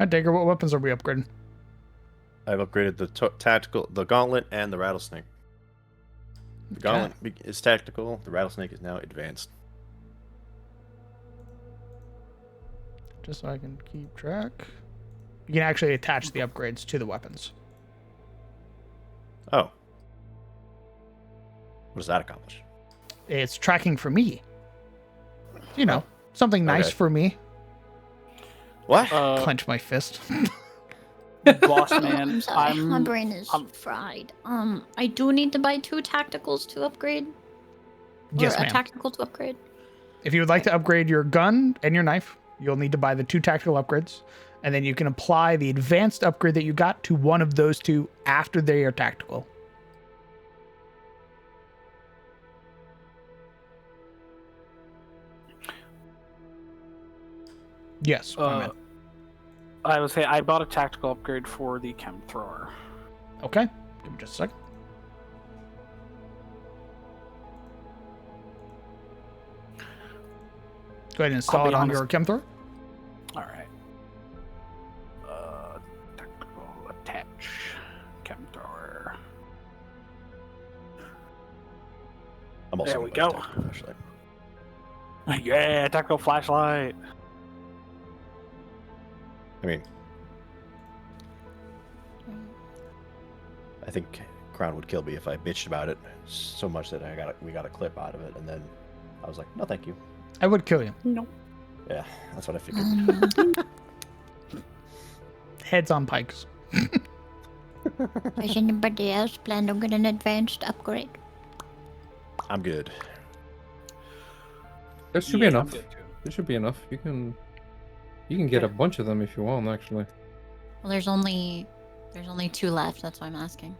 Dagger, what weapons are we upgrading? I've upgraded the gauntlet and the rattlesnake. The gauntlet is tactical. The rattlesnake is now advanced. Just so I can keep track. You can actually attach the upgrades to the weapons. Oh. What does that accomplish? It's tracking for me. You know, something nice Okay. for me. What? Clench my fist. Boss man, I'm sorry, my brain is fried. I do need to buy 2 tacticals to upgrade. Yes, or a ma'am. tactical to upgrade. If you would like to upgrade your gun and your knife, you'll need to buy the 2 tactical upgrades. And then you can apply the advanced upgrade that you got to one of those 2 after they are tactical. Yes, my man. I would say I bought a tactical upgrade for the chem thrower. Okay, give me just a second. Go ahead and install it on your chem thrower. All right. Tactical attach chem thrower. I'm also There we gonna go. buy a tactical flashlight. Yeah, tactical flashlight. I mean, I think Crown would kill me if I bitched about it so much that we got a clip out of it, and then I was like, no, thank you. I would kill you. No. Yeah, that's what I figured. Heads on pikes. Does anybody else plan to get an advanced upgrade? I'm good. There should be Yeah, enough. I'm good too. There should be enough. You can get a bunch of them if you want, actually. Well, there's only 2 left. That's why I'm asking.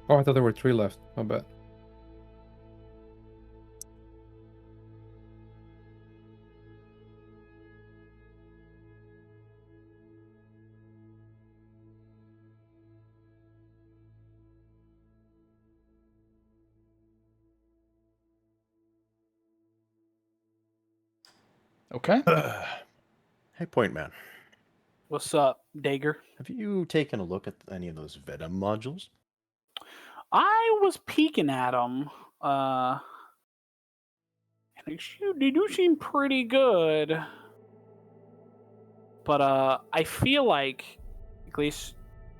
Oh, I thought there were 3 left. I bet. Okay. Hey, Point Man, What's up, Dager? have you taken a look at any of those Venom modules? I was peeking at them. They do seem pretty good. But I feel like, at least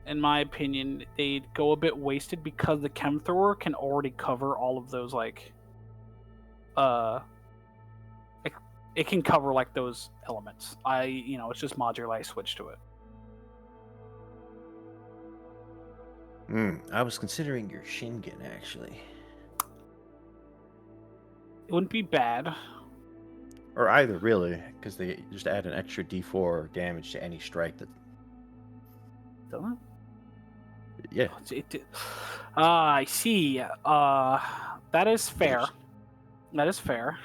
in my opinion, they'd go a bit wasted because the chem thrower can already cover all of those, like, it can cover like those elements. It's just modular. I switched to it. I was considering your Shingen, actually. It wouldn't be bad. Or either, really, because they just add an extra D4 damage to any strike that... Doesn't Yeah. it? I see. That is fair. That is fair.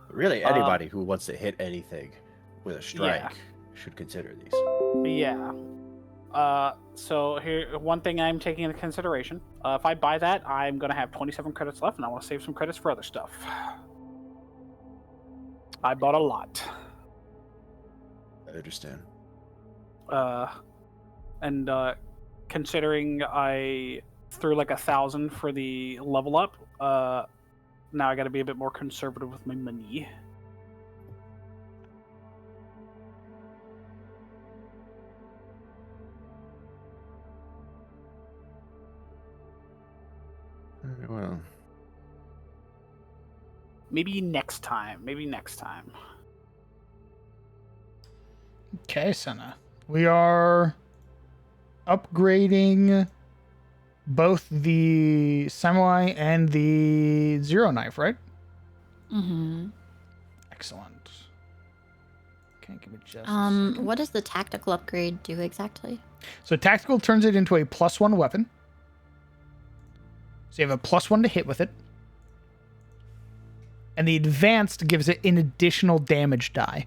Really, anybody who wants to hit anything with a strike should consider these. Yeah. So here, one thing I'm taking into consideration. If I buy that, I'm gonna have 27 credits left, and I want to save some credits for other stuff. I bought a lot. I understand. And considering I threw like 1,000 for the level up, now I got to be a bit more conservative with my money. Very well. Maybe next time. Okay, Senna. We are upgrading both the samurai and the zero knife, right? Mm-hmm. Excellent. Okay, give me just a second. What does the tactical upgrade do exactly? So tactical turns it into a +1 weapon. So you have a +1 to hit with it. And the advanced gives it an additional damage die.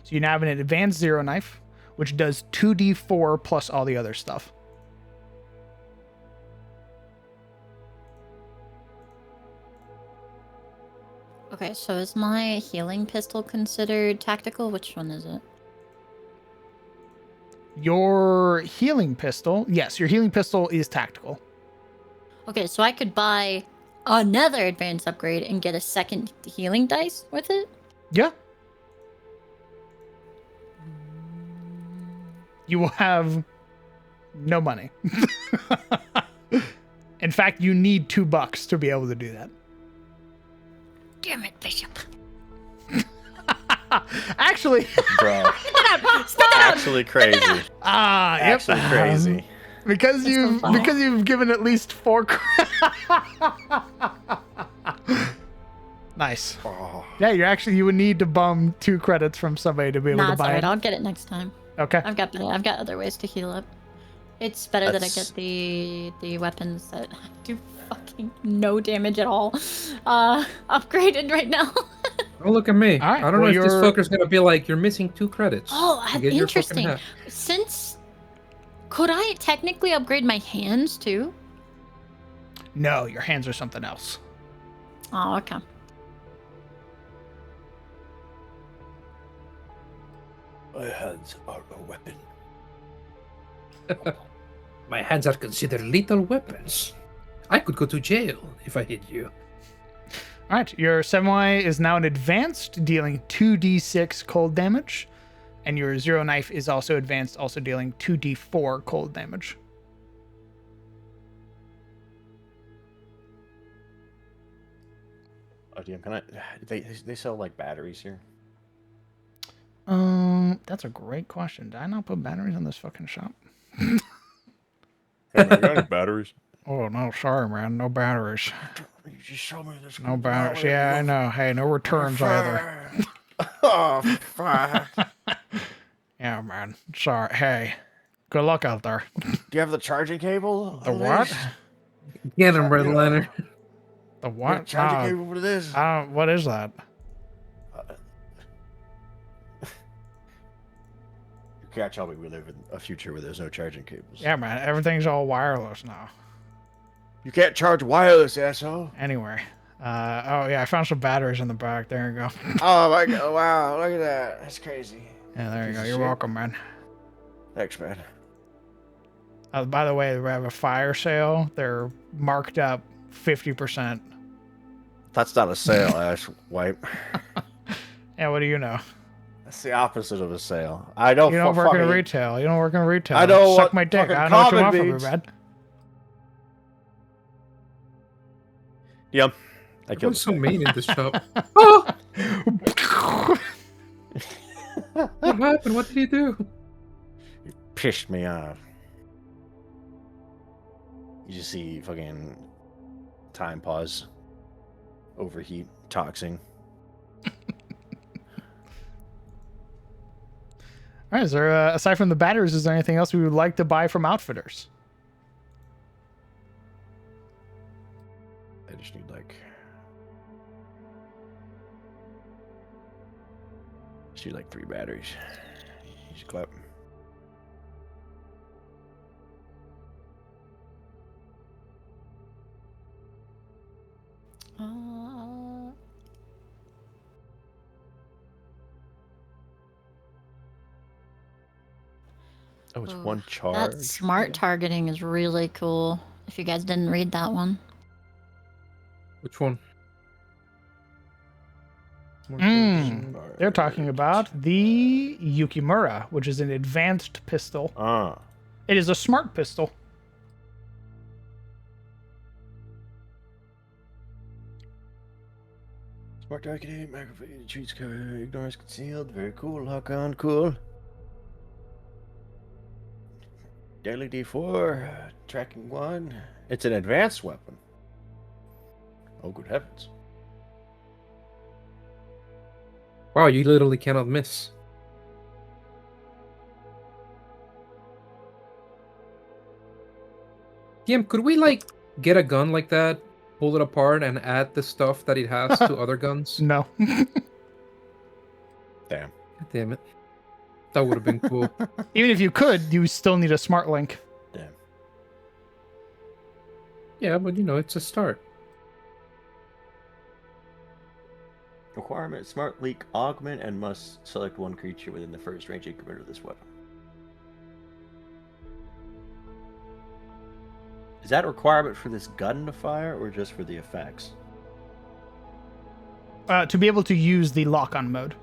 So you now have an advanced zero knife, which does 2d4 plus all the other stuff. Okay, so is my healing pistol considered tactical? Which one is it? Your healing pistol, yes, your healing pistol is tactical. Okay, so I could buy another advanced upgrade and get a second healing dice with it? Yeah. You will have no money. In fact, you need $2 to be able to do that. Damn it, Bishop. Actually, Bro. Actually crazy. yep. Actually crazy. Because you've given at least 4 Nice. Oh. Yeah, you would need to bum 2 credits from somebody to be able Nah, to it's buy alright. it. I'll get it next time. Okay. I've got other ways to heal up. It's better that I That's- get the weapons that do fucking no damage at all upgraded right now. Oh, look at me. All right, I don't well, know if this you're- fucker's gonna be like, you're missing 2 credits. Oh, to get your fucking interesting. hat. Since could I technically upgrade my hands too? No, your hands are something else. Oh, okay. My hands are a weapon. My hands are considered lethal weapons. I could go to jail if I hit you. All right, your samurai is now an advanced, dealing 2d6 cold damage, and your zero knife is also advanced, also dealing 2d4 cold damage. Oh, DM, can I? They sell like batteries here. That's a great question. Did I not put batteries in this fucking shop? Hey, man, you got any batteries? Oh no, sorry, man, no batteries. You just show me this. No batteries. Yeah, I know. Hey, no returns either. Oh, fuck. Yeah, man. Sorry. Hey, good luck out there. Do you have the charging cable? The what? Get him, Redliner. The what? Charging No, cable for this? I don't. What is that? You can't tell me we live in a future where there's no charging cables. Yeah, man. Everything's all wireless now. You can't charge wireless, asshole. Anyway. Oh yeah, I found some batteries in the back. There you go. Oh my god! Wow, look at that. That's crazy. Yeah, there you Piece go. of You're shit. welcome, man. Thanks, man. By the way, we have a fire sale. They're marked up 50%. That's not a sale, ass wipe. Yeah, what do you know? That's the opposite of a sale. I don't. You don't work in fucking- retail. You don't work in retail. I know Suck what my dick. fucking I don't know what you common want from me, means. man. Yep. I killed What's so mean in this shop? Oh! What happened? What did he do? You pissed me off. You just see fucking time pause, overheat, toxing. All right, is there, aside from the batteries, is there anything else we would like to buy from outfitters? I just need like. Just need like 3 batteries. Easy clap. Oh, it's Ooh, 1 charge. That smart targeting is really cool. If you guys didn't read that one. Which one? They're talking about the Yukimura, which is an advanced pistol. Ah. It is a smart pistol. Smart targeting, microphone, treats cover, ignores concealed. Very cool, lock on, cool. Daily D4, tracking 1. It's an advanced weapon. Oh, good heavens. Wow, you literally cannot miss. DM, could we like get a gun like that, pull it apart, and add the stuff that it has to other guns? No. Damn. God damn it. That would have been cool. Even if you could, you still need a smart link. Damn. Yeah, but you know, it's a start. Requirement, smart leak, augment, and must select 1 creature within the first range increment of this weapon. Is that a requirement for this gun to fire, or just for the effects? To be able to use the lock-on mode.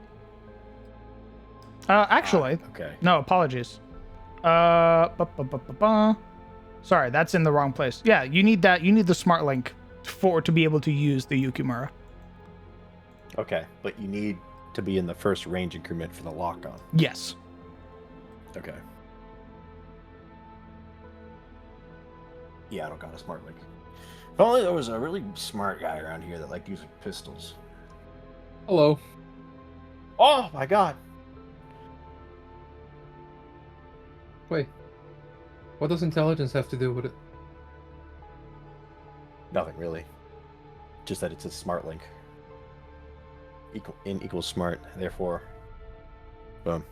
Actually, Okay. no, apologies. Sorry, that's in the wrong place. Yeah, you need that. You need the smart link to be able to use the Yukimura. Okay, but you need to be in the first range increment for the lock-on. Yes. Okay. Yeah, I don't got a smart link. If only there was a really smart guy around here that liked using pistols. Hello. Oh my god! Wait. What does intelligence have to do with it? Nothing really. Just that it's a smart link. Equals smart, therefore. Boom.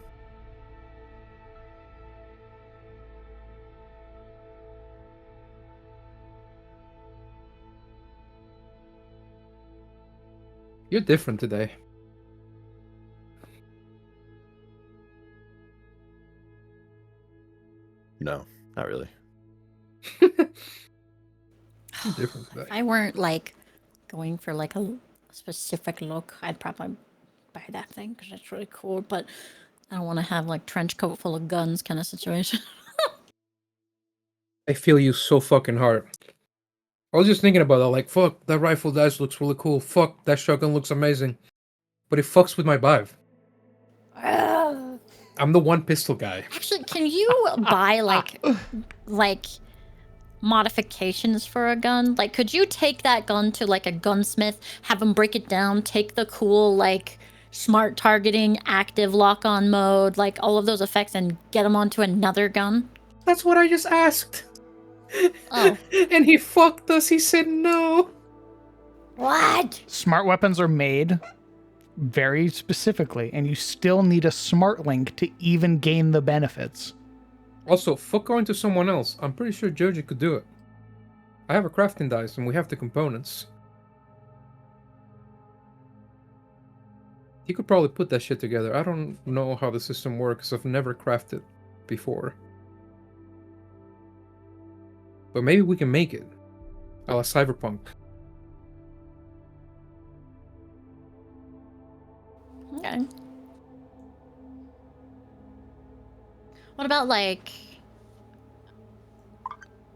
You're different today. No, not really. You're different today. If I weren't like going for like a specific look, I'd probably buy that thing because it's really cool. But I don't want to have like trench coat full of guns kind of situation. I feel you so fucking hard. I was just thinking about that, like, fuck, that rifle dice looks really cool. Fuck, that shotgun looks amazing. But it fucks with my vibe. I'm the one pistol guy. Actually, can you buy like modifications for a gun? Like, could you take that gun to like a gunsmith, have him break it down, take the cool like smart targeting, active lock-on mode, like all of those effects, and get them onto another gun? That's what I just asked. Oh. And he fucked us. He said no. What? Smart weapons are made very specifically, and you still need a smart link to even gain the benefits. Also, fuck going to someone else. I'm pretty sure Joji could do it. I have a crafting dice and we have the components. He could probably put that shit together. I don't know how the system works. I've never crafted before. But maybe we can make it. A la Cyberpunk. Okay. What about like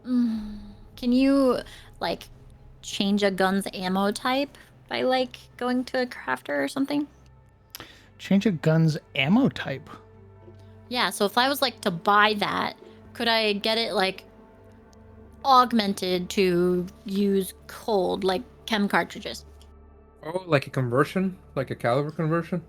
can you like change a gun's ammo type by like going to a crafter or something? Change a gun's ammo type. Yeah, so if I was like to buy that, could I get it like augmented to use cold like chem cartridges? Oh, like a conversion? Like a caliber conversion?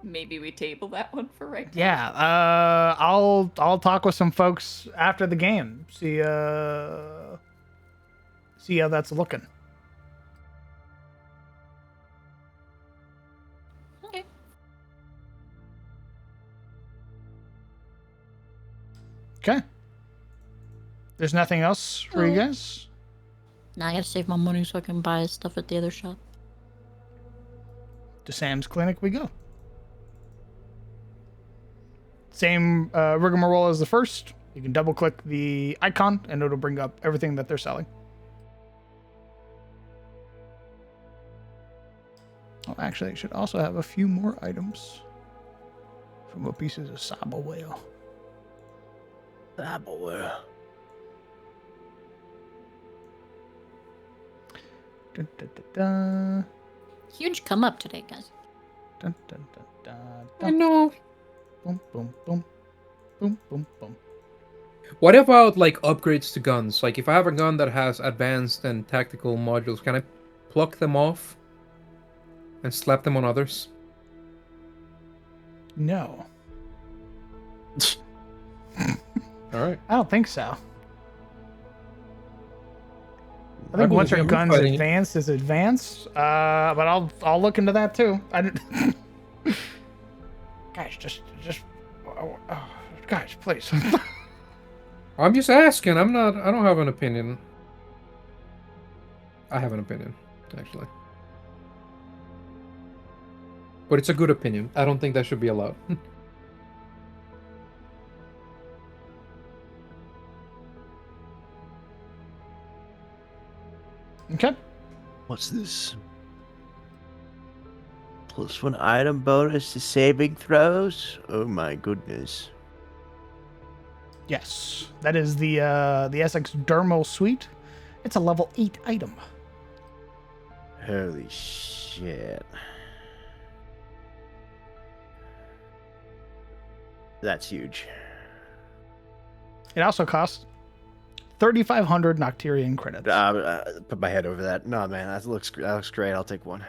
Maybe we table that one for right now. Yeah, I'll talk with some folks after the game. See how that's looking. Okay. Okay. There's nothing else for you guys? Now I gotta save my money so I can buy stuff at the other shop. To Sam's Clinic we go. Same rigmarole as the first. You can double click the icon and it'll bring up everything that they're selling. Oh, actually, it should also have a few more items from what pieces of sabo whale. Sabo whale. Dun, dun, dun, dun. Huge come up today, guys. Dun, dun, dun, dun, I dun. know. Boom, boom, boom. Boom, boom, boom. What about like upgrades to guns? Like if I have a gun that has advanced and tactical modules, can I pluck them off and slap them on others? No. Alright. I don't think so. I I think mean, once your I'm gun's fighting it. advanced is advanced. But I'll look into that too. I didn't. Guys, just guys, please. I'm just asking. I don't have an opinion. I have an opinion, actually. But it's a good opinion. I don't think that should be allowed. Okay. What's this? +1 item bonus to saving throws? Oh my goodness. Yes, that is the Essex Dermal Suite. It's a level 8 item. Holy shit. That's huge. It also costs 3,500 Nocturian credits. Put my head over that. No, man, that looks great. I'll take one.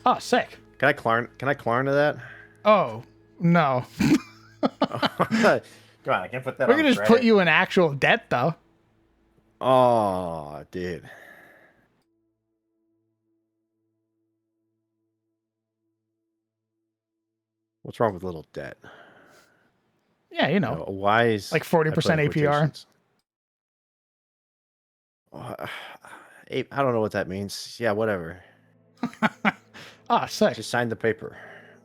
Oh, sick. Can I Klarn to that? Oh, no. Come on, I can't put that We're on going to just credit. put you in actual debt, though. Oh, dude. What's wrong with little debt? Yeah, you know. A wise... Like 40% I put in APR. quotations. I don't know what that means. Yeah, whatever. Ah, sick. Just sign the paper.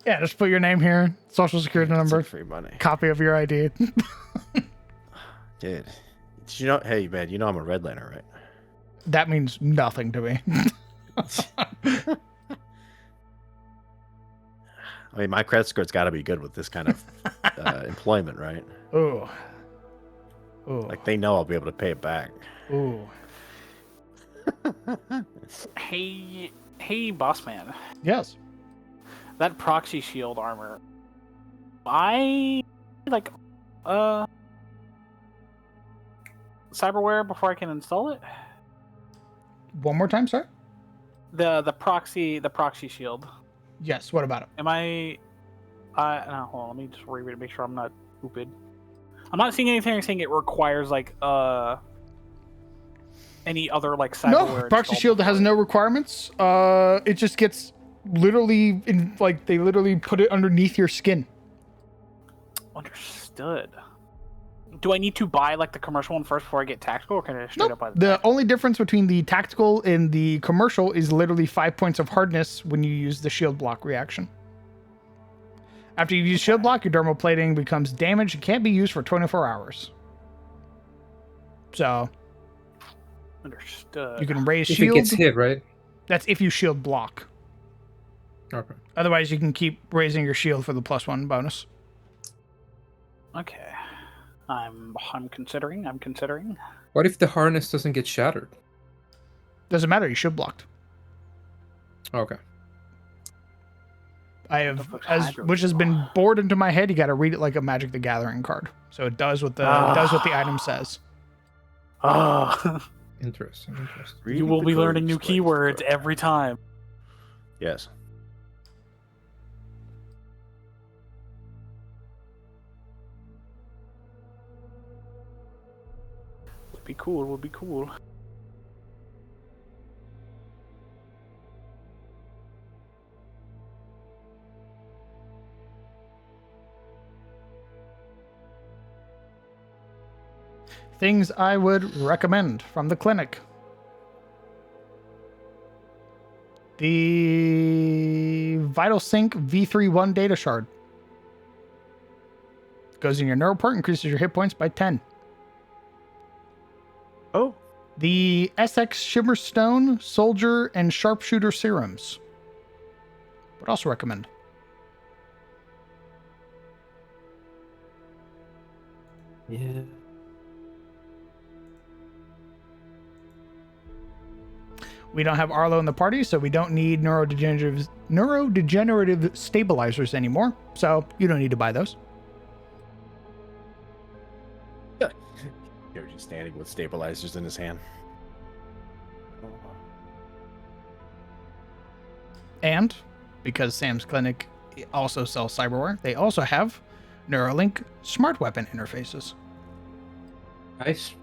Yeah, just put your name here, social security It's number, like free money. copy of your ID. Dude. Did you know... Hey, man, you know I'm a redliner, right? That means nothing to me. I mean, my credit score's got to be good with this kind of employment, right? Ooh. Ooh. Like, they know I'll be able to pay it back. Ooh. Hey, boss man. Yes. That proxy shield armor. I like cyberware before I can install it. One more time, sir? The proxy shield. Yes, what about it? Am I? No, hold on. Let me just reread it. Make sure I'm not stupid. I'm not seeing anything saying it requires like any other like cyberware. No, Proxy Shield has no requirements. It just gets literally they literally put it underneath your skin. Understood. Do I need to buy like the commercial one first before I get tactical, or can I straight up buy The only difference between the tactical and the commercial is literally 5 points of hardness when you use the shield block reaction. After you use shield block, your dermal plating becomes damaged and can't be used for 24 hours. So understood. you can raise If shield. it gets hit, right? That's if you shield block. Okay. Otherwise, you can keep raising your shield for the +1 bonus. Okay. I'm considering. What if the harness doesn't get shattered? Doesn't matter. You shield blocked. Okay. I have, which has been bored into my head. You got to read it like a Magic the Gathering card, so it does what the item says. Oh, Interesting. you will be learning new keywords every time. Yes. Would be cool. Things I would recommend from the clinic. The Vital Sync V31 data shard. Goes in your NeuroPort, increases your hit points by 10. Oh. The SX Shimmer Stone, Soldier, and Sharpshooter serums. Would also recommend. Yeah. We don't have Arlo in the party, so we don't need neurodegenerative stabilizers anymore. So you don't need to buy those. Yoji standing with stabilizers in his hand. And because Sam's Clinic also sells cyberware, they also have Neuralink smart weapon interfaces. Nice.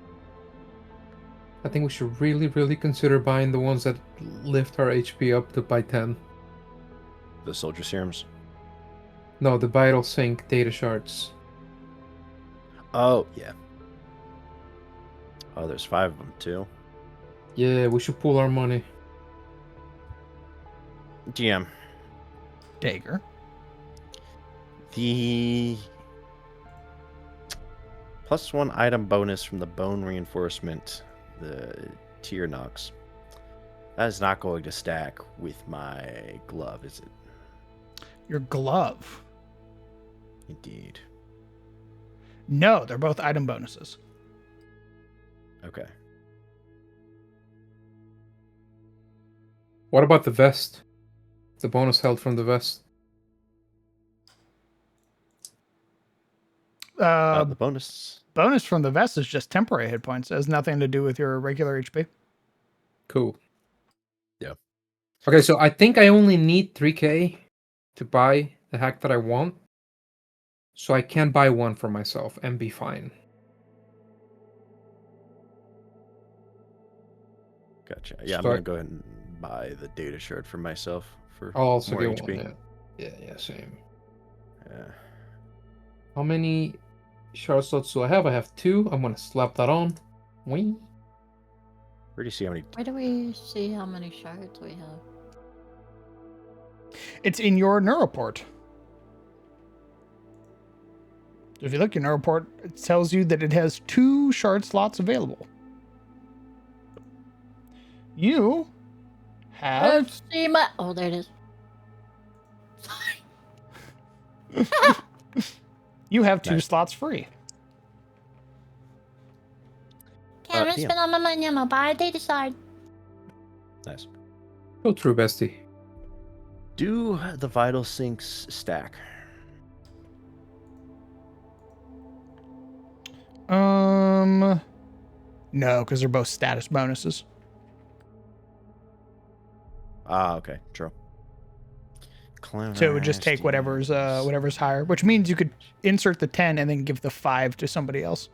I think we should really consider buying the ones that lift our HP up to by 10. The soldier serums. No, the Vital Sync data shards. Oh, yeah. Oh, there's 5 of them, too. Yeah, we should pool our money. GM. Dagger. The +1 item bonus from the bone reinforcement, the tier knocks. That is not going to stack with my glove, is it? Your glove. Indeed. No, they're both item bonuses. Okay. What about the vest? The bonus held from the vest. The bonus. Bonus from the vest is just temporary hit points. It has nothing to do with your regular HP. Cool. Yeah. Okay, so I think I only need 3k to buy the hack that I want. So I can buy one for myself and be fine. Gotcha. Yeah, I'm So gonna go ahead and buy the data shard for myself for I'll also more get HP. one. Yeah, same. Yeah. How many shard slots do I have? I have 2. I'm gonna slap that on. Whee. Where do you see how many? Where do we see how many shards we have? It's in your NeuroPort. If you look in NeuroPort, it tells you that it has 2 shard slots available. You have... Let's see my... Oh, there it is. You have 2 Nice. slots free. Okay, I'm gonna yeah. spend all my money. I'm gonna buy a data shard. Nice. Go through, bestie. Do the vital sinks stack? No, because they're both status bonuses. Ah, okay, true. So it would just take whatever's higher, which means you could insert the 10 and then give the 5 to somebody else.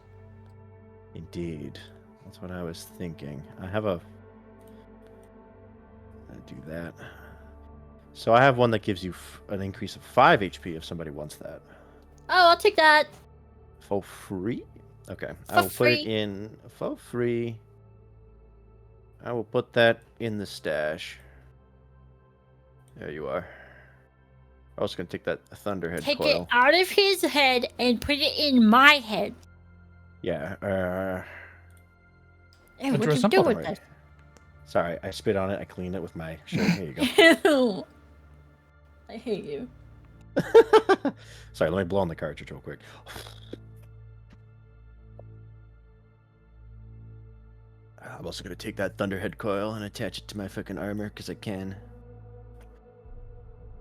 Indeed. That's what I was thinking. I do that. So I have one that gives you an increase of 5 HP if somebody wants that. Oh, I'll take that. For free? Okay. I For will put it free. in for free. I will put that in the stash. There you are. I was going to take that Thunderhead Take coil. it out of his head and put it in my head. Yeah. Hey, That's what you simple. do with Right. that? Sorry, I spit on it. I cleaned it with my shirt. Here you go. Ew. I hate you. Sorry, let me blow on the cartridge real quick. I'm also going to take that Thunderhead coil and attach it to my fucking armor because I can.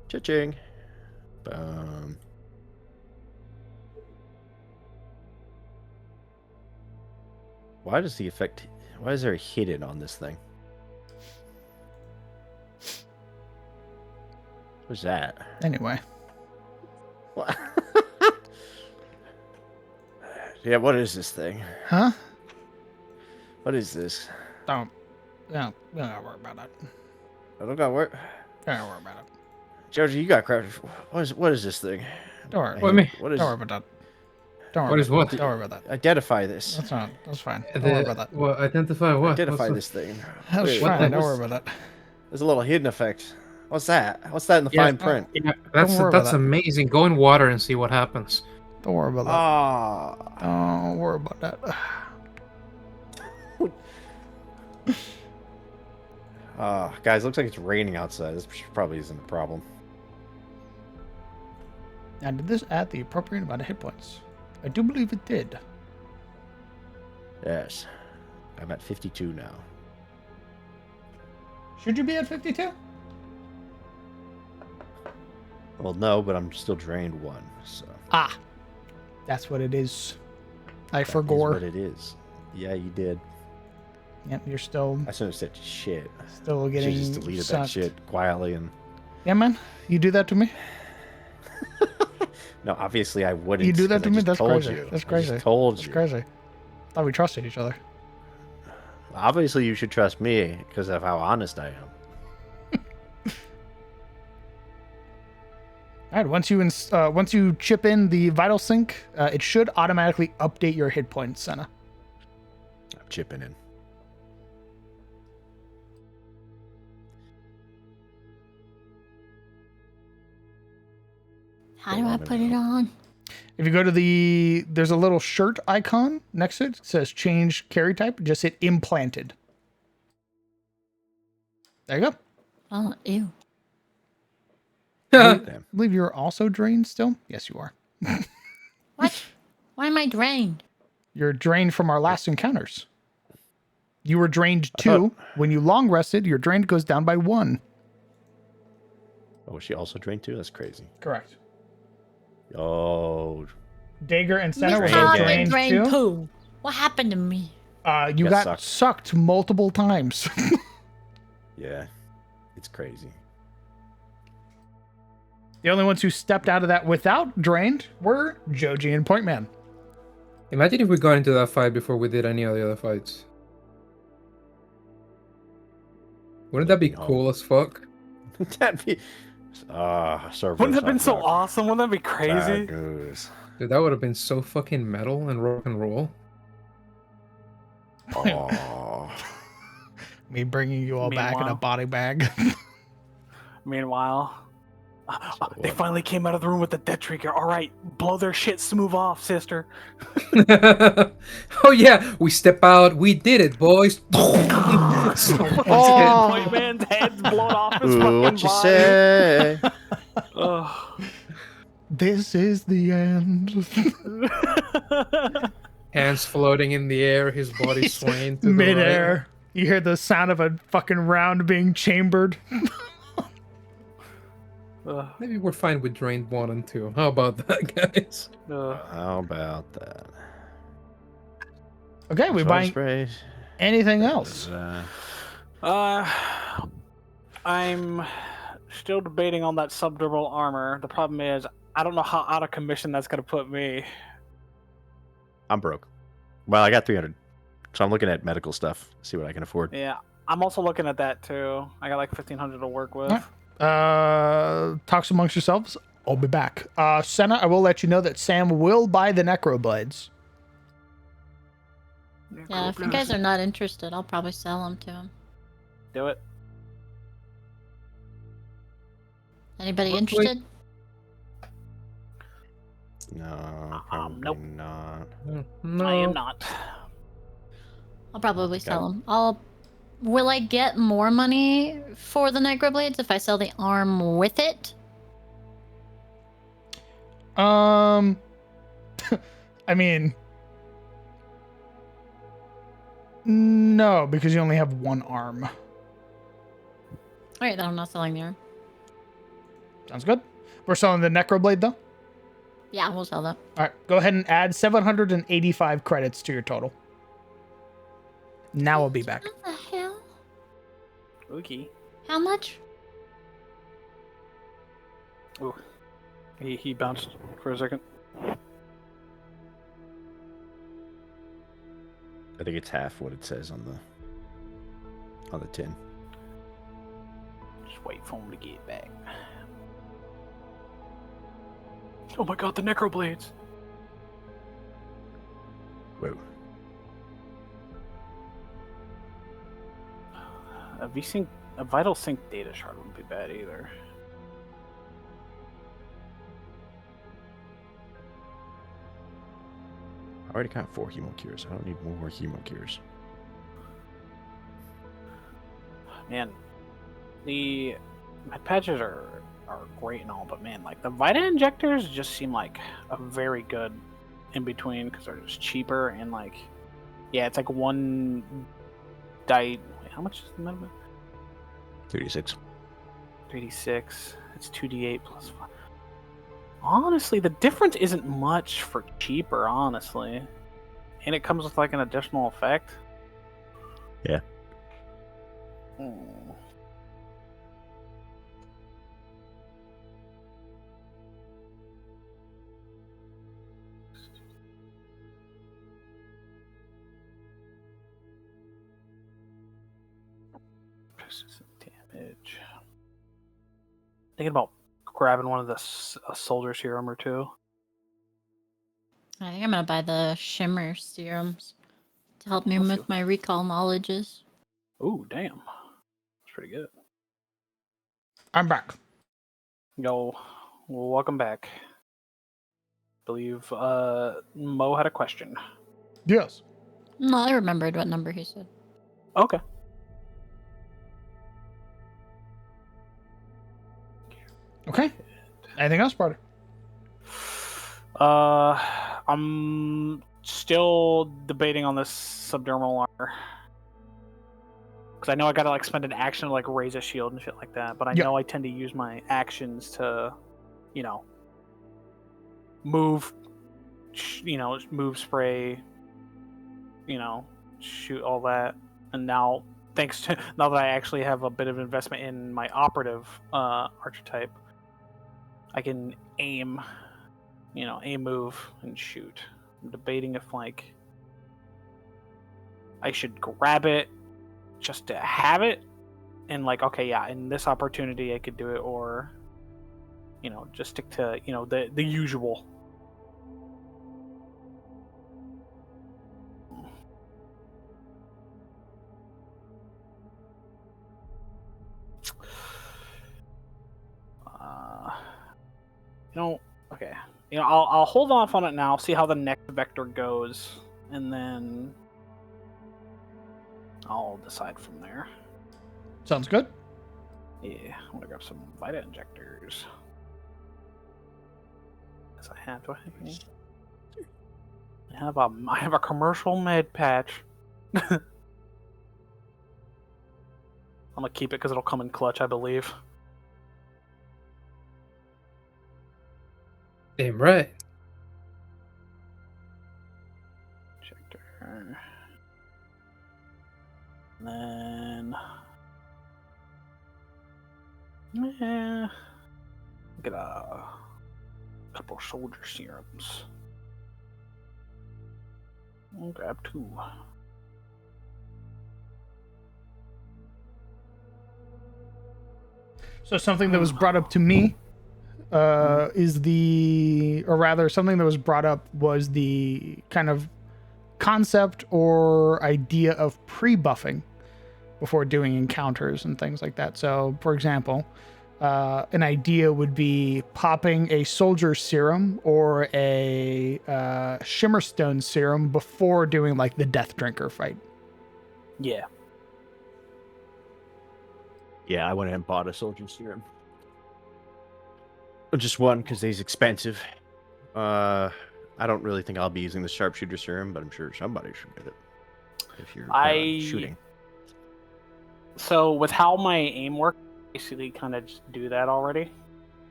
Cha-ching. Boom. Why is there a hidden on this thing? What's that? Anyway. What? Yeah, what is this thing? Huh? What is this? Don't worry about it. I don't got work. Don't worry about it. Joji, you got crap. What is this thing? Don't worry. What, me? What is? Don't worry about that. Don't worry What is about what? that. Don't worry about that. Identify this. That's fine. Don't worry about that. Well, identify what? Identify What's this thing. That's Wait, fine. Don't what's- worry about that. There's a little hidden effect. What's that? What's that in the Yeah, fine print? Yeah, that's worry about that. amazing. Go in water and see what happens. Don't worry about that. Ah. Don't worry about that. Guys, looks like it's raining outside. This probably isn't a problem. Now, did this add the appropriate amount of hit points? I do believe it did. Yes. I'm at 52 now. Should you be at 52? Well, no, but I'm still drained 1, so. Ah. That's what it is. I That is forgore. what it is. Yeah, you did. Yep, you're still I shouldn't have said shit. still I getting should have just deleted that sucked. shit quietly and. Yeah, man. You do that to me? No, obviously I wouldn't. You do that 'cause to I me? just That's told crazy. you. That's I crazy. just told That's you. crazy. Thought we trusted each other. Obviously, you should trust me because of how honest I am. All right. Once you chip in the vital sync, it should automatically update your hit points, Senna. I'm chipping in. How do I put it on? If you go to there's a little shirt icon next to it. It says change carry type. Just hit implanted. There you go. Oh, ew. I believe you're also drained still. Yes, you are. What? Why am I drained? You're drained from our last encounters. You were drained 2. When you long rested, your drain goes down by 1. Oh, was she also drained too? That's crazy. Correct. Oh, Dagger and Senna were Miss both Todd drained drained too. poo. What happened to me? You got sucked multiple times. yeah. It's crazy. The only ones who stepped out of that without drained were Joji and Pointman. Imagine if we got into that fight before we did any of the other fights. Wouldn't that be cool as fuck? That'd be... Wouldn't that have been so awesome? Wouldn't that be crazy? Dude, that would have been so fucking metal and rock and roll. Oh. Me bringing you all back in a Meanwhile- body bag. Meanwhile, they finally came out of the room with the death trigger. All right, blow their shit smooth off, sister. Oh yeah, we step out. We did it, boys. Oh, Point Man's head's blown off his fucking What you body. say? Ugh. This is the end. Hands floating in the air, his body swaying to Midair. You hear the sound of a fucking round being chambered. Maybe we're fine with drained 1 and 2. How about that, guys? How about that? Okay, we buying anything else? I'm still debating on that subdermal armor. The problem is, I don't know how out of commission that's gonna put me. I'm broke. Well, I got 300, so I'm looking at medical stuff. See what I can afford. Yeah, I'm also looking at that too. I got like 1,500 to work with. Talks amongst yourselves. I'll be back. Senna, I will let you know that Sam will buy the Necroblades. Yeah, if you guys are not interested, I'll probably sell them to him. Do it. Anybody interested? No, probably nope. not. I am not. I'll probably sell them. Will I get more money for the Necroblades if I sell the arm with it? I mean, no, because you only have 1 arm. Alright, then I'm not selling the arm. Sounds good. We're selling the Necroblade though. Yeah, we'll sell that. All right, go ahead and add 785 credits to your total. Now I'll be back. What the hell? Okay. How much? Ooh. He bounced for a second. I think it's half what it says on the tin. Just wait for him to get back. Oh my god, the Necroblades! Whoa. A vital sync data shard wouldn't be bad either. I already got 4 hemo cures. I don't need more hemo cures. Man, the med patches are great and all, but man, like the Vita injectors just seem like a very good in between because they're just cheaper and like, yeah, it's like 1 die. Wait, how much is the med? 36. 3d6. It's 2d8 plus 5. Honestly, the difference isn't much for cheaper, honestly. And it comes with like an additional effect. Yeah. Persistent damage. Thinking about grabbing one of the soldier serum or 2. I think I'm gonna buy the shimmer serums to help me with my recall knowledges. Ooh, damn. That's pretty good. I'm back. Yo, well, welcome back. believe Mo had a question. Yes. No, I remembered what number he said. Okay. Okay. Anything else, Barter? I'm still debating on this subdermal armor. Because I know I gotta like spend an action to like raise a shield and shit like that, but I know I tend to use my actions to, you know, move, move, spray, shoot, all that. And now, thanks to now that I actually have a bit of investment in my operative archetype, I can aim, aim, move, and shoot. I'm debating if like I should grab it just to have it, and like, okay, yeah, in this opportunity I could do it, or just stick to the usual. Okay. I'll hold off on it now, see how the next vector goes, and then I'll decide from there. Sounds good. Yeah, I'm gonna grab some Vita injectors. Yes, I have. Do I have any? I have a commercial med patch. I'm gonna keep it because it'll come in clutch, I believe. Damn right. Injector. And then get a couple soldier serums. I'll grab 2. So something that was brought up to me something that was brought up was the kind of concept or idea of pre-buffing before doing encounters and things like that. So, for example, an idea would be popping a soldier serum or a shimmerstone serum before doing like the Death Drinker fight. Yeah. Yeah, I went ahead and bought a soldier serum. Just one, because he's expensive. I don't really think I'll be using the sharpshooter serum, but I'm sure somebody should get it. If you're shooting. So with how my aim works, basically kind of just do that already.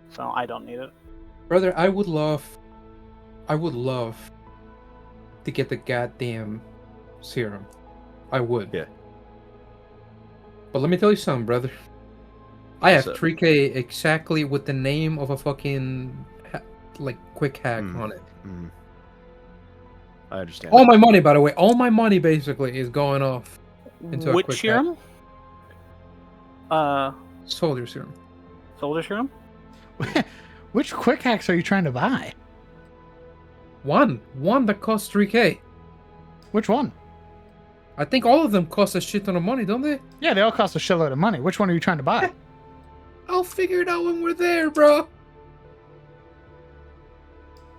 So I don't need it. Brother, I would love to get the goddamn serum. I would. Yeah. But let me tell you something, brother. I have What's up? 3K exactly with the name of a fucking quick hack on it. I understand. All my money, by the way, all my money basically is going off into a quick serum? Soldier serum. Soldier serum? Which quick hacks are you trying to buy? One that costs 3K. Which one? I think all of them cost a shit ton of money, don't they? Yeah, they all cost a shitload of money. Which one are you trying to buy? I'll figure it out when we're there, bro.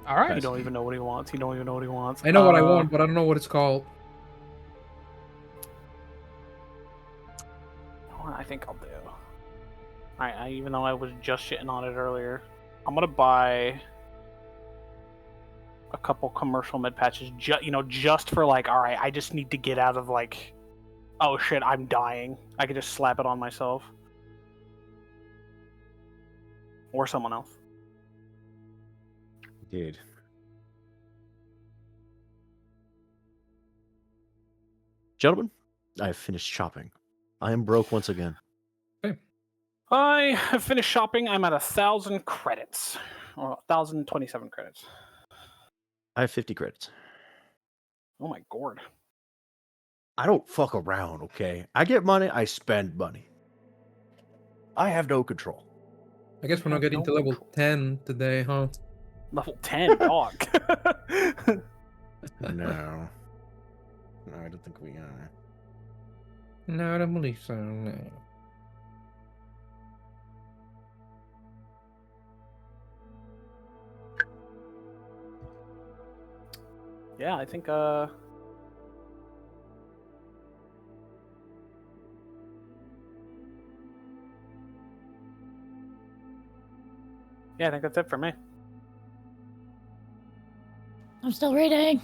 All right. You don't even know what he wants. You don't even know what he wants. I know what I want, but I don't know what it's called. I think I'll do. Alright, even though I was just shitting on it earlier, I'm gonna buy a couple commercial med patches, just for like, alright, I just need to get out of like, oh shit, I'm dying. I could just slap it on myself. Or someone else. Dude. Gentlemen, I have finished shopping. I am broke once again. Okay. I have finished shopping. I'm at 1,000 credits. Or 1,027 credits. I have 50 credits. Oh my god. I don't fuck around, okay? I get money, I spend money. I have no control. I guess we're not getting to level 10 today, huh? Level 10, dog. No. No, I don't think we are. No, I don't believe so, no. Yeah, I think yeah, I think that's it for me. I'm still reading.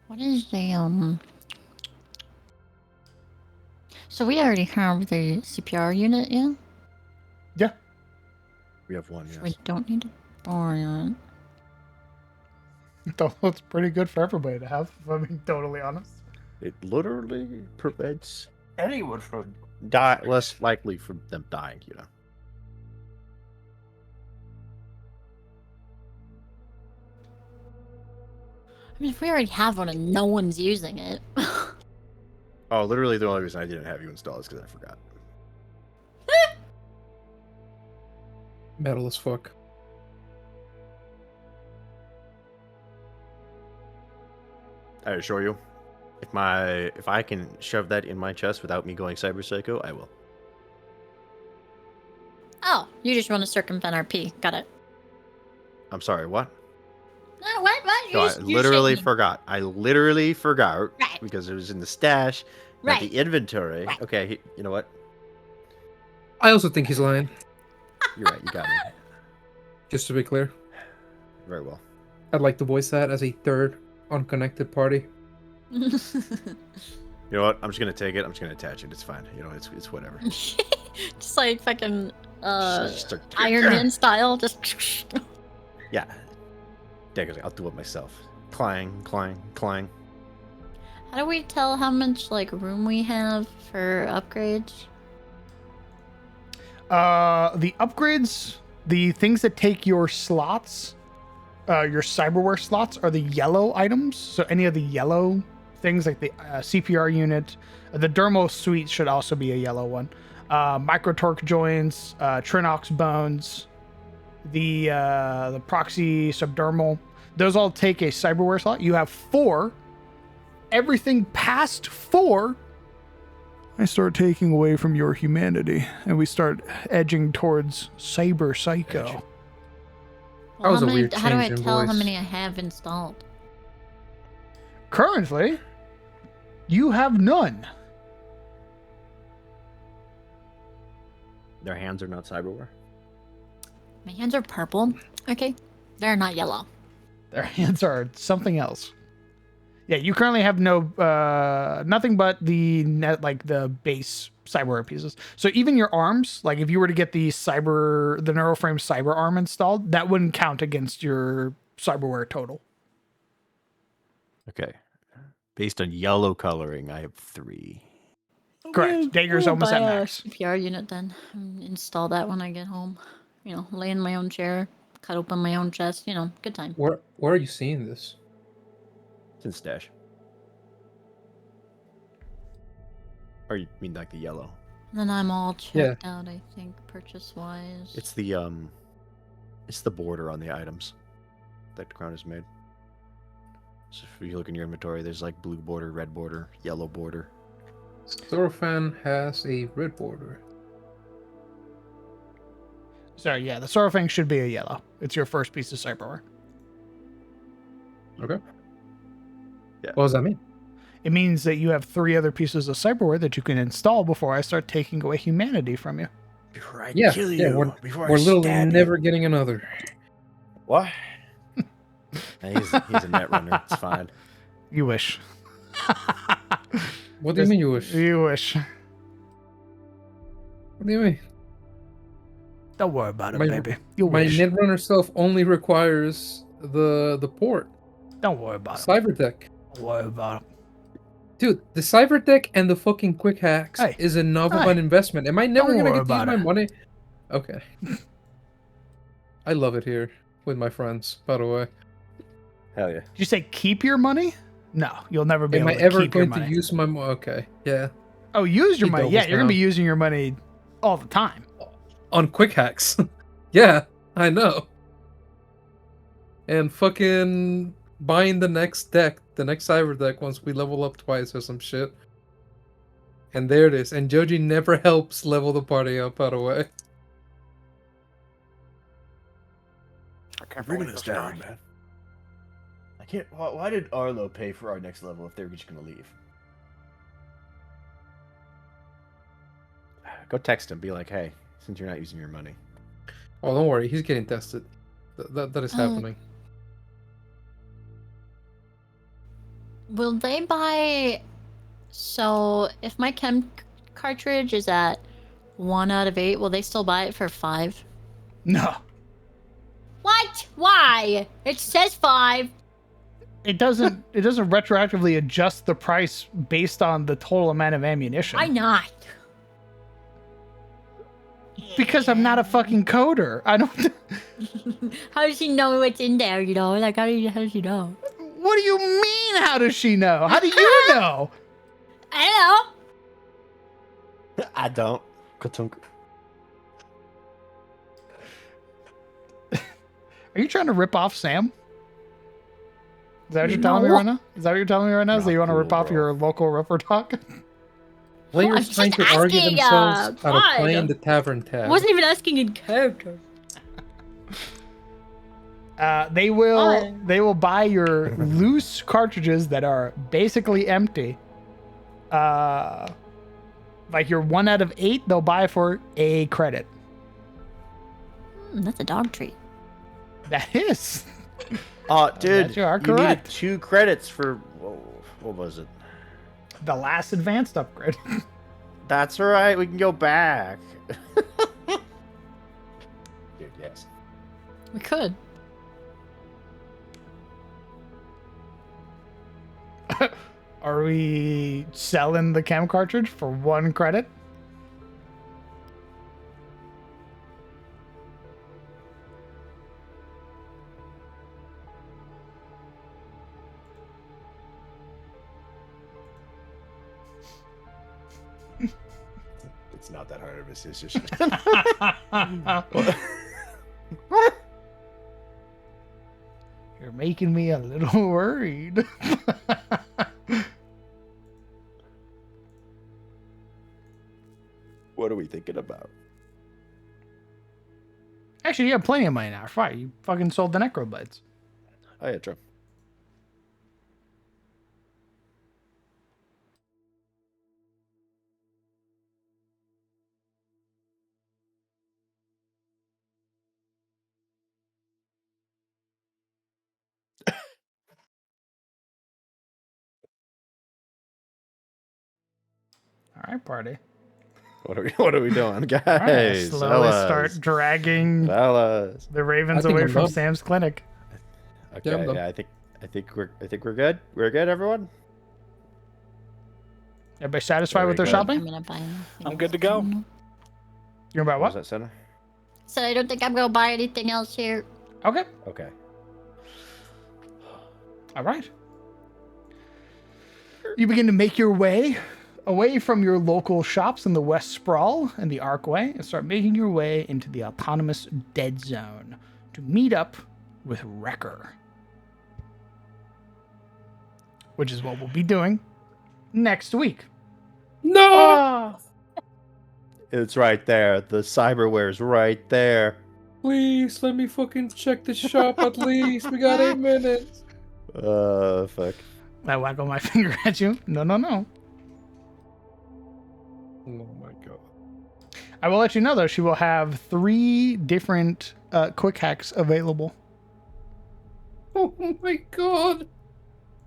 What is the So we already have the CPR unit, yeah? Yeah. We have one, yes. We don't need a bar unit. That's pretty good for everybody to have, if I'm being totally honest. It literally prevents Anyone from less likely for them dying, you know. I mean, if we already have one and no one's using it. Oh, literally the only reason I didn't have you install is because I forgot. Metal as fuck. I assure you, if I can shove that in my chest without me going cyber psycho, I will. Oh, you just want to circumvent RP. Got it. I'm sorry, what? No, what? No, I You're literally shaking. forgot. I literally forgot Right. because it was in the stash, not Right. the inventory. Right. Okay, you know what? I also think he's lying. You're right. You got me. Just to be clear, Very well. I'd like to voice that as a third unconnected party. You know what? I'm just gonna take it. I'm just gonna attach it. It's fine. You know, it's whatever. Just like fucking Just Iron Man style. Just. Yeah. Dagger's like, I'll do it myself. Clang, clang, clang. How do we tell how much like room we have for upgrades? The upgrades, the things that take your slots, your cyberware slots, are the yellow items. So any of the yellow things, like the CPR unit, the dermal suite should also be a yellow one. Microtorque joints, Trinox bones, the proxy subdermal, those all take a cyberware slot. You have 4. Everything past 4, I start taking away from your humanity, and we start edging towards cyber psycho. That was a how weird do I change in tell how voice. many I have installed? Currently, you have none. Their hands are not cyberware. My hands are purple. Okay, they're not yellow. Their hands are something else. Yeah, you currently have no nothing but the the base cyberware pieces. So even your arms, like if you were to get the NeuroFrame cyber arm installed, that wouldn't count against your cyberware total. Okay. Based on yellow coloring, I have 3. Correct. Dagger's almost buy at a max. CPR unit then. Install that when I get home. You know, lay in my own chair, cut open my own chest. You know, good time. Where are you seeing this? It's in stash. Or you mean like the yellow? Then I'm all checked out, I think, purchase wise. It's the border on the items that the crown has made. So if you look in your inventory, there's like blue border, red border, yellow border. Sorrofang has a red border. So yeah, the Sorrofang should be a yellow. It's your first piece of cyberware. Okay. Yeah. What does that mean? It means that you have 3 other pieces of cyberware that you can install before I start taking away humanity from you. Before I Yeah, kill yeah, you. we're Before literally I stab never you. getting another. What? He's a net runner. It's fine. You wish. What do you mean you wish? You wish. What do you mean? Don't worry about it, My- baby. You My wish. Netrunner self only requires the port. Don't worry about it. Cyber deck. Don't worry about it. Dude, the cyber deck and the fucking quick hacks Hey. is enough of Hey. an investment. Am I never Don't gonna worry get to use about my it. money? Okay. I love it here with my friends, by the way. Hell yeah. Did you say keep your money? No, you'll never be Am I able to ever keep your going to money. use my money? Okay, yeah. Oh, use your He money. Yeah, doubles you're gonna be down. using your money all the time. On quick hacks. Yeah, I know. And fucking buying the next deck, the next cyber deck once we level up twice or some shit. And there it is. And Joji never helps level the party up, by the way. I can't Bring believe us this down, guy. man. I can't. Why did Arlo pay for our next level if they were just gonna leave? Go text him. Be like, hey, since you're not using your money. Oh, don't worry. He's getting tested. That is Oh. happening. Will they buy? So if my chem cartridge is at 1 out of 8, will they still buy it for 5? No, What? Why? It says 5. it doesn't. It doesn't retroactively adjust the price based on the total amount of ammunition. Why not? Because I'm not a fucking coder. I don't. How does she know what's in there? You know, like how does she know? What do you mean? How does she know? How do you know? I I don't. Katunk. Are you trying to rip off Sam? Is that what you're telling me No. right now? Is that what you're telling me right now? Is that Not you want to cool, rip off bro. your local ripper talk? Players I'm trying just to argue asking, themselves out of God. playing the tavern tab. I wasn't even asking in character. They will. Fine. They will buy your loose cartridges that are basically empty. Like your 1 out of 8, they'll buy for a credit. That's a dog treat. That is. Oh, dude, bet you are needed correct. 2 credits for what was it? The last advanced upgrade. That's right. We can go back. Dude, yes. We could. Are we selling the chem cartridge for 1 credit? It's not that hard of a decision. You're making me a little worried. What are we thinking about? Actually, you have plenty of money now. Fine, you fucking sold the necroblades. Oh yeah, true. All right, party. What are we doing, guys? All right, slowly Fellas. start dragging Fellas. the ravens I think away I'm from done. Sam's clinic. Okay, Yeah, I'm done. yeah, I think we're good. We're good, everyone. Everybody satisfied with their Very good. shopping? I'm gonna buy anything I'm good to else. go. You're about Was what? that center? So I don't think I'm gonna buy anything else here. Okay. Okay. All right. You begin to make your way away from your local shops in the West Sprawl and the Archway and start making your way into the autonomous Dead Zone to meet up with Wrecker. Which is what we'll be doing next week. No! It's right there. The cyberware's right there. Please let me fucking check the shop at least. We got 8 minutes. Fuck. I waggle my finger at you. No, no, no. Oh my god. I will let you know, though, she will have 3 different quick hacks available. Oh my god.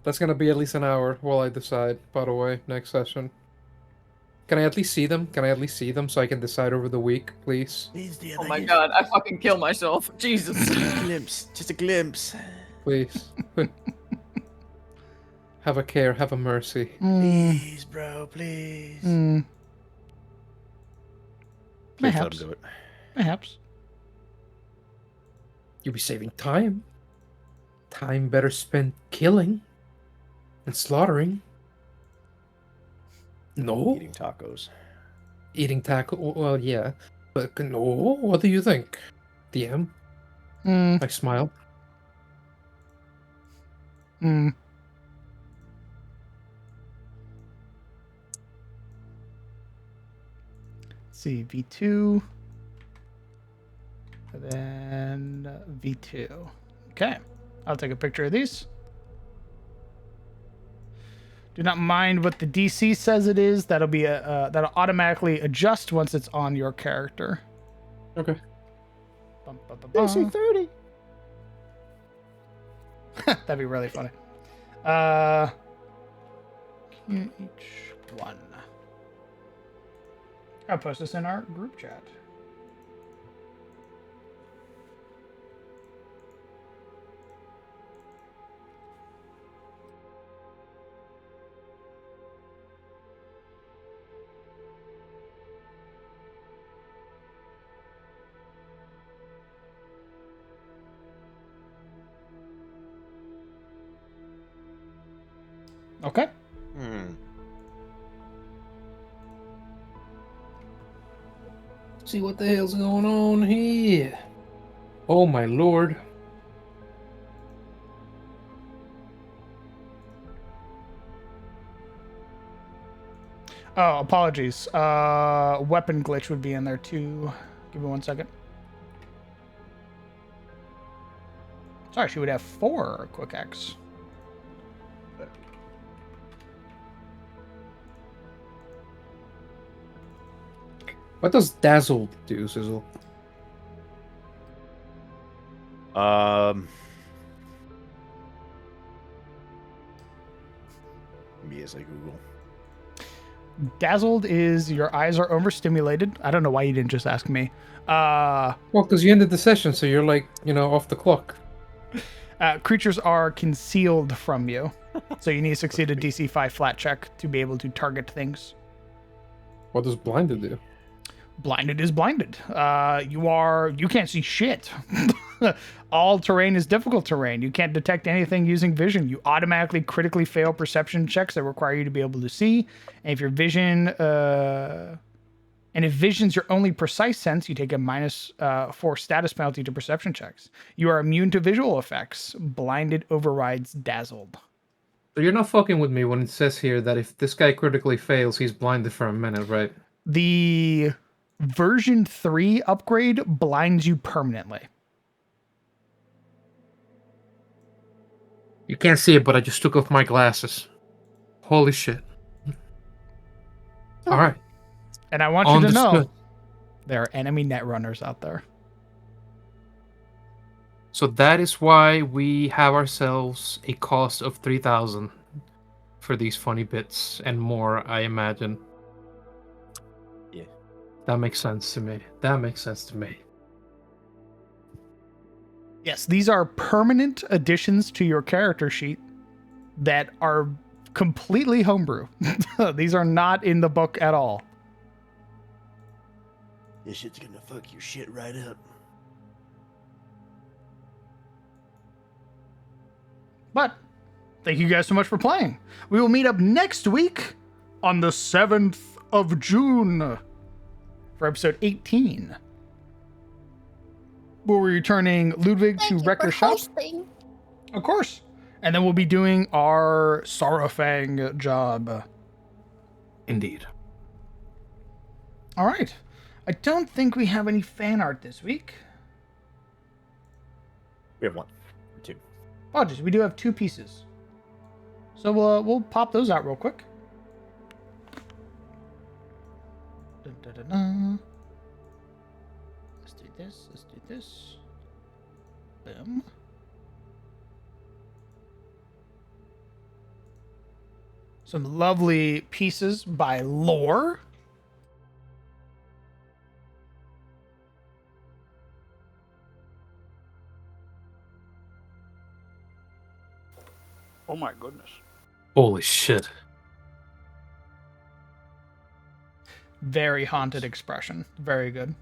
That's gonna be at least an hour while I decide, by the way, next session. Can I at least see them? Can I at least see them so I can decide over the week, please? Please, dear. Oh my god, I fucking kill myself. Jesus. Just a glimpse. Just a glimpse. Please. Have a care, have a mercy. Please, bro, please. Please let Perhaps. him do it. Perhaps. You'll be saving time. Time better spent killing and slaughtering. No? Eating tacos. Eating taco. Well, yeah. But no, what do you think? DM? I smile. Hmm. Let's see, V2. And then V2. Okay. I'll take a picture of these. Do not mind what the DC says it is. That'll be that'll automatically adjust once it's on your character. Okay. DC 30. That'd be really funny. Each one. I'll post this in our group chat. Okay. See what the hell's going on here. Oh my lord. Oh, apologies. Weapon glitch would be in there too. Give me 1 second. Sorry, she would have 4 quick X. What does Dazzle do, Sizzle? Me as I Google. Dazzled is your eyes are overstimulated. I don't know why you didn't just ask me. Well, because you ended the session, so you're like, off the clock. Creatures are concealed from you. So you need to succeed a DC 5 flat check to be able to target things. What does Blinded do? Blinded is blinded. You can't see shit. All terrain is difficult terrain. You can't detect anything using vision. You automatically critically fail perception checks that require you to be able to see. And if your vision, if vision's your only precise sense, you take a -4 status penalty to perception checks. You are immune to visual effects. Blinded overrides dazzled. So you're not fucking with me when it says here that if this guy critically fails, he's blinded for a minute, right? The version 3 upgrade blinds you permanently. You can't see it, but I just took off my glasses. Holy shit. All right. And I want you to know Understood. there are enemy netrunners out there. So that is why we have ourselves a cost of 3,000 for these funny bits and more, I imagine. Yeah. That makes sense to me. That makes sense to me. Yes, these are permanent additions to your character sheet that are completely homebrew. These are not in the book at all. This shit's gonna fuck your shit right up. But thank you guys so much for playing. We will meet up next week on the 7th of June for episode 18. We'll be returning Ludwig to Wrecker Shop. Of course. And then we'll be doing our Sorrofang job. Indeed. All right. I don't think we have any fan art this week. We have 1 or 2. Apologies, we do have 2 pieces. So we'll pop those out real quick. Dun, dun, dun, dun. Let's do this. Let's do this. Boom. some lovely pieces by Lore. Oh my goodness. Holy shit. Very haunted expression. Very good.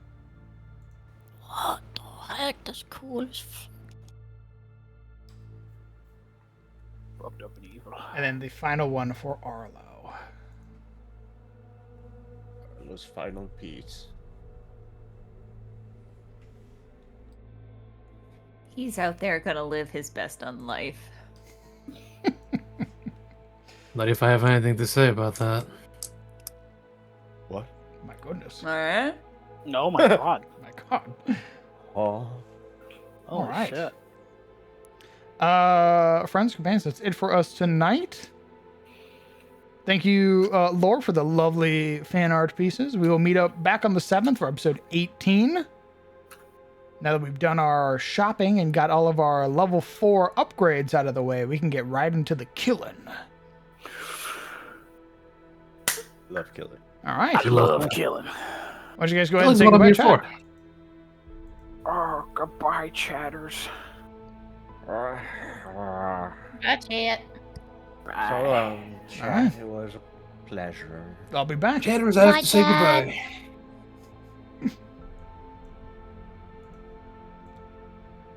What the heck? That's cool as fuck. Rubbed up in evil. And then the final one for Arlo. Arlo's final piece. He's out there gonna live his best on life. Not if I have anything to say about that. What? My goodness. Alright. No, my god. My God. Oh. Oh, right. shit. Friends, companions, that's it for us tonight. Thank you, Lore, for the lovely fan art pieces. We will meet up back on the 7th for episode 18. Now that we've done our shopping and got all of our level 4 upgrades out of the way, we can get right into the killing. Love killing. All right. I love killing. Why don't you guys go ahead and That's say what I'm goodbye, here chat? for. Oh, goodbye, chatters. That's it. Bye. So long, chat. Alright. It was a pleasure. I'll be back. Chatters, I have Bye, to say Chad. goodbye.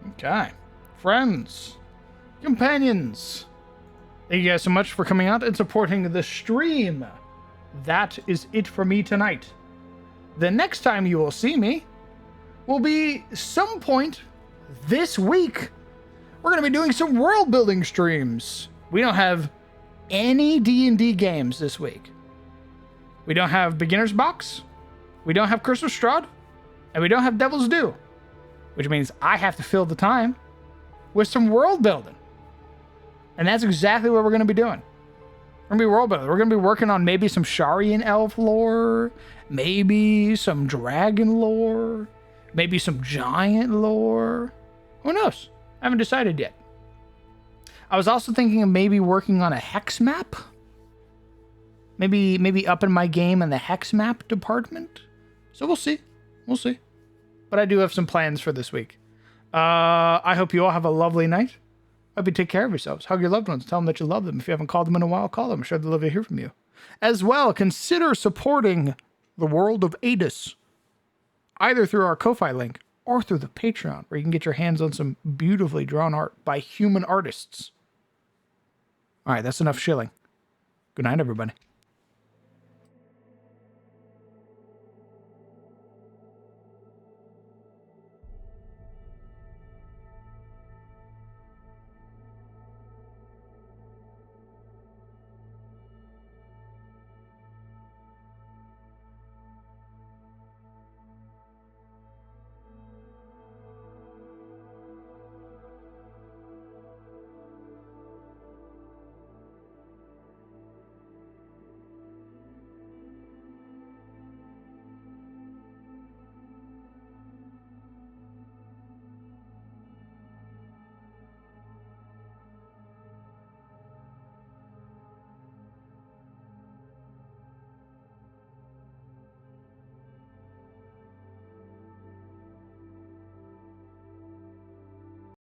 Okay. Friends, companions, thank you guys so much for coming out and supporting the stream. That is it for me tonight. The next time you will see me will be some point this week. We're going to be doing some world building streams. We don't have any D&D games this week. We don't have Beginner's Box. We don't have Curse of Strahd. And we don't have Devil's Due. Which means I have to fill the time with some world building. And that's exactly what we're going to be doing. We're going to be world building. We're going to be working on maybe some Sharian elf lore, maybe some dragon lore, maybe some giant lore. Who knows? I haven't decided yet. I was also thinking of maybe working on a hex map. Maybe upping my game in the hex map department. So we'll see. We'll see. But I do have some plans for this week. I hope you all have a lovely night. I hope you take care of yourselves. Hug your loved ones. Tell them that you love them. If you haven't called them in a while, call them. I'm sure they'd love to hear from you. As well, consider supporting the world of Attes, either through our Ko-Fi link or through the Patreon, where you can get your hands on some beautifully drawn art by human artists. All right, that's enough shilling. Good night, everybody.